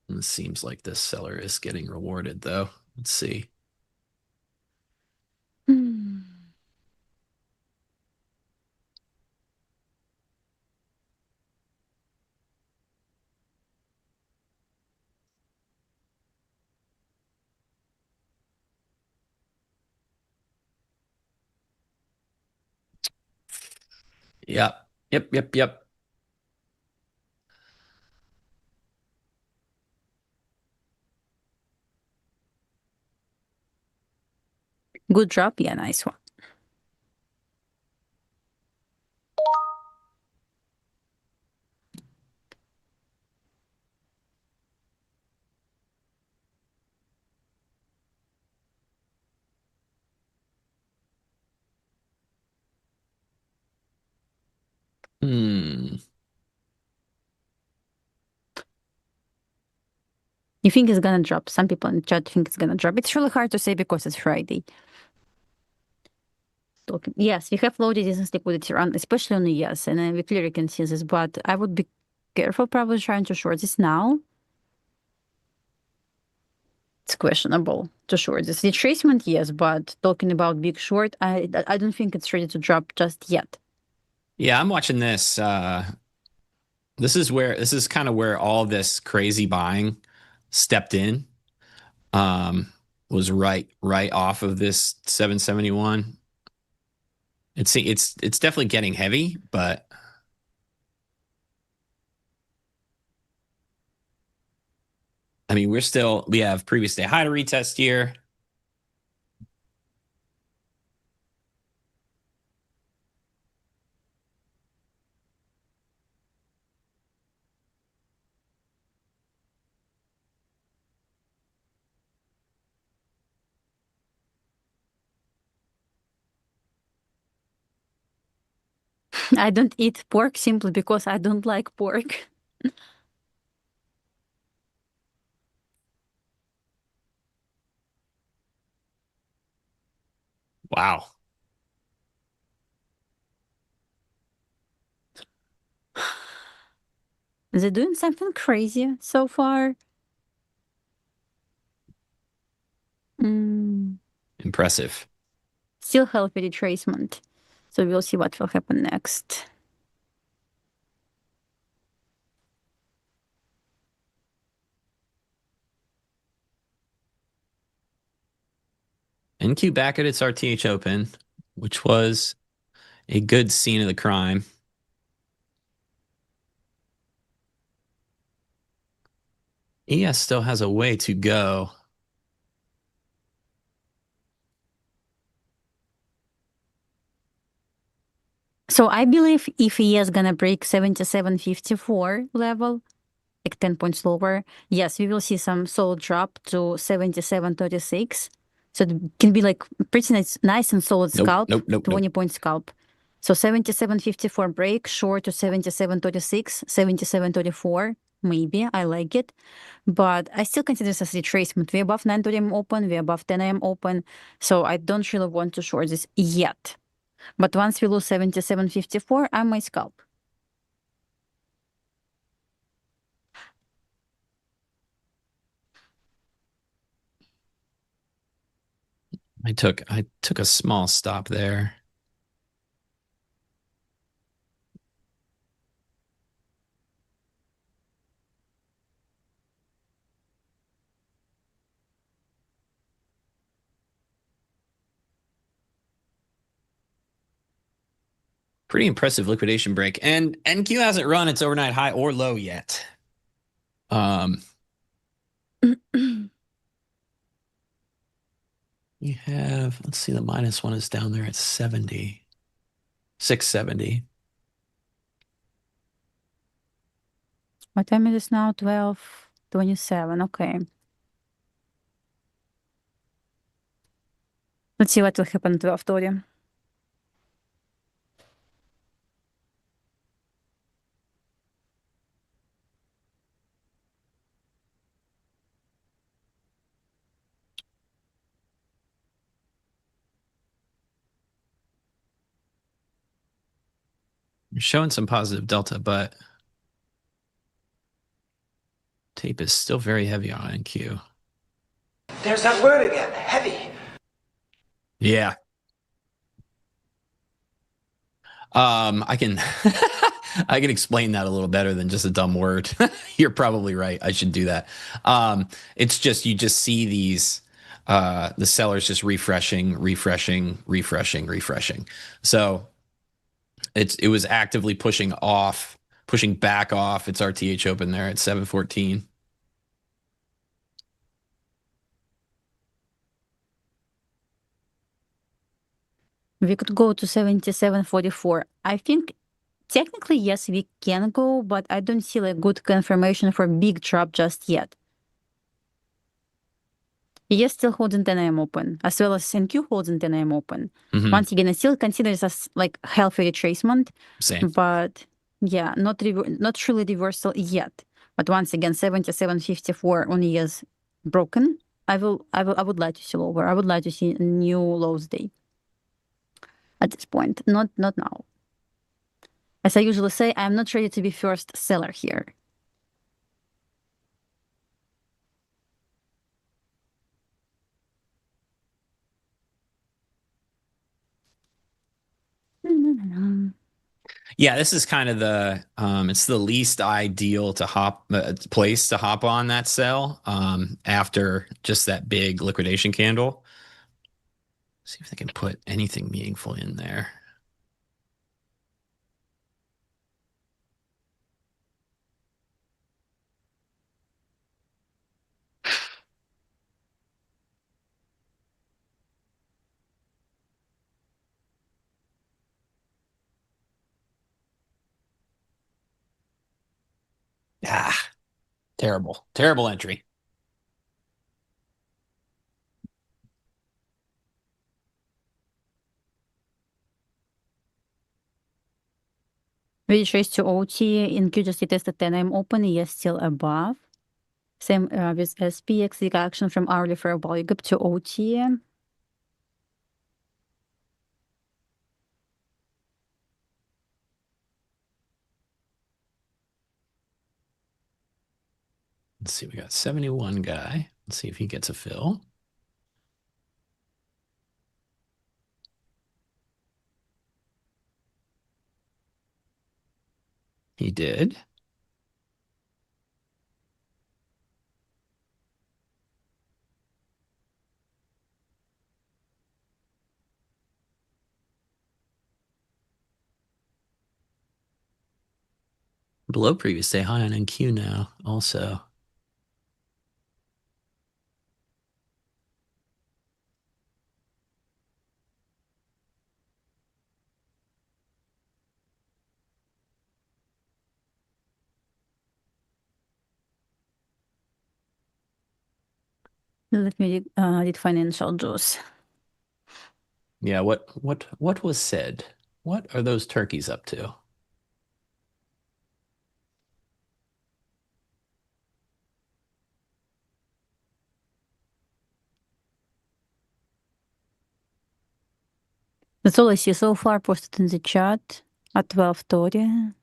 It seems like this seller is getting rewarded, though. Let's see. Yep. Good drop. Yeah, nice one. You think it's gonna drop? Some people in the chat think it's gonna drop. It's really hard to say because it's Friday. Yes, we have low resistance liquidity run, especially on the yes, and we clearly can see this, but I would be careful probably trying to short this now. It's questionable to short this. Retracement, yes, but talking about big short, I don't think it's ready to drop just yet. Yeah, I'm watching this. This is kind of where all this crazy buying stepped in. Was right off of this 771. It's definitely getting heavy, but I mean, we have previous day high to retest here. I don't eat pork simply because I don't like pork. Wow. Is it doing something crazy so far? Impressive. Still healthy retracement. So we'll see what will happen next. NQ back at its RTH open, which was a good scene of the crime. ES still has a way to go. So I believe if he is gonna break 77.54 level, like 10 points lower, yes, we will see some solid drop to 77.36. So it can be like pretty nice and solid scalp, 20-point scalp. So 77.54 break, short to 77.36, 77.34, maybe, I like it. But I still consider this as retracement. We're above 9:30 AM open, we're above 10 AM open, so I don't really want to short this yet. But once we lose 77.54, I might scalp. I took a small stop there. Pretty impressive liquidation break. And NQ hasn't run its overnight high or low yet. You have, let's see, the -1 is down there at 70. 670. What time is it now? 12:27. Okay. Let's see what will happen at 12:30. You're showing some positive delta, but tape is still very heavy on NQ. There's that word again, heavy. Yeah. I can I can explain that a little better than just a dumb word. You're probably right. I should do that. It's just you just see these the sellers just refreshing. So it was actively pushing back off its RTH open there at 714. We could go to 77.44. I think technically, yes, we can go, but I don't see like good confirmation for big drop just yet. He is still holding 10 AM open, as well as NQ holding 10 AM open. Once again, I still consider this as like healthy retracement. Same. But yeah, not truly reversal yet. But once again, 77.54 on is broken. I would like to see lower. I would like to see a new lows day. At this point, not now. As I usually say, I'm not ready to be first seller here. Yeah, this is kind of the it's the least ideal to place to hop on that sell after just that big liquidation candle. See if they can put anything meaningful in there. Ah, terrible, terrible entry. We traced to OT in Q just tested 10 AM open, yes, still above. Same with SPX, the action from hourly fair value gap to OT. Let's see, we got 71 guy. Let's see if he gets a fill. He did. Below previous day high on NQ now also. Let me read financial juice. Yeah, what was said? What are those turkeys up to? That's all I see so far posted in the chat at 12:30.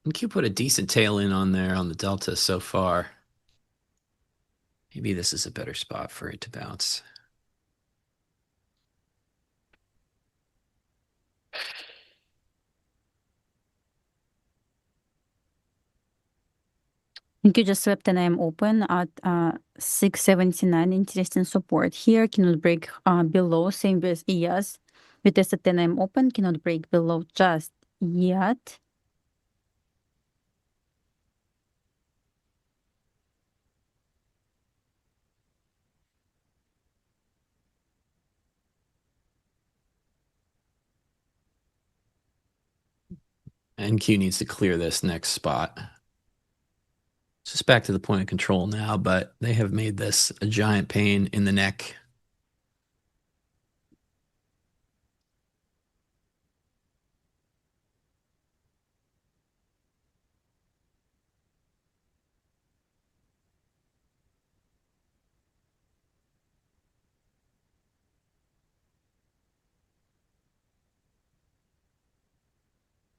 NQ put a decent tail in on there on the delta so far. Maybe this is a better spot for it to bounce. You just swept an AM open at 679. Interesting support here. Cannot break below. Same with ES. We tested 10 AM open. Cannot break below just yet. NQ needs to clear this next spot. It's just back to the point of control now, but they have made this a giant pain in the neck.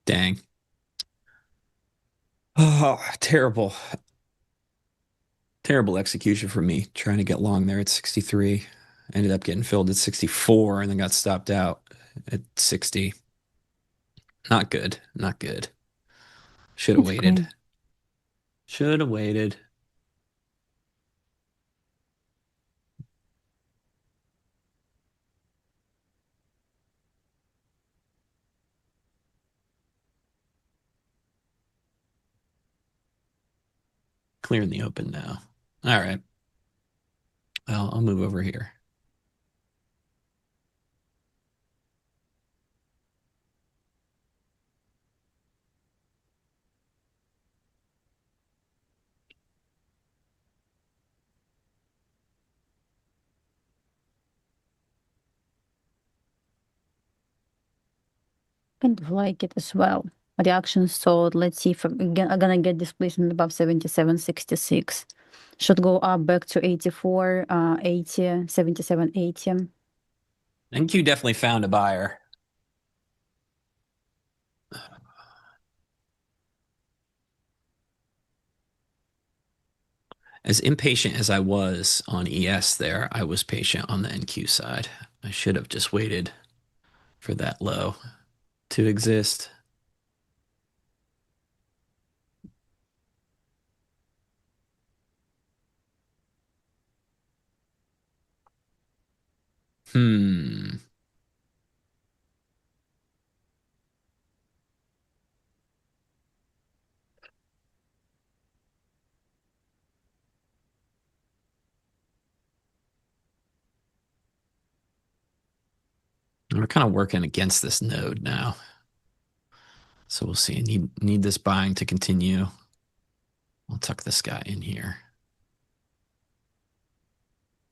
Dang. Oh, terrible. Terrible execution for me trying to get long there at 63. Ended up getting filled at 64 and then got stopped out at 60. Not good. Not good. Should have waited. Fine. Should have waited. Clearing the open now. All right. Well, I'll move over here. Kind of like it as well. Reaction sold. Let's see if I'm gonna get displacement above 77.66. Should go up back to 84, 80, 77, 80. NQ definitely found a buyer. As impatient as I was on ES there, I was patient on the NQ side. I should have just waited for that low to exist. We're kind of working against this node now. So we'll see. Need this buying to continue. I'll tuck this guy in here.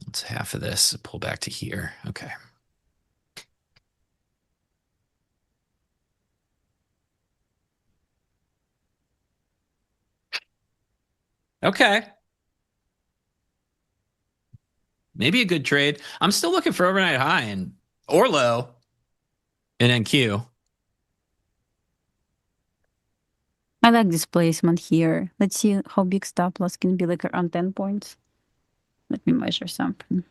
It's half of this. Pull back to here. Okay. Okay. Maybe a good trade. I'm still looking for overnight high or low in NQ. I like this placement here. Let's see how big stop loss can be, like around 10 points. Let me measure something.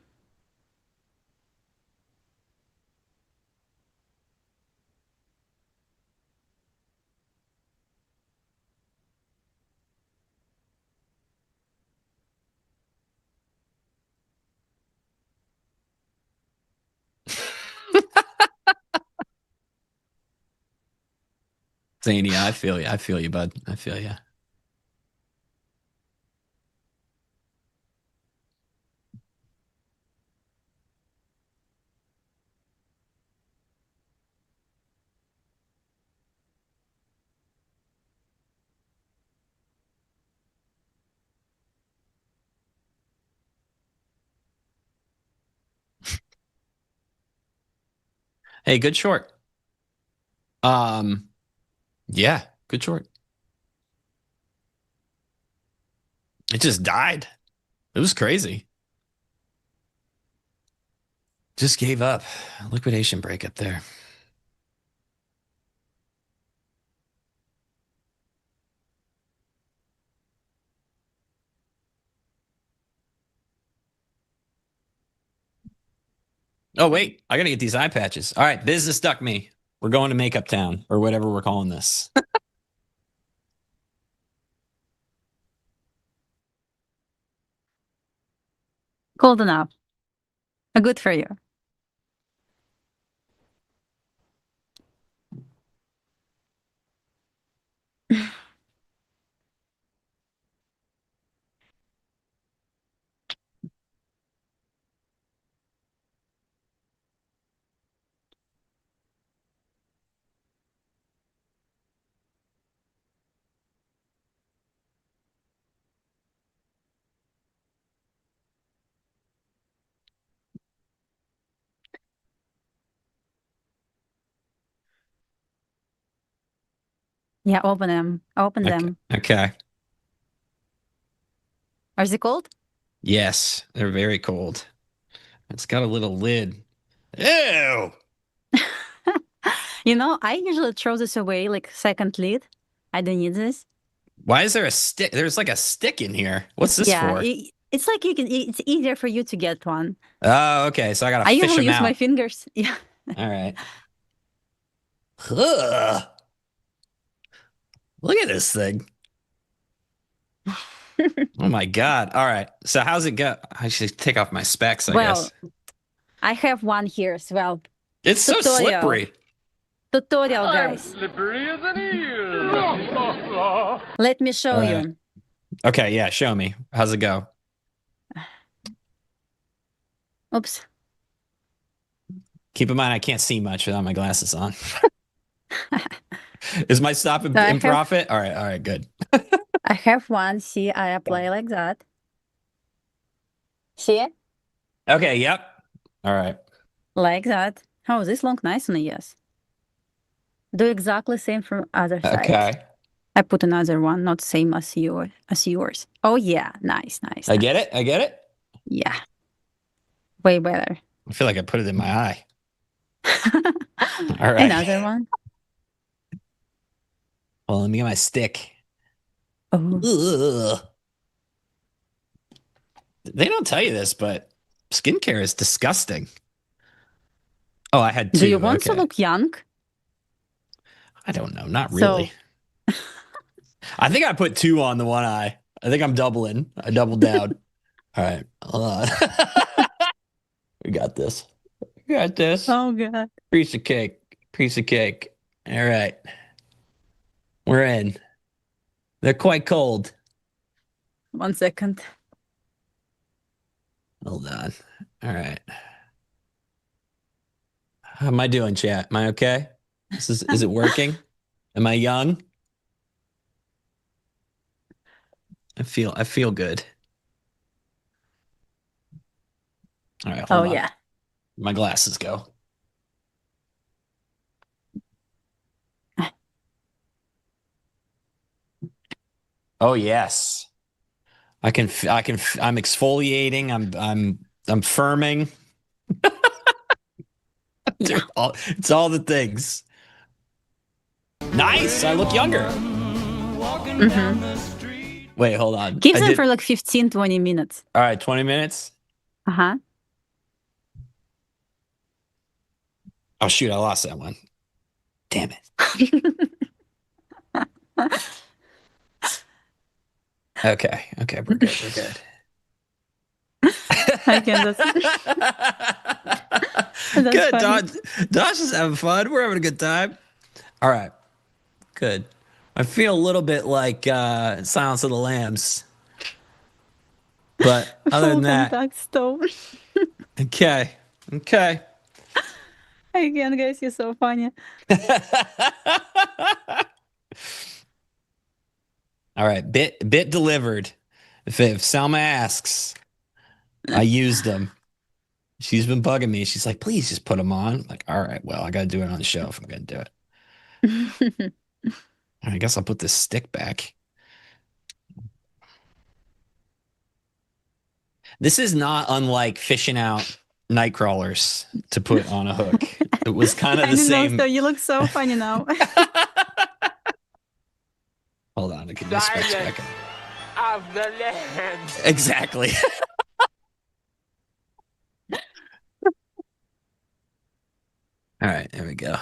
Zania, I feel you. I feel you, bud. I feel you. Hey, good short. Yeah, good short. It just died. It was crazy. Just gave up. Liquidation break up there. Oh, wait. I got to get these eye patches. All right. Business duck me. We're going to Makeup Town or whatever we're calling this. Cold enough. Good for you. Yeah, open them. Open them. Okay. Are they cold? Yes, they're very cold. It's got a little lid. Ew. You know, I usually throw this away like second lid. I don't need this. Why is there a stick? There's like a stick in here. What's this for? It's like it's easier for you to get one. Oh, okay. So I gotta fish them out. I usually use my fingers. Yeah. All right. Ugh. Look at this thing. Oh my God. All right. So how's it go? I should take off my specs, I guess. I have one here as well. It's so slippery. Tutorial, guys. Slippery as an eel. Let me show you. Okay, yeah, show me. How's it go? Oops. Keep in mind, I can't see much without my glasses on. Is my stop in profit? All right, good. I have one. See, I apply like that. See? Okay, yep. All right. Like that. Oh, this look nice on a yes. Do exactly same from other side. Okay. I put another one, not same as yours. Oh yeah, nice. I get it. Yeah. Way better. I feel like I put it in my eye. All right. Another one. Well, let me get my stick. Oh. Ugh. They don't tell you this, but skincare is disgusting. Oh, I had 2. Do you want to look young? I don't know. Not really. I think I put 2 on the one eye. I think I'm doubling. I doubled down. All right. Hold on. We got this. We got this. Oh, God. Piece of cake. Piece of cake. All right. We're in. They're quite cold. 1 second. Hold on. All right. How am I doing, chat? Am I okay? Is it working? Am I young? I feel good. All right, hold on. Yeah. My glasses go. Oh yes. I'm exfoliating. I'm firming. Yeah. It's all the things. Nice. I look younger. Wait, hold on. Keep them for like 15, 20 minutes. All right, 20 minutes. Uh-huh. Oh shoot, I lost that one. Damn it. Okay, we're good. I can. That's good. funny. Dosh is having fun. We're having a good time. All right, good. I feel a little bit like Silence of the Lambs, but other than that, contact stove. okay. Again, guys, you're so funny. All right, bit delivered. If Selma asks, I used them. She's been bugging me. She's like, please just put them on. I'm like, all right, well, I got to do it on the show if I'm going to do it. I guess I'll put this stick back. This is not unlike fishing out night crawlers to put on a hook. It was kind of the same. So you look so funny now. Hold on, I can just switch back. Of the land. Exactly. All right, there we go.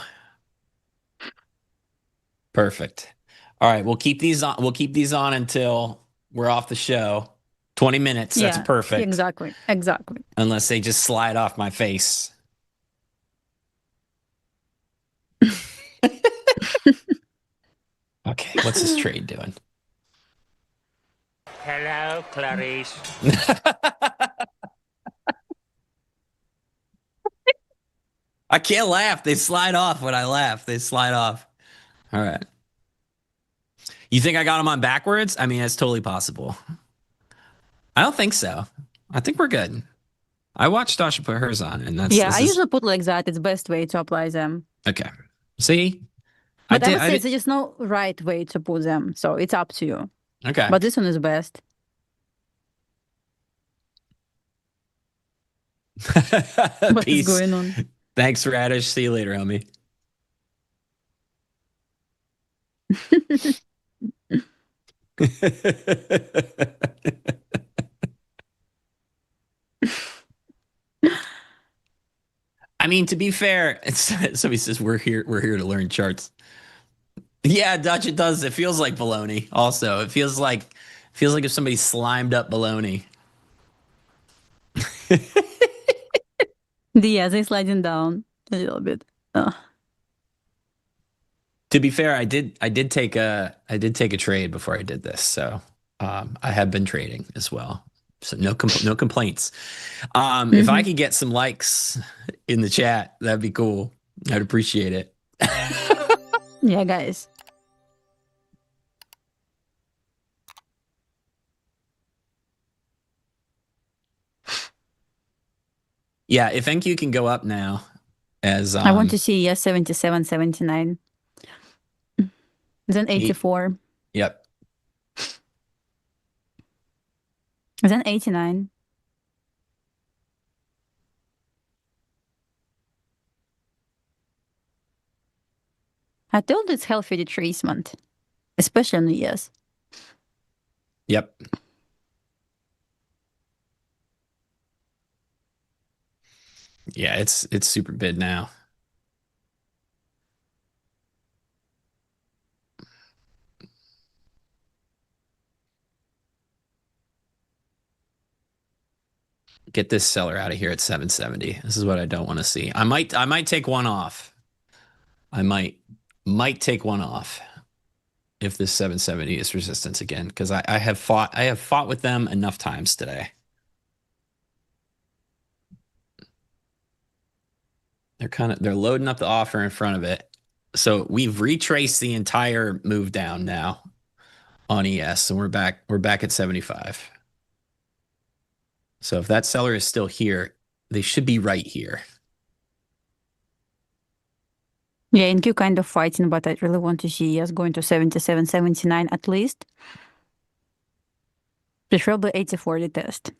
Perfect. All right, we'll keep these on. We'll keep these on until we're off the show. 20 minutes. That's perfect. Exactly. Unless they just slide off my face. Okay, what's this trade doing? Hello, Clarice. I can't laugh. They slide off when I laugh. They slide off. All right. You think I got them on backwards? I mean, it's totally possible. I don't think so. I think we're good. I watched Dasha put hers on, and that's I usually put like that. It's the best way to apply them. Okay. See? But I would say there's no right way to put them, so it's up to you. Okay. But this one is best. What is going on? Thanks, Radish. See you later, homie. I mean, to be fair, somebody says we're here to learn charts. Yeah, Dutch, it does. It feels like baloney. Also, it feels like if somebody slimed up baloney. They're sliding down a little bit. To be fair, I did take a trade before I did this, so I have been trading as well. So no complaints. If I could get some likes in the chat, that'd be cool. I'd appreciate it. Yeah, guys. Yeah, if NQ can go up now, as I want to see 77, 79. Then 84. Yep. Then 89. . I told it's healthy retracement, especially in the US. Yep. Yeah, it's super bid now. Get this seller out of here at 770. This is what I don't want to see. I might take one off. I might take one off if this 770 is resistance again, because I have fought with them enough times today. They're loading up the offer in front of it. So we've retraced the entire move down now on ES, and we're back at 75. So if that seller is still here, they should be right here. Yeah, NQ kind of fighting, but I really want to see ES going to 77, 79 at least. Preferably 84 retest.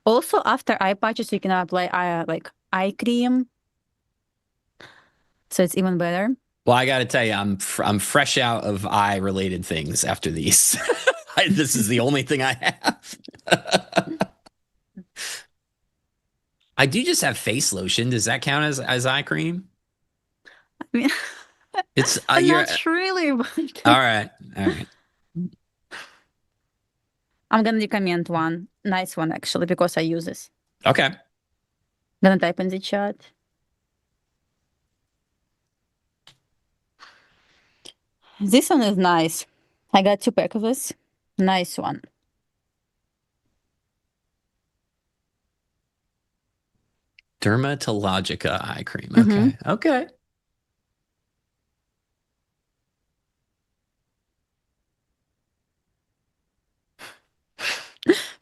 Also, after eye patches, you can apply like eye cream, so it's even better. Well, I got to tell you, I'm fresh out of eye-related things after these. This is the only thing I have. I do just have face lotion. Does that count as eye cream? I mean, it's not really. But all right. I'm gonna recommend one nice one actually because I use this. Okay. Gonna type in the chat. This one is nice. I got 2 packs of this. Nice one. Dermatologica eye cream. Okay. Okay.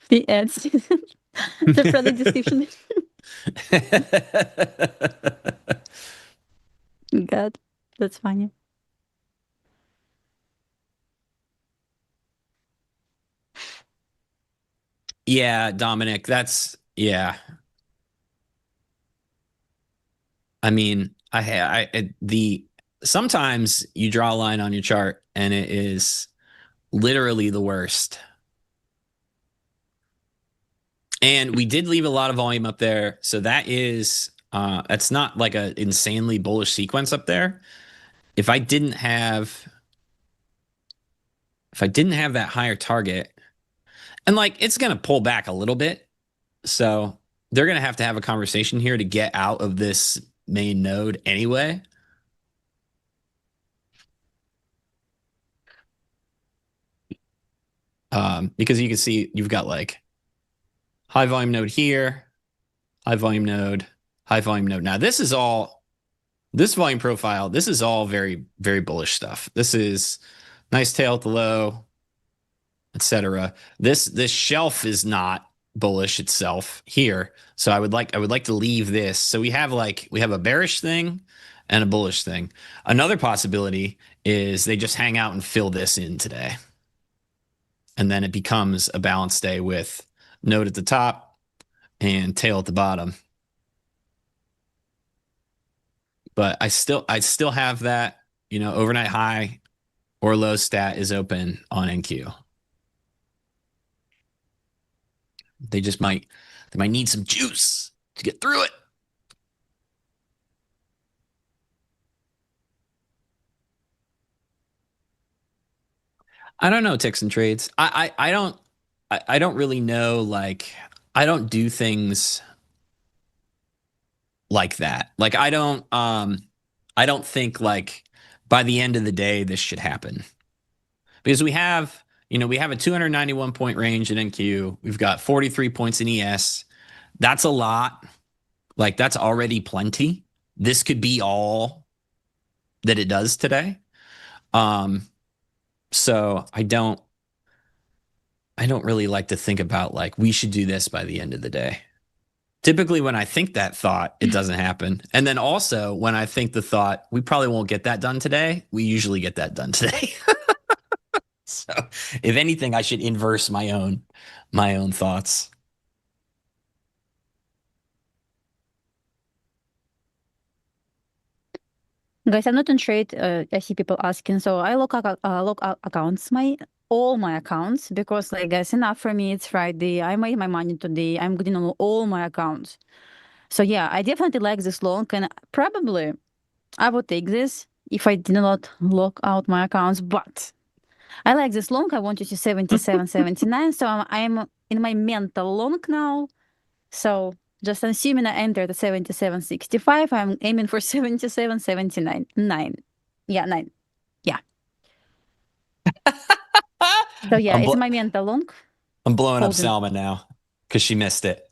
The ads. The product description. God, that's funny. Yeah, Dominic, yeah. I mean, sometimes you draw a line on your chart and it is literally the worst. And we did leave a lot of volume up there, so that's not like an insanely bullish sequence up there. If I didn't have that higher target, and like it's gonna pull back a little bit, so they're gonna have to have a conversation here to get out of this main node anyway. Because you can see you've got like high volume node here, high volume node, high volume node. Now this volume profile, this is all very, very bullish stuff. This is nice tail at the low, etc. This shelf is not bullish itself here. So I would like to leave this. So we have a bearish thing and a bullish thing. Another possibility is they just hang out and fill this in today. And then it becomes a balanced day with node at the top and tail at the bottom. But I still have that, overnight high or low stat is open on NQ. They might need some juice to get through it. I don't know ticks and trades. I don't really know. Like, I don't do things like that. Like, I don't think like by the end of the day this should happen, because we have a 291 point range in NQ. We've got 43 points in ES. That's a lot. Like, that's already plenty. This could be all that it does today. So I don't really like to think about like we should do this by the end of the day. Typically when I think that thought, it doesn't happen. And then also when I think the thought, we probably won't get that done today, we usually get that done today. So if anything, I should inverse my own thoughts. Guys, I'm not on trade. I see people asking, so I look out accounts, all my accounts, because like guys, enough for me. It's Friday. I made my money today. I'm good on all my accounts. So yeah, I definitely like this long, and probably I would take this if I did not lock out my accounts. But I like this long. I want to see 77, 79. So I'm in my mental long now. So just assuming I entered at 77.65, I'm aiming for 77.79. 9. Yeah, 9. Yeah. So yeah, it's my mental long. I'm blowing up Salma now because she missed it.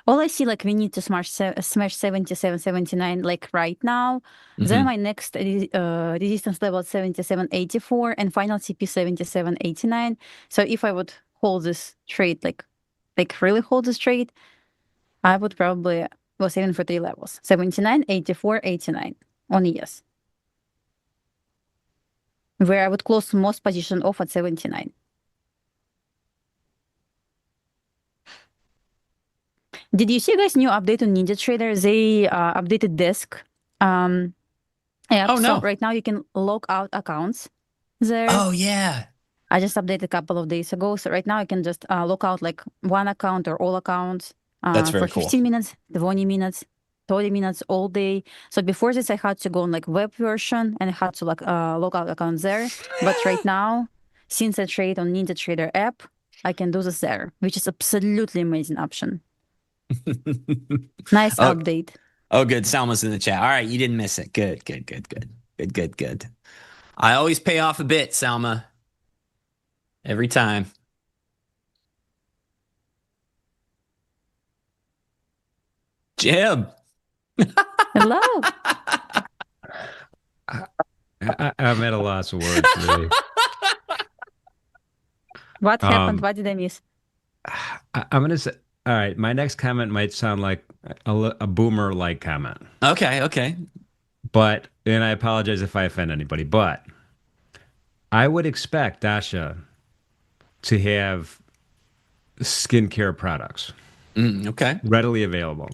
All I see, like, we need to smash 77, 79, like right now. Then my next resistance level at 77.84 and final CP 77.89. So if I would hold this trade, like really hold this trade, I would probably was aiming for 3 levels: 79, 84, 89 on ES, where I would close most position off at 79. Did you see guys new update on NinjaTrader? They updated desk app. Oh, no. So right now you can log out accounts there. Oh yeah. I just updated a couple of days ago. So right now I can just log out like one account or all accounts That's very for 15 minutes, 20 minutes, 30 minutes all day. So before this I had to go on like web version and I had to like log out accounts there. But right now, since I trade on NinjaTrader app, I can do this there, which is absolutely amazing option. Nice update. Oh, good. Salma's in the chat. All right, you didn't miss it. Good. I always pay off a bit, Salma. Every time. Jim. Hello. I'm at a loss of words today. What happened? What did I miss? I'm going to say, all right, my next comment might sound like a boomer-like comment. Okay. But, and I apologize if I offend anybody, but I would expect Dasha to have skincare products. Okay. Readily available.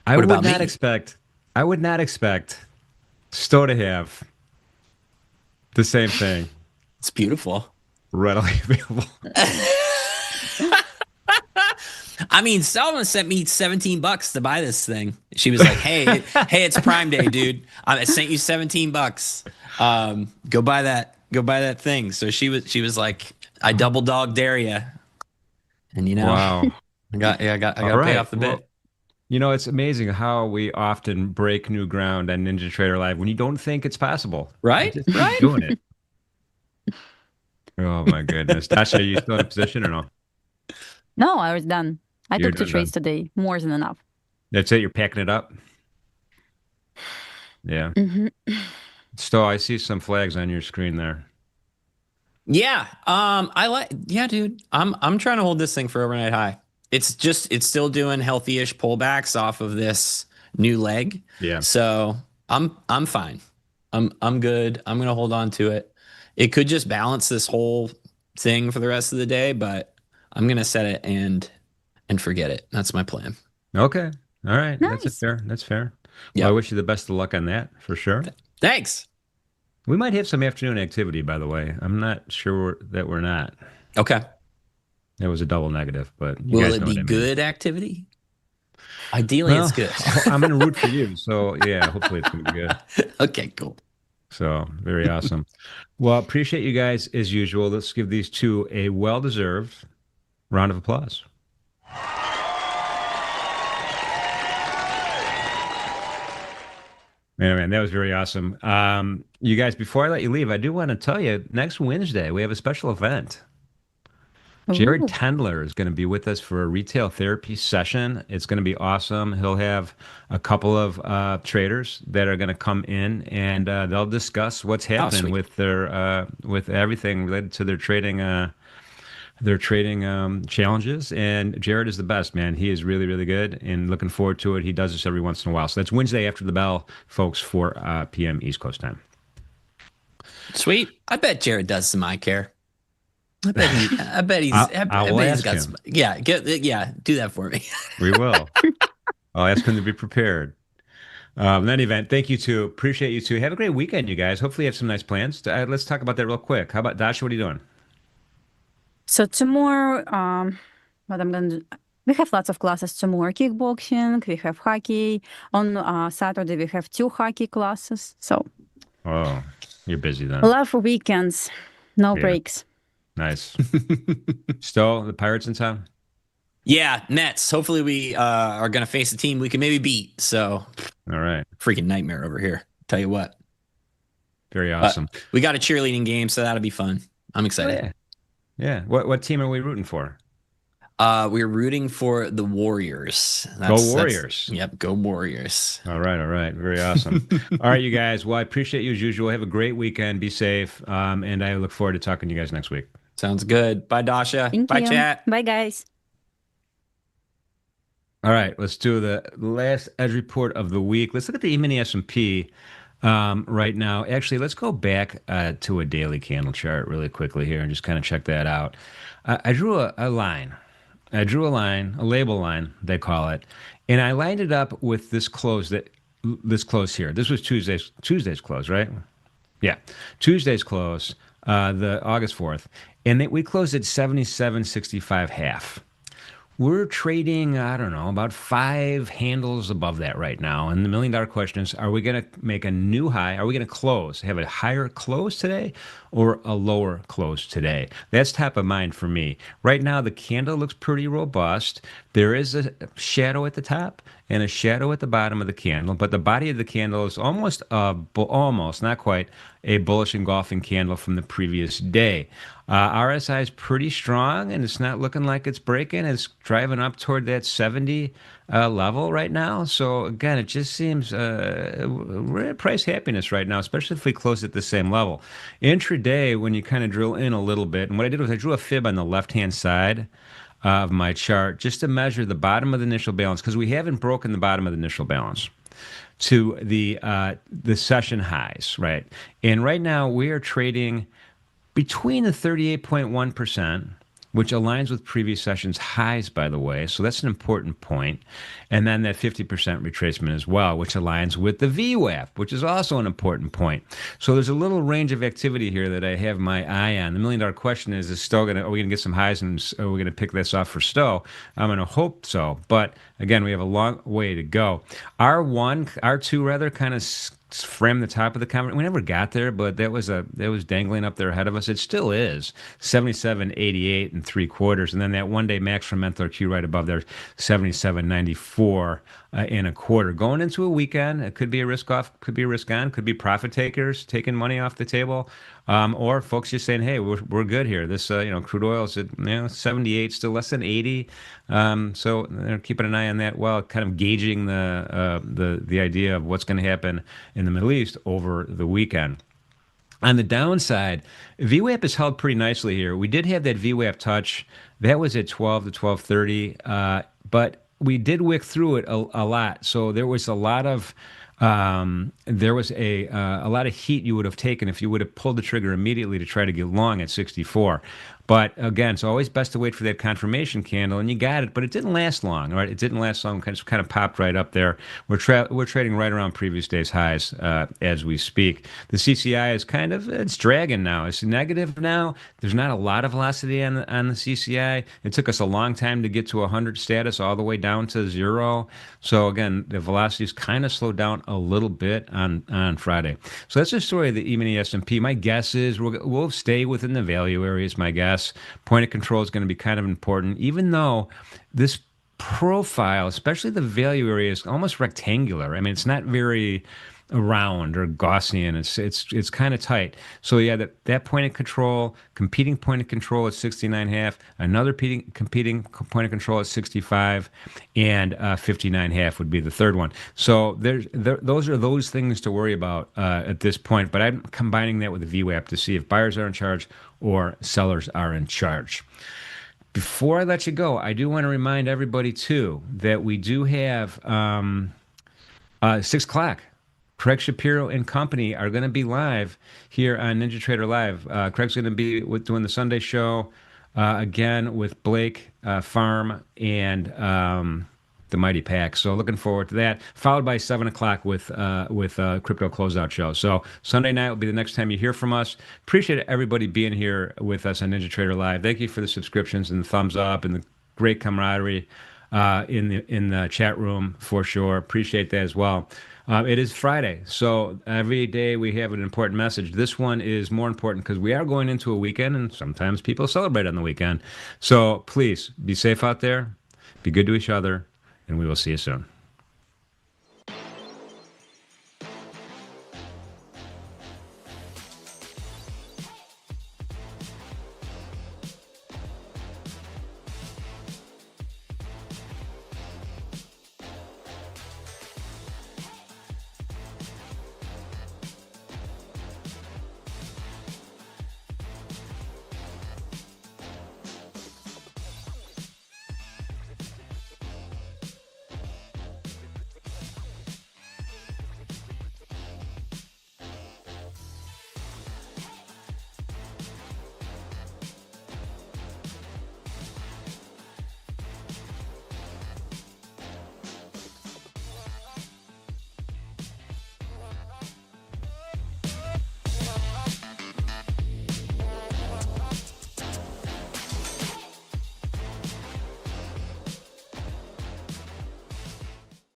I would not expect Stowe to have the same thing. It's beautiful. Readily available. I mean, Selma sent me $17 to buy this thing. She was like, "Hey, it's Prime Day, dude. I sent you $17. Go buy that thing." So she was like, "I double dog dare you." And wow, I got to pay off the bit. Well, it's amazing how we often break new ground on NinjaTrader Live when you don't think it's possible. Right? Just keep doing it. Oh my goodness, Dasha, are you still in a position or no? No, I was done. I took 2 trades today. More than enough. That's it? You're packing it up? Yeah. Stowe, I see some flags on your screen there. Yeah. Dude. I'm trying to hold this thing for overnight high. It's still doing healthy-ish pullbacks off of this new leg. Yeah. So I'm fine. I'm good. I'm gonna hold on to it. It could just balance this whole thing for the rest of the day, but I'm gonna set it and forget it. That's my plan. Okay. All right. Nice. That's fair. Yeah. Well, I wish you the best of luck on that for sure. Thanks. We might have some afternoon activity, by the way. I'm not sure that we're not. Okay. It was a double negative, but you will guys it know be what I mean. Good activity? Ideally, it's good. I'm going to root for you. So, yeah, hopefully it's going to be good. Okay, cool. So, very awesome. Well, appreciate you guys as usual. Let's give these two a well-deserved round of applause. Man, that was very awesome. You guys, before I let you leave, I do want to tell you, next Wednesday, we have a special event. Jared Tendler is going to be with us for a retail therapy session. It's going to be awesome. He'll have a couple of traders that are going to come in, and they'll discuss what's happening with their with everything related to their trading challenges. And Jared is the best, man. He is really, really good, and looking forward to it. He does this every once in a while. So that's Wednesday after the bell, folks, 4 p.m. East Coast time. Sweet. I bet Jared does some eye care. I bet he's. I will ask him. Yeah, do that for me. We will. I'll ask him to be prepared. In any event, thank you two. Appreciate you two. Have a great weekend, you guys. Hopefully, you have some nice plans. Let's talk about that real quick. How about Dasha? What are you doing? So tomorrow, what I'm gonna do? We have lots of classes tomorrow. Kickboxing. We have hockey. On Saturday, we have 2 hockey classes. So. Oh, you're busy then. A lot for weekends. No breaks. Nice. Stowe, the Pirates in town? Yeah, Mets. Hopefully we are going to face a team we can maybe beat. So, all right. Freaking nightmare over here. Tell you what. Very awesome. We got a cheerleading game, so that'll be fun. I'm excited. Oh, yeah. What team are we rooting for? We're rooting for the Warriors. Go Warriors. Yep, go Warriors. All right. Very awesome. All right, you guys. Well, I appreciate you as usual. Have a great weekend. Be safe. And I look forward to talking to you guys next week. Sounds good. Bye, Dasha. Bye, chat. Bye, guys. All right, let's do the last edge report of the week. Let's look at the E-mini S&P right now. Actually, let's go back to a daily candle chart really quickly here and just kind of check that out. I drew a line. I drew a line, a label line, they call it, and I lined it up with this close here. This was Tuesday's close, right? Yeah, Tuesday's close, the August 4th, and we closed at 77.65 half. We're trading, I don't know, about 5 handles above that right now. And the million-dollar question is, are we going to make a new high? Are we going to have a higher close today or a lower close today? That's top of mind for me. Right now, the candle looks pretty robust. There is a shadow at the top and a shadow at the bottom of the candle, but the body of the candle is almost, not quite, a bullish engulfing candle from the previous day. RSI is pretty strong, and it's not looking like it's breaking. It's driving up toward that 70 level right now. So, again, it just seems we're at price happiness right now, especially if we close at the same level. Intraday, when you kind of drill in a little bit, and what I did was I drew a fib on the left-hand side of my chart just to measure the bottom of the initial balance, because we haven't broken the bottom of the initial balance to the session highs, right? And right now we are trading between the 38.1%, which aligns with previous sessions highs, by the way. So that's an important point. And then that 50% retracement as well, which aligns with the VWAP, which is also an important point. So there's a little range of activity here that I have my eye on. The million-dollar question is Stowe are we going to get some highs, and are we going to pick this off for Stowe? I'm going to hope so. But again, we have a long way to go. R2 rather, kind of framed the top of the conversation. We never got there, but that was dangling up there ahead of us. It still is 77.88 and 3/4, and then that one-day max from MenthorQ right above there, 77.94 and 1/4. Going into a weekend, it could be a risk off, could be a risk on, could be profit takers taking money off the table, or folks just saying, "Hey, we're good here." This crude oil is at 78, still less than 80. So they're keeping an eye on that while kind of gauging the idea of what's going to happen in the Middle East over the weekend. On the downside, VWAP is held pretty nicely here. We did have that VWAP touch. That was at 12 to 12:30, but we did wick through it a lot. So there was a lot of a lot of heat you would have taken if you would have pulled the trigger immediately to try to get long at 64. But again, it's always best to wait for that confirmation candle, and you got it, but it didn't last long, right? It didn't last long, kind of popped right up there. We're trading right around previous day's highs as we speak. The CCI is it's dragging now. It's negative now. There's not a lot of velocity on the CCI. It took us a long time to get to 100 status all the way down to 0. So again, the velocity's kind of slowed down a little bit on Friday. So that's the story of the E-mini S&P. My guess is we'll stay within the value areas, my guess. Point of control is going to be kind of important, even though this profile, especially the value area, is almost rectangular. I mean, it's not very round or Gaussian. It's kind of tight. So yeah, that point of control, competing point of control at 69.5, another competing point of control at 65, and 59.5 would be the third one. So those are those things to worry about at this point. But I'm combining that with the VWAP to see if buyers are in charge or sellers are in charge. Before I let you go, I do want to remind everybody too that we do have 6 o'clock. Craig Shapiro and company are going to be live here on NinjaTrader Live. Craig's going to be doing the Sunday show again with Blake Farm and the Mighty Pack. So looking forward to that. Followed by 7 o'clock with Crypto Closeout Show. So Sunday night will be the next time you hear from us. Appreciate everybody being here with us on NinjaTrader Live. Thank you for the subscriptions and the thumbs up and the great camaraderie in the chat room for sure. Appreciate that as well. It is Friday, so every day we have an important message. This one is more important because we are going into a weekend, and sometimes people celebrate on the weekend. So please be safe out there, be good to each other, and we will see you soon.